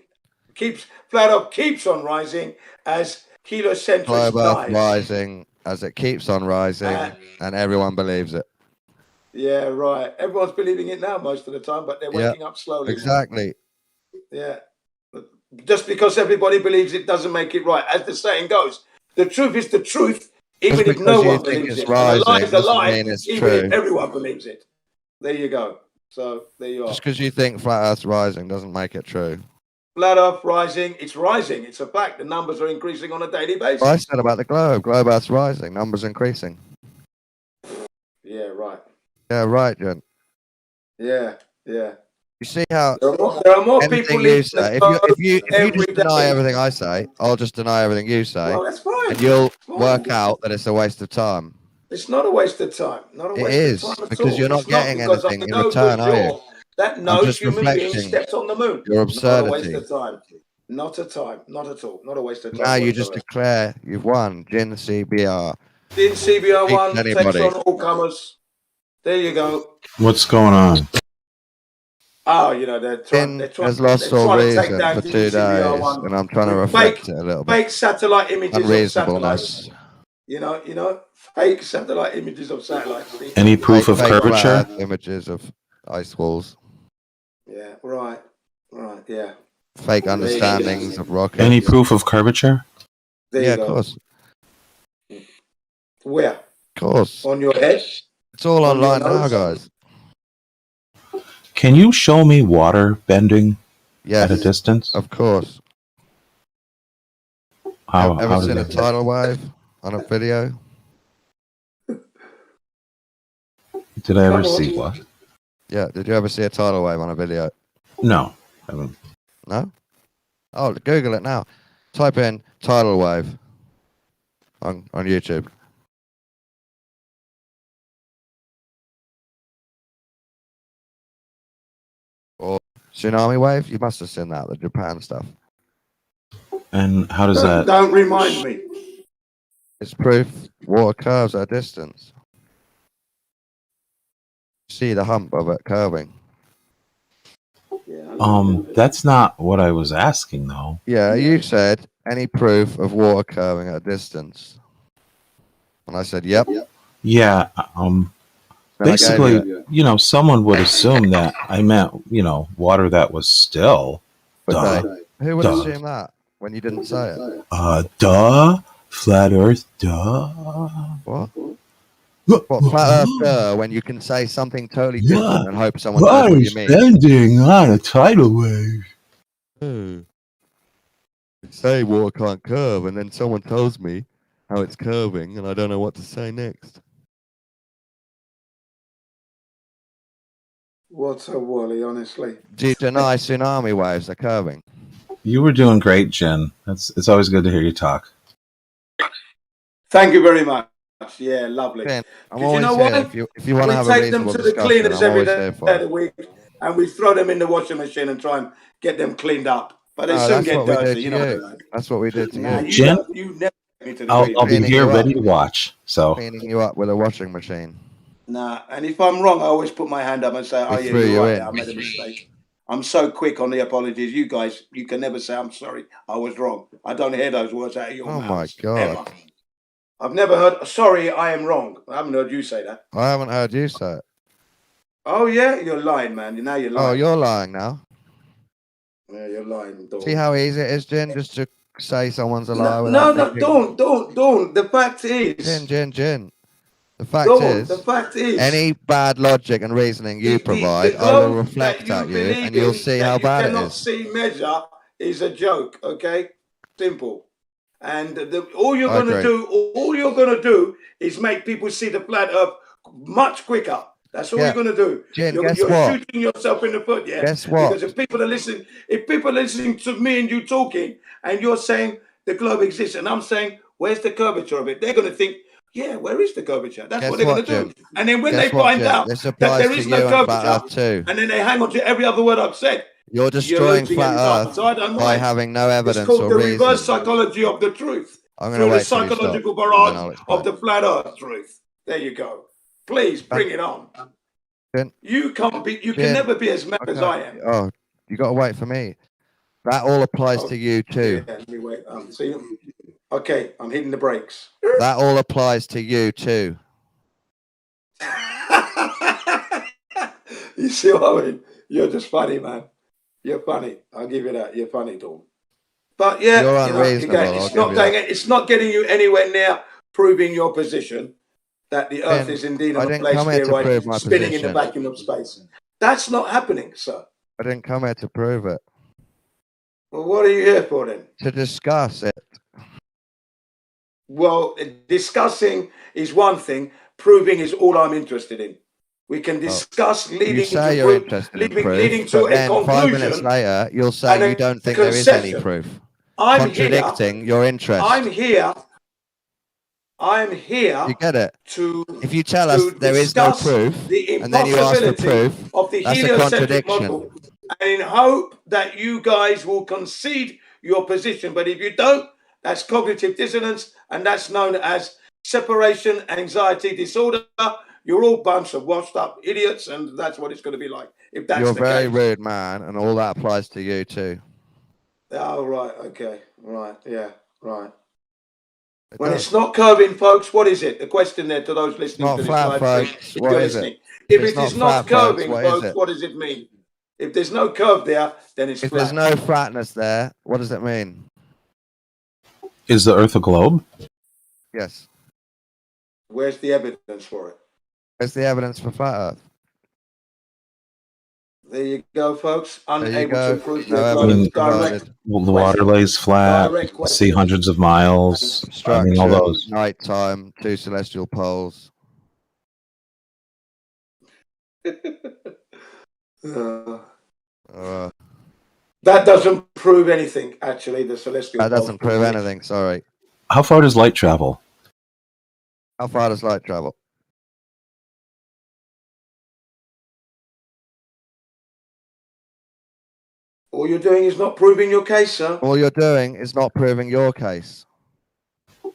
Flat Earth keeps on rising as heliocentrics Globe Earth dies. rising as it keeps on rising, and everyone believes it. Yeah, right. Everyone's believing it now most of the time, but they're waking up slowly. Exactly. Yeah. Just because everybody believes it doesn't make it right. As the saying goes, the truth is the truth, even if no one believes it. And a lie is a lie, even if everyone believes it. There you go. So there you are. Just because you think flat Earth's rising doesn't make it true. Flat Earth rising. It's rising. It's a fact. The numbers are increasing on a daily basis. I said about the globe. Globe Earth's rising. Numbers increasing. Yeah, right. Yeah, right, Jen. Yeah, yeah. You see how there are more people anything you leaving say. the If you every just deny day. everything I say, I'll just deny everything you say, Well, that's fine. and you'll It's fine. work out that it's a waste of time. It's not a waste of time. Not a It waste is, of time at because all. you're not It's not getting because anything I in know return, for are you? sure that I'm no just human being reflecting stepped on the moon. your Not a waste absurdity. of time. Not a time. Not at all. Not a waste of time. Now you just whatsoever. declare you've won. Jin CBR. In CBR Beats 1, takes anybody. on all comers. There you go. What's going on? Oh, you know, they're trying Has lost all to take reason down for 2 CBR days, 1 and I'm trying to with reflect it a little bit. fake satellite images of Unreasonableness. satellites. You know, fake satellite images of satellites. See? Any proof of flat curvature? Earth images of ice walls. Yeah, right, yeah. Fake understandings of rockets. Any proof of curvature? There Yeah, you go. of course. Where? Of course. On your head? It's all On your online now, nose? guys. Can you show me water bending Yes, at a distance? of course. How Ever does seen a that- tidal wave on a video? Did I ever see what? Yeah, did you ever see a tidal wave on a video? No, I haven't. No? Oh, Google it now. Type in tidal wave on YouTube. Or tsunami wave? You must have seen that, the Japan stuff. And how does that? Don't remind me. It's proof water curves at a distance. See the hump of it curving. That's not what I was asking, though. Yeah, you said any proof of water curving at a distance. And I said, yep. Yeah, Then basically, I gave you know, someone would assume that I meant, you know, water that was still. Duh. Who would Duh. assume that when you didn't say it? Duh. Flat Earth, duh. What? What, flat Earth, duh, when you can say something totally different and hope someone knows what you Water's mean? bending on a tidal wave. You say water can't curve, and then someone tells me how it's curving, and I don't know what to say next. What a wally, honestly. Do you deny tsunami waves are curving? You were doing great, Jen. It's always good to hear you talk. Thank you very much. Yeah, lovely. Ben, I'm Did always you know here. what? If you want to have a take them reasonable to the discussion, cleaners I'm every always day here for of it. the week, and we throw them in the washing machine and try and get them cleaned up. But they No, soon that's get what we dirty. did You to know you. what I mean? That's what we did to Nah, you. Jen, you never get me to the I'll cleaners. be here you ready up. to watch. So Cleaning you up with a washing machine. Nah, and if I'm wrong, I always put my hand up and say, "Oh We yeah, threw you're you right. in. There. I made a mistake." I'm so quick on the apologies. You guys, you can never say I'm sorry. I was wrong. I don't hear those words out of your Oh mouth. my god! Ever. I've never heard. Sorry, I am wrong. I haven't heard you say that. I haven't heard you say it. Oh yeah, you're lying, man. Now you're lying. Oh, you're lying now. Yeah, you're lying. Dawn. See how easy it is, Jin, just to say someone's a liar No, without thinking? don't. The fact is, Jin. The fact Dawn, is, the fact is, any bad logic and reasoning you provide, the I will globe reflect that at you, believe and you'll in, see that how you bad it cannot is. see measure is a joke. Okay, simple. And all you're I gonna do is make people see the flat Earth much quicker. That's all Yeah. you're gonna do. Jin, You're guess what? shooting yourself in the foot, yeah. Guess what? Because if people are listening to me and you talking, and you're saying the globe exists, and I'm saying where's the curvature of it, they're gonna think, yeah, where is the curvature? That's Guess what they're what, gonna do. Jin? And then when Guess they what, find Jin? out This that applies there to is you no and flat curvature, Earth too. and then they hang on to every other word I've said, You're destroying losing flat any time. Earth So I don't by mind. having no It's evidence called or the reason. reverse psychology of the truth. I'm going Through to the wait till you stop, psychological and then barrage I'll explain. of the flat Earth truth. There you go. Please bring it on. Jin, You can't be. You can Jin, never be as mad as I am. Oh, you got to wait for me. That all applies to you too. Yeah, let me wait. See. Okay, I'm hitting the brakes. That all applies to you too. You see what I mean? You're just funny, man. You're funny. I'll give you that. You're funny, Dawn. But yeah, You're you know, unreasonable, again, I'll it's not give you going. that. It's not getting you anywhere near proving your position that the Earth Ben, is indeed I on a didn't place come here to spheroid prove my spinning in the position. vacuum of space. That's not happening, sir. I didn't come here to prove it. Well, what are you here for then? To discuss it. Well, discussing is one thing. Proving is all I'm interested in. We can discuss leading You say to you're proof, interested in leading proof, to but a then 5 minutes conclusion. later, you'll say you don't think there is any conception. proof. I'm Contradicting here, your interest. I'm here You get it? to If you tell us there is no proof, the and then you ask for impossibility proof, of the that's a heliocentric contradiction. model, and in hope that you guys will concede your position. But if you don't, that's cognitive dissonance, and that's known as separation anxiety disorder. You're all bunch of washed up idiots, and that's what it's going to be like if that's You're the very case. rude, man, and all that applies to you too. Oh, right, okay, right, yeah, right. When it's not curving, folks, what is it? The question there to those listening not to this flat, live stream, folks. if What you're is it? listening. If If it's it not is not flat, folks, curving, what is folks, it? what does it mean? If there's no curve there, then it's If flat. there's no flatness there, what does it mean? Is the Earth a globe? Yes. Where's the evidence for it? Where's the evidence for flat Earth? There you go, folks. There you Unable go. to prove No their evidence direct provided. Well, the water lays flat. Direct You can see hundreds of miles. I mean, all Abstraction, those. nighttime, 2 celestial poles. That doesn't prove anything, actually, the celestial That doesn't poles. prove anything, sorry. How far does light travel? How far does light travel? All you're doing is not proving your case, sir. All you're doing is not proving your case.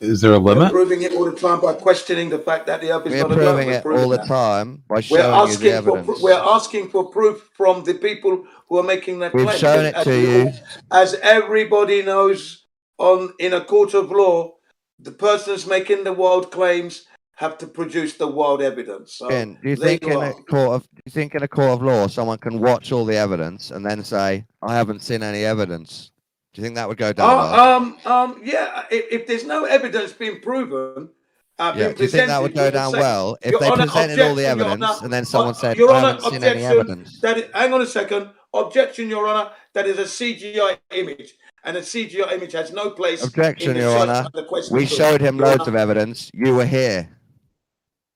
Is there a You're limit? proving it all the time by questioning the fact that the Earth is We're not a globe. proving We're it proving all the that. time by We're showing you the asking for evidence. we're asking for proof from the people who are making that We've claim. shown because it to you. as everybody knows, in a court of law, the persons making the wild claims have to produce the wild evidence. So Do you there think you in are. a court of law someone can watch all the evidence and then say, I haven't seen any evidence? Do you think that would go down well? Yeah. If there's no evidence being proven, Yeah. being Do you think that would presented, go we would down say, well if Your they Honor, presented all the objection, Your evidence Honor. and then someone said, Your I Honor, haven't seen any objection. evidence? Hang on a second. Objection, Your Honor. That is a CGI image, and a CGI image has no place Objection, in the Your search Honor. under question. We showed him Your loads Honor. of evidence. You were here.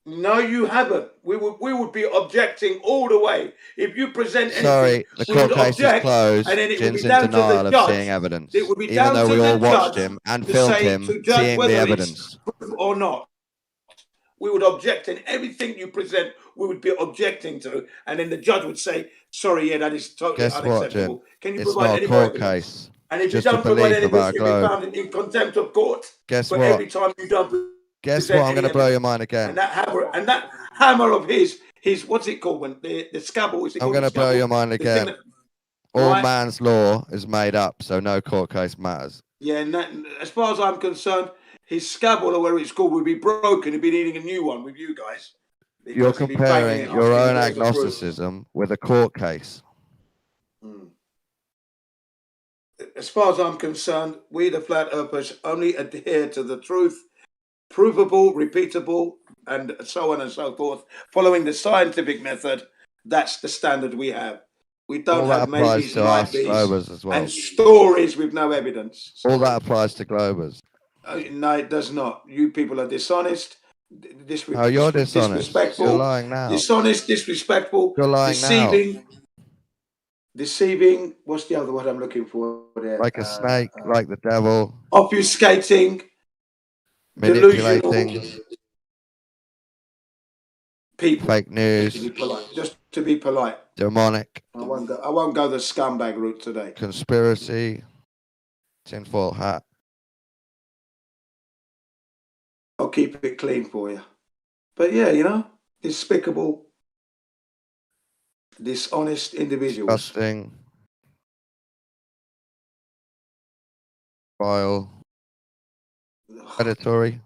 No, you haven't. We would be objecting all the way. If you present anything, Sorry, the we would court case is object, closed. and then it would be Jin's in down to the denial of judge. seeing evidence, It would be even down though to we all the watched judge him and to filmed say, him to judge seeing the whether evidence. it's proof or not. We would object, and everything you present, we would be objecting to, and then the judge would say, "Sorry, yeah, that is totally Guess what, Jin? unacceptable. Can you It's provide not a any more court evidence?" case. And if It's you just a don't provide belief any of our evidence, you'll be globe. found in contempt of court. Guess for what? every time you don't Guess present what? I'm any going to blow your evidence. mind again. And that hammer of his what's it called when the scabble? Is it I'm called going the to blow scabble? your mind The thing again. that- All right? man's law is made up, so no court case matters. Yeah, and that, as far as I'm concerned, his scabble or whatever it's called would be broken. He'd be needing a new one with you guys. You're Because he'd be banging comparing it your up own in order to prove. agnosticism with a court case. As far as I'm concerned, we the flat earthers only adhere to the truth, provable, repeatable, and so on and so forth, following the scientific method. That's the standard we have. We don't All that have applies maybes, to might us be's, Globers as well. and stories with no evidence. All that applies to Globers. No, it does not. You people are dishonest, Oh, you're dishonest. disrespectful, You're lying now. dishonest, disrespectful, You're lying deceiving. What's the other word I'm looking for there? Like a snake, like the devil. Obfuscating, Manipulating. delusional people. Fake news. Just to be polite. Demonic. I won't go the scumbag route today. Conspiracy. Tinfoil hat. I'll keep it clean for you. But yeah, despicable, dishonest individuals. Disgusting. Vile. Predatory.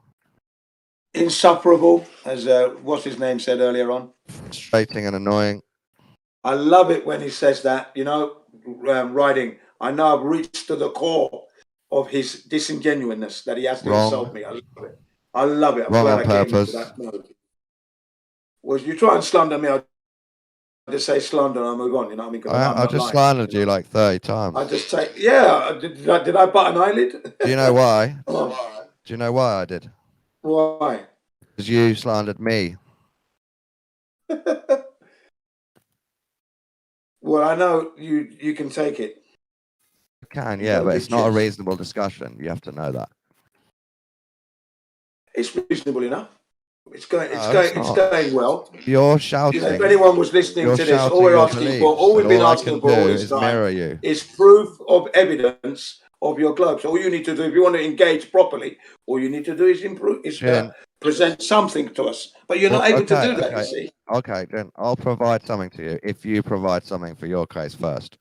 Insufferable, as what's his name said earlier on. Frustrating and annoying. I love it when he says that, writing. I know I've reached to the core of his disingenuousness that he has to insult me. I love it. I love it. I'm Wrong glad on I came into purpose. that mode. Was you try and slander me, I'll just say slander and I move on. You know what I mean? 'Cause I'm I not just lying, slandered you you know? like 30 times. I just take. Yeah. Did I butt an eyelid? Do you know why? Oh, Do you know why I did? why? Because you slandered me. Well, I know you can take it. You can, You yeah, don't but give it's not a shits. reasonable discussion. You have to know that. It's reasonable enough. It's going not. well. You're shouting. You know, if anyone was listening You're to this, all shouting we're your asking for, beliefs, all we've and been all I asking can for all do this is time mirror you. is proof of evidence of your globe. So all you need to do, if you want to engage properly, all you need to do is present something to us. But you're not able to do that, you see. Okay, then I'll provide something to you if you provide something for your case first.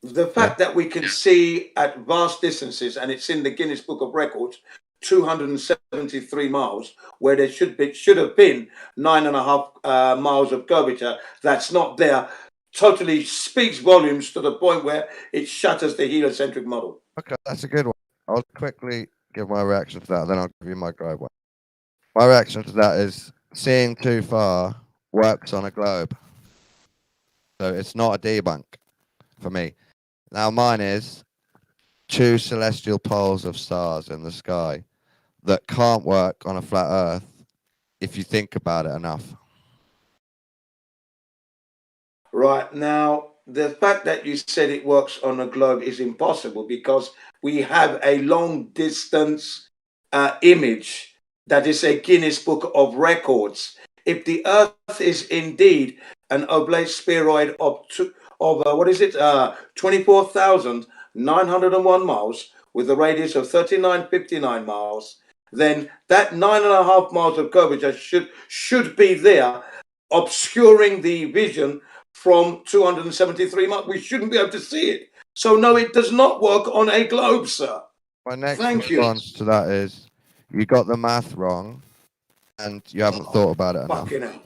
The fact that we can see at vast distances, and it's in the Guinness Book of Records, 273 miles, where there should have been 9.5 miles of curvature. That's not there. Totally speaks volumes to the point where it shatters the heliocentric model. Okay, that's a good one. I'll quickly give my reaction to that, then I'll give you my globe one. My reaction to that is seeing too far works on a globe. So it's not a debunk for me. Now mine is two celestial poles of stars in the sky that can't work on a flat Earth if you think about it enough. Right, now, the fact that you said it works on a globe is impossible because we have a long distance image that is a Guinness Book of Records. If the Earth is indeed an oblate spheroid of 24,901 miles with a radius of 3959 miles, then that 9.5 miles of curvature should be there, obscuring the vision from 273 miles. We shouldn't be able to see it. So no, it does not work on a globe, sir. My next Thank you. response to that is you got the math wrong and you haven't thought about it enough. Fucking hell.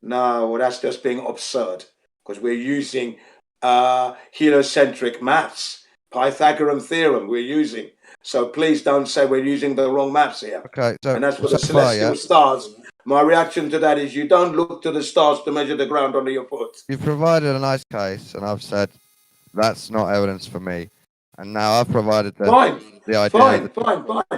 No, well, that's just being absurd because we're using heliocentric maths, Pythagorean theorem we're using. So please don't say we're using the wrong maths here. Okay, so and that's for so the celestial far, stars. My reaction to that is you don't look to the stars to measure the ground under your foot. You've provided a nice case, and I've said that's not evidence for me. And now I've provided the idea. Fine.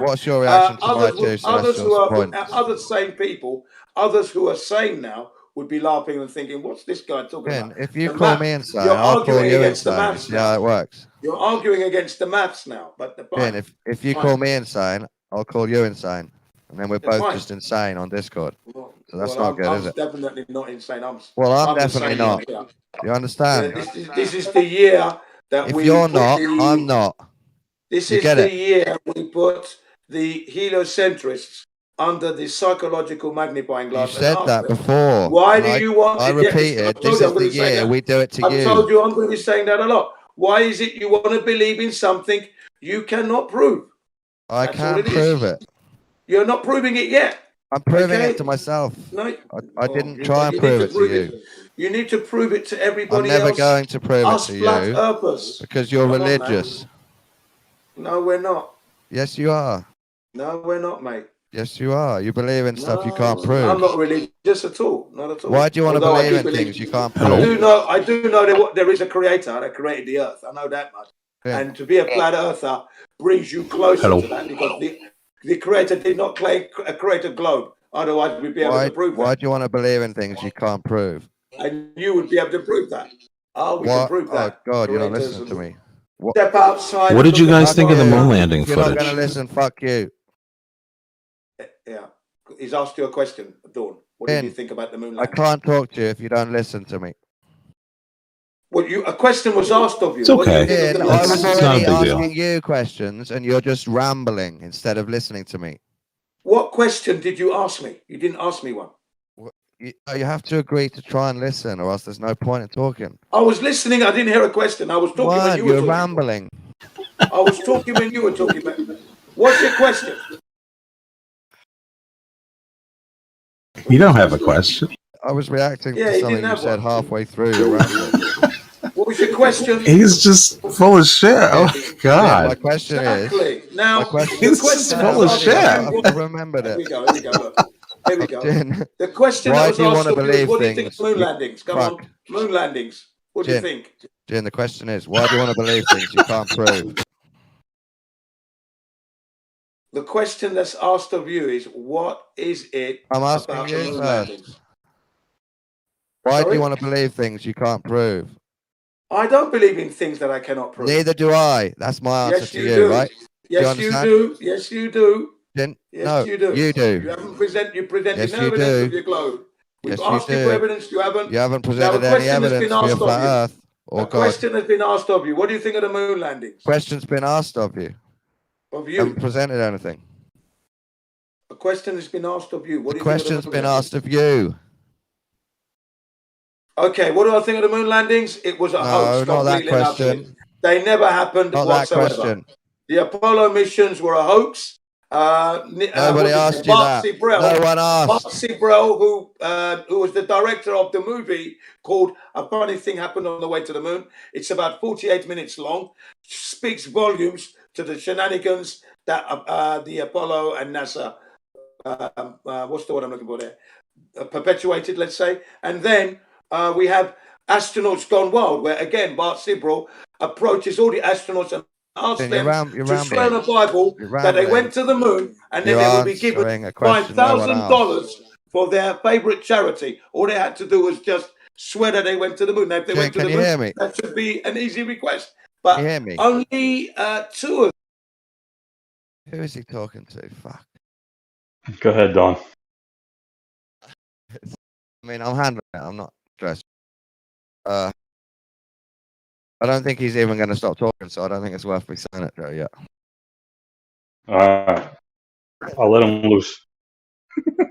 What's your reaction to my two Others who celestial are points? other sane people, others who are sane now would be laughing and thinking, "What's this guy talking about?" If you The call math- me insane, you're I'll call arguing you against the insane. maths See how now. it works. You're arguing against the maths now, but the fine. If you Fine. call me insane, I'll call you insane, and then we're both fine. just insane on Discord. So that's Well, not good, I'm is it? definitely not insane. I'm Well, I'm the definitely sane one not. here. You understand? This is the year that If we you're put not, the- I'm not. This You is get the it? year we put the heliocentrists under the psychological magnifying glass. You said and that asked them, before. Why and do you want? I Yeah, I've repeated, told this you is I'm going the to say year that. we do it to I've you. told you I'm going to be saying that a lot. Why is it you want to believe in something you cannot prove? I That's all can it is. prove it. You're not proving it yet. I'm proving Okay? it to myself. No, I didn't try and prove it to you. You need to prove it to I'm everybody never else. going to prove it Us to flat you earthers. because you're Come on, man. religious. No, we're not. Yes, you are. No, we're not, mate. Yes, you are. You believe in stuff you can't I'm prove. not religious at all. Not at all. Why do you want to Although I believe do in things you can't I prove? do know there is a creator that created the earth. I know that much. Yeah. And to be a flat earther brings you closer to that because the creator did not create a globe. Otherwise, we'd be able to prove Why that. do you want to believe in things you can't prove? And you would be able to prove that. Oh, we can prove that. Oh, God, you're not Creators listening to me. Step outside. What did you guys think of the moon If landing you're not footage? going to listen, fuck you. Yeah. He's asked you a question, Dawn. What did you think about the moon I landing? can't talk to you if you don't listen to me. Well, a question was asked of you. It's okay. I was It's not a already big deal. asking you questions and you're just rambling instead of listening to me. What question did you ask me? You didn't ask me one. You have to agree to try and listen or else there's no point in talking. I was listening. I didn't hear a question. I was talking when you were You're talking. rambling. I was talking when you were talking. What's your question? You don't have a question. I was reacting Yeah, to he something didn't you have said one. halfway through your rambling. What was your question? He's just full of shit. Oh my My god. question Exactly. is. Now, My question He's the question just full of is shit. asking I've remembered Here it. we go. Look. There we go. Jin, The question that why was do you asked want to of you is, believe what do you think of things? moon landings? Come Fuck. on, moon landings. What do you Jin, think? Jin, the question is, why do you want to believe things you can't prove? The question that's asked of you is, what is it I'm asking about the you moon first. landings? Why do Sorry? you want to believe things you can't prove? I don't believe in things that I cannot prove. Neither do I. That's my answer Yes, to you you, do. right? Yes, you do. Yes, you do. Jin, Yes, no, you do. you do. You haven't presented Yes, no you evidence of do. your globe. We've Yes, you asked you for do. evidence. You haven't. You haven't Now, presented a any question has been evidence for your asked of flat you. Earth or A God. question has been asked of you. What do you think of the moon landings? Question's been asked of you. Of You haven't you. presented anything. A question has been asked of you. What The do you think of the question's moon been landings? asked of you. Okay, what do I think of the moon landings? It was a hoax, No, not that completely and utterly. question. They never happened Not that whatsoever. question. The Apollo missions were a hoax. Nobody asked you Bart that. Sibrel, No one Bart asked. Sibrel, who was the director of the movie called A Funny Thing Happened on the Way to the Moon. It's about 48 minutes long. Speaks volumes to the shenanigans that the Apollo and NASA, what's the word I'm looking for there? Perpetuated, let's say. And then we have Astronauts Gone Wild, where again Bart Sibrel approaches all the astronauts and asks them to swear on the Bible that they went to the moon, and then You're they will be given answering a question no one asked. $5,000 for their favorite charity. All they had to do was just swear that they went to the moon. Now, if they went to Can the you moon, hear me? that should be an easy request. Can you But hear me? only two of Who is he talking to? Fuck. Go ahead, Don. I mean, I'm handling it. I'm not stressed. I don't think he's even going to stop talking, so I don't think it's worth me saying it, Joe, yet. Alright. I'll let him loose. Go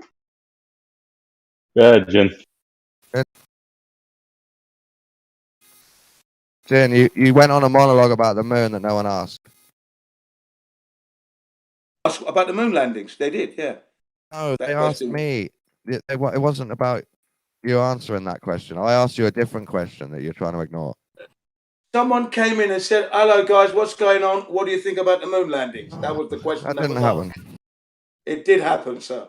ahead, Jin. Jin, you went on a monologue about the moon that no one asked. about the moon landings. They did, yeah. No, they asked me. It wasn't about you answering that question. I asked you a different question that you're trying to ignore. Someone came in and said, "Hello, guys, what's going on? What do you think about the moon landings?" That was the question That didn't was happen. asked. It did happen, sir.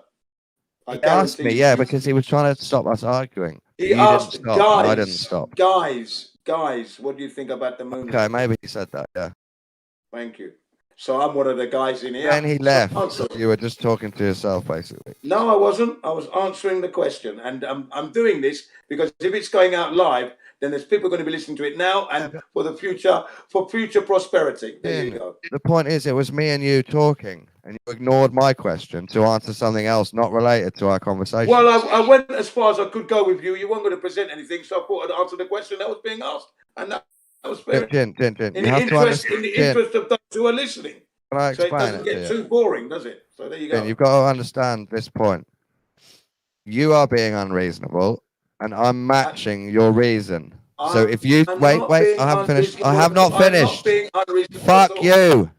I He asked me, guarantee yeah, you. because he was trying to stop us arguing. He You didn't asked, stop, and I didn't stop. guys, what do you think about the moon Okay, landings? maybe he said that, yeah. Thank you. So I'm one of the guys in here. Then he left. So You were just talking to yourself, basically. no, I wasn't. I was answering the question, and I'm doing this because if it's going out live, then there's people going to be listening to it now and for the future, for future prosperity. There you go. The point is, it was me and you talking, and you ignored my question to answer something else not related to our conversation. Well, I went as far as I could go with you. You weren't going to present anything, so I thought I'd answer the question that was being asked, and that was fair. Jin, In you the have to interest, understand. in the interest of those who are listening, Can I so it explain doesn't it get to you? too boring, does it? So there you go. You've got to understand this point. You are being unreasonable, and I'm matching your reason. So if you wait, I haven't finished. I have not finished. Fuck you.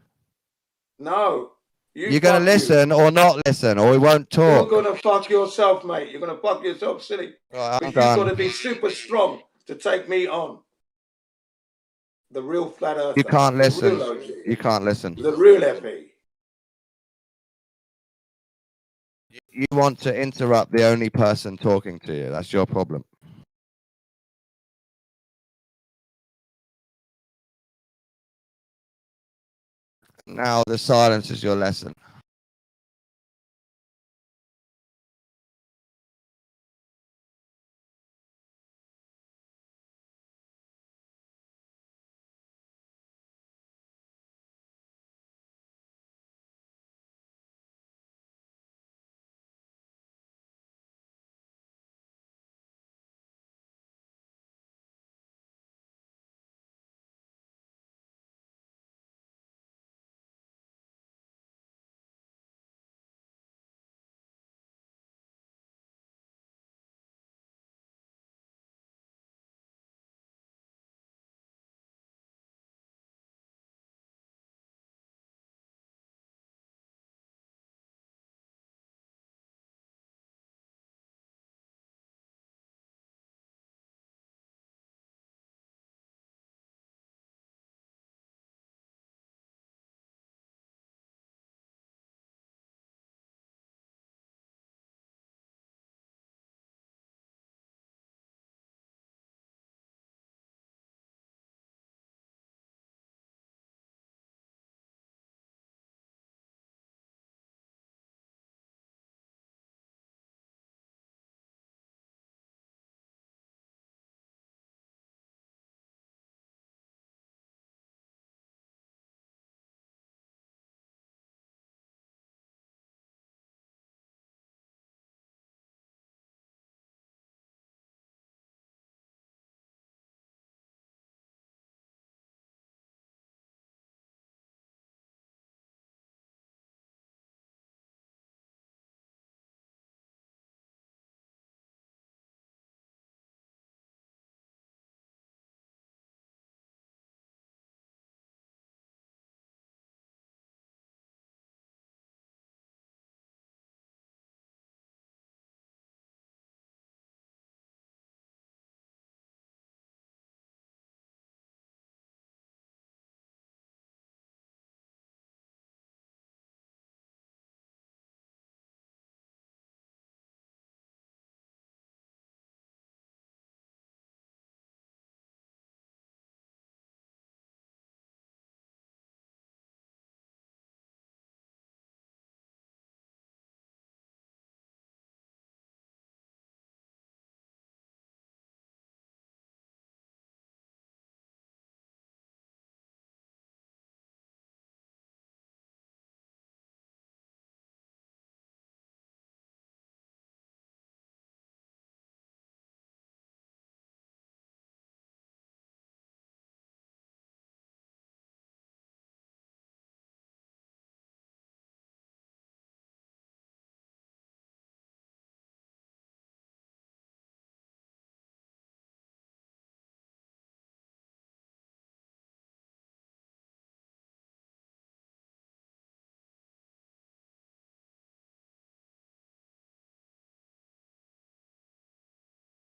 No. You're going to listen or not listen, or we won't You're talk. going to fuck yourself, mate. You're going to fuck yourself silly. Right, But you've got to be super strong to take me on. The real flat earther. You can't the listen. Real OG, You can't listen. the real FE. You want to interrupt the only person talking to you. That's your problem. Now the silence is your lesson.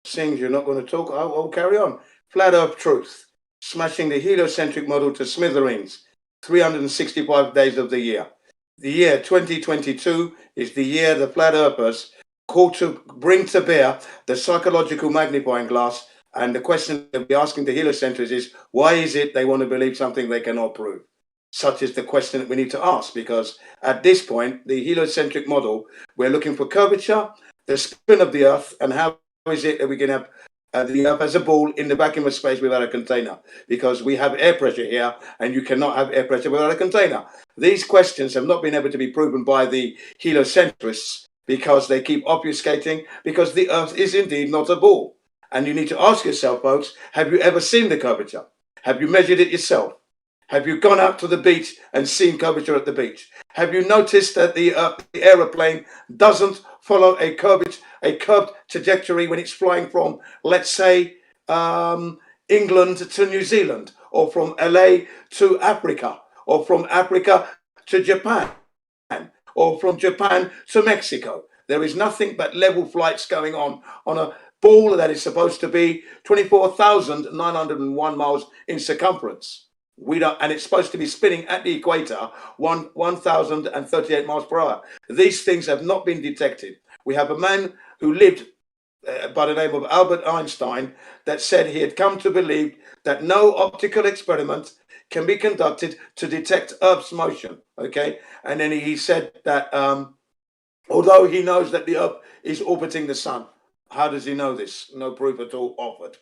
Seems you're not going to talk. I'll carry on. Flat Earth truth. Smashing the heliocentric model to smithereens. 365 days of the year. The year 2022 is the year the flat earthers called to bring to bear the psychological magnifying glass. And the question that we're asking the heliocentrists is, why is it they want to believe something they cannot prove? Such is the question that we need to ask, because at this point, the heliocentric model, we're looking for curvature, the spin of the Earth, and how is it that we can have the Earth as a ball in the vacuum of space without a container? Because we have air pressure here, and you cannot have air pressure without a container. These questions have not been able to be proven by the heliocentrists because they keep obfuscating, because the Earth is indeed not a ball. And you need to ask yourself, folks, have you ever seen the curvature? Have you measured it yourself? Have you gone out to the beach and seen curvature at the beach? Have you noticed that the aeroplane doesn't follow a curved trajectory when it's flying from, let's say, England to New Zealand, or from LA to Africa, or from Africa to Japan, or from Japan to Mexico? There is nothing but level flights going on a ball that is supposed to be 24,901 miles in circumference. We don't, and it's supposed to be spinning at the equator 1,038 miles per hour. These things have not been detected. We have a man who lived by the name of Albert Einstein that said he had come to believe that no optical experiment can be conducted to detect Earth's motion. Okay, and then he said that although he knows that the Earth is orbiting the sun, how does he know this? No proof at all offered.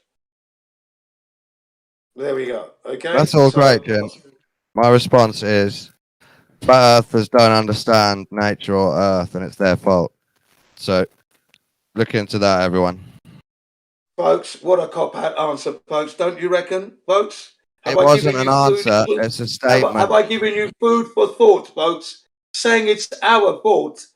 There we go. Okay. That's all great, Jim. My response is, flat earthers don't understand nature or Earth, and it's their fault. So, look into that, everyone. Folks, what a cop-out answer, folks. Don't you reckon, folks? It wasn't an answer. It's a statement. Have I given you food for thought, folks? Saying it's our fault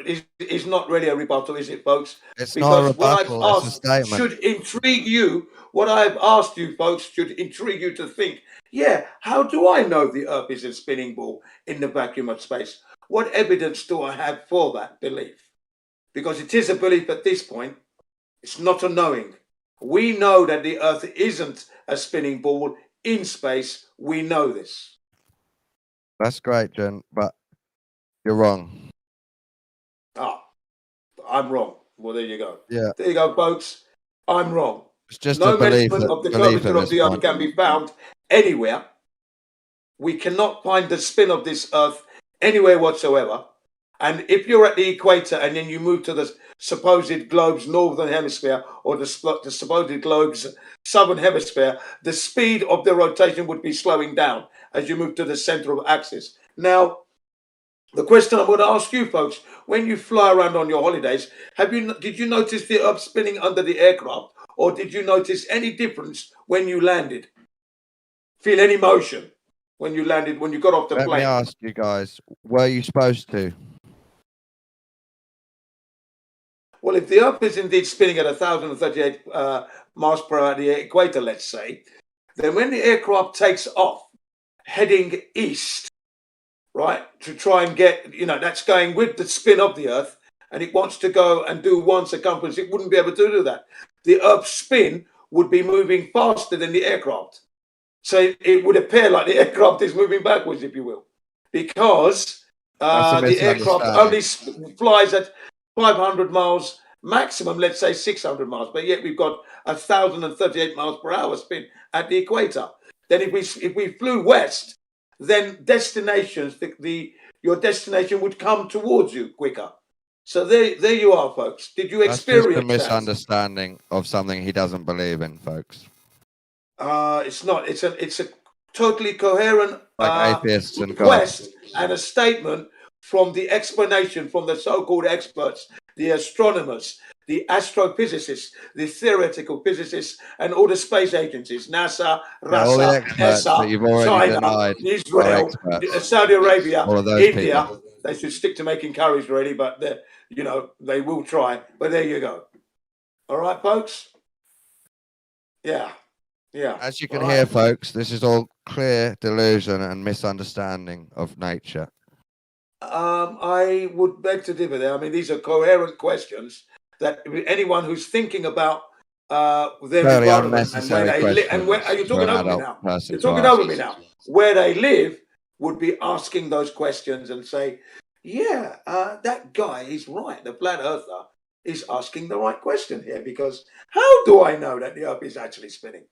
is not really a rebuttal, is it, folks? It's not a rebuttal. What I've It's a statement. should intrigue you. What I've asked you, folks, should intrigue you to think, yeah, how do I know the Earth is a spinning ball in the vacuum of space? What evidence do I have for that belief? Because it is a belief at this point. It's not a knowing. We know that the Earth isn't a spinning ball in space. We know this. That's great, Jen, but you're wrong. Ah, I'm wrong. Well, there you go. Yeah. There you go, folks. I'm wrong. It's just no a belief measurement of the curvature of the Earth can be found anywhere. We cannot find the spin of this Earth anywhere whatsoever. And if you're at the equator and then you move to the supposed globe's northern hemisphere or the supposed globe's southern hemisphere, the speed of the rotation would be slowing down as you move to the center of axis. Now, the question I'm going to ask you folks, when you fly around on your holidays, did you notice the Earth spinning under the aircraft, or did you notice any difference when you landed? Feel any motion when you landed, when you got off the plane? Let me ask you guys, were you supposed to? Well, if the Earth is indeed spinning at 1,038 miles per hour at the equator, let's say, then when the aircraft takes off, heading east, right, to try and get, that's going with the spin of the Earth, and it wants to go and do one circumference, it wouldn't be able to do that. The Earth's spin would be moving faster than the aircraft. So it would appear like the aircraft is moving backwards, if you will, because the aircraft only flies at 500 miles maximum, let's say 600 miles, but yet we've got 1,038 miles per hour spin at the equator. Then if we flew west, then destinations, your destination would come towards you quicker. So there you are, folks. Did you experience that? That's just a misunderstanding of something he doesn't believe in, folks. It's not. It's a totally coherent atheists and request and a statement from the explanation from the so-called experts, the astronomers, the astrophysicists, the theoretical physicists, and all the space agencies, NASA, Russia, ESA, China, Israel, Saudi Arabia, India. People. They should stick to making curries, really, but they will try. But there you go. All right, folks? Yeah. Yeah. As you can hear, folks, this is all clear delusion and misunderstanding of nature. I would beg to differ there. I mean, these are coherent questions that anyone who's thinking about their Very environment and where unnecessary they live, and where questions are you for talking an over me adult now? person You're to talking ask. over me now. Where they live would be asking those questions and say, yeah, that guy is right. The flat earther is asking the right question here, because how do I know that the earth is actually spinning?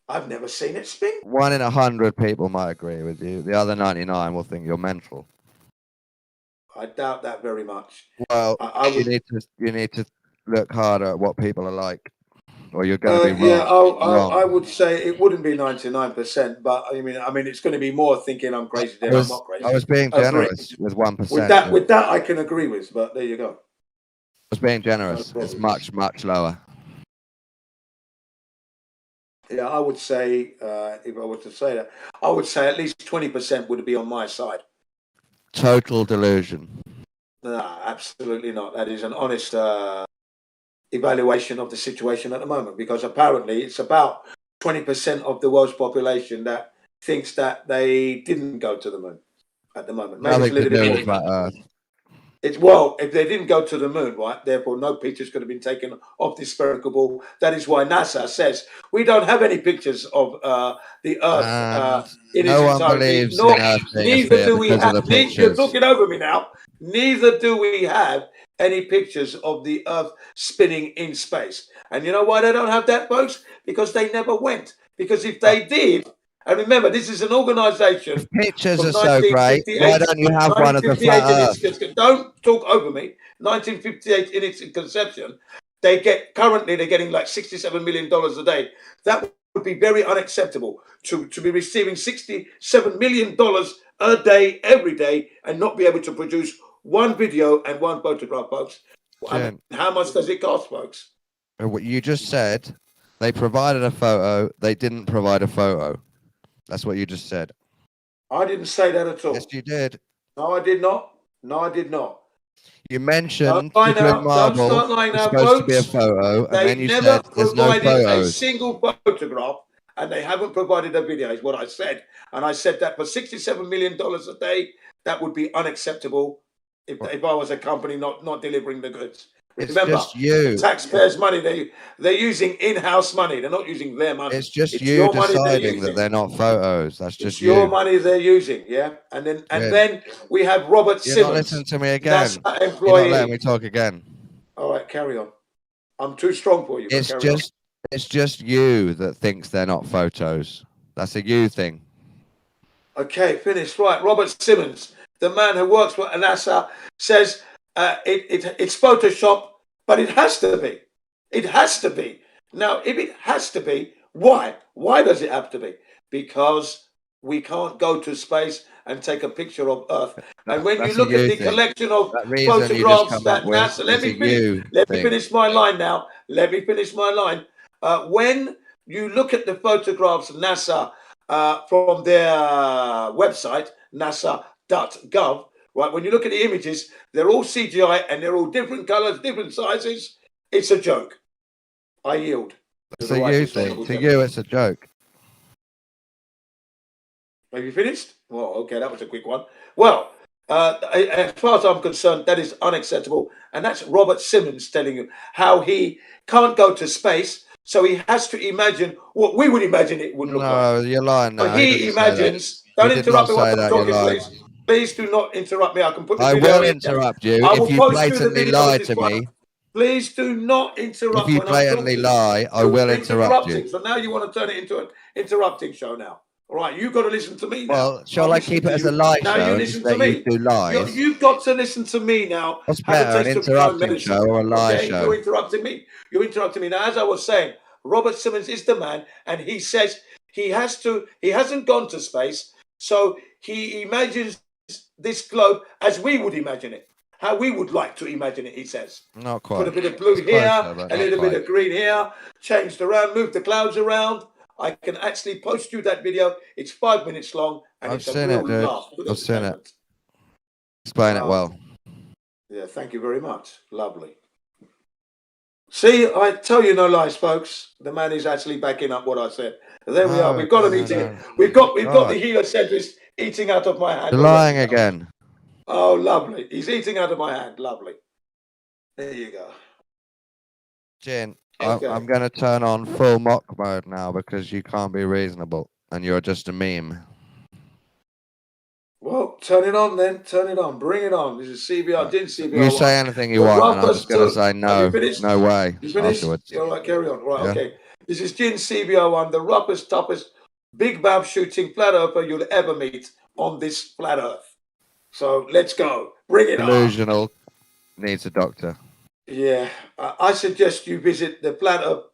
I've never seen it spin. 1 in 100 people might agree with you. The other 99 will think you're mental. I doubt that very much. Well, I would, you need to look harder at what people are like, or you're going to be wrong. yeah, wrong. I would say it wouldn't be 99%, but I mean, it's going to be more thinking I'm crazy than I'm not crazy. I was being generous with 1%. With that, I can agree with. But there you go. I was being generous. It's much, much lower. Yeah, I would say, if I were to say that, I would say at least 20% would be on my side. Total delusion. No, absolutely not. That is an honest evaluation of the situation at the moment, because apparently it's about 20% of the world's population that thinks that they didn't go to the moon at the moment. Maybe Nothing it's a to little do bit with more. flat Earth. It's, well, if they didn't go to the moon, right, therefore no pictures could have been taken of the spherical ball. That is why NASA says we don't have any pictures of the Earth in no its one entirety. believes in Earth being a Neither sphere do we because of have. the You're pictures. talking over me now. Neither do we have any pictures of the Earth spinning in space. And you know why they don't have that, folks? Because they never went. Because if they did, and remember, this is an organization. Pictures are so great. Why don't you have one of the flat Earth? Don't talk over me. 1958 in its conception, they're getting like $67 million a day. That would be very unacceptable to be receiving $67 million a day every day and not be able to produce one video and one photograph, folks. I mean, how much does it cost, folks? What you just said, they provided a photo, they didn't provide a photo. That's what you just said. I didn't say that at all. Yes, you did. No, I did not. No, I did not. You mentioned Don't lie the green now. marble Don't start lying was now, supposed to be a folks. photo, and They then you never said there's no provided a photos. single photograph, and they haven't provided a video, is what I said. And I said that for $67 million a day, that would be unacceptable if I was a company not delivering the goods. Remember, just you. the taxpayers' money, they're using in-house money. They're not using their money. It's just you your money they're deciding that using. they're not photos. That's just It's your you. money they're using, yeah? And then we have Robert You're Simmons. not listening to me again. NASA You're employee. not letting me talk again. All right, carry on. I'm too strong for you. But It's just you that thinks they're not photos. That's a you thing. Okay, finished. Right, Robert Simmons, the man who works for NASA, says it's Photoshop, but it has to be. It has to be. Now, if it has to be, why? Why does it have to be? Because we can't go to space and take a picture of Earth. And when you look at the collection of photographs that NASA, let me finish my line now. Let me finish my line. When you look at the photographs NASA from their website, nasa.gov, right? When you look at the images, they're all CGI and they're all different colors, different sizes. It's a joke. I yield. It's a you thing. To you, it's a joke. Have you finished? Well, okay, that was a quick one. Well, as far as I'm concerned, that is unacceptable. And that's Robert Simmons telling you how he can't go to space, so he has to imagine what we would imagine it would look like. No, you're lying now. But he imagines. Don't interrupt me while I'm talking, please. Please do not interrupt me. I can put the video in. I will interrupt you if you blatantly lie to me. Please do not interrupt. If you blatantly lie, I will interrupt you. So now you want to turn it into an interrupting show now. All right, you've got to listen to me now. Well, shall I keep it as a lie show? Now you listen to me. You do lies. You've got to listen to me now. What's better, an interrupting show or a lie show? You're interrupting me. You're interrupting me. Now, as I was saying, Robert Simmons is the man, and he says he hasn't gone to space, so he imagines this globe as we would imagine it. How we would like to imagine it, he says. Not quite. Put a bit of blue here, a little bit of green here, changed around, moved the clouds around. I can actually post you that video. It's 5 minutes long, and I've seen it, dude. I've seen it. Explain it well. Yeah, thank you very much. Lovely. See, I tell you no lies, folks. The man is actually backing up what I said. There we are. We've got him eating. We've got the heliocentrist eating out of my hand. You're lying again. Oh, lovely. He's eating out of my hand. Lovely. There you go. Jin, Okay. I'm going to turn on full mock mode now because you can't be reasonable and you're just a meme. Well, turn it on then. Turn it on. Bring it on. This is CBR. Didn't CBR. You say anything you want, and I'm just going to say no. No way. You finished? Afterwards. You're all right. Carry on. Right. Yeah. Okay. This is Jin CBR1, the roughest, toughest, big bab shooting flat earther you'll ever meet on this flat earth. So let's go. Bring it on. Delusional. Needs a doctor. Yeah. I suggest you visit the flat earth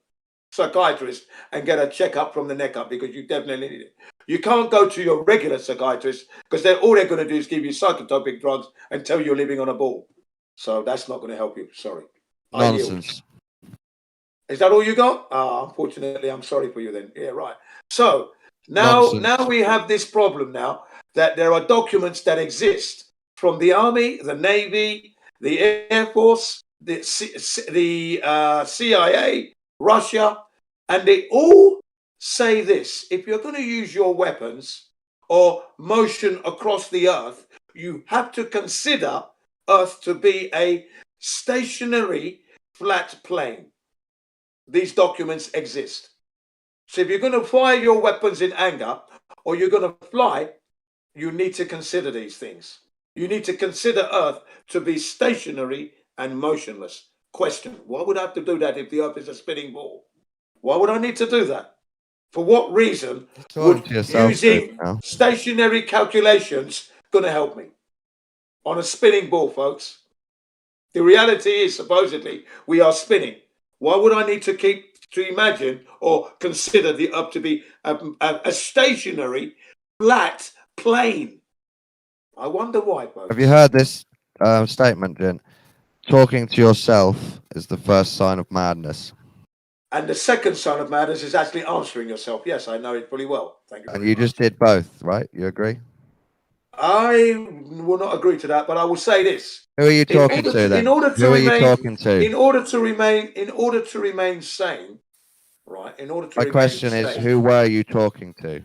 psychiatrist and get a checkup from the neck up because you definitely need it. You can't go to your regular psychiatrist because all they're going to do is give you psychotropic drugs and tell you you're living on a ball. So that's not going to help you. Sorry. Nonsense. Is that all you got? Unfortunately, I'm sorry for you then. Yeah, right. So now we have this problem now that there are documents that exist from the Army, the Navy, the Air Force, the CIA, Russia, and they all say this: if you're going to use your weapons or motion across the earth, you have to consider Earth to be a stationary flat plane. These documents exist. So if you're going to fire your weapons in anger or you're going to fly, you need to consider these things. You need to consider Earth to be stationary and motionless. Question: why would I have to do that if the Earth is a spinning ball? Why would I need to do that? For what reason would using stationary calculations going to help me on a spinning ball, folks? The reality is, supposedly, we are spinning. Why would I need to imagine or consider the Earth to be a stationary, flat plane? I wonder why, folks. Have you heard this statement, Jin? Talking to yourself is the first sign of madness. And the second sign of madness is actually answering yourself. Yes, I know it pretty well. Thank you. And you just did both, right? You agree? I will not agree to that, but I will say this. Who are you talking to then? Who are you talking to? In order to remain sane, right? My question is, who were you talking to?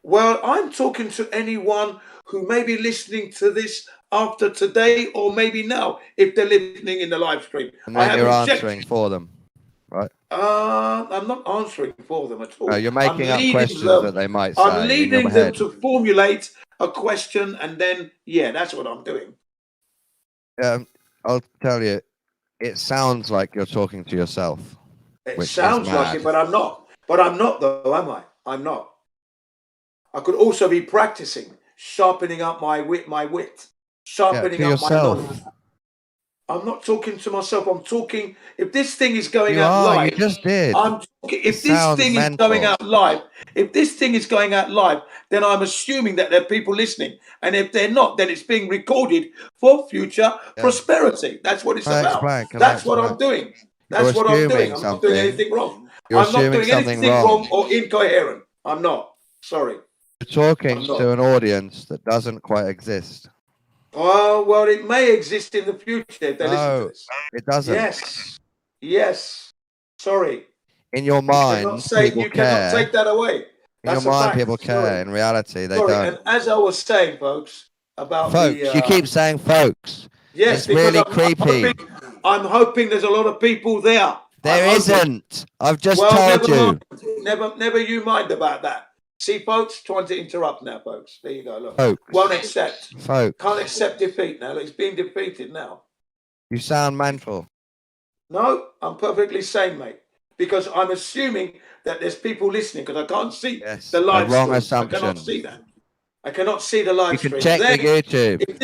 Well, I'm talking to anyone who may be listening to this after today or maybe now, if they're listening in the live stream. And then you're answering for them, right? I'm not answering for them at all. No, you're making up questions that they might say. I'm leading them to formulate a question, and then, yeah, that's what I'm doing. I'll tell you, it sounds like you're talking to yourself. It sounds like it, but I'm not. But I'm not, though, am I? I'm not. I could also be practicing, sharpening up my wit, sharpening up my knowledge. I'm not talking to myself. I'm talking. If this thing is going out live, you just did. I'm talking. If this thing is going out live, then I'm assuming that there are people listening, and if they're not, then it's being recorded for future prosperity. That's what it's about. That's what I'm doing. That's what I'm doing. I'm not doing anything wrong. I'm not doing anything wrong or incoherent. I'm not. Sorry. You're talking to an audience that doesn't quite exist. Oh, well, it may exist in the future if they listen to this. It doesn't. Yes. Sorry. In your mind, people you cannot take that away. In your mind, people care. In reality, they don't. And as I was saying, folks, about folks, you keep saying folks. Yes, it's really creepy. I'm hoping there's a lot of people there. There isn't. I've just told you. Never you mind about that. See, folks, trying to interrupt now, folks. There you go. Look, folks. Won't accept. Folks. Can't accept defeat now. It's being defeated now. You sound mental. No, I'm perfectly sane, mate. Because I'm assuming that there's people listening because I can't see the live stream. Wrong assumption. I cannot see that. I cannot see the live stream. You can check the YouTube. If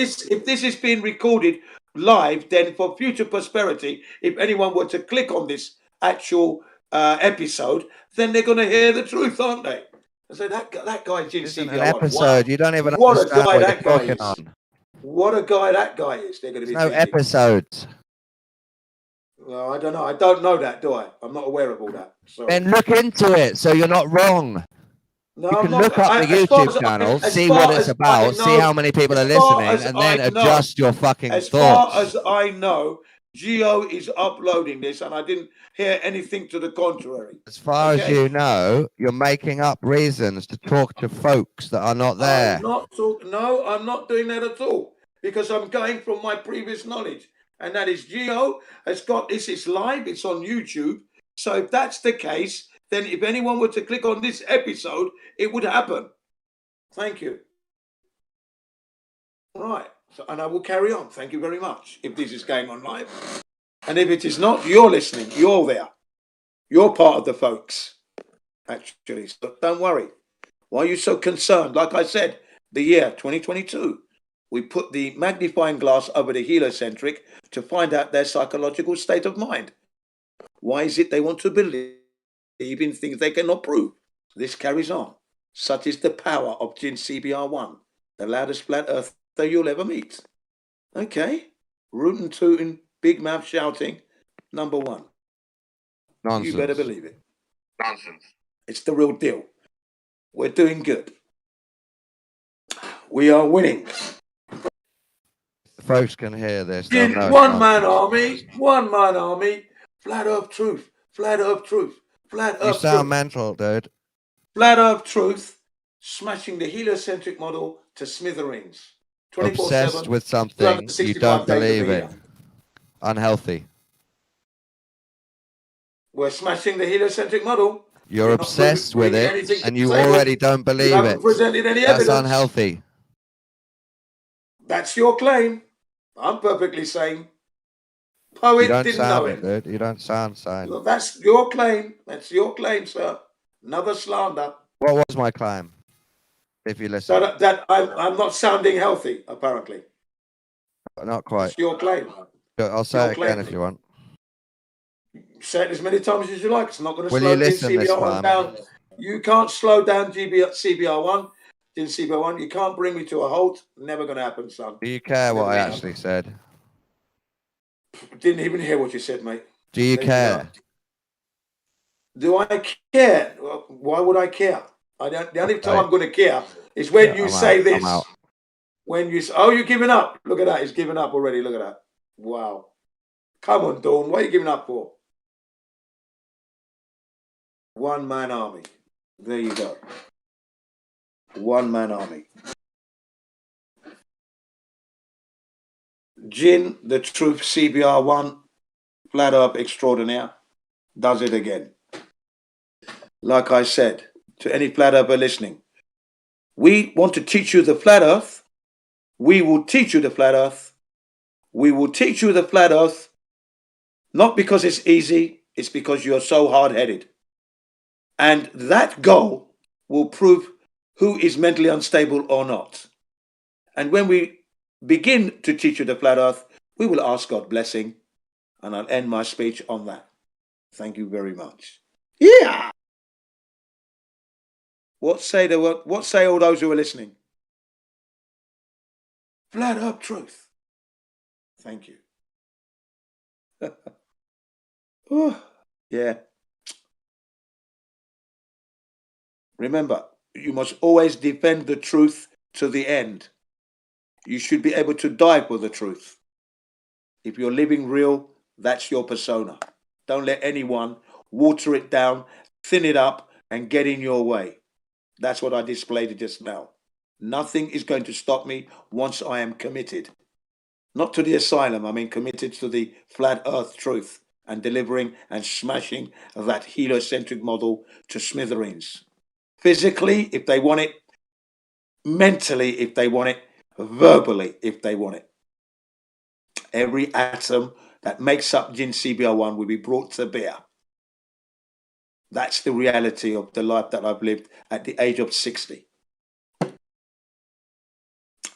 this is being recorded live, then for future prosperity, if anyone were to click on this actual episode, then they're going to hear the truth, aren't they? I say that guy Jin CBR1. An episode. Wow. You don't even understand what you're talking on. What a guy that guy is. They're going to be no episodes. Well, I don't know. I don't know that, do I? I'm not aware of all that. Sorry. Then look into it so you're not wrong. No, you can look up the YouTube channel, see what it's about, see how many people are listening, and then adjust your fucking thoughts. As far as I know, Geo is uploading this, and I didn't hear anything to the contrary. As far as you know, you're making up reasons to talk to folks that are not there. No, I'm not doing that at all, because I'm going from my previous knowledge. and that is Geo has got this. It's live. It's on YouTube. So if that's the case, then if anyone were to click on this episode, it would happen. Thank you. All right. So, and I will carry on. Thank you very much. If this is going on live. And if it is not, you're listening. You're there. You're part of the folks, actually. So don't worry. Why are you so concerned? Like I said, the year 2022, we put the magnifying glass over the heliocentric to find out their psychological state of mind. Why is it they want to believe in things they cannot prove? This carries on. Such is the power of Jin CBR1, the loudest flat earther you'll ever meet. Okay. Rootin' tootin', big mouth shouting, number one. Nonsense. You better believe it. Nonsense. It's the real deal. We're doing good. We are winning. Folks can hear this. In one-man army, flat earth truth, flat earth truth, flat earth truth. You sound mental, dude. Flat earth truth, smashing the heliocentric model to smithereens. Obsessed with something you don't believe in. Unhealthy. We're smashing the heliocentric model. You're obsessed with it, and you already don't believe it. That's unhealthy. That's your claim. I'm perfectly sane. Poet You don't didn't sound know it, dude. You don't sound sane. Well, that's your claim. That's your claim, sir. Another slander. What was my claim? If you listen. That I'm not sounding healthy, apparently. Not quite. It's your claim. I'll say it again if you want. Say it as many times as you like. It's not going to Will slow you listen this CBR1 down. You can't slow down CBR1. In CBR1, you can't bring me to a halt. Never going to happen, son. Do you care what I actually said? Didn't even hear what you said, mate. Do you care? Do I care? Why would I care? The only time I'm going to care is when you say this. When you say, oh, you're giving up. Look at that. He's giving up already. Look at that. Wow. Come on, Dawn. What are you giving up for? One-man army. There you go. One-man army. Jin, the truth CBR1, flat earth extraordinaire, does it again. Like I said, to any flat earther listening, we want to teach you the flat earth. We will teach you the flat earth. We will teach you the flat earth, not because it's easy, it's because you're so hard-headed. And that goal will prove who is mentally unstable or not. And when we begin to teach you the flat earth, we will ask God blessing, and I'll end my speech on that. Thank you very much. Yeah. What say all those who are listening? Flat earth truth. Thank you. Oh, yeah. Remember, you must always defend the truth to the end. You should be able to die for the truth. If you're living real, that's your persona. Don't let anyone water it down, thin it up, and get in your way. That's what I displayed just now. Nothing is going to stop me once I am committed. Not to the asylum, I mean committed to the flat earth truth and delivering and smashing that heliocentric model to smithereens. Physically, if they want it. Mentally, if they want it. Verbally, if they want it. Every atom that makes up Jin CBR1 will be brought to bear. That's the reality of the life that I've lived at the age of 60.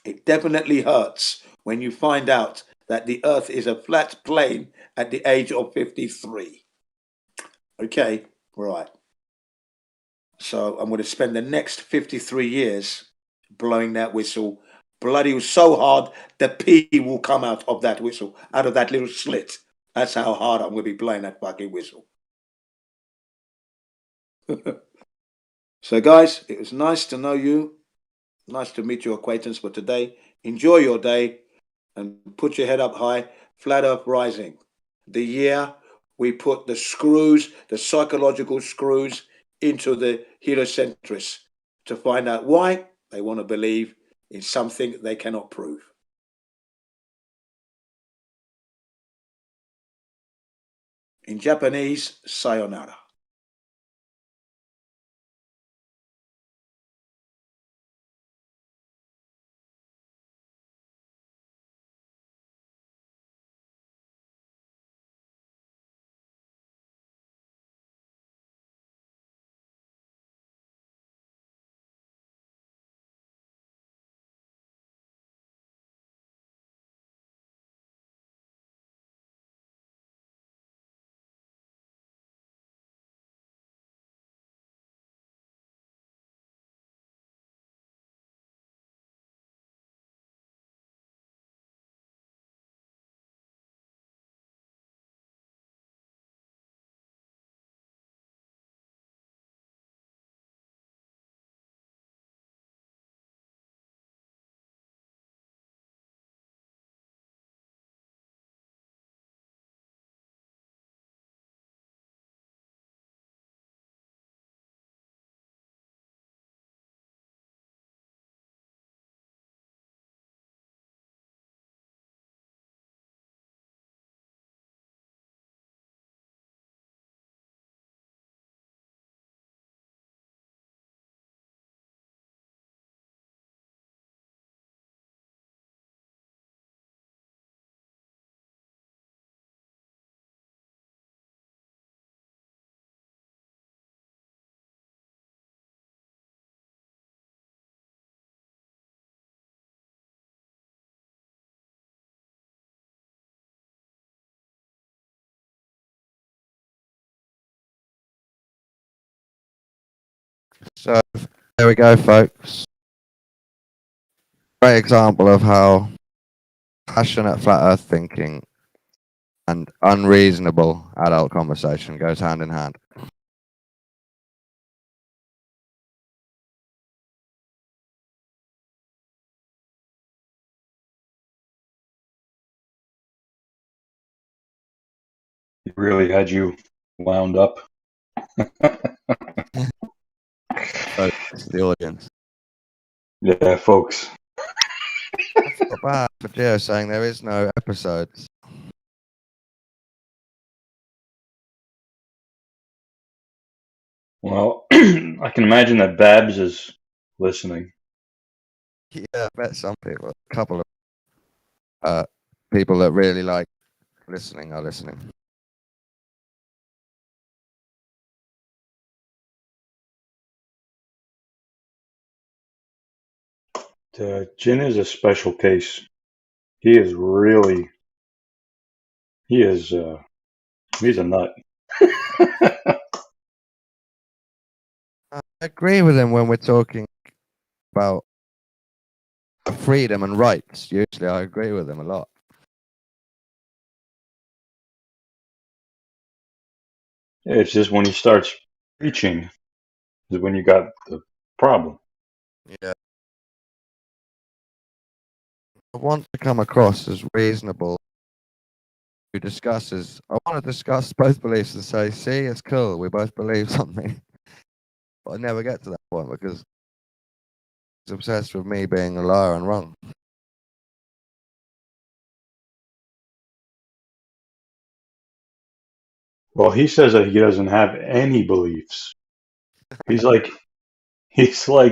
It definitely hurts when you find out that the earth is a flat plane at the age of 53. Okay, right. So I'm going to spend the next 53 years blowing that whistle. Bloody so hard, the pee will come out of that whistle, out of that little slit. That's how hard I'm going to be blowing that fucking whistle. So guys, it was nice to know you. Nice to meet your acquaintance for today. Enjoy your day and put your head up high. Flat Earth Rising. The year we put the screws, the psychological screws, into the heliocentrists to find out why they want to believe in something they cannot prove. In Japanese, sayonara. So there we go, folks. Great example of how passionate flat Earth thinking and unreasonable adult conversation goes hand in hand. It really had you wound up. The audience. Yeah, folks. I felt bad for Gio saying there is no episodes. Well, I can imagine that Babs is listening. Yeah, I bet some people, a couple of people that really like listening are listening. Jin is a special case. He is really, he's a nut. I agree with him when we're talking about freedom and rights. Usually I agree with him a lot. It's just when he starts preaching is when you got the problem. Yeah. I want to come across as reasonable. Who discusses? I want to discuss both beliefs and say, see, it's cool. We both believe something. But I never get to that point because he's obsessed with me being a liar and wrong. Well, he says that he doesn't have any beliefs. He's like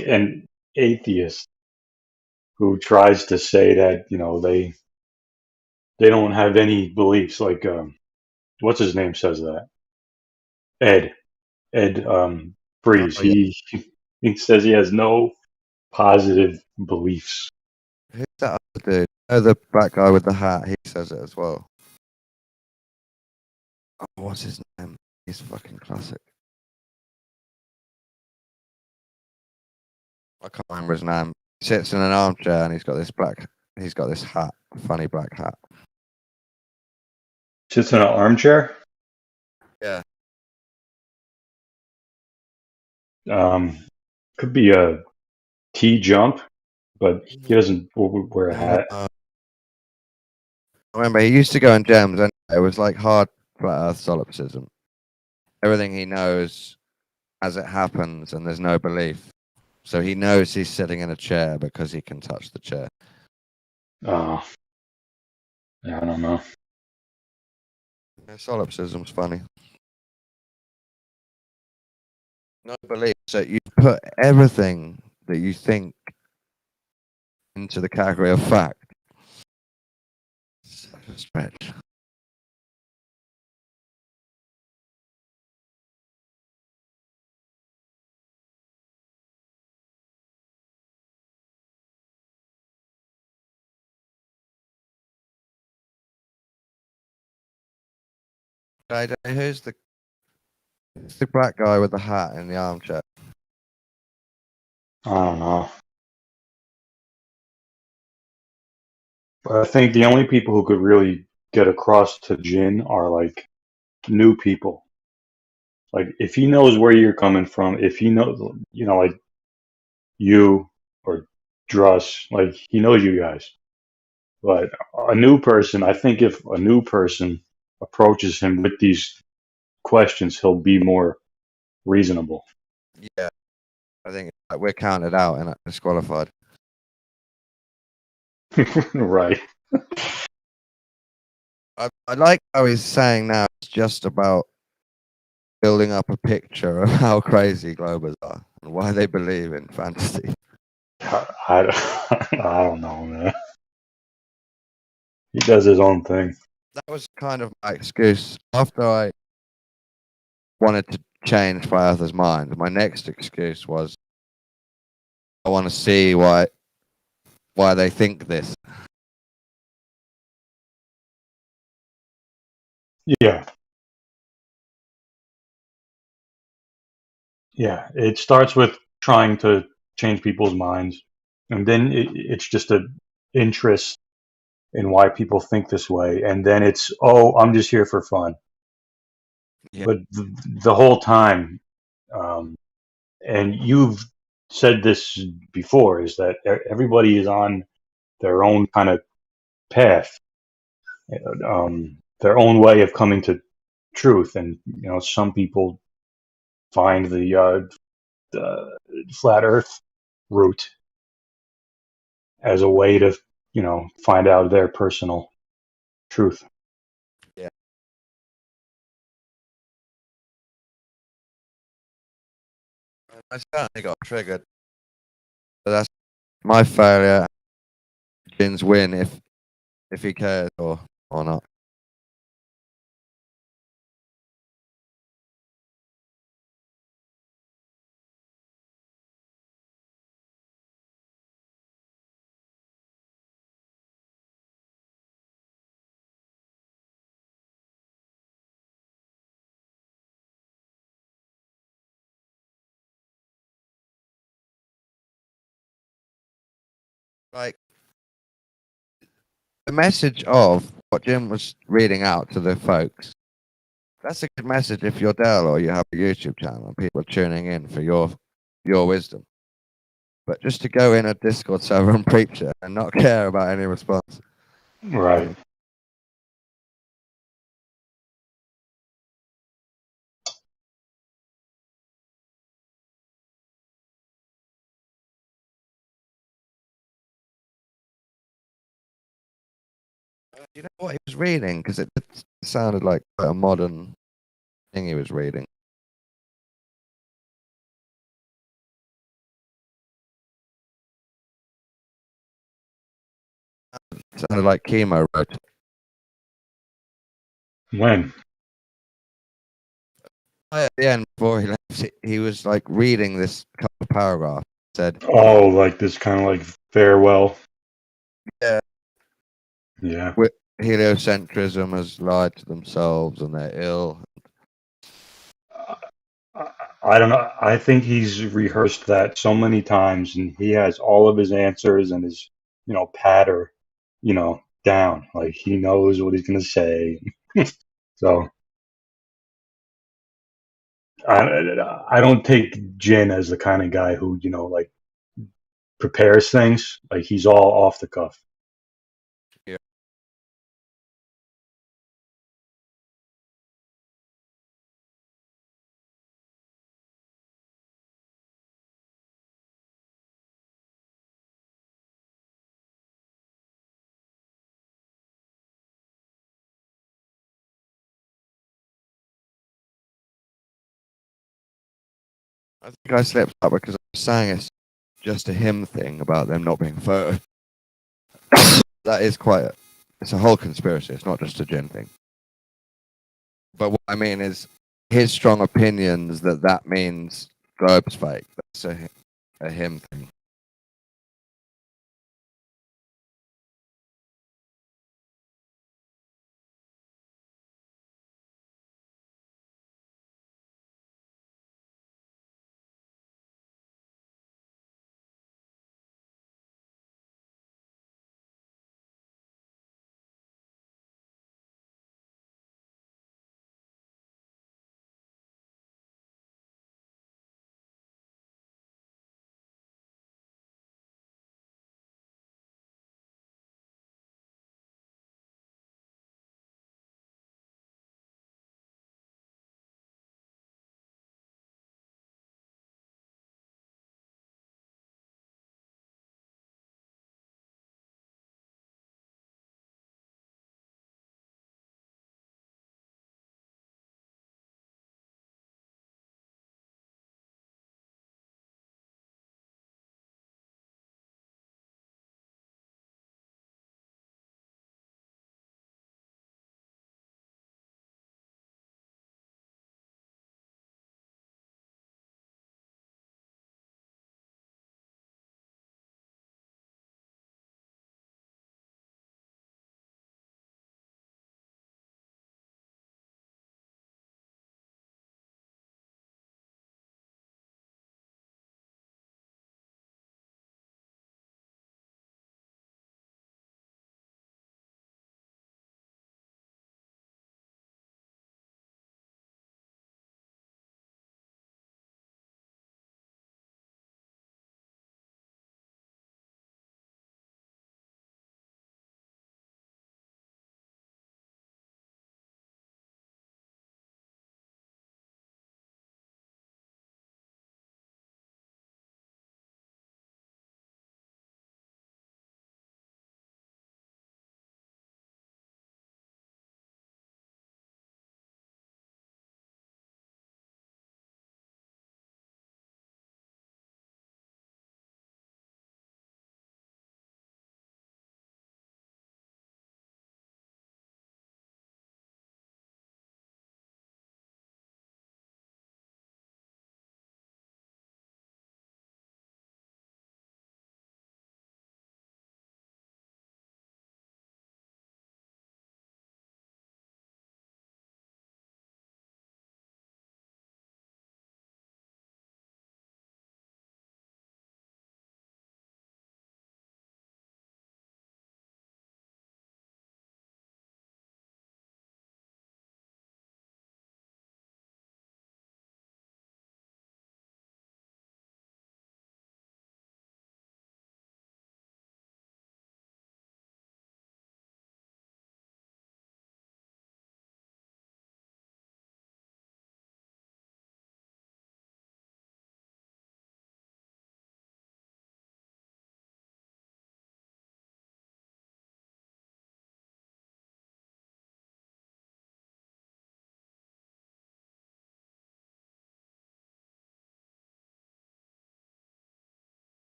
an atheist who tries to say that, you know, they don't have any beliefs. Like what's his name says that? Ed Freeze. Oh, yeah. He says he has no positive beliefs. Who's that other dude? Oh, the black guy with the hat. He says it as well. Oh, what's his name? He's fucking classic. I can't remember his name. He sits in an armchair and he's got this hat, funny black hat. Sits in an armchair. Yeah. Could be a T-Jump, but he doesn't wear a hat. I remember he used to go in gems and it was like hard flat earth solipsism. Everything he knows as it happens and there's no belief. So he knows he's sitting in a chair because he can touch the chair. Oh. Yeah, I don't know. Solipsism's funny. No belief that you put everything that you think into the category of fact. Such a stretch. Who's the black guy with the hat in the armchair? I don't know. But I think the only people who could really get across to Jin are like new people. Like if he knows where you're coming from, if he knows, like you or Druss, like he knows you guys. But a new person, I think if a new person approaches him with these questions, he'll be more reasonable. Yeah, I think we're counted out and disqualified. Right. I like how he's saying now it's just about building up a picture of how crazy Globers are and why they believe in fantasy. I don't know, man. He does his own thing. That was kind of my excuse. After I wanted to change Flyarthur's mind, my next excuse was I want to see why they think this. Yeah. Yeah. It starts with trying to change people's minds, and then it's just an interest in why people think this way, and then it's, oh, I'm just here for fun. Yeah. But the whole time, and you've said this before, is that everybody is on their own kind of path, their own way of coming to truth, and some people find the flat Earth route as a way to find out their personal truth. Yeah. I certainly got triggered. But that's my failure. Jin's win if he cares or not. Like the message of what Jim was reading out to the folks. That's a good message if you're Dell or you have a YouTube channel and people are tuning in for your wisdom. But just to go in a Discord server and preach it and not care about any response. Right. You know what he was reading? Because it sounded like quite a modern thing he was reading. It sounded like Chemo wrote. When? At the end, before he left, he was like reading this couple paragraph. Said, "Oh, like this kind of like farewell." Yeah. Yeah. Heliocentrism has lied to themselves and they're ill. I don't know. I think he's rehearsed that so many times, and he has all of his answers and his, patter, down. Like he knows what he's gonna say. So I don't take Jin as the kind of guy who like prepares things. Like he's all off the cuff. Yeah. I think I slipped up because I was saying it's just a him thing about them not being photo. That is it's a whole conspiracy. It's not just a Jin thing. But what I mean is his strong opinions that means Globe's fake. That's a him thing.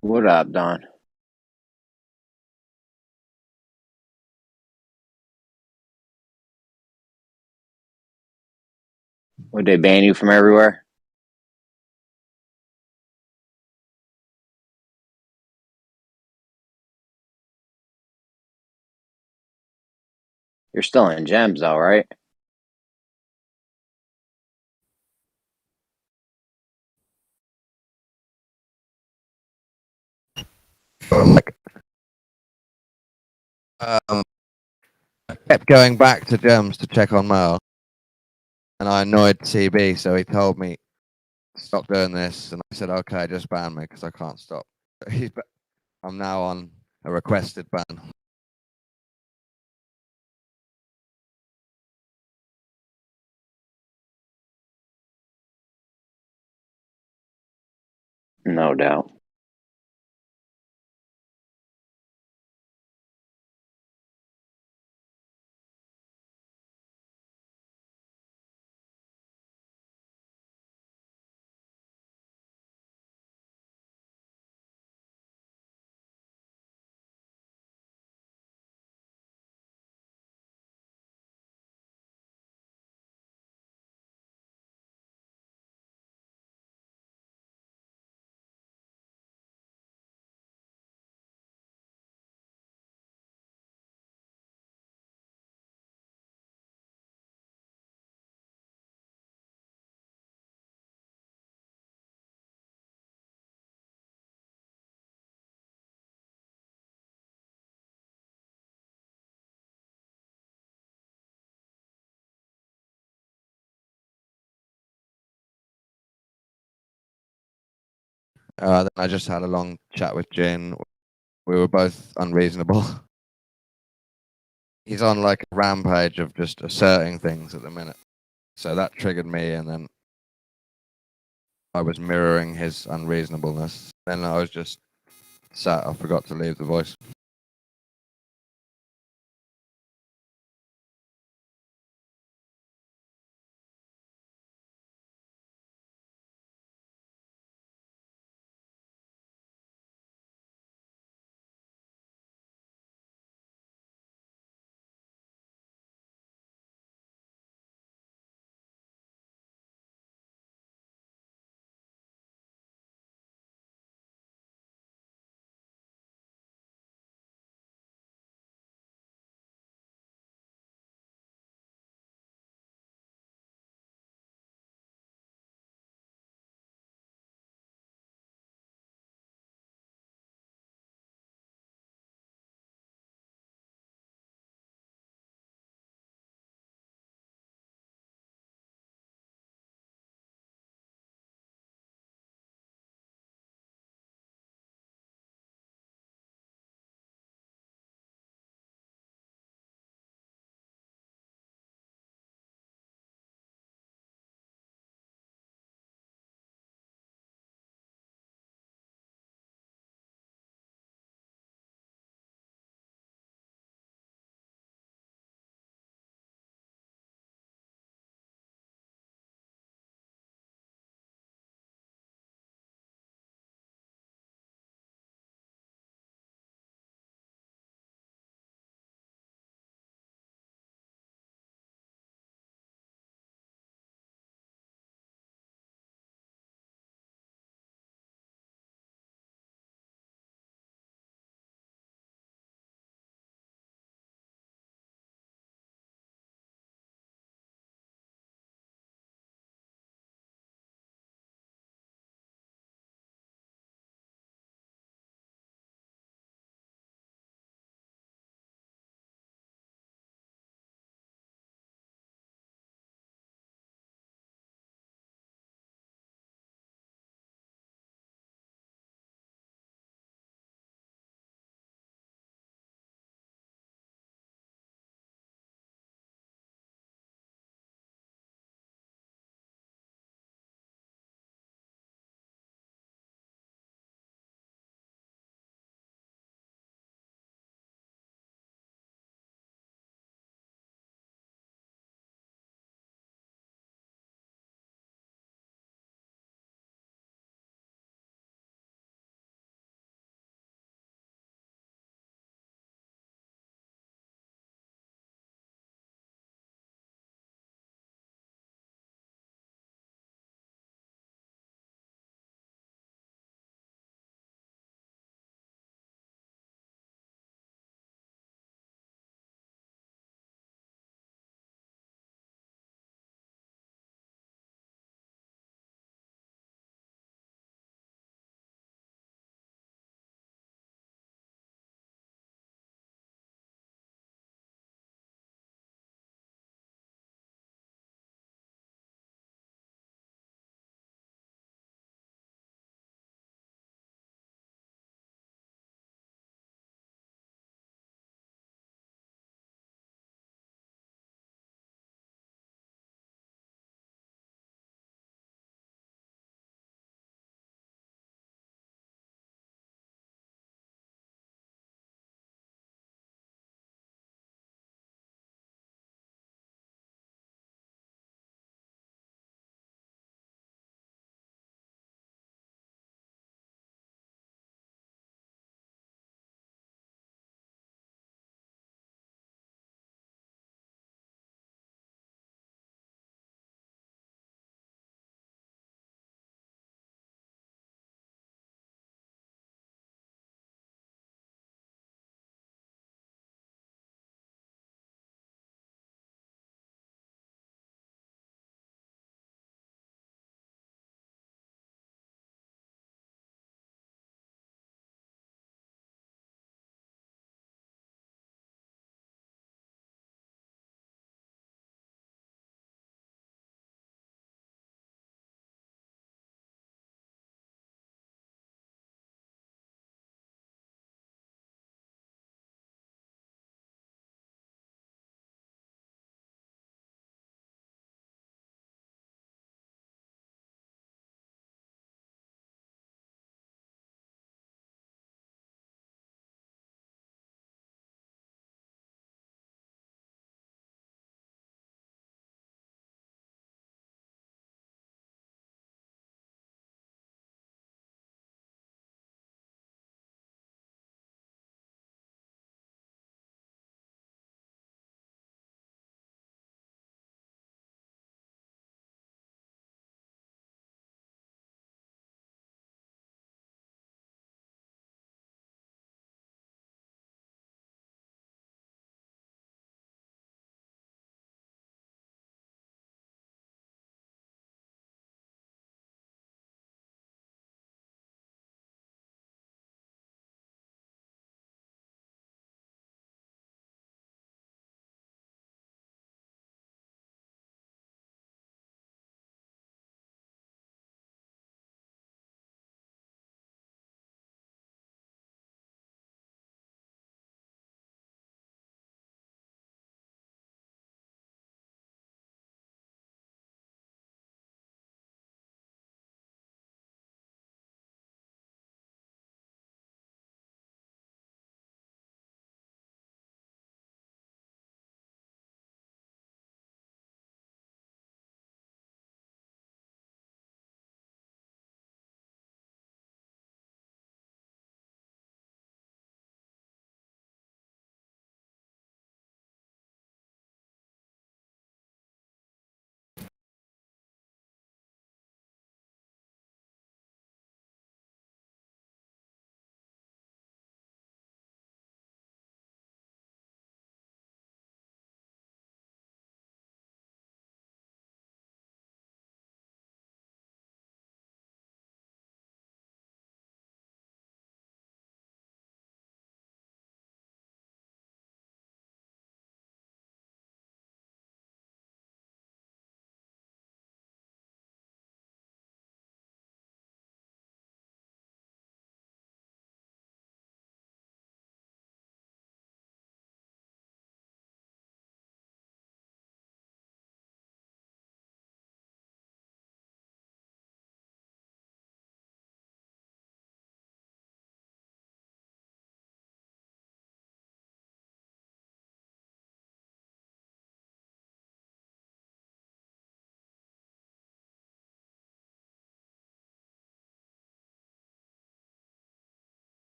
What up, Don? Would they ban you from everywhere? You're still in gems, though, right? I kept going back to gems to check on mail, and I annoyed CB, so he told me stop doing this, and I said okay, just ban me because I can't stop. I'm now on a requested ban. No doubt. Then I just had a long chat with Jin. We were both unreasonable. He's on like a rampage of just asserting things at the minute. So that triggered me, and then I was mirroring his unreasonableness. Then I was just sat, I forgot to leave the voice.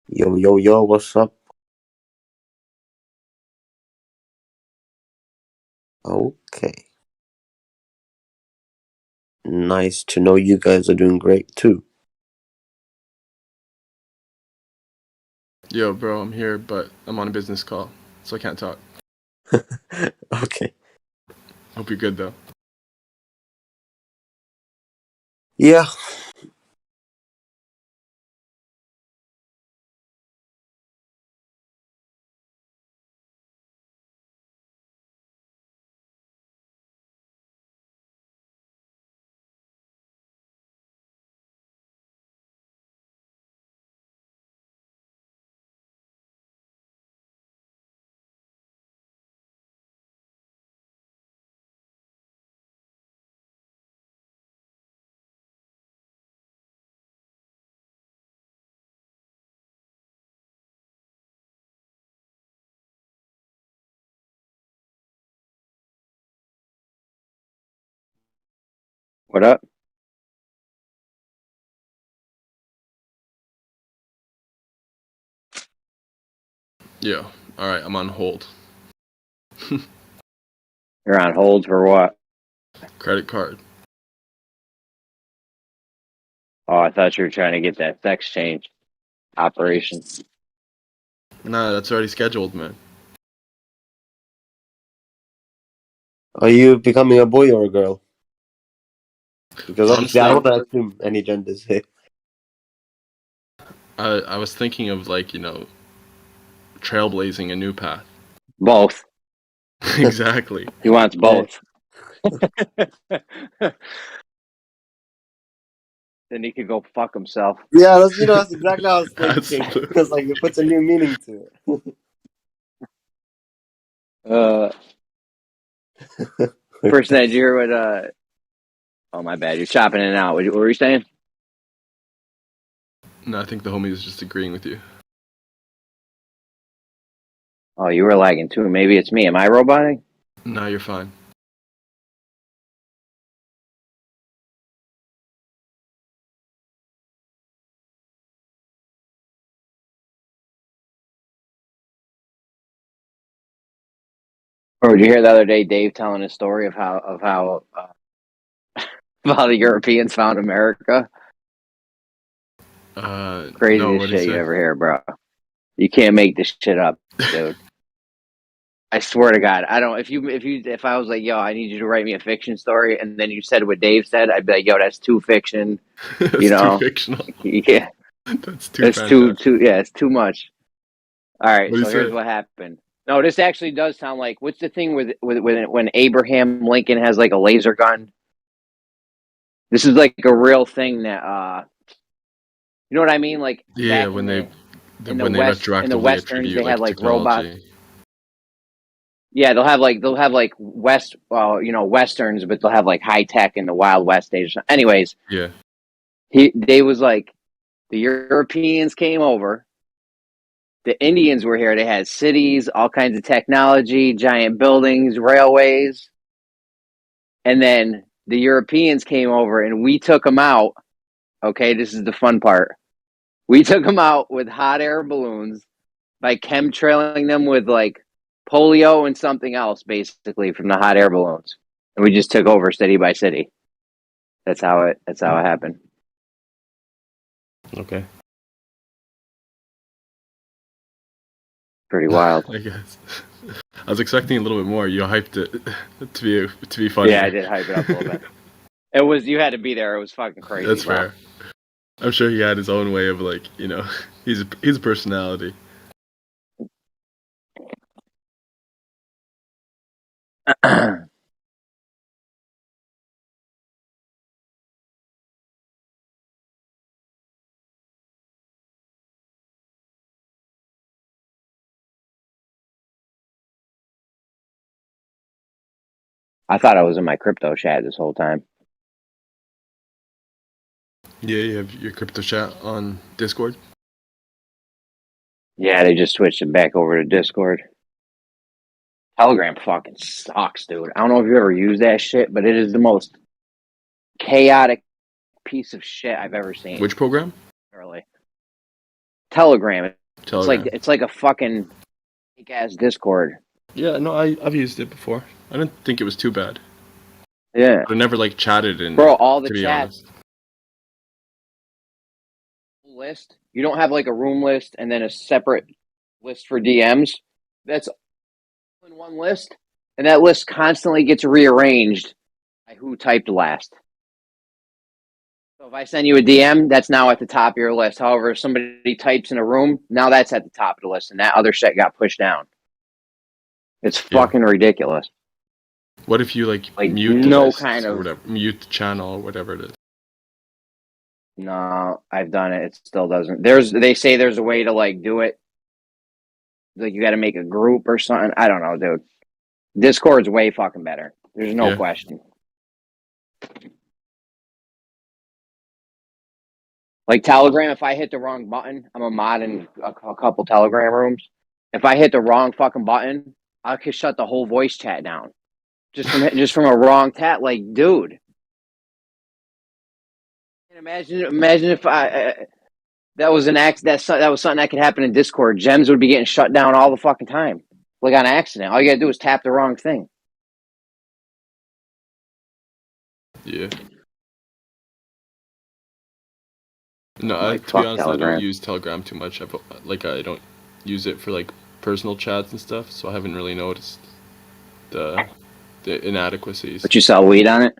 Yo, what's up? Okay. Nice to know you guys are doing great too. Yo, bro, I'm here, but I'm on a business call, so I can't talk. Okay. Hope you're good, though. Yeah. What up? Yo, all right, I'm on hold. You're on hold for what? Credit card. Oh, I thought you were trying to get that sex change operation. Nah, that's already scheduled, man. Are you becoming a boy or a girl? Because obviously I don't Honestly, want to assume any genders here. I was thinking of, like, you know, trailblazing a new path. Both. Exactly. He wants both. Then he could go fuck himself. Yeah, that's exactly what I was thinking. Absolutely. Because like it puts a new meaning to it. First night, did you hear what? Oh, my bad. You're chopping in and out. What were you saying? No, I think the homie is just agreeing with you. Oh, you were lagging too. Maybe it's me. Am I robotic? No, you're fine. Or did you hear the other day Dave telling his story of how the Europeans found America? Craziest no, what'd he shit you say? ever hear, bro. You can't make this shit up, dude. I swear to God, I don't. If I was like, yo, I need you to write me a fiction story, and then you said what Dave said, I'd be like, yo, that's too fiction. That's You know, too fictional. yeah, That's too it's fantastic. it's too much. All right, What'd so he here's say? what happened. No, this actually does sound like what's the thing with when Abraham Lincoln has like a laser gun. This is like a real thing that you know what I mean? Like Yeah, back when they in the retroactively westerns, attribute they had like like robots. technology. Yeah, they'll have like westerns, but they'll have like high tech in the Wild West days. Anyways, Yeah. they was like the Europeans came over, the Indians were here. They had cities, all kinds of technology, giant buildings, railways, and then the Europeans came over and we took them out. Okay, this is the fun part. We took them out with hot air balloons by chemtrailing them with like polio and something else, basically from the hot air balloons, and we just took over city by city. That's how it happened. Okay. Pretty wild. I guess. I was expecting a little bit more. You hyped it to be funny. Yeah, I did hype it up a little bit. It was you had to be there. It was fucking crazy. That's bro. fair. I'm sure he had his own way of, like, you know, he's a personality. I thought I was in my crypto chat this whole time. Yeah, you have your crypto chat on Discord. Yeah, they just switched it back over to Discord. Telegram fucking sucks, dude. I don't know if you ever used that shit, but it is the most chaotic piece of shit I've ever seen. Which program? Really. Telegram. Telegram. It's like a fucking fake ass Discord. Yeah, no, I've used it before. I didn't think it was too bad. Yeah. I never like chatted in. Bro, all the to be chats honest. list. You don't have like a room list and then a separate list for DMs. That's in one list, and that list constantly gets rearranged by who typed last. So if I send you a DM, that's now at the top of your list. However, if somebody types in a room, now that's at the top of the list, and that other shit got pushed down. It's fucking ridiculous. What if you like mute the no lists kind or of whatever, mute the channel or whatever it is? No, I've done it. It still doesn't. They say there's a way to like do it. Like you got to make a group or something. I don't know, dude. Discord's way fucking better. There's no question. Like Telegram, if I hit the wrong button, I'm a mod in a couple Telegram rooms. If I hit the wrong fucking button, I could shut the whole voice chat down just from a wrong tap. Like, dude, imagine if that was an act that was something that could happen in Discord. Gems would be getting shut down all the fucking time, like on accident. All you gotta do is tap the wrong thing. Yeah. No, Like, to be fuck honest, I Telegram. don't use Telegram too much. I don't use it for like personal chats and stuff, so I haven't really noticed the inadequacies. But you sell weed on it?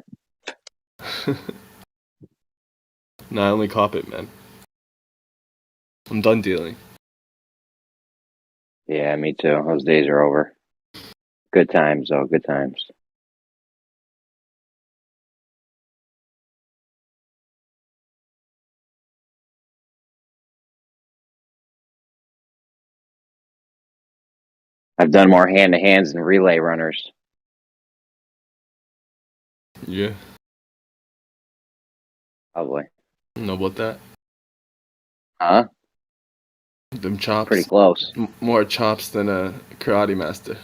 No, I only cop it, man. I'm done dealing. Yeah, me too. Those days are over. Good times, though. Good times. I've done more hand-to-hands than relay runners. Yeah. Probably. Know about that? Huh? Them chops. Pretty close. More chops than a karate master.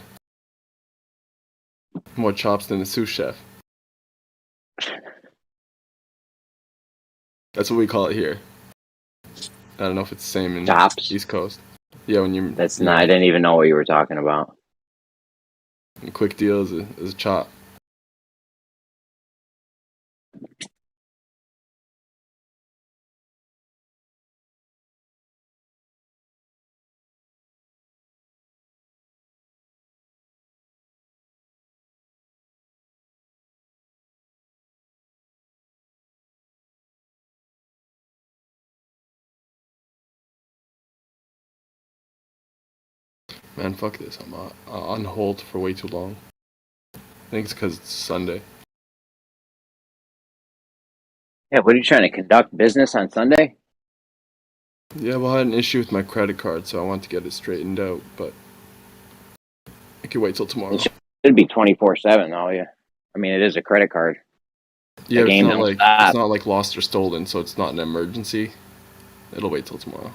More chops than a sous chef. That's what we call it here. I don't know if it's the same in Chops? East Coast. Yeah, when you. That's not. I didn't even know what you were talking about. A quick deal is a chop. Man, fuck this. I'm on hold for way too long. I think it's because it's Sunday. Yeah, what are you trying to conduct business on Sunday? Yeah, well, I had an issue with my credit card, so I want to get it straightened out, but I can wait till tomorrow. It should be 24/7, though. Yeah, I mean, it is a credit card. Yeah, the game don't stop. it's not like lost or stolen, so it's not an emergency. It'll wait till tomorrow.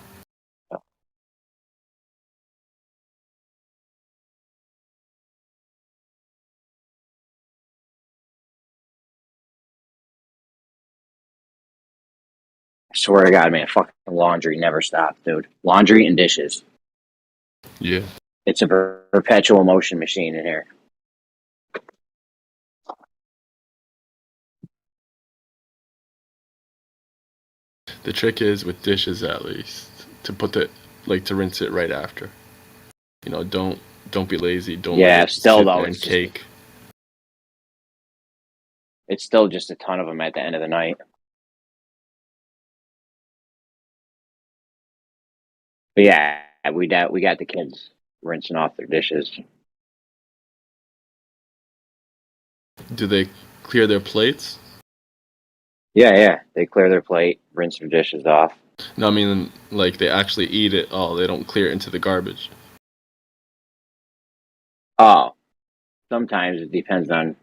I swear to God, man, fucking laundry never stops, dude. Laundry and dishes. Yeah. It's a perpetual motion machine in here. The trick is with dishes, at least, to to rinse it right after. You know, don't be lazy. Don't Yeah, let it still sit though, there and it's just- cake. It's still just a ton of them at the end of the night. But yeah, we got the kids rinsing off their dishes. Do they clear their plates? Yeah, they clear their plate, rinse their dishes off. No, I mean, like, they actually eat it. Oh, they don't clear it into the garbage. Oh, sometimes it depends on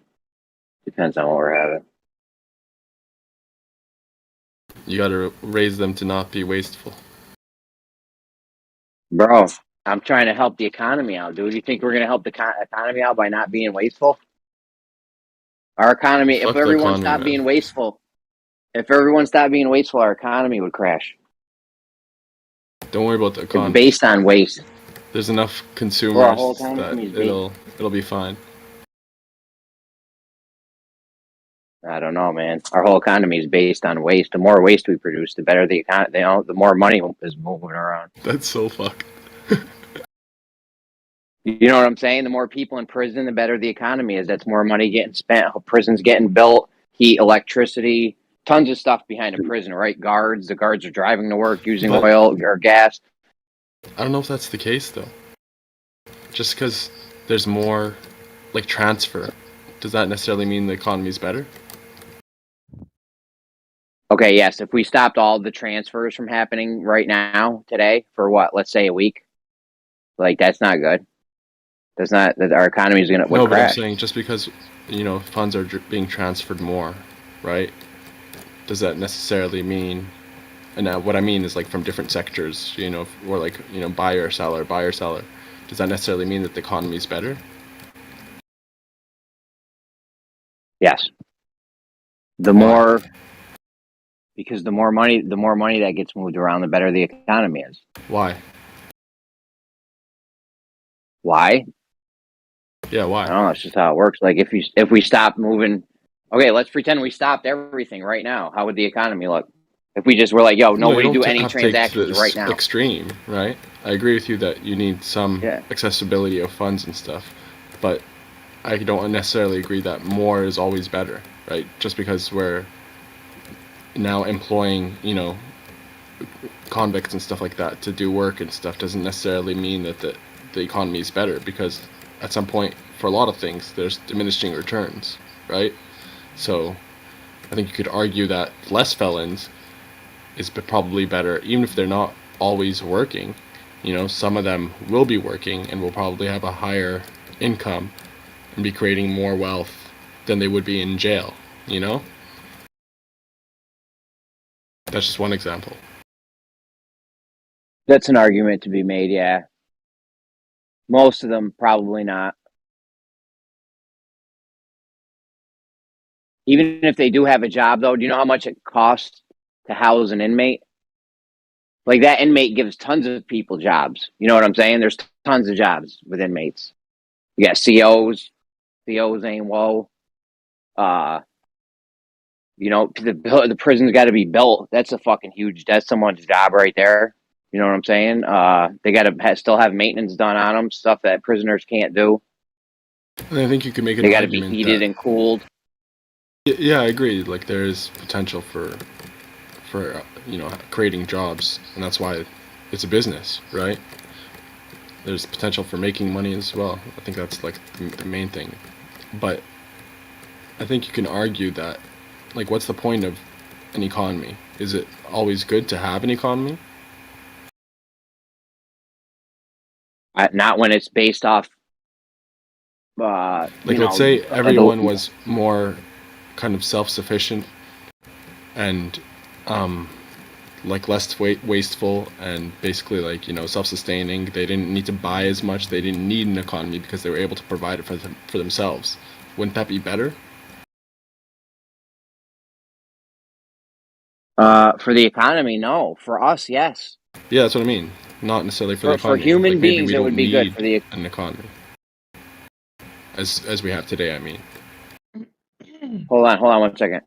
what we're having. You gotta raise them to not be wasteful. Bro, I'm trying to help the economy out, dude. You think we're gonna help the economy out by not being wasteful? Our economy, Fuck if the everyone economy, stopped man. being wasteful, our economy would crash. Don't worry about the It's economy. based on waste. There's enough Well, our consumers whole that economy is based. it'll be fine. I don't know, man. Our whole economy is based on waste. The more waste we produce, the better the economy. You know, the more money is moving around. That's so fucked. You know what I'm saying? The more people in prison, the better the economy is. That's more money getting spent. Prisons getting built, heat, electricity, tons of stuff behind a prison, right? Guards. The guards are driving to work using But- oil or gas. I don't know if that's the case though. Just because there's more like transfer, does that necessarily mean the economy's better? Okay, yes. If we stopped all the transfers from happening right now, today, for what? Let's say a week. Like, that's not good. That's not that our economy is would No, but I'm crash. saying just because funds are being transferred more, right? Does that necessarily mean? And now what I mean is like from different sectors, or like buyer seller. Does that necessarily mean that the economy is better? Yes. The more, because the more money that gets moved around, the better the economy is. Why? Why? Yeah, why? I don't know. It's just how it works. Like if we stop moving, okay, let's pretend we stopped everything right now. How would the economy look? If we just were like, yo, nobody do any transactions right now. Extreme, right? I agree with you that you need some accessibility of funds and stuff, but I don't necessarily agree that more is always better, right? Just because we're now employing, convicts and stuff like that to do work and stuff doesn't necessarily mean that the economy is better, because at some point, for a lot of things, there's diminishing returns, right? So I think you could argue that less felons is probably better, even if they're not always working. Some of them will be working and will probably have a higher income and be creating more wealth than they would be in jail, That's just one example. That's an argument to be made, yeah. Most of them, probably not. Even if they do have a job, though, do you know how much it costs to house an inmate? Like, that inmate gives tons of people jobs. You know what I'm saying? There's tons of jobs with inmates. You got COs. COs ain't woe. The prison's got to be built. That's that's someone's job right there. You know what I'm saying? They got to still have maintenance done on them, stuff that prisoners can't do. And I think you could make an They got to be argument heated and cooled. Yeah, I agree. Like, there is potential for creating jobs, and that's why it's a business, right? There's potential for making money as well. I think that's like the main thing. But I think you can argue that, like, what's the point of an economy? Is it always good to have an economy? Not when it's based off. Let's say everyone was more kind of self-sufficient and less wasteful and basically self-sustaining. They didn't need to buy as much. They didn't need an economy because they were able to provide it for themselves. Wouldn't that be better? For the economy, no. For us, yes. Yeah, that's what I mean. Not necessarily for the economy. For human beings, it would be good for the an economy as we have today. I mean. Hold on 1 second.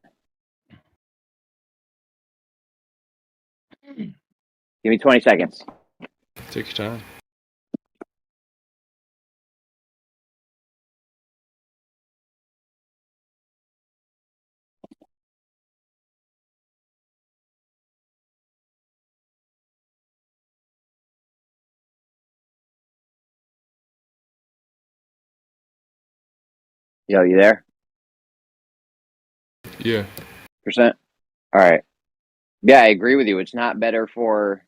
Give me 20 seconds. Take your time. Yo, you there? Yeah. All right. Yeah, I agree with you. It's not better for.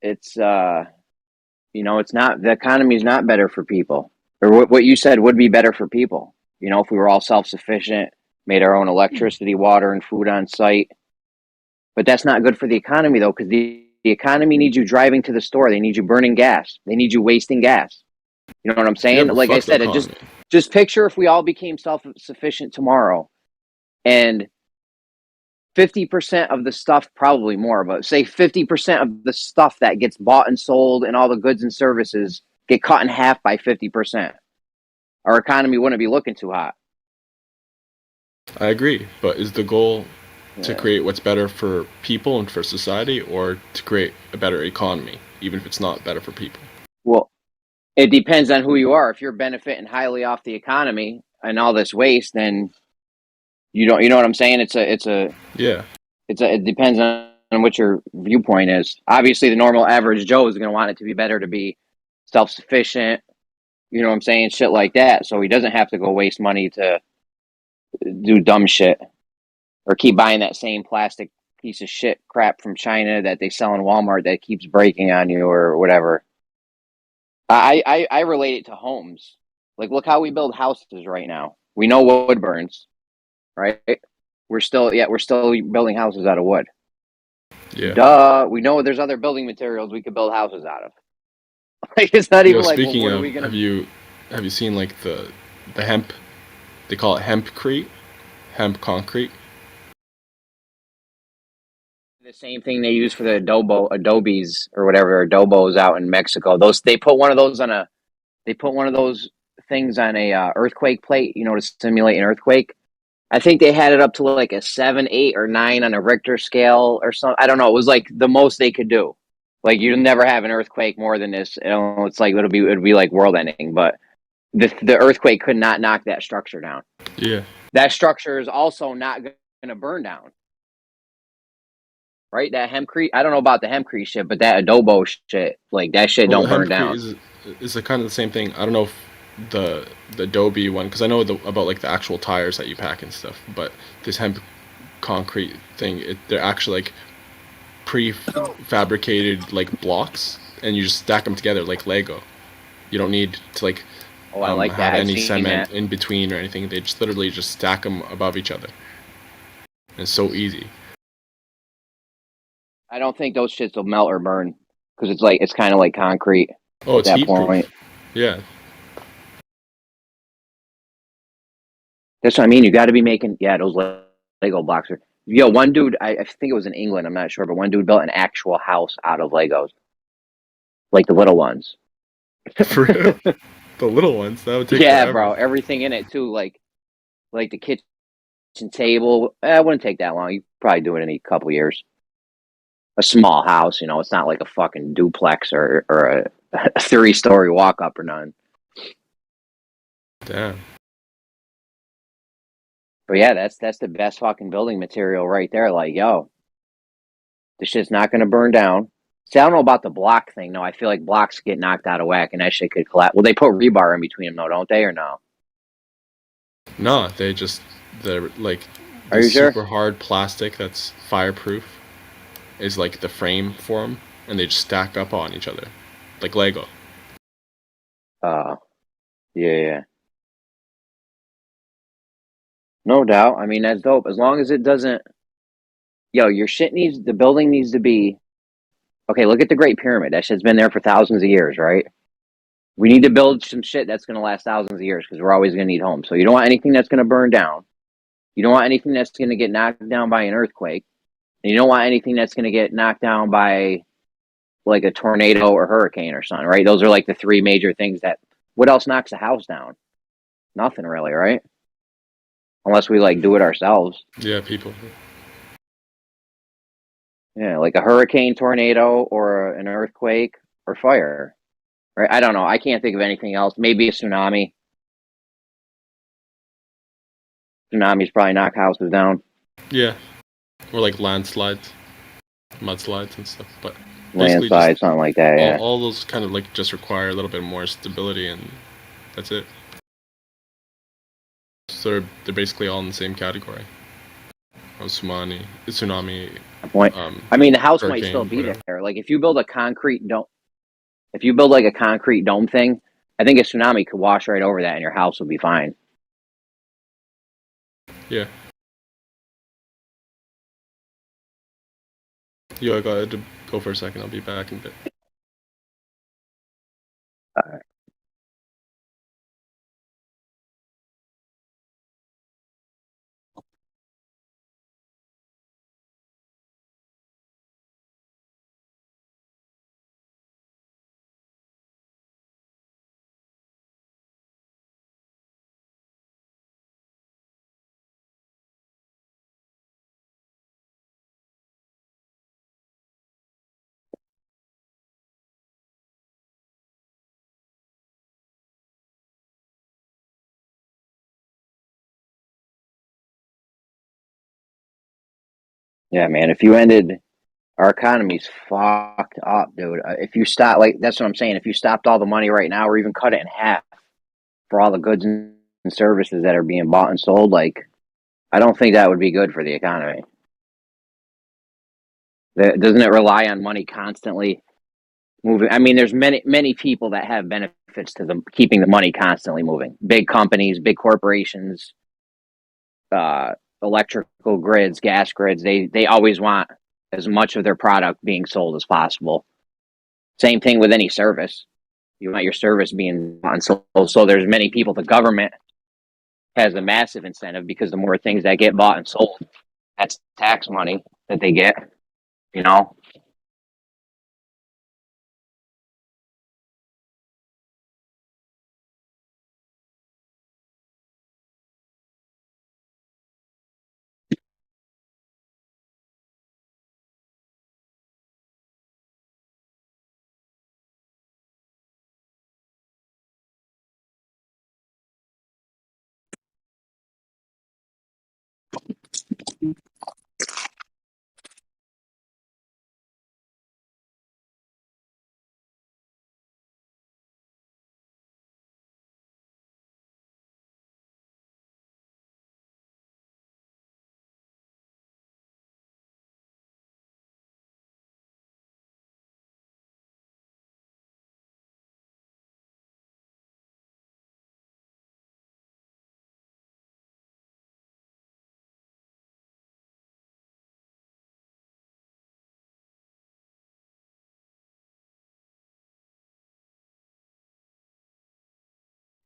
It's it's not, the economy is not better for people. Or what you said would be better for people. If we were all self-sufficient, made our own electricity, water, and food on site. But that's not good for the economy, though, because the economy needs you driving to the store. They need you burning gas. They need you wasting gas. You know what I'm saying? Yeah, like I said, just picture if we all became self-sufficient tomorrow, and 50% of the stuff, probably more, but say 50% of the stuff that gets bought and sold and all the goods and services get cut in half by 50%. Our economy wouldn't be looking too hot. I agree, but is the goal to Yeah. create what's better for people and for society, or to create a better economy, even if it's not better for people? Well, it depends on who you are. If you're benefiting highly off the economy and all this waste, then you don't. You know what I'm saying? Yeah. It depends on what your viewpoint is. Obviously, the normal average Joe is going to want it to be better, to be self-sufficient. You know what I'm saying? Shit like that. So he doesn't have to go waste money to do dumb shit or keep buying that same plastic piece of shit crap from China that they sell in Walmart that keeps breaking on you or whatever. I relate it to homes. Like, look how we build houses right now. We know wood burns, right? We're still building houses out of wood. Yeah. Duh. We know there's other building materials we could build houses out of. Like, it's not even like, well, speaking what of, are we gonna? have you seen like the hemp? They call it hempcrete, hemp concrete. The same thing they use for the adobes or whatever, adobos out in Mexico. They put one of those things on a earthquake plate, to simulate an earthquake. I think they had it up to like a 7, 8, or 9 on a Richter scale or something. I don't know. It was like the most they could do. Like, you'd never have an earthquake more than this. It's like it'd be like world ending. But the earthquake could not knock that structure down. Yeah. That structure is also not going to burn down. Right? That hempcrete. I don't know about the hempcrete shit, but that adobo shit, like that shit don't burn down. Is kind of the same thing. I don't know if the Adobe one, because I know about like the actual tires that you pack and stuff, but this hemp concrete thing, they're actually like prefabricated like blocks, and you just stack them together like Lego. You don't need to like have any cement in between or anything. They just literally just stack them above each other. And it's so easy. I don't think those shits will melt or burn because it's kind of like concrete. Oh, it's at that heat proof. point. Yeah. That's what I mean. You got to be making those Lego blocks. One dude, I think it was in England, I'm not sure, but one dude built an actual house out of Legos, like the little ones. For real? The little ones, that would take forever. Bro, everything in it too, like the kitchen table. It wouldn't take that long. You probably do it in a couple years. A small house, it's not like a fucking duplex or a 3-story walk up or nothing. Damn. But yeah, that's the best fucking building material right there. Like, this shit's not gonna burn down. See, I don't know about the block thing. No, I feel like blocks get knocked out of whack and that shit could collapse. Well, they put rebar in between them, though, don't they, or no? No, they're like Are you super sure? hard plastic that's fireproof is like the frame for them, and they just stack up on each other like Lego. Yeah. No doubt. I mean, that's dope. As long as it doesn't, the building needs to be, okay, look at the Great Pyramid. That shit's been there for thousands of years, right? We need to build some shit that's going to last thousands of years because we're always going to need homes. So you don't want anything that's going to burn down. You don't want anything that's going to get knocked down by an earthquake. And you don't want anything that's going to get knocked down by like a tornado or hurricane or something, right? Those are like the 3 major things what else knocks a house down? Nothing really, right? Unless we like do it ourselves. Yeah, people. Yeah, like a hurricane, tornado, or an earthquake or fire. Right? I don't know. I can't think of anything else. Maybe a tsunami. Tsunamis probably knock houses down. Yeah. Or like landslides, mudslides and stuff. But Landslides, something like that, yeah. All those kind of like just require a little bit more stability, and that's it. So they're basically all in the same category. Tsunami. I mean, the house might hurricane, still be whatever. there. Like if you build a concrete dome, if you build like a concrete dome thing, I think a tsunami could wash right over that, and your house will be fine. Yeah. Yo, I gotta go for a second. I'll be back in a bit. All right. Yeah, man. If you ended, our economy's fucked up, dude. If you stop, like, that's what I'm saying. If you stopped all the money right now, or even cut it in half for all the goods and services that are being bought and sold, like, I don't think that would be good for the economy. Doesn't it rely on money constantly moving? I mean, there's many people that have benefits to them keeping the money constantly moving. Big companies, big corporations, electrical grids, gas grids. They always want as much of their product being sold as possible. Same thing with any service. You want your service being on sold. So there's many people. The government has a massive incentive because the more things that get bought and sold, that's tax money that they get. You know.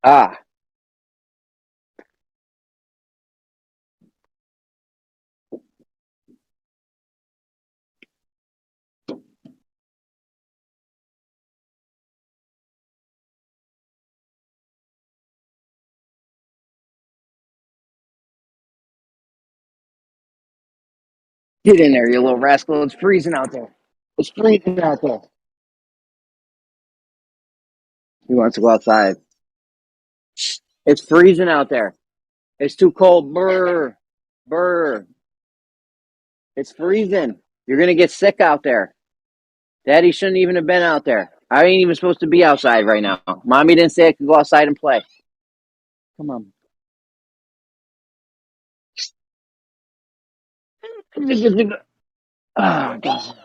Ah. Get in there, you little rascal. It's freezing out there. It's freezing out there. He wants to go outside. It's freezing out there. It's too cold. Brr. Brr. It's freezing. You're going to get sick out there. Daddy shouldn't even have been out there. I ain't even supposed to be outside right now. Mommy didn't say I could go outside and play. Come on. Oh, God.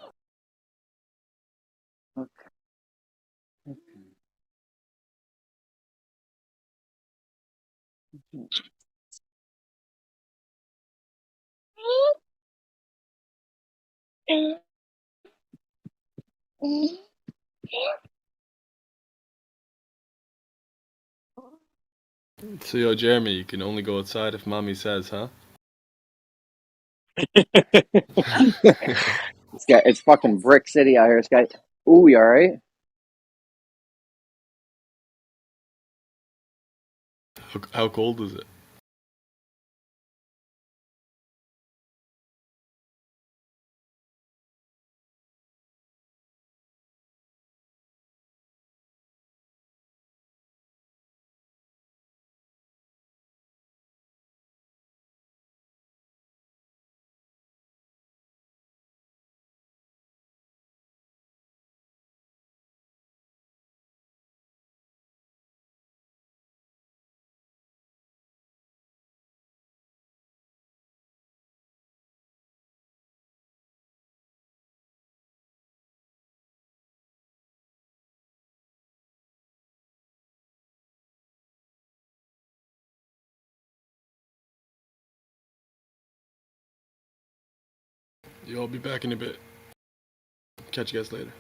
So, yo, Jeremy, you can only go outside if mommy says, huh? It's fucking Brick City out here, this guy. Ooh, you alright? How cold is it? Yo, I'll be back in a bit. Catch you guys later.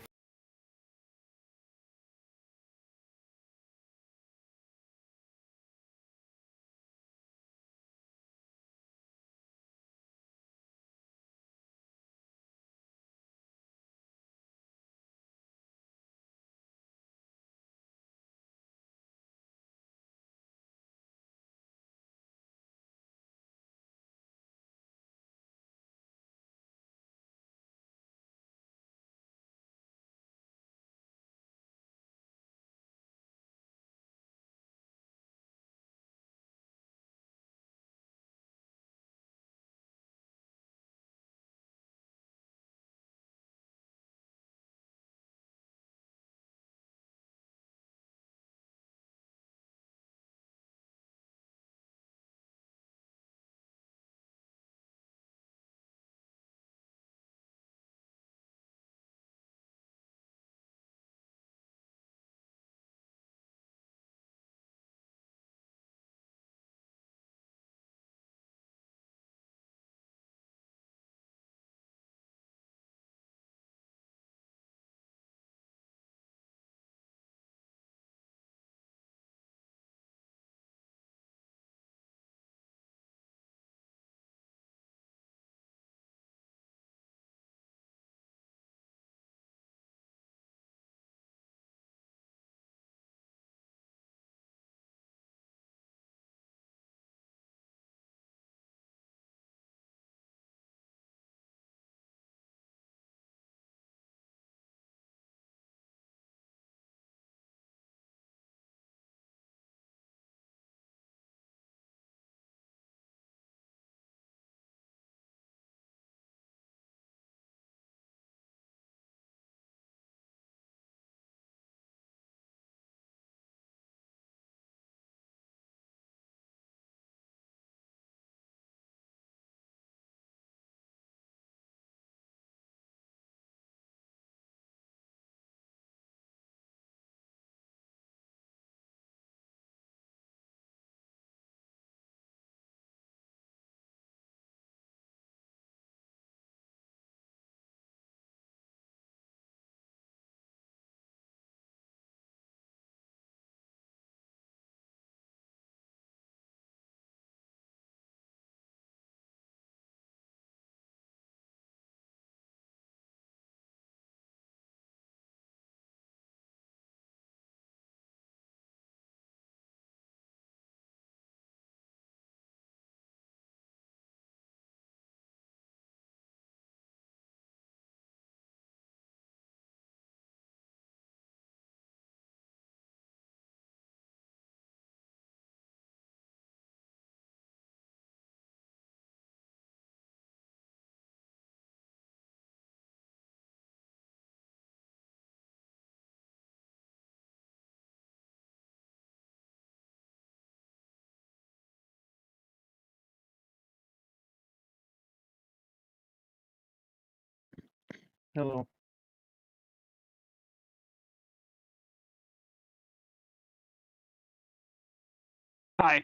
Hello. Hi.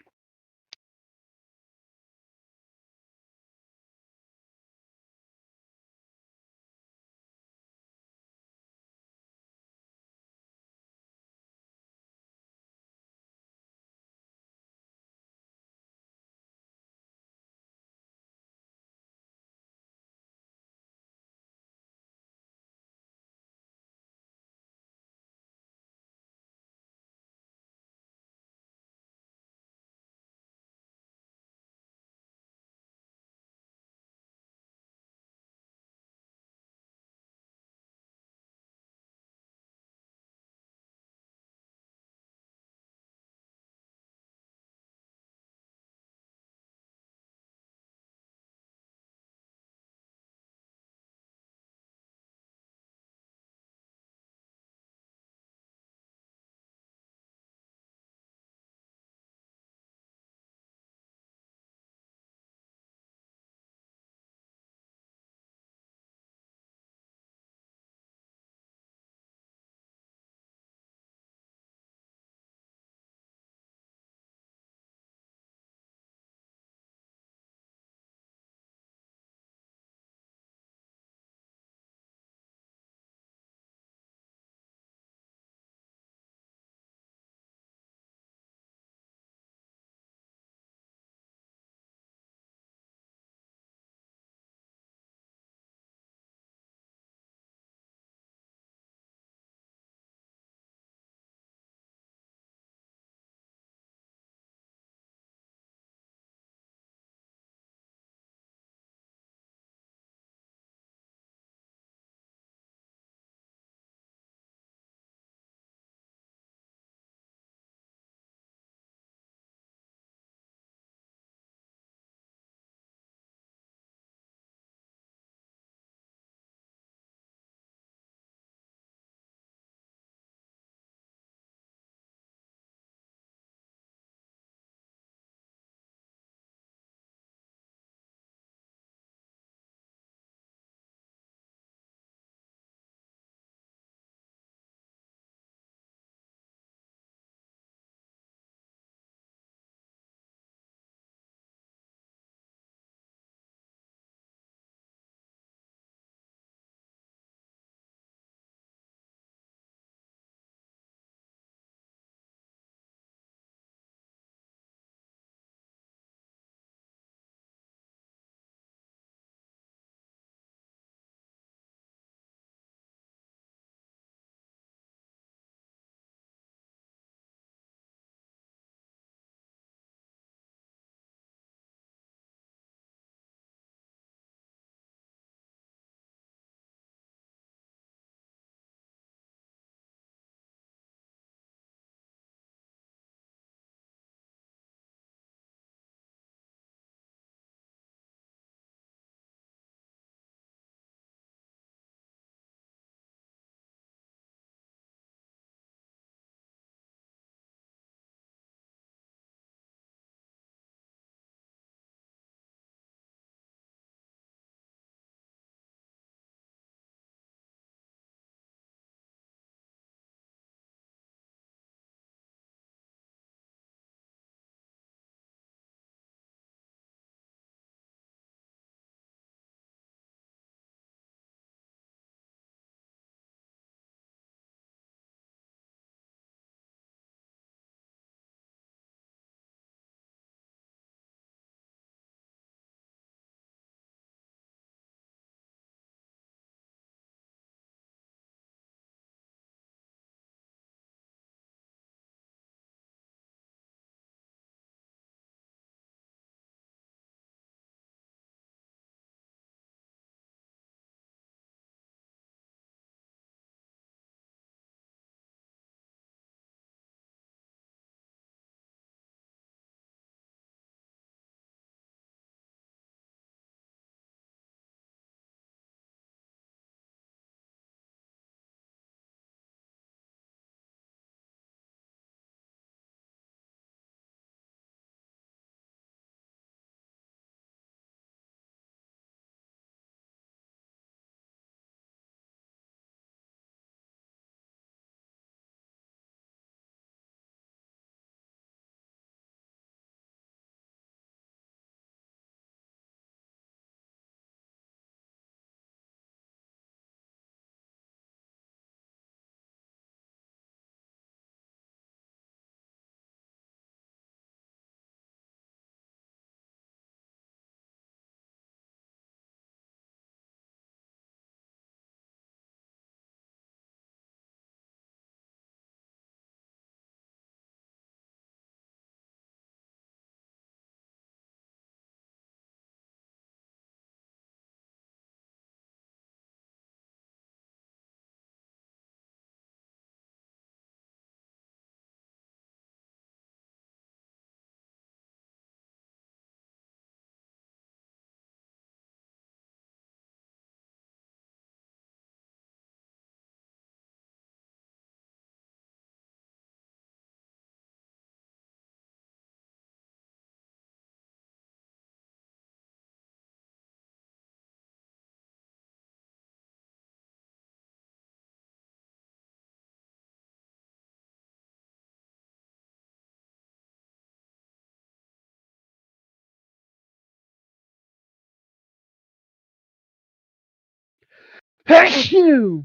Achoo!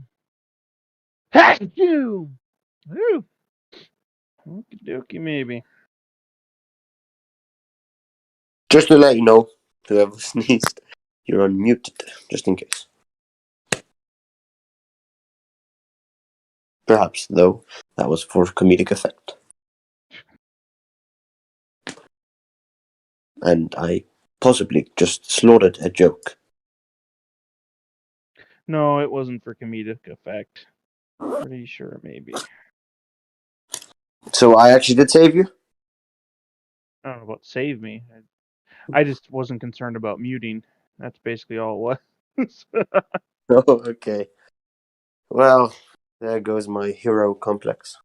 Achoo! Woo! Okie dokie, maybe. Just to let you know, whoever sneezed, you're unmuted, just in case. Perhaps, though, that was for comedic effect. And I possibly just slaughtered a joke. No, it wasn't for comedic effect. Pretty sure, maybe. So I actually did save you? I don't know about save me. I just wasn't concerned about muting. That's basically all it was. Oh, okay. Well, there goes my hero complex.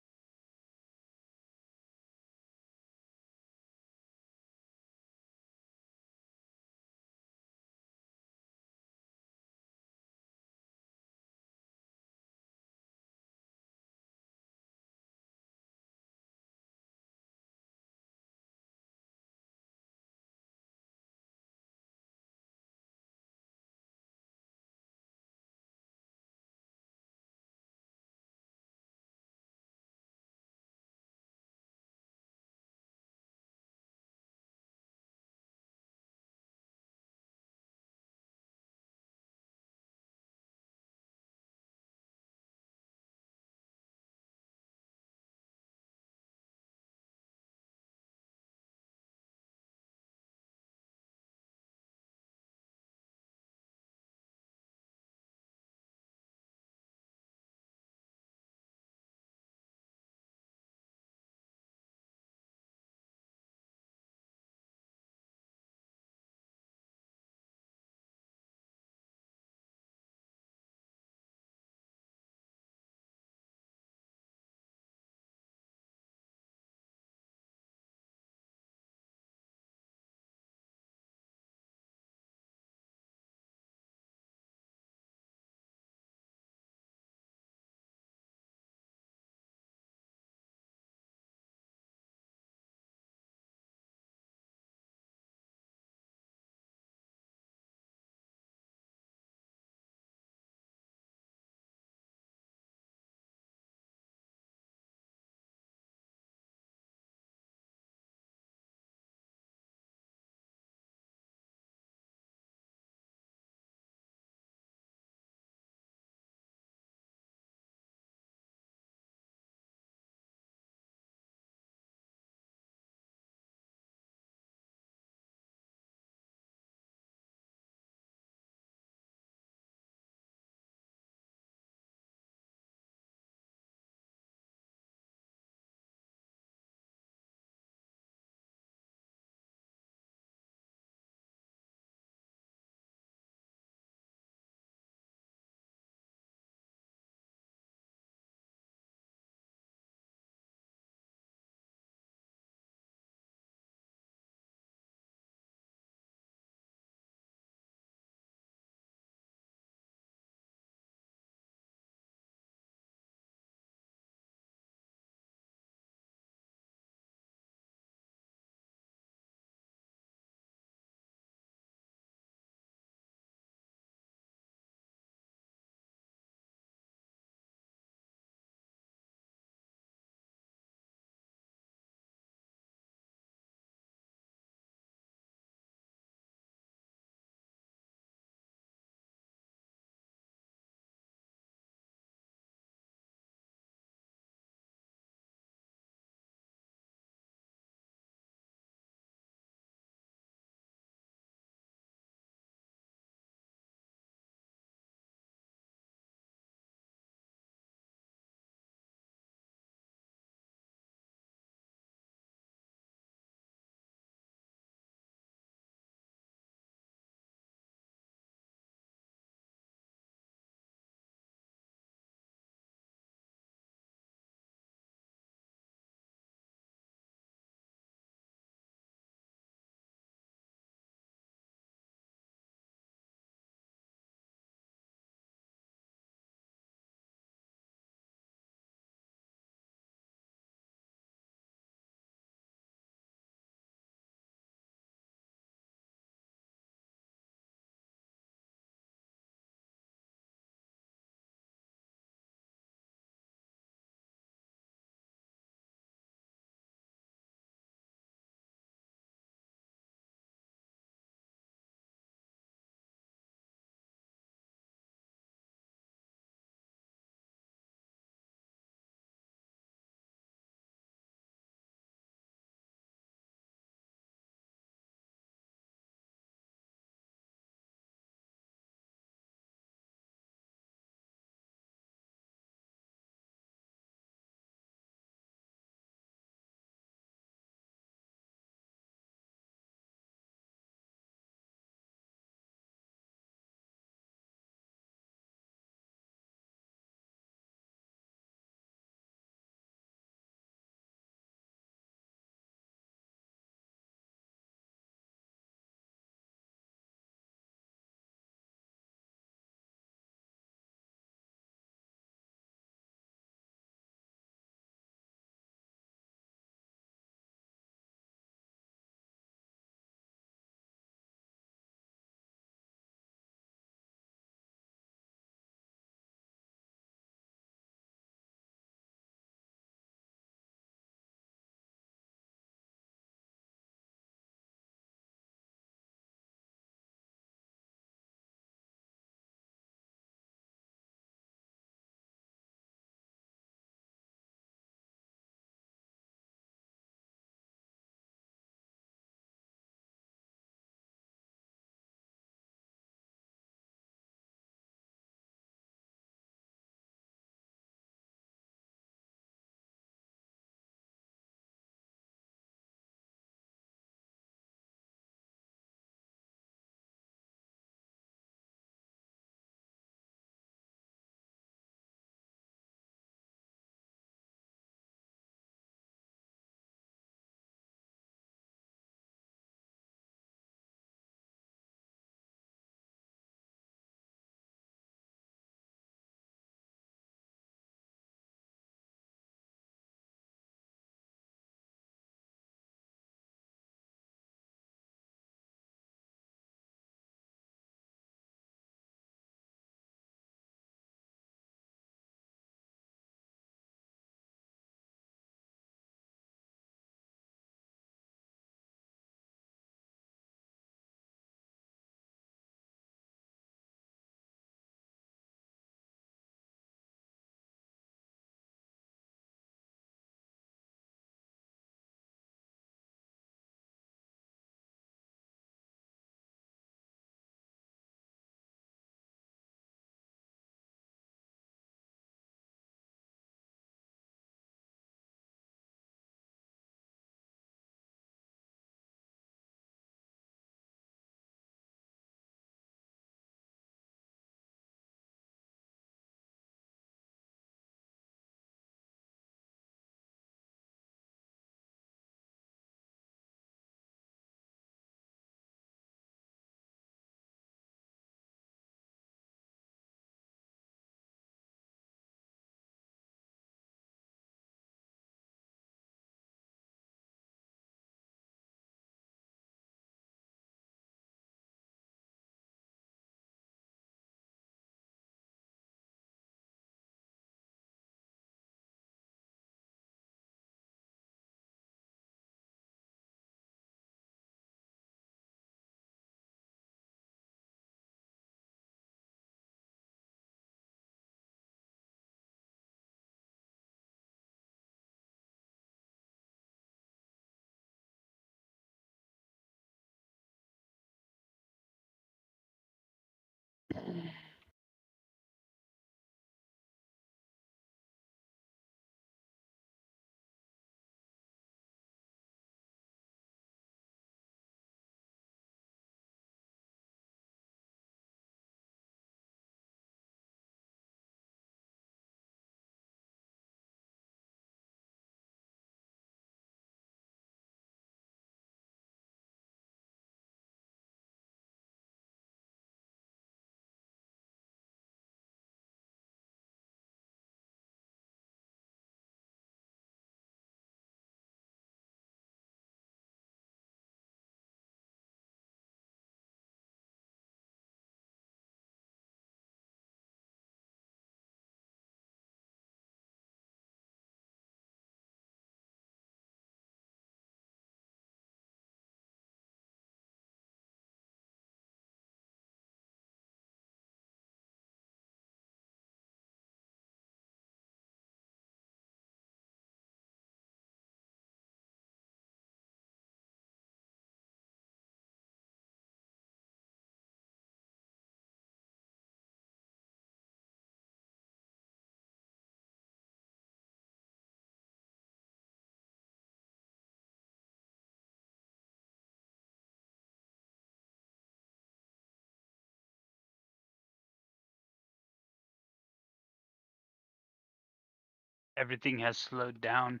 Everything has slowed down.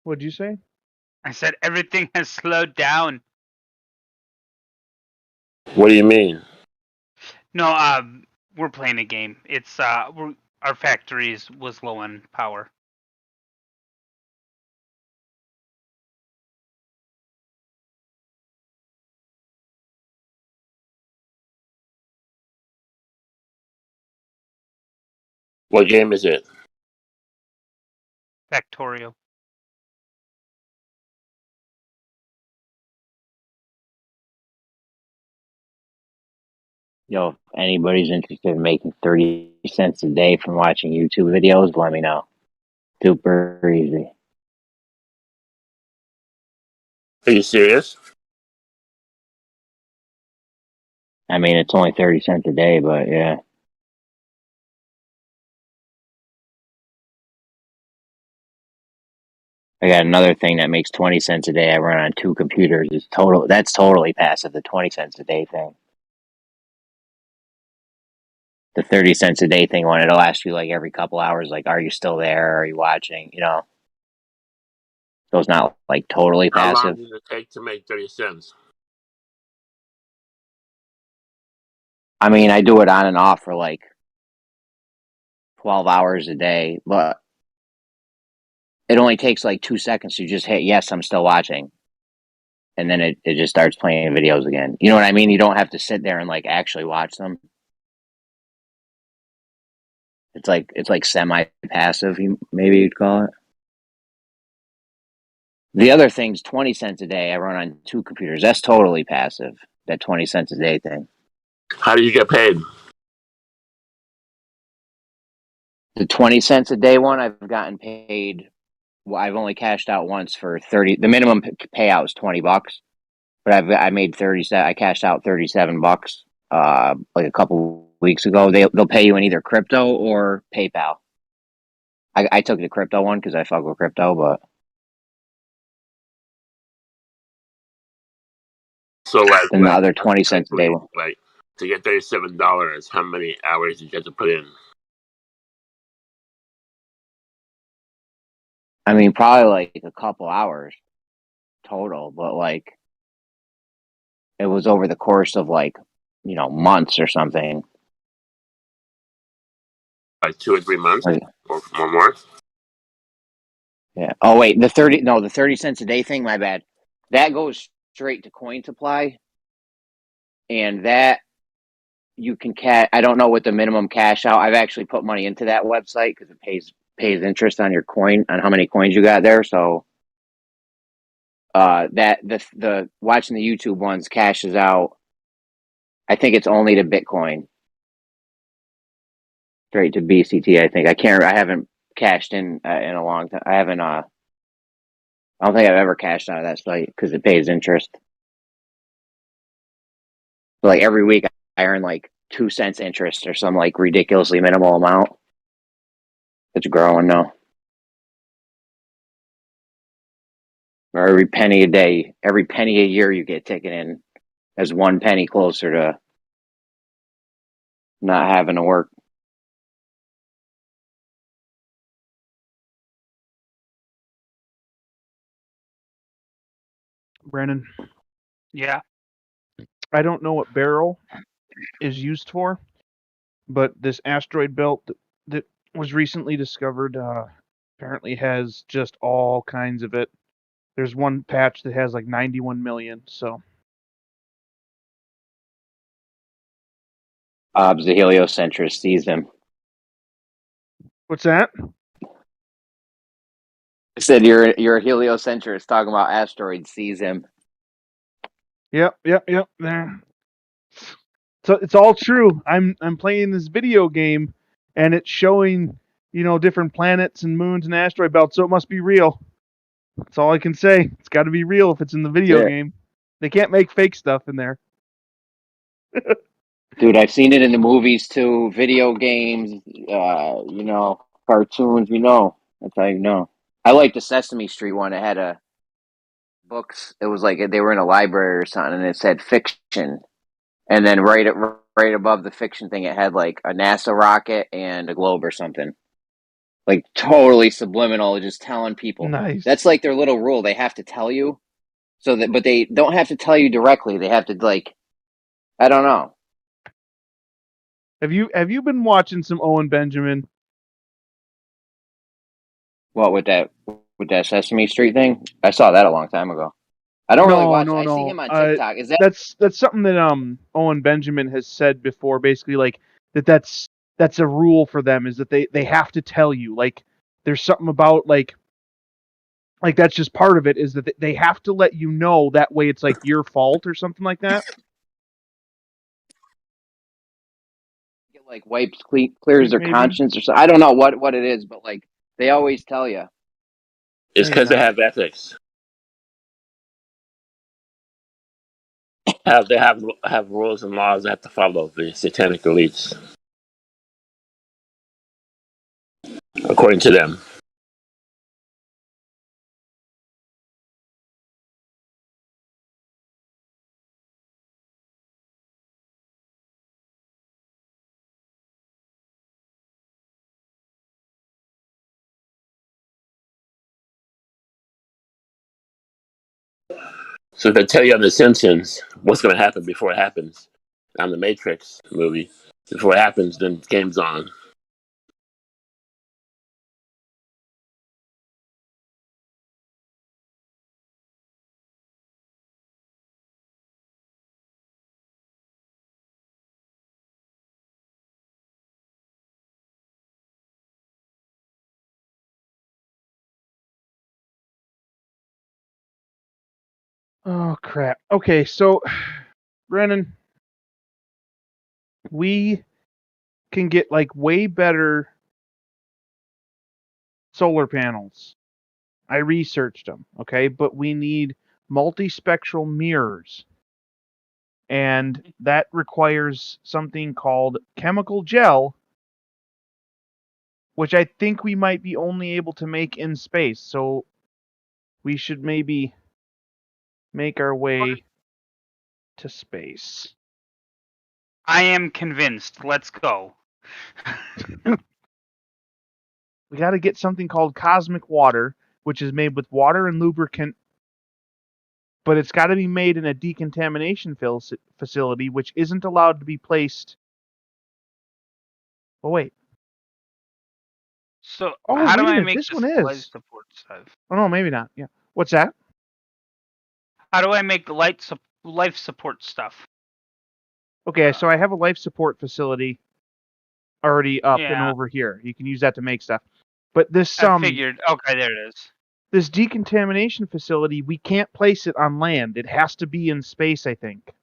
What'd you say? I said everything has slowed down. What do you mean? No, we're playing a game. It's our factories was low on power. What game is it? Factorio. Yo, if anybody's interested in making 30 cents a day from watching YouTube videos, let me know. Super easy. Are you serious? I mean, it's only 30 cents a day, but yeah. I got another thing that makes 20 cents a day. I run on 2 computers. That's totally passive, the 20 cents a day thing. The 30 cents a day thing, when it'll ask you like every couple hours, like, are you still there? Are you watching? You know? So it's not like totally How long passive. does it take to make 30 cents? I mean, I do it on and off for like 12 hours a day, but it only takes like 2 seconds. You just hit yes, I'm still watching. And then it just starts playing videos again. You know what I mean? You don't have to sit there and like actually watch them. It's like semi-passive, maybe you'd call it. The other thing's 20 cents a day. I run on 2 computers. That's totally passive, that 20 cents a day thing. How do you get paid? The 20 cents a day one, I've gotten paid. Well, I've only cashed out once for 30. The minimum payout is $20, but I made 37. I cashed out $37 like a couple weeks ago. They'll pay you in either crypto or PayPal. I took the crypto one because I fuck with crypto, but So like, then the other 20 cents a day one. like to get $37, how many hours you get to put in? I mean, probably like a couple hours total, but like it was over the course of like, months or something. Like 2 or 3 months Like, or more? yeah. Oh wait, the 30 cents a day thing, my bad. That goes straight to coin supply. And that you can I don't know what the minimum cash out. I've actually put money into that website because it pays interest on your coin, on how many coins you got there. So that the watching the YouTube ones cashes out. I think it's only to Bitcoin. Straight to BCT, I think. I haven't cashed in a long time. I don't think I've ever cashed out of that site because it pays interest. So like every week I earn like 2 cents interest or some like ridiculously minimal amount. It's growing now. Or every penny a day, every penny a year you get taken in as 1 penny closer to not having to work. Brandon. Yeah. I don't know what barrel is used for, but this asteroid belt that was recently discovered apparently has just all kinds of it. There's one patch that has like 91 million, so. The heliocentrist sees him. What's that? I said you're a heliocentrist talking about asteroids sees him. Yep. There. So it's all true. I'm playing this video game, and it's showing different planets and moons and asteroid belts. So it must be real. That's all I can say. It's got to be real if it's in the video game. They can't make fake stuff in there. Dude, I've seen it in the movies too, video games, cartoons. That's how you know. I like the Sesame Street one. It had books. It was like they were in a library or something, and it said fiction. And then right right above the fiction thing, it had like a NASA rocket and a globe or something. Like totally subliminal, just telling people. Nice. That's like their little rule. They have to tell you, but they don't have to tell you directly. They have to I don't know. Have you been watching some Owen Benjamin? What with that Sesame Street thing? I saw that a long time ago. I don't really watch. I see him on TikTok. Is that that's something that Owen Benjamin has said before? Basically, like that's a rule for them, is that they have to tell you. Like there's something about like that's just part of it, is that they have to let you know, that way it's like your fault or something like that. like clears their Maybe. conscience or something? I don't know what it is, but like they always tell you. It's because they have ethics. They have rules and laws they have to follow, the satanic elites, according to them. So they tell you on The Simpsons what's going to happen before it happens. On the Matrix movie, before it happens, then game's on. Oh crap. Okay, so Brennan, we can get like way better solar panels. I researched them, okay, but we need multispectral mirrors. And that requires something called chemical gel, which I think we might be only able to make in space. So we should maybe make our way to space. I am convinced. Let's go. We got to get something called cosmic water, which is made with water and lubricant, but it's got to be made in a decontamination facility, which isn't allowed to be placed. Oh, wait. So Oh, how do wait a I minute, make this this one life is. support stuff? Oh, no, maybe not. Yeah. What's that? How do I make life support stuff? Okay, so I have a life support facility already up and Yeah. over here. You can use that to make stuff. But this I figured. Okay, there it is. This decontamination facility, we can't place it on land. It has to be in space, I think.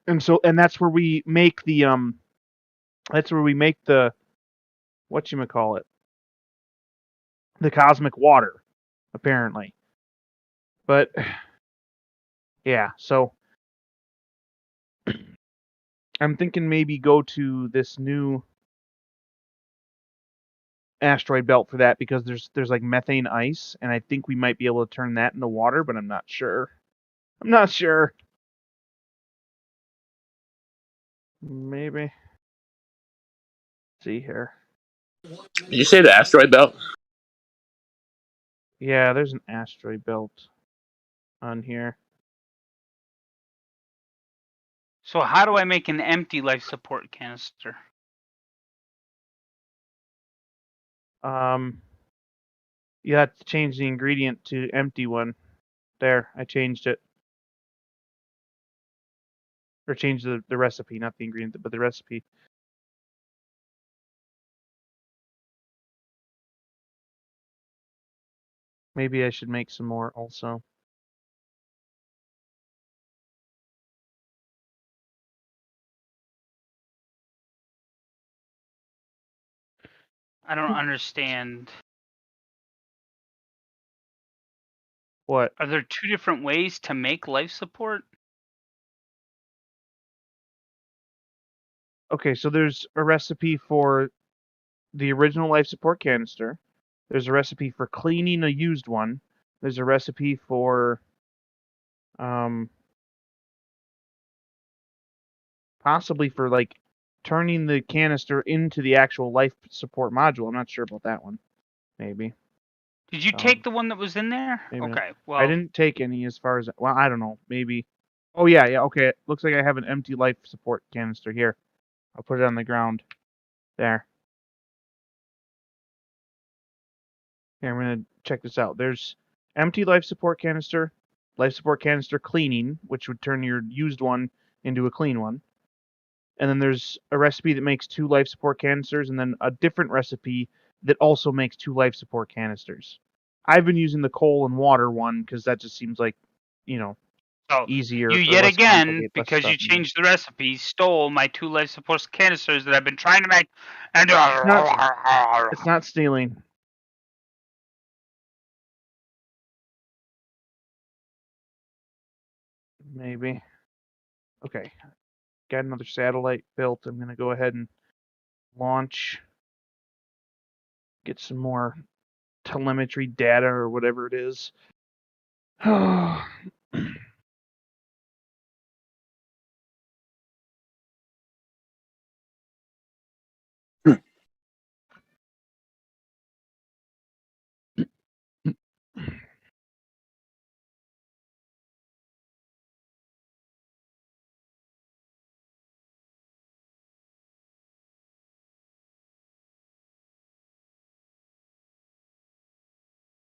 And that's where we make the whatchamacallit, the cosmic water, apparently. But yeah, so I'm thinking maybe go to this new asteroid belt for that, because there's like methane ice, and I think we might be able to turn that into water, but I'm not sure. Maybe. Let's see here. Did you say the asteroid belt? Yeah, there's an asteroid belt on here. So how do I make an empty life support canister? You have to change the ingredient to empty one. There, I changed it. Or change the recipe, not the ingredient, but the recipe. Maybe I should make some more also. I don't understand. What? Are there two different ways to make life support? Okay, so there's a recipe for the original life support canister. There's a recipe for cleaning a used one. There's a recipe for Possibly for like turning the canister into the actual life support module. I'm not sure about that one. Maybe. Did you take the one that was in there? Maybe not. Okay, well, I didn't take any as far as, well, I don't know. Maybe. Oh, yeah, okay. It looks like I have an empty life support canister here. I'll put it on the ground. There. Here, I'm going to check this out. There's empty life support canister cleaning, which would turn your used one into a clean one. And then there's a recipe that makes 2 life support canisters, and then a different recipe that also makes 2 life support canisters. I've been using the coal and water one because that just seems like, easier. you or yet less again, complicated, less because you stuff. changed the recipe, stole my 2 life support canisters that I've been trying to make. And It's not stealing. Maybe. Okay. Got another satellite built. I'm going to go ahead and launch. Get some more telemetry data or whatever it is.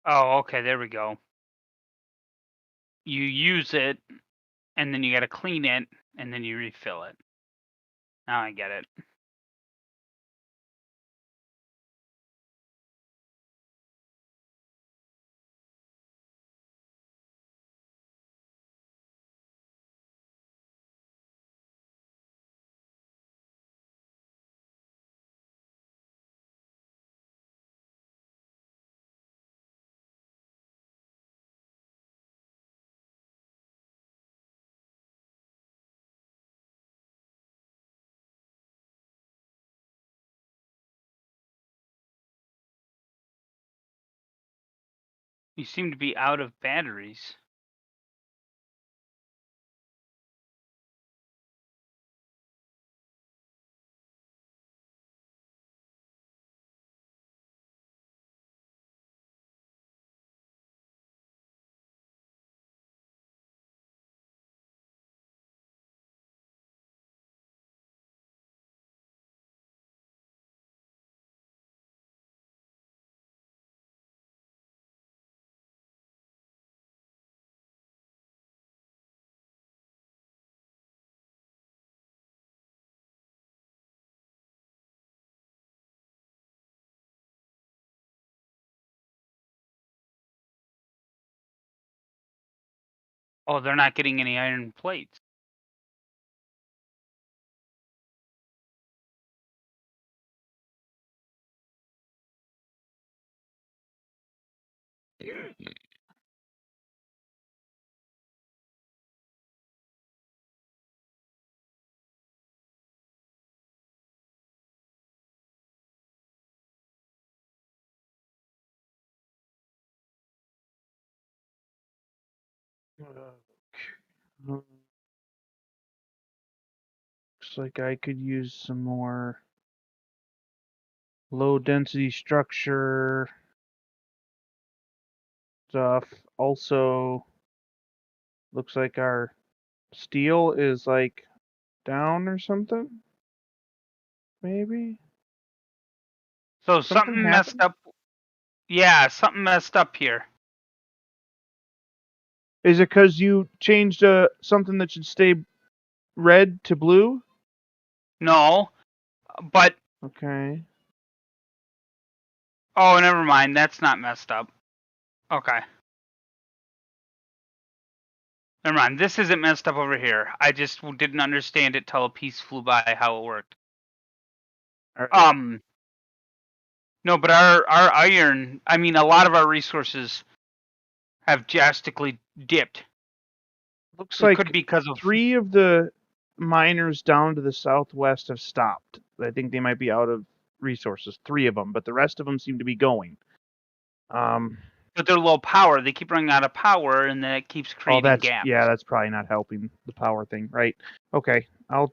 Oh, okay, there we go. You use it, and then you got to clean it, and then you refill it. Now I get it. You seem to be out of batteries. Oh, they're not getting any iron plates. Looks like I could use some more low density structure stuff. Also, looks like our steel is like down or something. Maybe. So something messed up. Yeah, something messed up here. Is it because you changed something that should stay red to blue? No, but Okay. oh, never mind. That's not messed up. Okay. Never mind. This isn't messed up over here. I just didn't understand it till a piece flew by how it worked. Right. No, but our iron. I mean, a lot of our resources have drastically dipped. Looks It like could be because of 3 of the miners down to the southwest have stopped. I think they might be out of resources. 3 of them, but the rest of them seem to be going. But they're low power. They keep running out of power, and then it keeps creating gaps. Yeah, that's probably not helping the power thing, right? Okay, I'll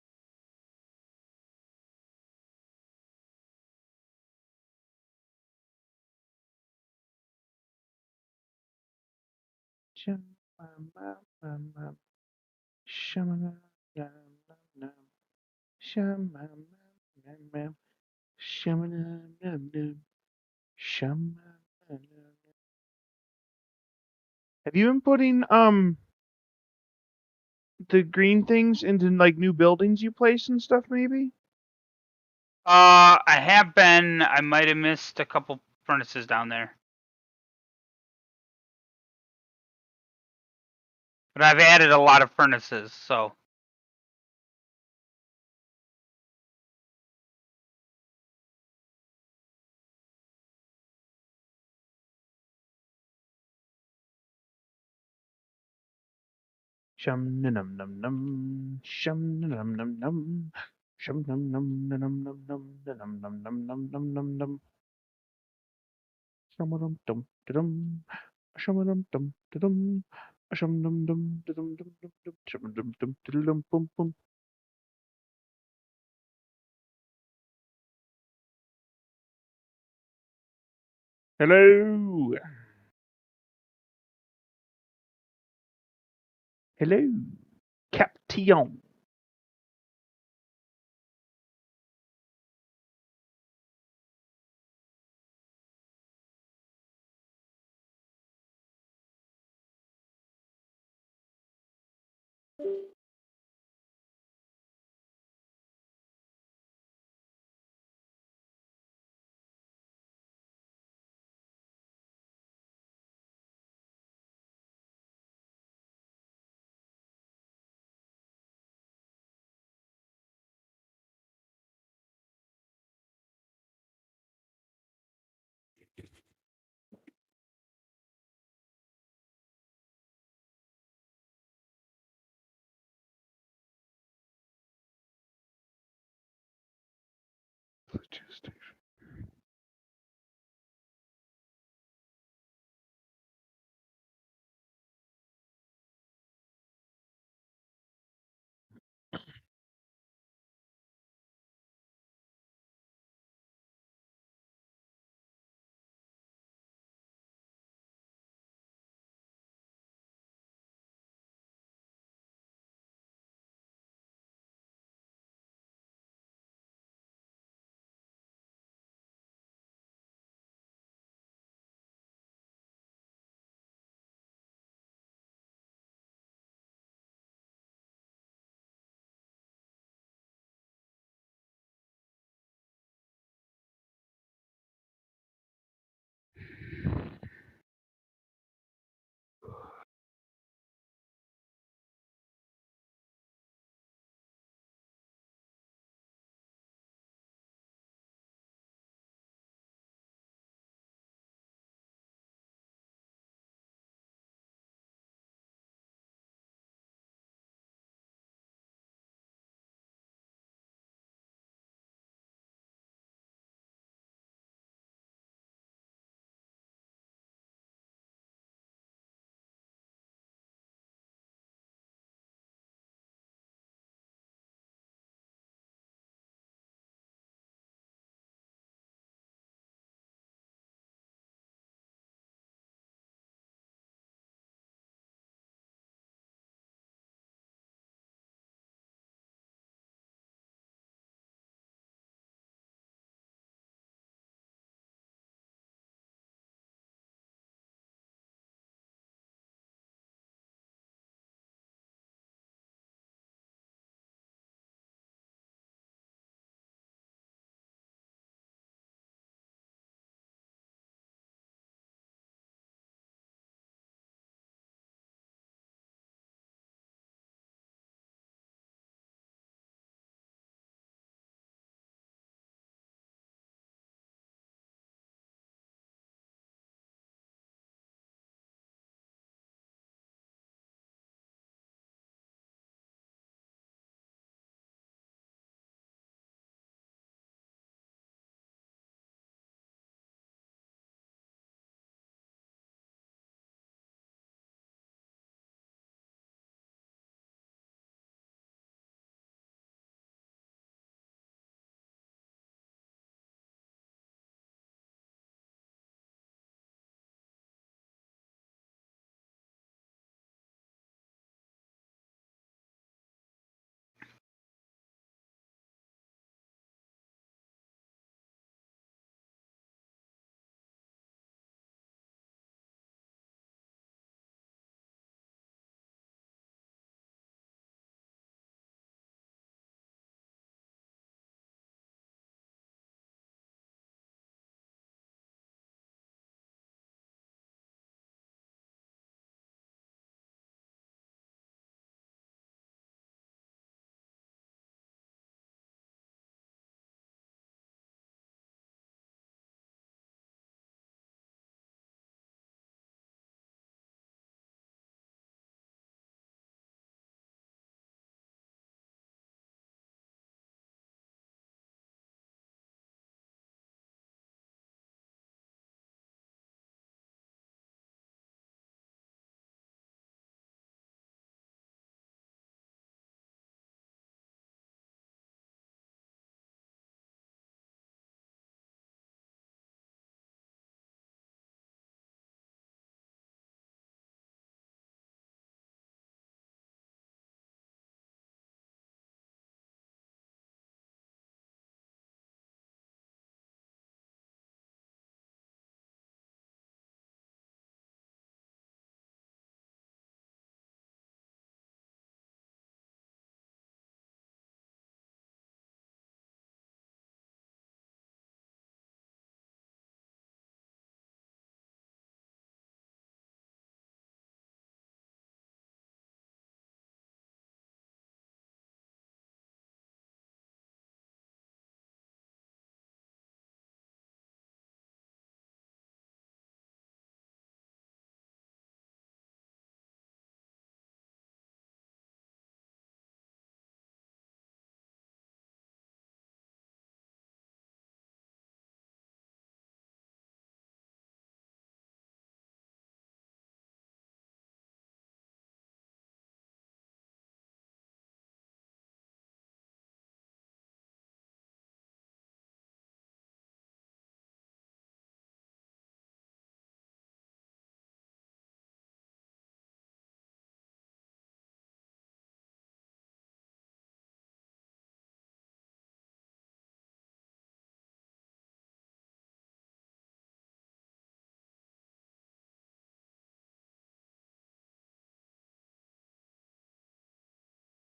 Have you been putting the green things into like new buildings you place and stuff? Maybe. I have been. I might have missed a couple furnaces down there, but I've added a lot of furnaces. So Shum num num num. Shum num num num. Shum num num num num num num num num num num num num. Shum dum dum dum. Shum dum dum dum. Shum dum dum dum dum dum. Shum dum dum dum bum bum. Hello. Hello. Caption.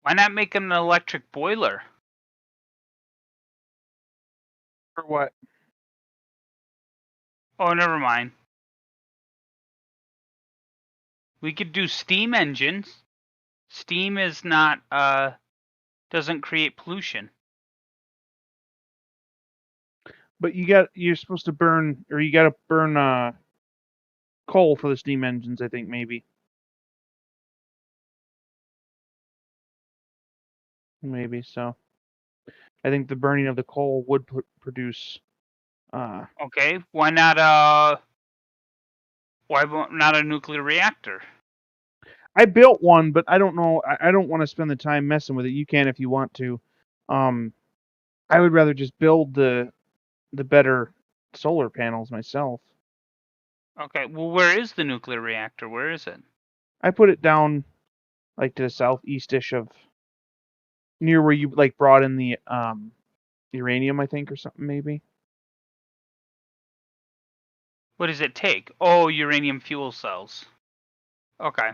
Why not make an electric boiler? For what? Oh, never mind. We could do steam engines. Steam is not doesn't create pollution. But you're supposed to burn, or you got to burn coal for the steam engines. I think maybe. Maybe so. I think the burning of the coal would produce. Okay, why not a nuclear reactor? I built one, but I don't know. I don't want to spend the time messing with it. You can if you want to. I would rather just build the better solar panels myself. Okay, well, where is the nuclear reactor? Where is it? I put it down like to the southeastish of near where you like brought in the uranium, I think, or something maybe. What does it take? Oh, uranium fuel cells. Okay.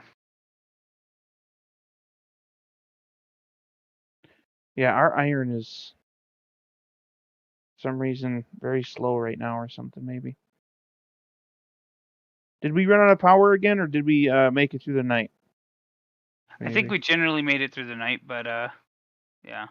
Yeah, our iron is for some reason very slow right now or something maybe. Did we run out of power again, or did we make it through the night? Maybe. I think we generally made it through the night, but yeah.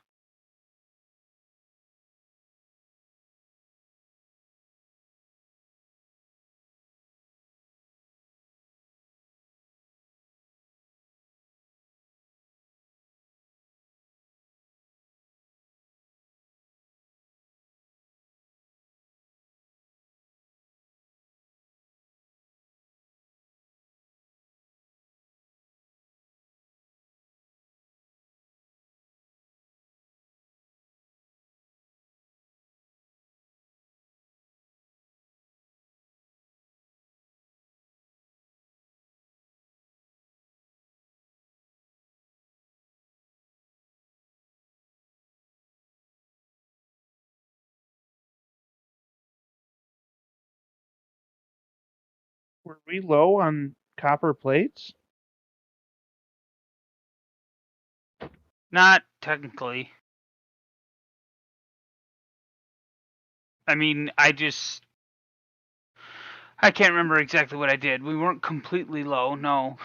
Were we low on copper plates? Not technically. I mean, I can't remember exactly what I did. We weren't completely low, no.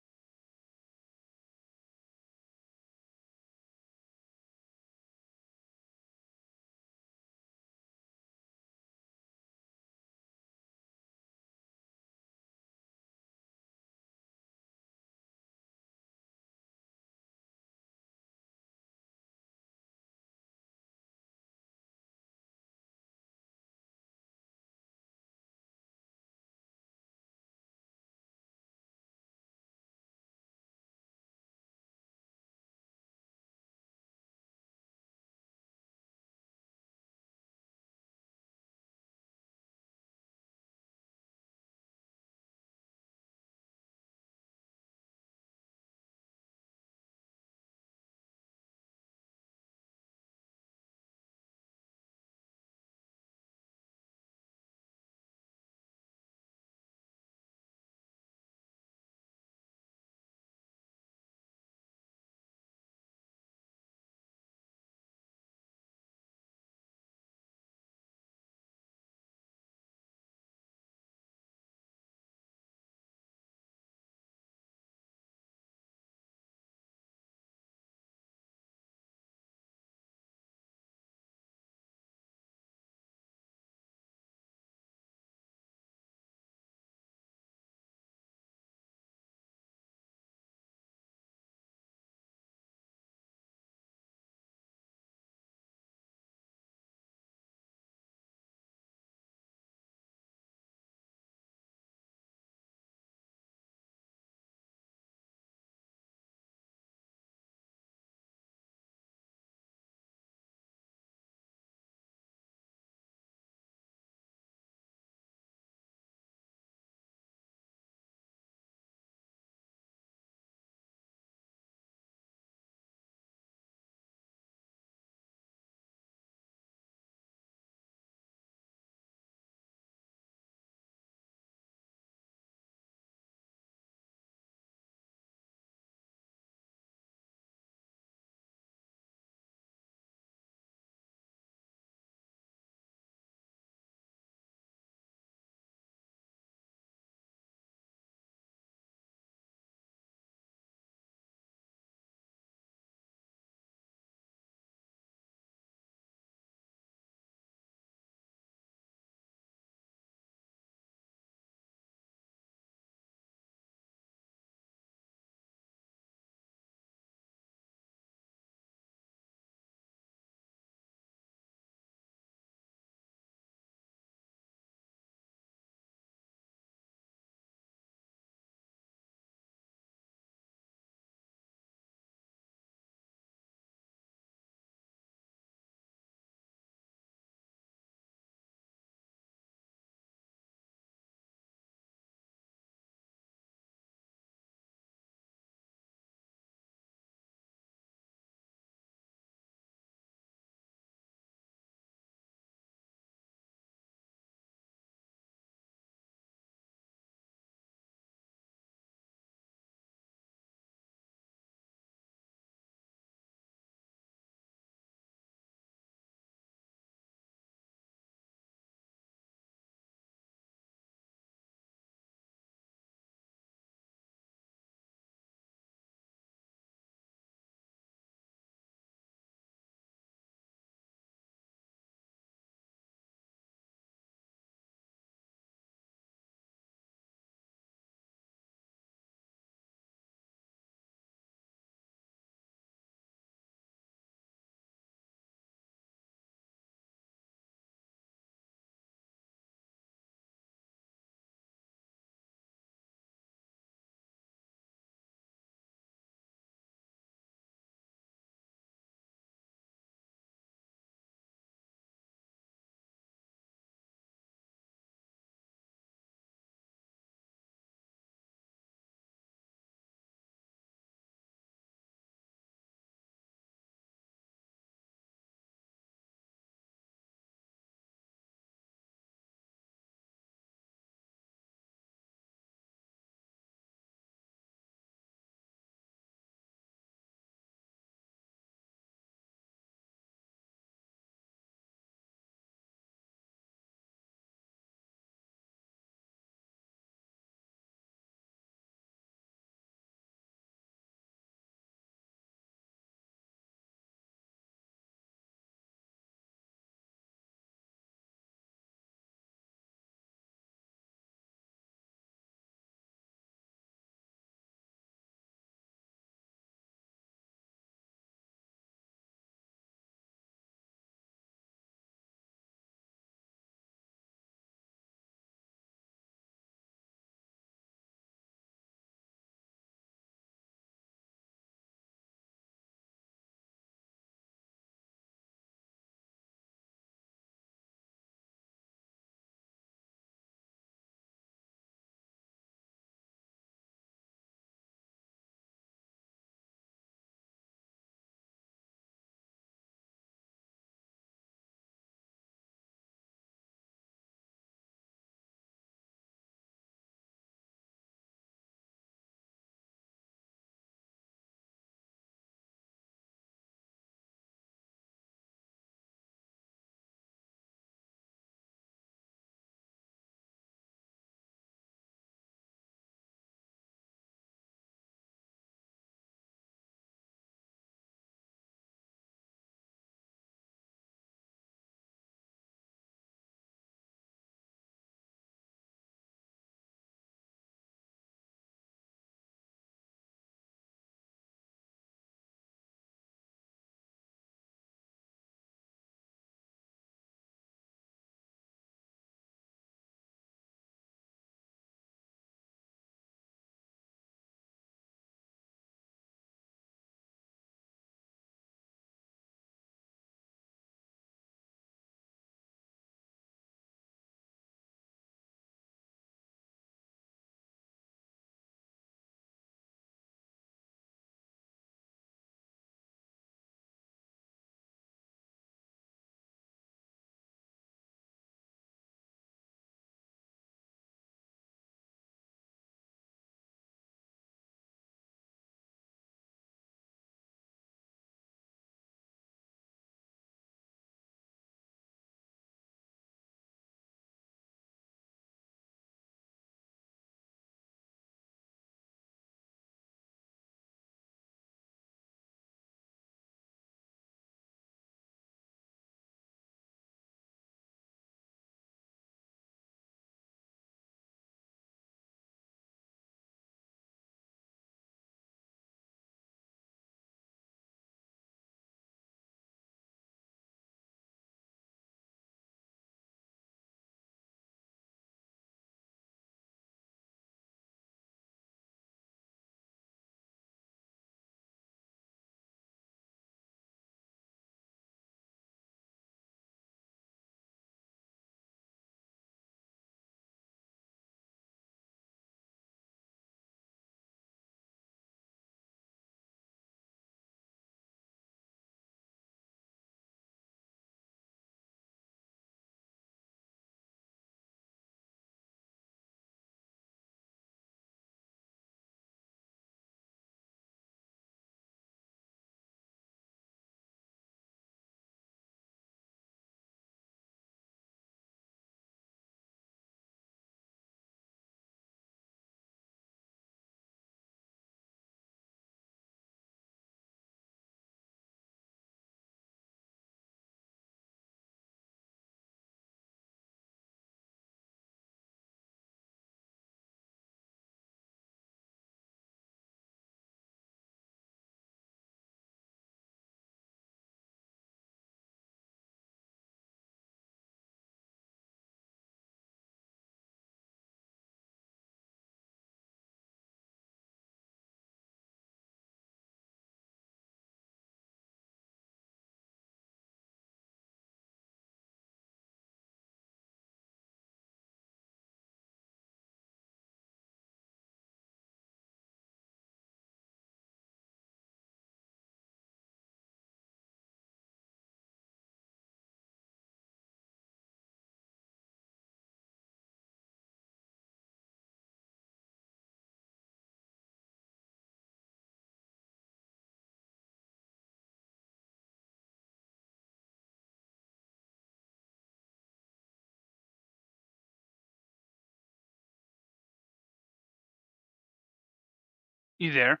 You there?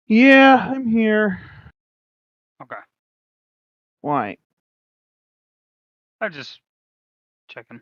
Yeah, I'm here. Okay. Why? I'm just checking.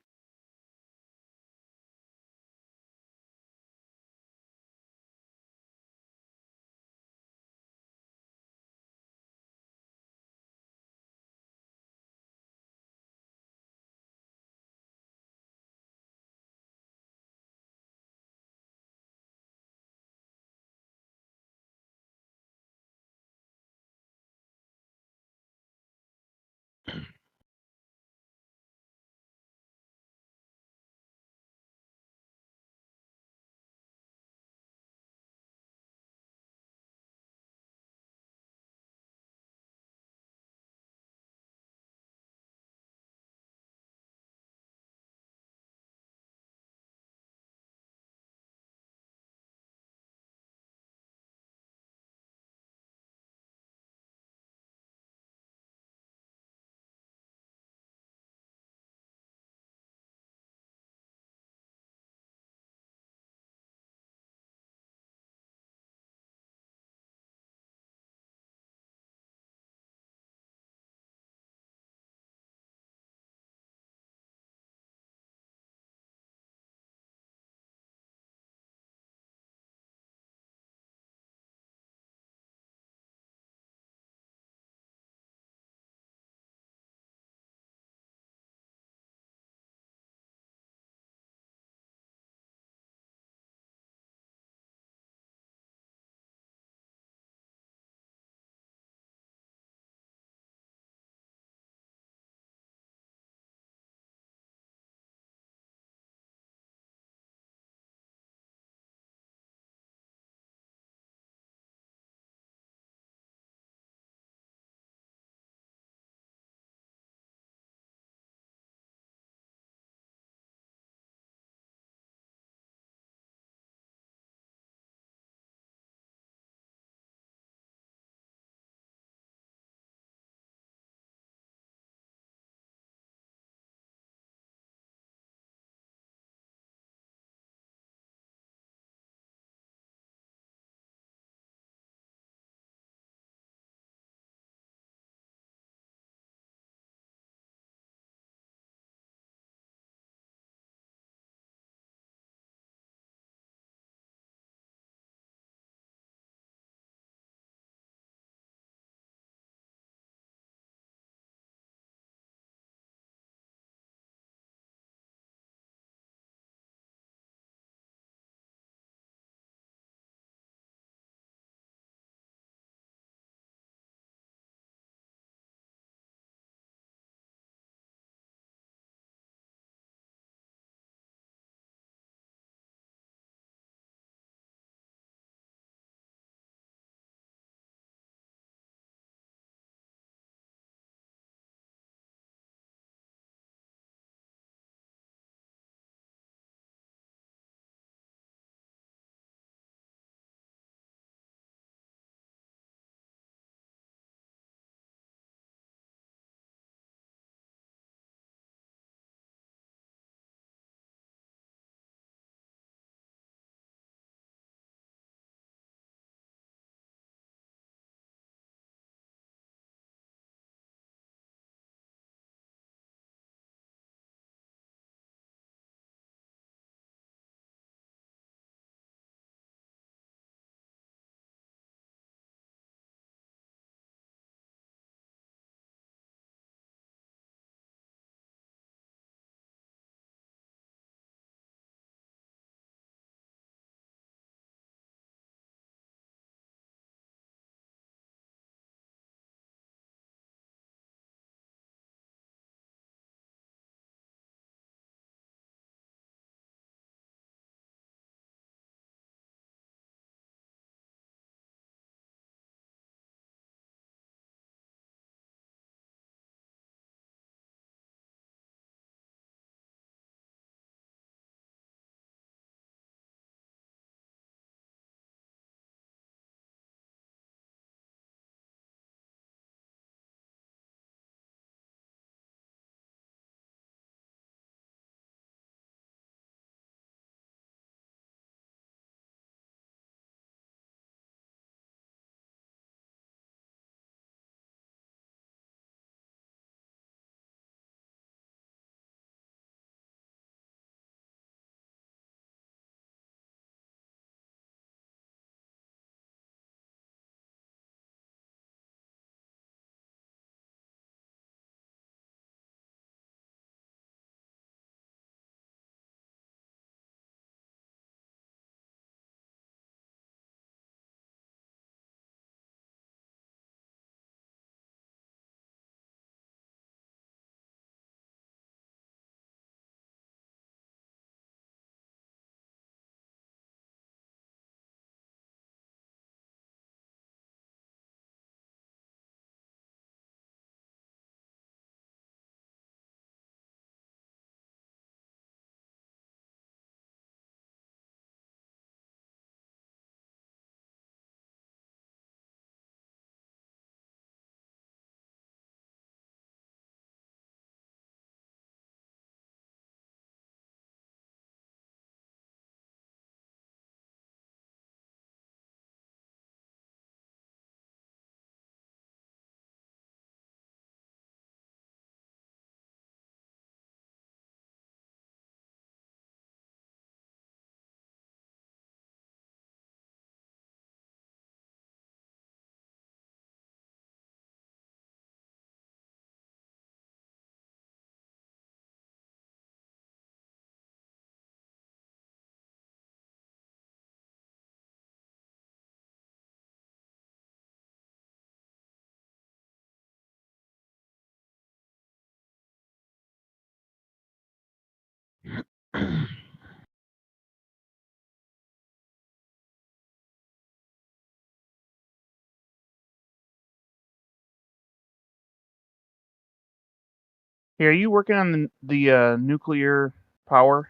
Hey, are you working on the nuclear power?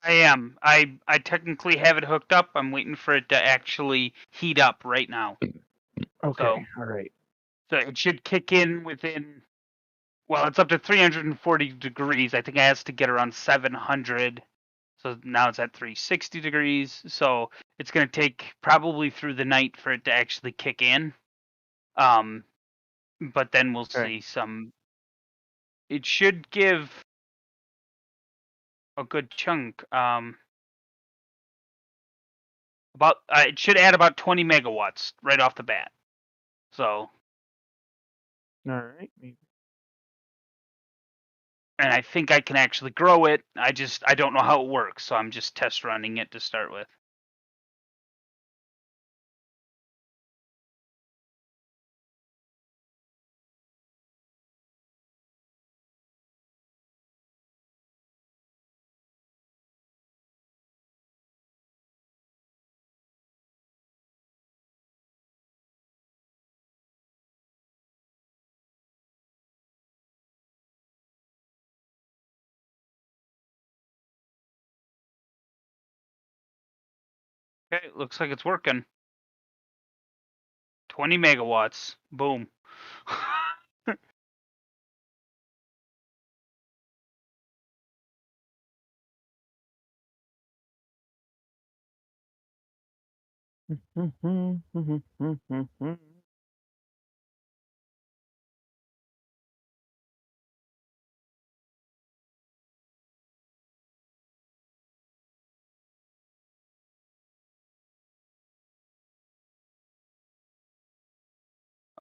I am. I technically have it hooked up. I'm waiting for it to actually heat up right now. Okay, all right. So it should kick in within. Well, it's up to 340 degrees. I think it has to get around 700. So now it's at 360 degrees. So it's going to take probably through the night for it to actually kick in. But then we'll see some. It should give a good chunk. About it should add about 20 megawatts right off the bat. So. All right. And I think I can actually grow it. I don't know how it works, so I'm just test running it to start with. Okay, looks like it's working. 20 megawatts. Boom.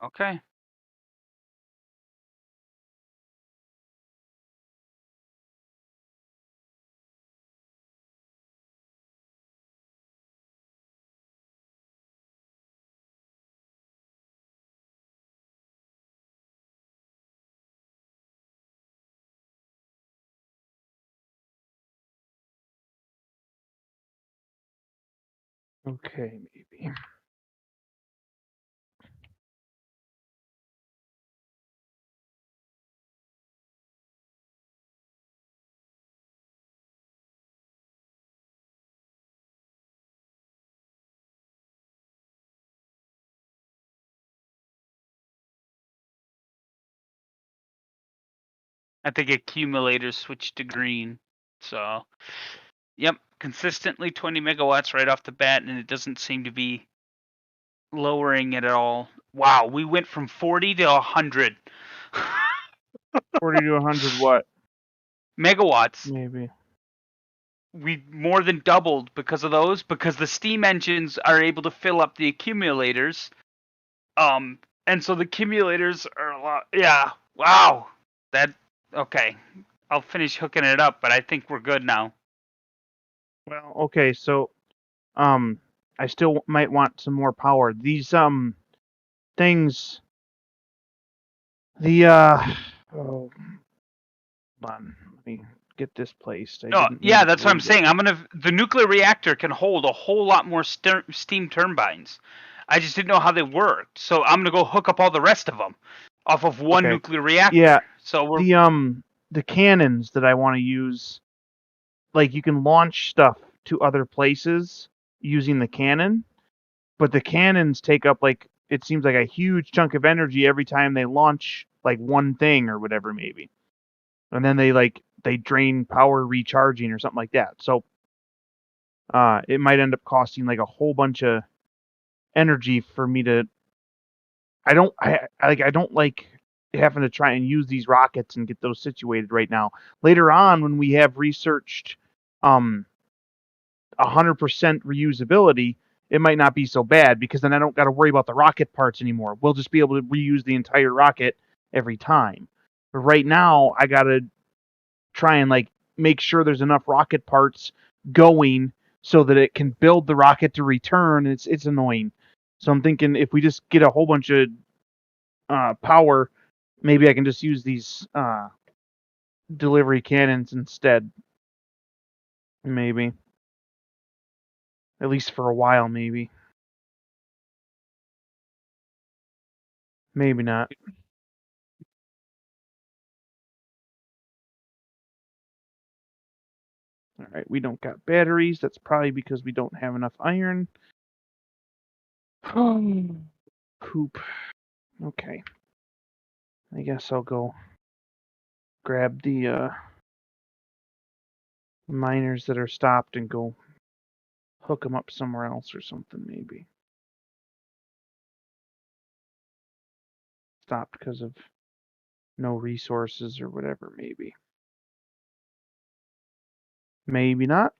Okay. Okay, maybe. I think accumulators switched to green. So, yep, consistently 20 megawatts right off the bat, and it doesn't seem to be lowering it at all. Wow, we went from 40 to 100. 40 to 100 what? Megawatts. Maybe. We more than doubled because of those, because the steam engines are able to fill up the accumulators. And so the accumulators are a lot. Yeah. Wow. Okay. I'll finish hooking it up, but I think we're good now. Well, okay, so I still might want some more power. These things oh, hold on. Let me get this placed. Yeah, that's what I'm saying. The nuclear reactor can hold a whole lot more steam turbines. I just didn't know how they worked, so I'm gonna go hook up all the rest of them off of one nuclear reactor. Yeah. So we're the cannons that I want to use, like you can launch stuff to other places using the cannon, but the cannons take up like it seems like a huge chunk of energy every time they launch like one thing or whatever maybe, and then they drain power recharging or something like that. So it might end up costing like a whole bunch of energy for me to. I don't like having to try and use these rockets and get those situated right now. Later on, when we have researched 100% reusability, it might not be so bad because then I don't got to worry about the rocket parts anymore. We'll just be able to reuse the entire rocket every time. But right now, I got to try and like make sure there's enough rocket parts going so that it can build the rocket to return. It's annoying. So I'm thinking if we just get a whole bunch of power, maybe I can just use these delivery cannons instead. Maybe. At least for a while, maybe. Maybe not. Alright, we don't got batteries. That's probably because we don't have enough iron. Poop. Okay. I guess I'll go grab the miners that are stopped and go hook them up somewhere else or something, maybe. Stopped because of no resources or whatever, maybe. Maybe not.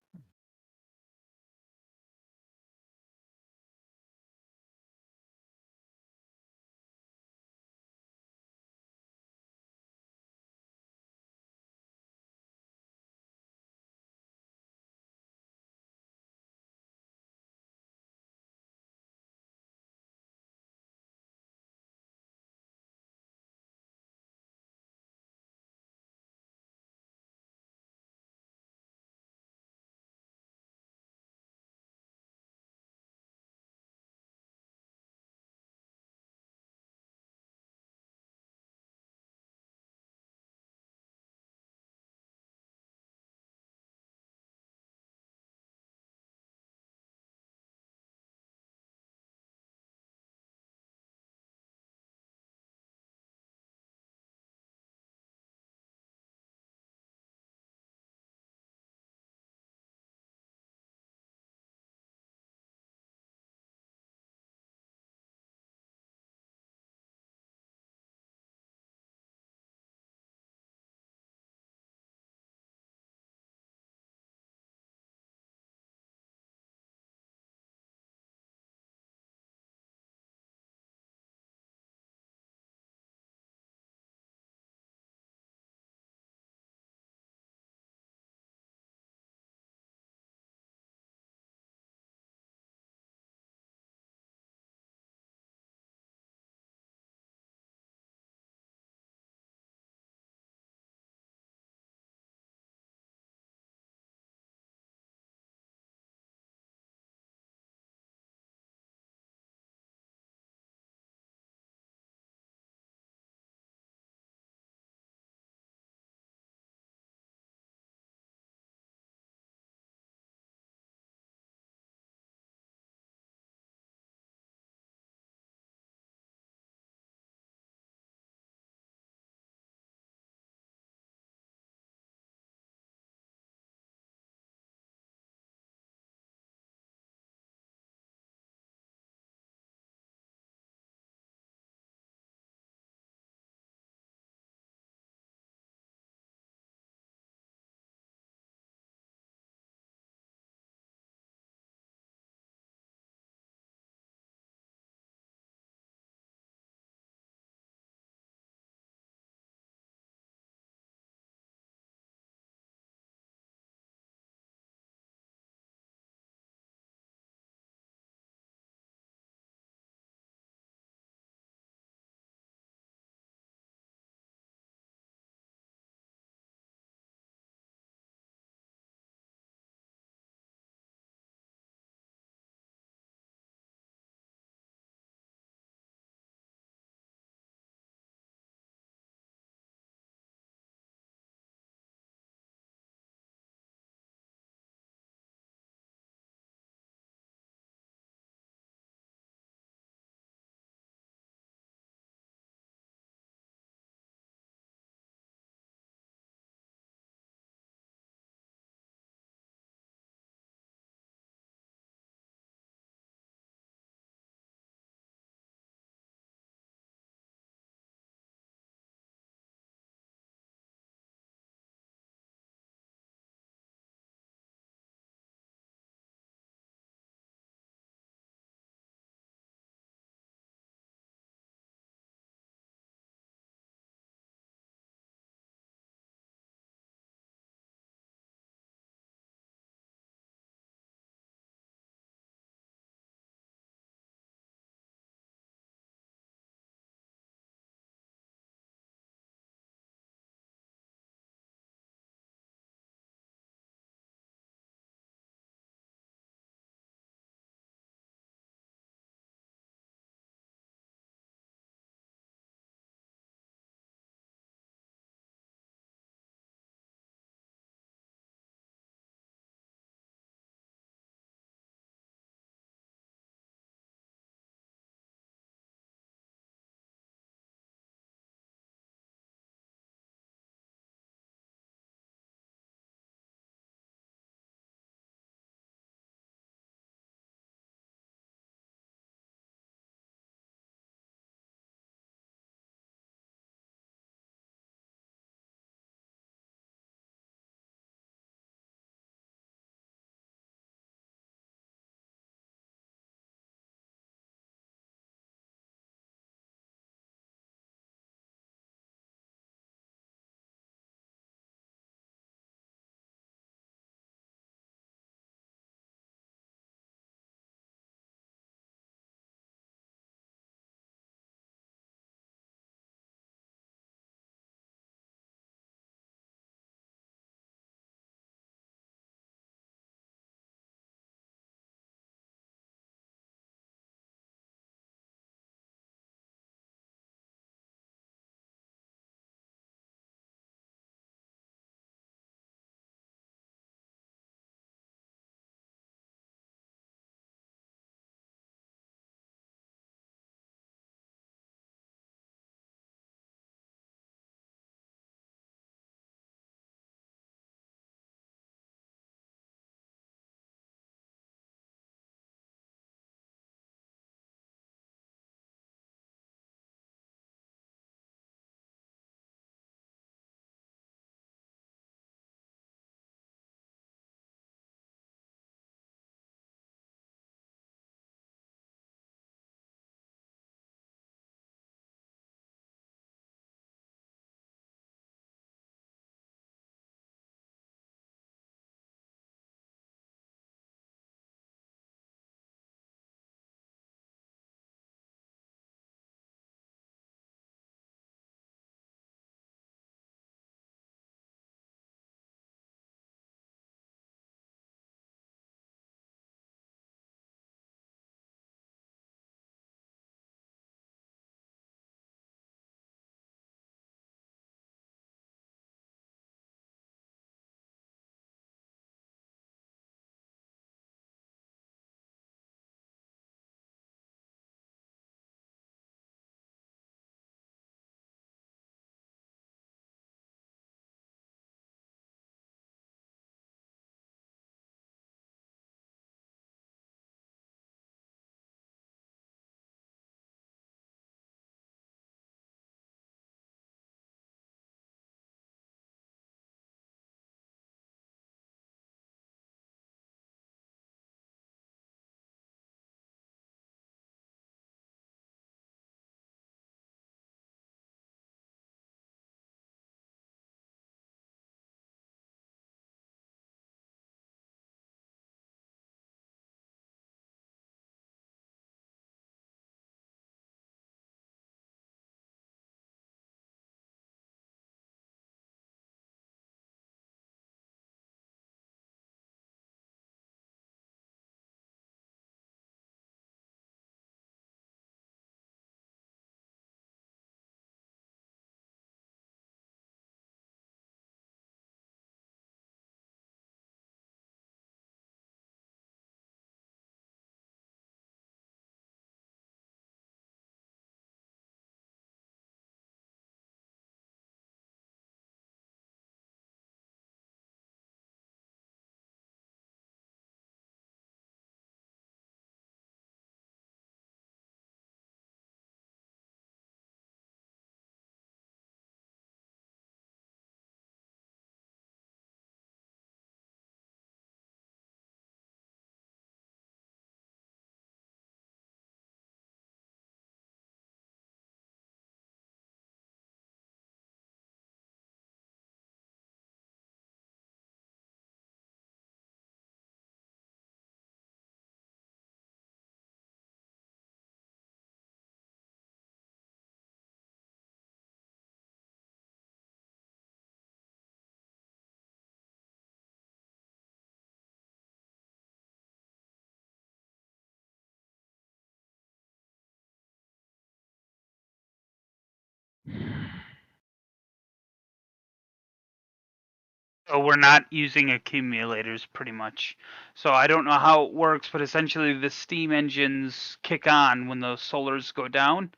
So we're not using accumulators pretty much. So I don't know how it works, but essentially the steam engines kick on when those solars go down,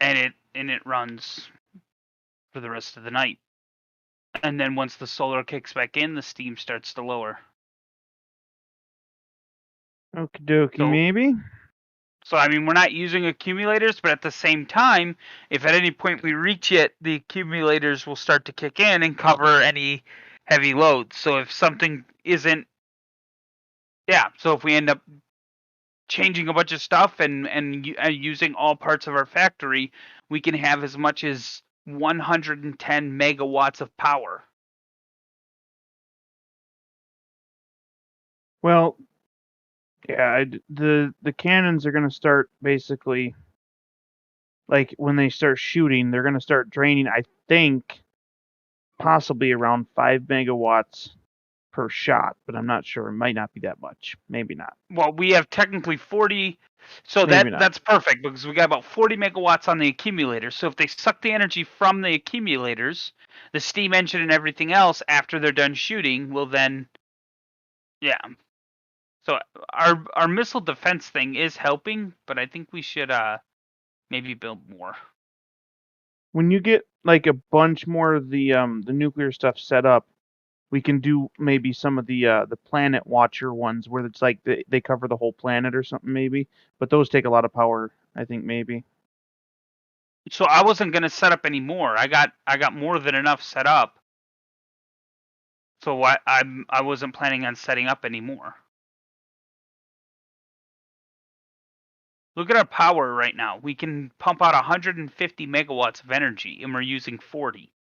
and it runs for the rest of the night. And then once the solar kicks back in, the steam starts to lower. Okie dokie, maybe. So I mean, we're not using accumulators, but at the same time, if at any point we reach it, the accumulators will start to kick in and cover any heavy loads. So if something isn't, so if we end up changing a bunch of stuff and using all parts of our factory, we can have as much as 110 megawatts of power. Well, yeah, the cannons are going to start basically, like when they start shooting, they're going to start draining, I think, possibly around 5 megawatts per shot, but I'm not sure. It might not be that much. Maybe not. Well, we have technically 40, so Maybe not. that's perfect because we got about 40 megawatts on the accumulators. So if they suck the energy from the accumulators, the steam engine and everything else after they're done shooting will then, So our missile defense thing is helping, but I think we should maybe build more. When you get like a bunch more of the nuclear stuff set up, we can do maybe some of the planet watcher ones where it's like they cover the whole planet or something maybe, but those take a lot of power, I think maybe. So I wasn't gonna set up any more. I got more than enough set up. So I wasn't planning on setting up any more. Look at our power right now. We can pump out 150 megawatts of energy, and we're using 40.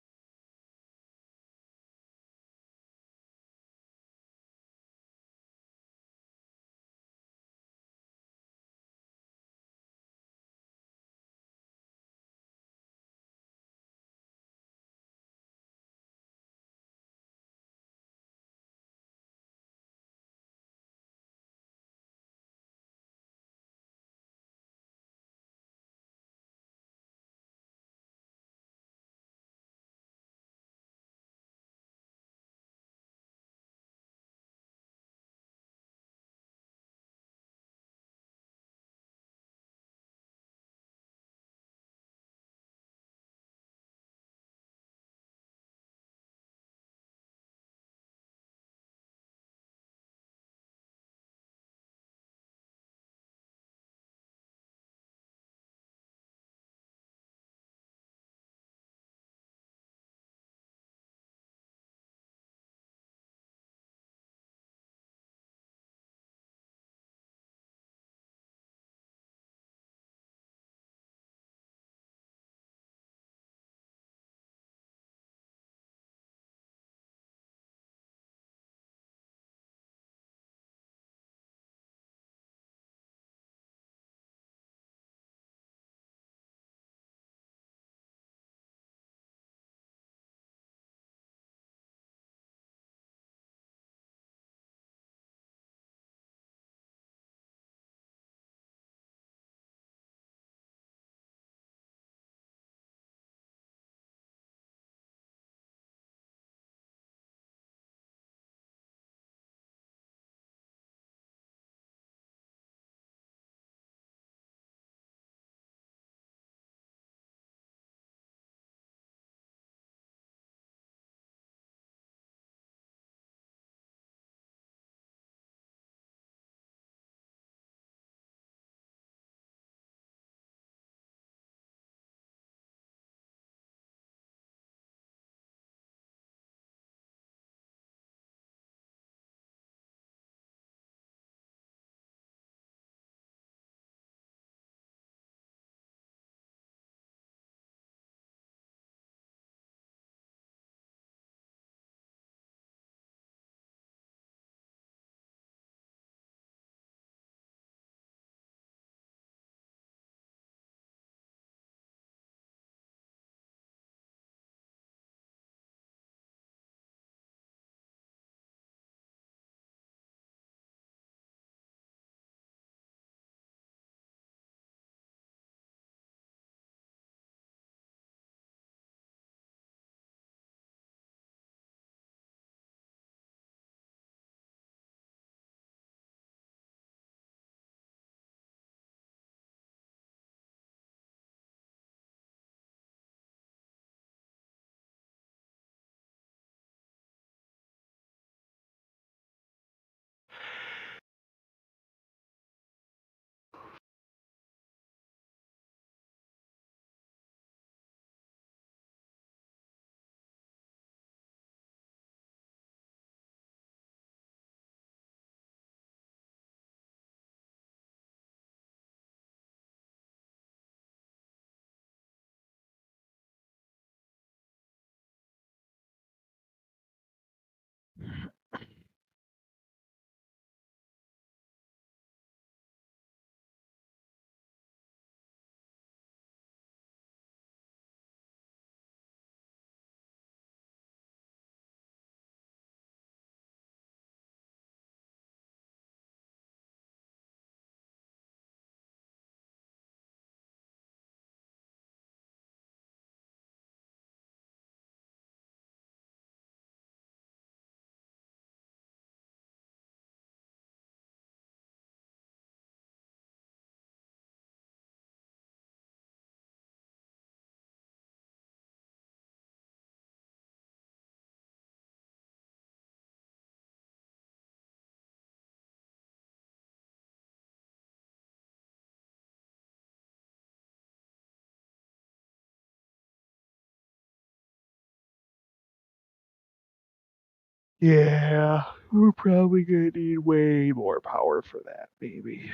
Yeah, we're probably gonna need way more power for that, maybe.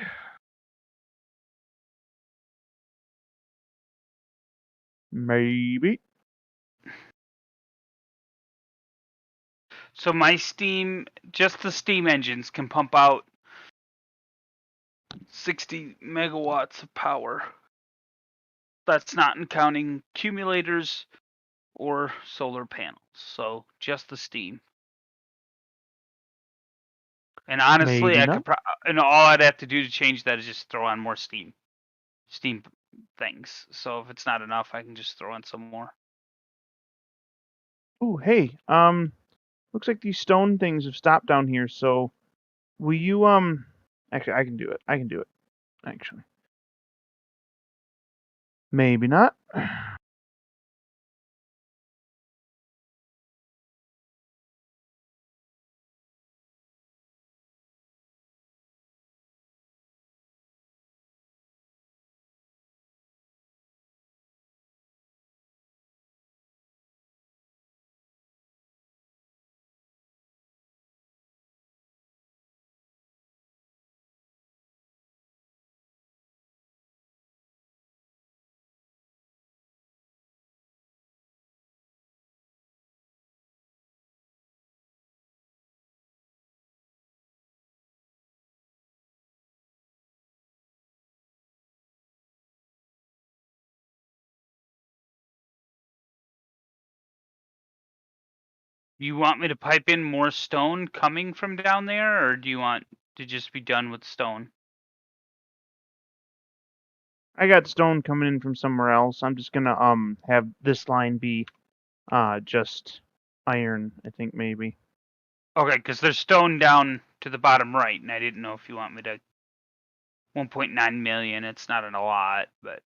Maybe. So my Steam, just the Steam engines can pump out 60 megawatts of power. That's not counting accumulators or solar panels. So just the Steam. And honestly, Maybe I not. could and all I'd have to do to change that is just throw on more Steam things. So if it's not enough, I can just throw in some more. Oh, hey. Looks like these stone things have stopped down here. So, will you Actually, I can do it. I can do it. Actually, maybe not. You want me to pipe in more stone coming from down there, or do you want to just be done with stone? I got stone coming in from somewhere else. I'm just gonna have this line be just iron. I think maybe. Okay, because there's stone down to the bottom right, and I didn't know if you want me to 1.9 million. It's not a lot, but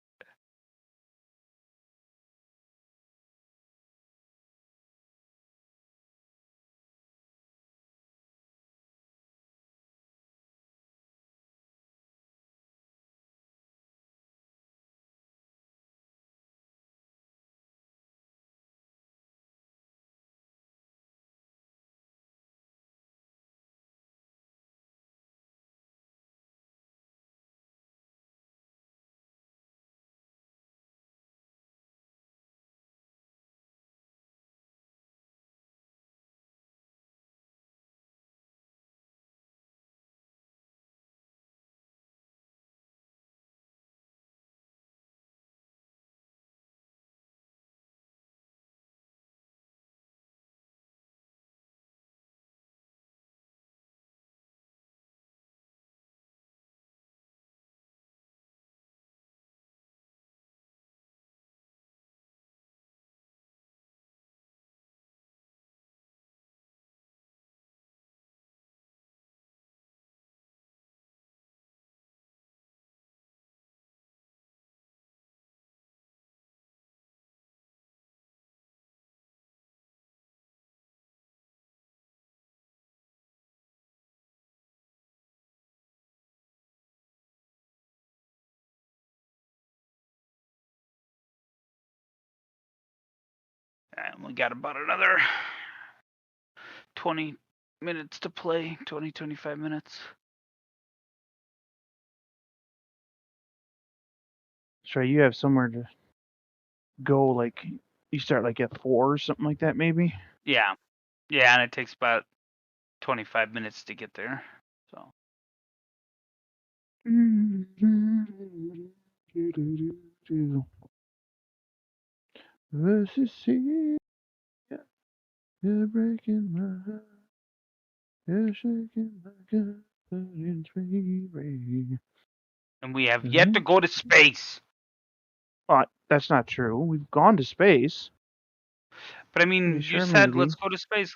we got about another 20 minutes to play. 25 minutes. Trey, you have somewhere to go. Like you start like at 4 or something like that, maybe. Yeah, and it takes about 25 minutes to get there. So. You're breaking my heart. You're shaking my confidence, baby. And we have yet to go to space. That's not true. We've gone to space. But I mean, Sure, you said maybe. let's go to space,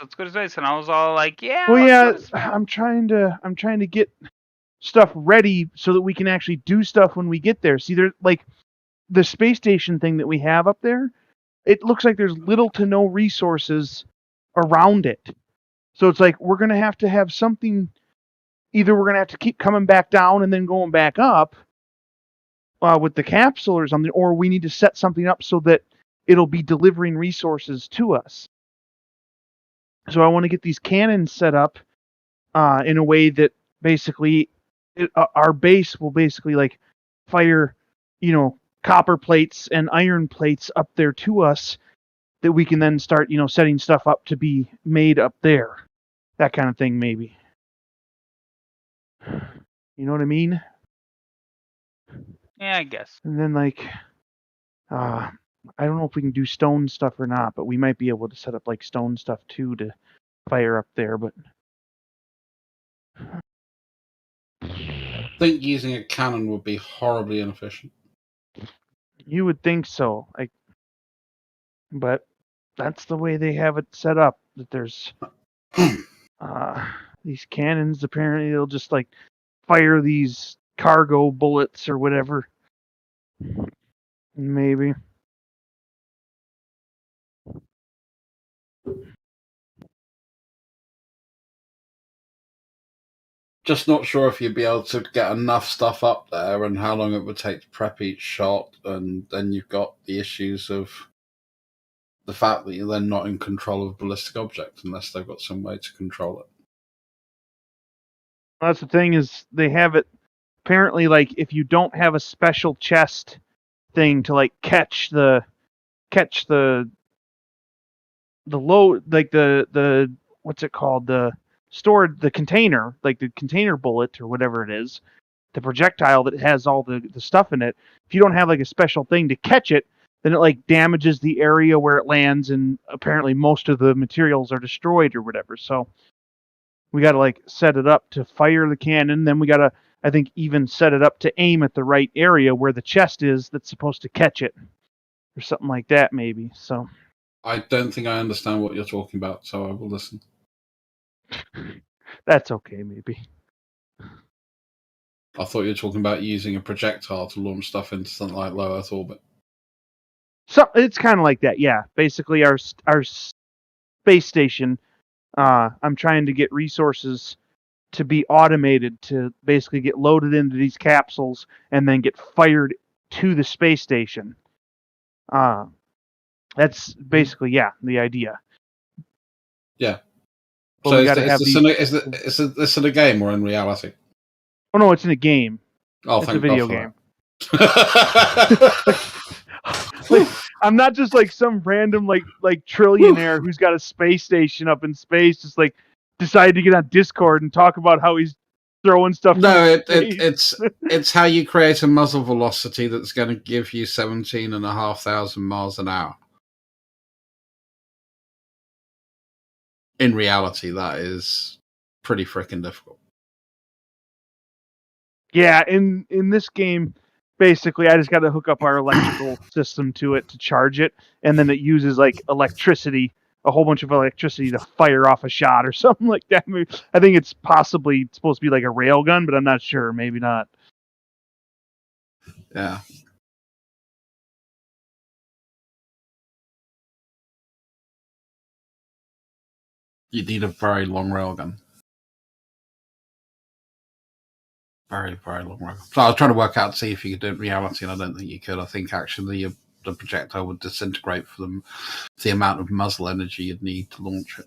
and I was all like, yeah. Well, let's yeah. go to space. I'm trying to get stuff ready so that we can actually do stuff when we get there. See, there's like the space station thing that we have up there. It looks like there's little to no resources around it. So it's like we're gonna have to have something. Either we're gonna have to keep coming back down and then going back up with the capsule or something, or we need to set something up so that it'll be delivering resources to us. So I want to get these cannons set up in a way that basically our base will basically like fire, copper plates and iron plates up there to us that we can then start, setting stuff up to be made up there. That kind of thing, maybe. You know what I mean? Yeah, I guess. And then I don't know if we can do stone stuff or not, but we might be able to set up like stone stuff too to fire up there. But I think using a cannon would be horribly inefficient. you would think so, but that's the way they have it set up. That there's these cannons. Apparently, they'll just like fire these cargo bullets or whatever. Maybe. Just not sure if you'd be able to get enough stuff up there and how long it would take to prep each shot, and then you've got the issues of the fact that you're then not in control of ballistic objects unless they've got some way to control it. That's the thing, is they have it apparently like if you don't have a special chest thing to like catch the load, like the what's it called, the container, like the container bullet or whatever it is, the projectile that has all the stuff in it. If you don't have like a special thing to catch it, then it like damages the area where it lands, and apparently most of the materials are destroyed or whatever. So we got to like set it up to fire the cannon. Then we got to, I think, even set it up to aim at the right area where the chest is that's supposed to catch it, or something like that, maybe. So I don't think I understand what you're talking about, so I will listen. that's okay, maybe. I thought you were talking about using a projectile to launch stuff into something like low Earth orbit. So it's kind of like that, yeah. Basically, our space station. I'm trying to get resources to be automated to basically get loaded into these capsules and then get fired to the space station. That's basically, the idea. Yeah. But So we got to have these. is this in a game or in reality? Oh no, it's in a game. Oh, it's a thank video God for game. that. Like, I'm not just like some random like trillionaire who's got a space station up in space, just like decided to get on Discord and talk about how he's throwing stuff. No, it's how you create a muzzle velocity that's going to give you 17,500 miles an hour. In reality, that is pretty freaking difficult. Yeah, in this game, basically, I just got to hook up our electrical system to it to charge it, and then it uses like electricity, a whole bunch of electricity to fire off a shot or something like that. I think it's possibly supposed to be like a rail gun, but I'm not sure. Maybe not. Yeah. You need a very long railgun. Very, very long railgun. So I was trying to work out to see if you could do it in reality, and I don't think you could. I think actually the projectile would disintegrate for the amount of muzzle energy you'd need to launch it.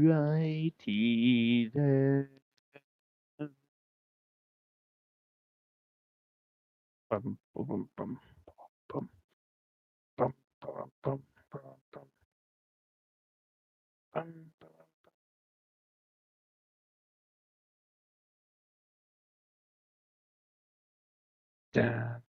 Righty there. Bum, bum, bum, bum, bum, bum, bum, bum, bum.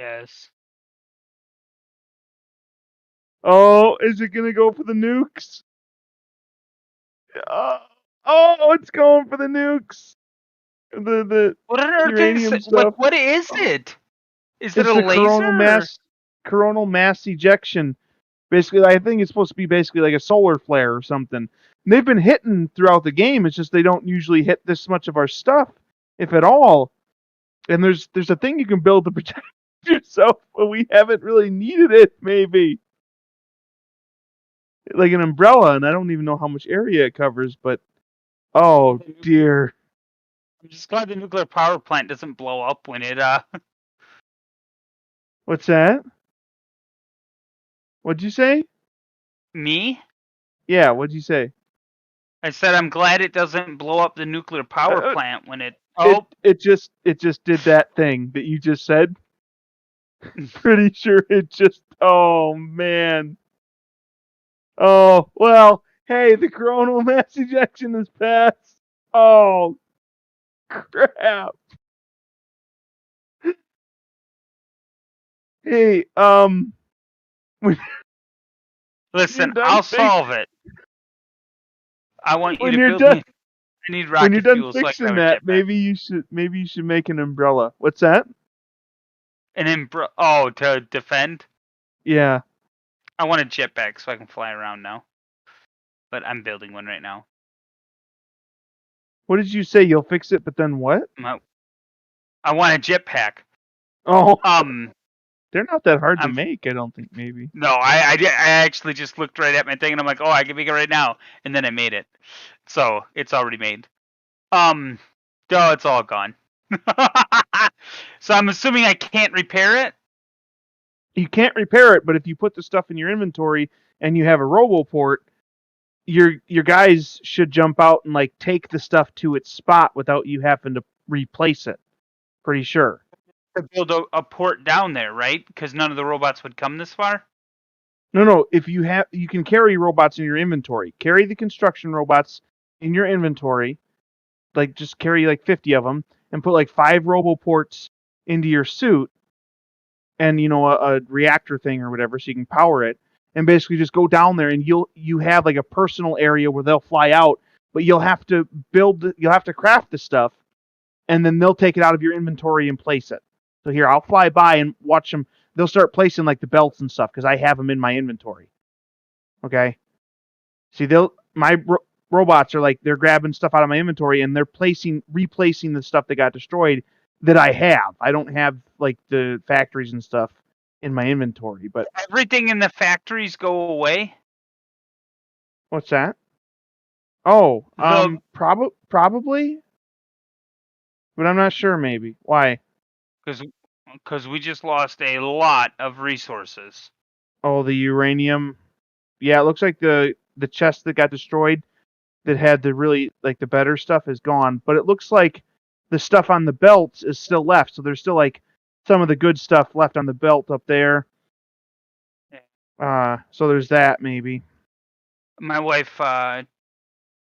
Yes. Oh, is it gonna go for the nukes? Oh, it's going for the nukes. The What on earth uranium is what? stuff. What is it? Is it It's a the laser? coronal mass ejection. Basically, I think it's supposed to be basically like a solar flare or something. And they've been hitting throughout the game. It's just they don't usually hit this much of our stuff, if at all. And there's a thing you can build to protect yourself, but we haven't really needed it. Maybe like an umbrella, and I don't even know how much area it covers. But oh dear. I'm just glad the nuclear power plant doesn't blow up when it What's that? What'd you say? Me? Yeah, what'd you say? I said I'm glad it doesn't blow up the nuclear power plant when it. It just did that thing that you just said. Pretty sure it just. Oh man. Oh well. Hey, the coronal mass ejection has passed. Oh crap. Hey, when Listen, done I'll fix- solve it. I want you when to you're build done me. I need when you're rocket done fuel so I fixing can have a that, jetpack. maybe you should make an umbrella. What's that? To defend. Yeah. I want a jetpack so I can fly around now. But I'm building one right now. What did you say? You'll fix it, but then what? I want a jetpack. Oh. They're not that hard to I'm- make, I don't think. Maybe. No, I actually just looked right at my thing and I'm like, oh, I can make it right now, and then I made it. So it's already made. Oh, it's all gone. So I'm assuming I can't repair it. You can't repair it, but if you put the stuff in your inventory and you have a RoboPort, your guys should jump out and like take the stuff to its spot without you having to replace it. Pretty sure. To build a port down there, right? Because none of the robots would come this far. No. If you can carry robots in your inventory. Carry the construction robots in your inventory. Like just carry like 50 of them and put like 5 RoboPorts into your suit, and a reactor thing or whatever, so you can power it. And basically just go down there, and you have like a personal area where they'll fly out, but you'll have to craft the stuff, and then they'll take it out of your inventory and place it. So here, I'll fly by and watch them. They'll start placing like the belts and stuff because I have them in my inventory. Okay. See, robots are like, they're grabbing stuff out of my inventory and they're replacing the stuff that got destroyed that I have. I don't have like the factories and stuff in my inventory, but Everything in the factories go away. what's that? Oh, probably, but I'm not sure. Maybe why? Because we just lost a lot of resources. Oh, the uranium. Yeah, it looks like the chest that got destroyed that had the really like the better stuff is gone, but it looks like the stuff on the belts is still left. So there's still like some of the good stuff left on the belt up there. So there's that maybe. My wife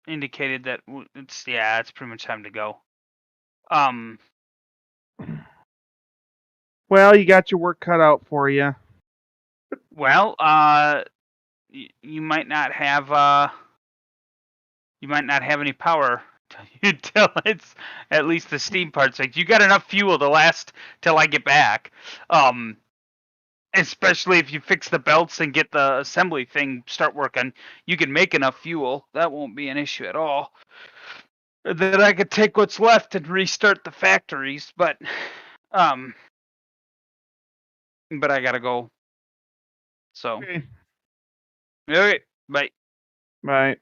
indicated that it's pretty much time to go. Well, you got your work cut out for you. Well, you might not have any power until it's at least the steam parts. Like you got enough fuel to last till I get back. Especially if you fix the belts and get the assembly thing start working, you can make enough fuel. That won't be an issue at all. Then I could take what's left and restart the factories, but I gotta go. So okay, bye. Bye.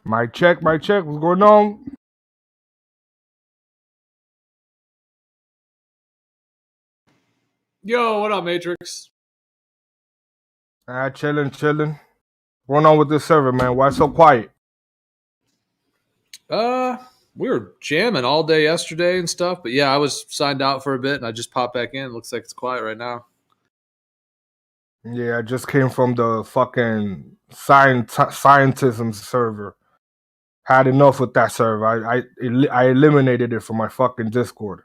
Mic check. What's going on? Yo, what up, Matrix? Chilling. What's going on with this server, man? Why so quiet? We were jamming all day yesterday and stuff, but yeah, I was signed out for a bit and I just popped back in. Looks like it's quiet right now. Yeah, I just came from the fucking scientism server. Had enough with that server. I eliminated it from my fucking Discord.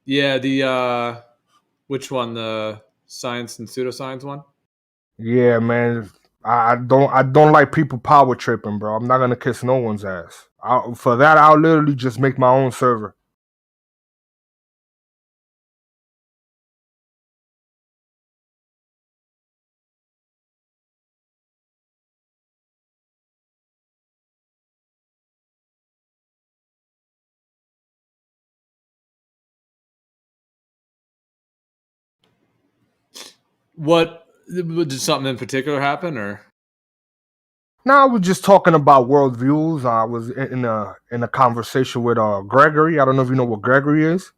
Yeah, the which one? The science and pseudoscience one? Yeah, man. I don't like people power tripping, bro. I'm not gonna kiss no one's ass. For that, I'll literally just make my own server. What did something in particular happen, or? No, I was just talking about worldviews. I was in a conversation with Gregory. I don't know if you know what Gregory is.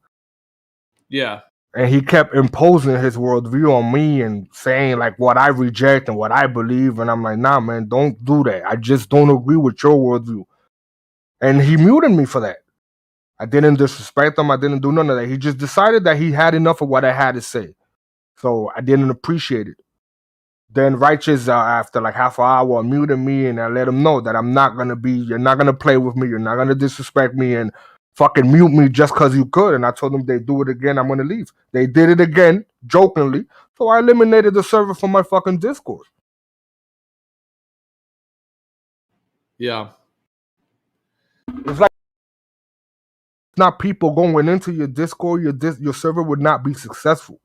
Yeah. And he kept imposing his worldview on me and saying like what I reject and what I believe. And I'm like, nah, man, don't do that. I just don't agree with your worldview. And he muted me for that. I didn't disrespect him. I didn't do none of that. He just decided that he had enough of what I had to say. So I didn't appreciate it. Then Righteous, after like half an hour, muted me and I let him know that you're not going to play with me. You're not going to disrespect me and fucking mute me just because you could. And I told them they do it again, I'm going to leave. They did it again, jokingly. So I eliminated the server from my fucking Discord. Yeah. It's like not people going into your Discord, your server would not be successful.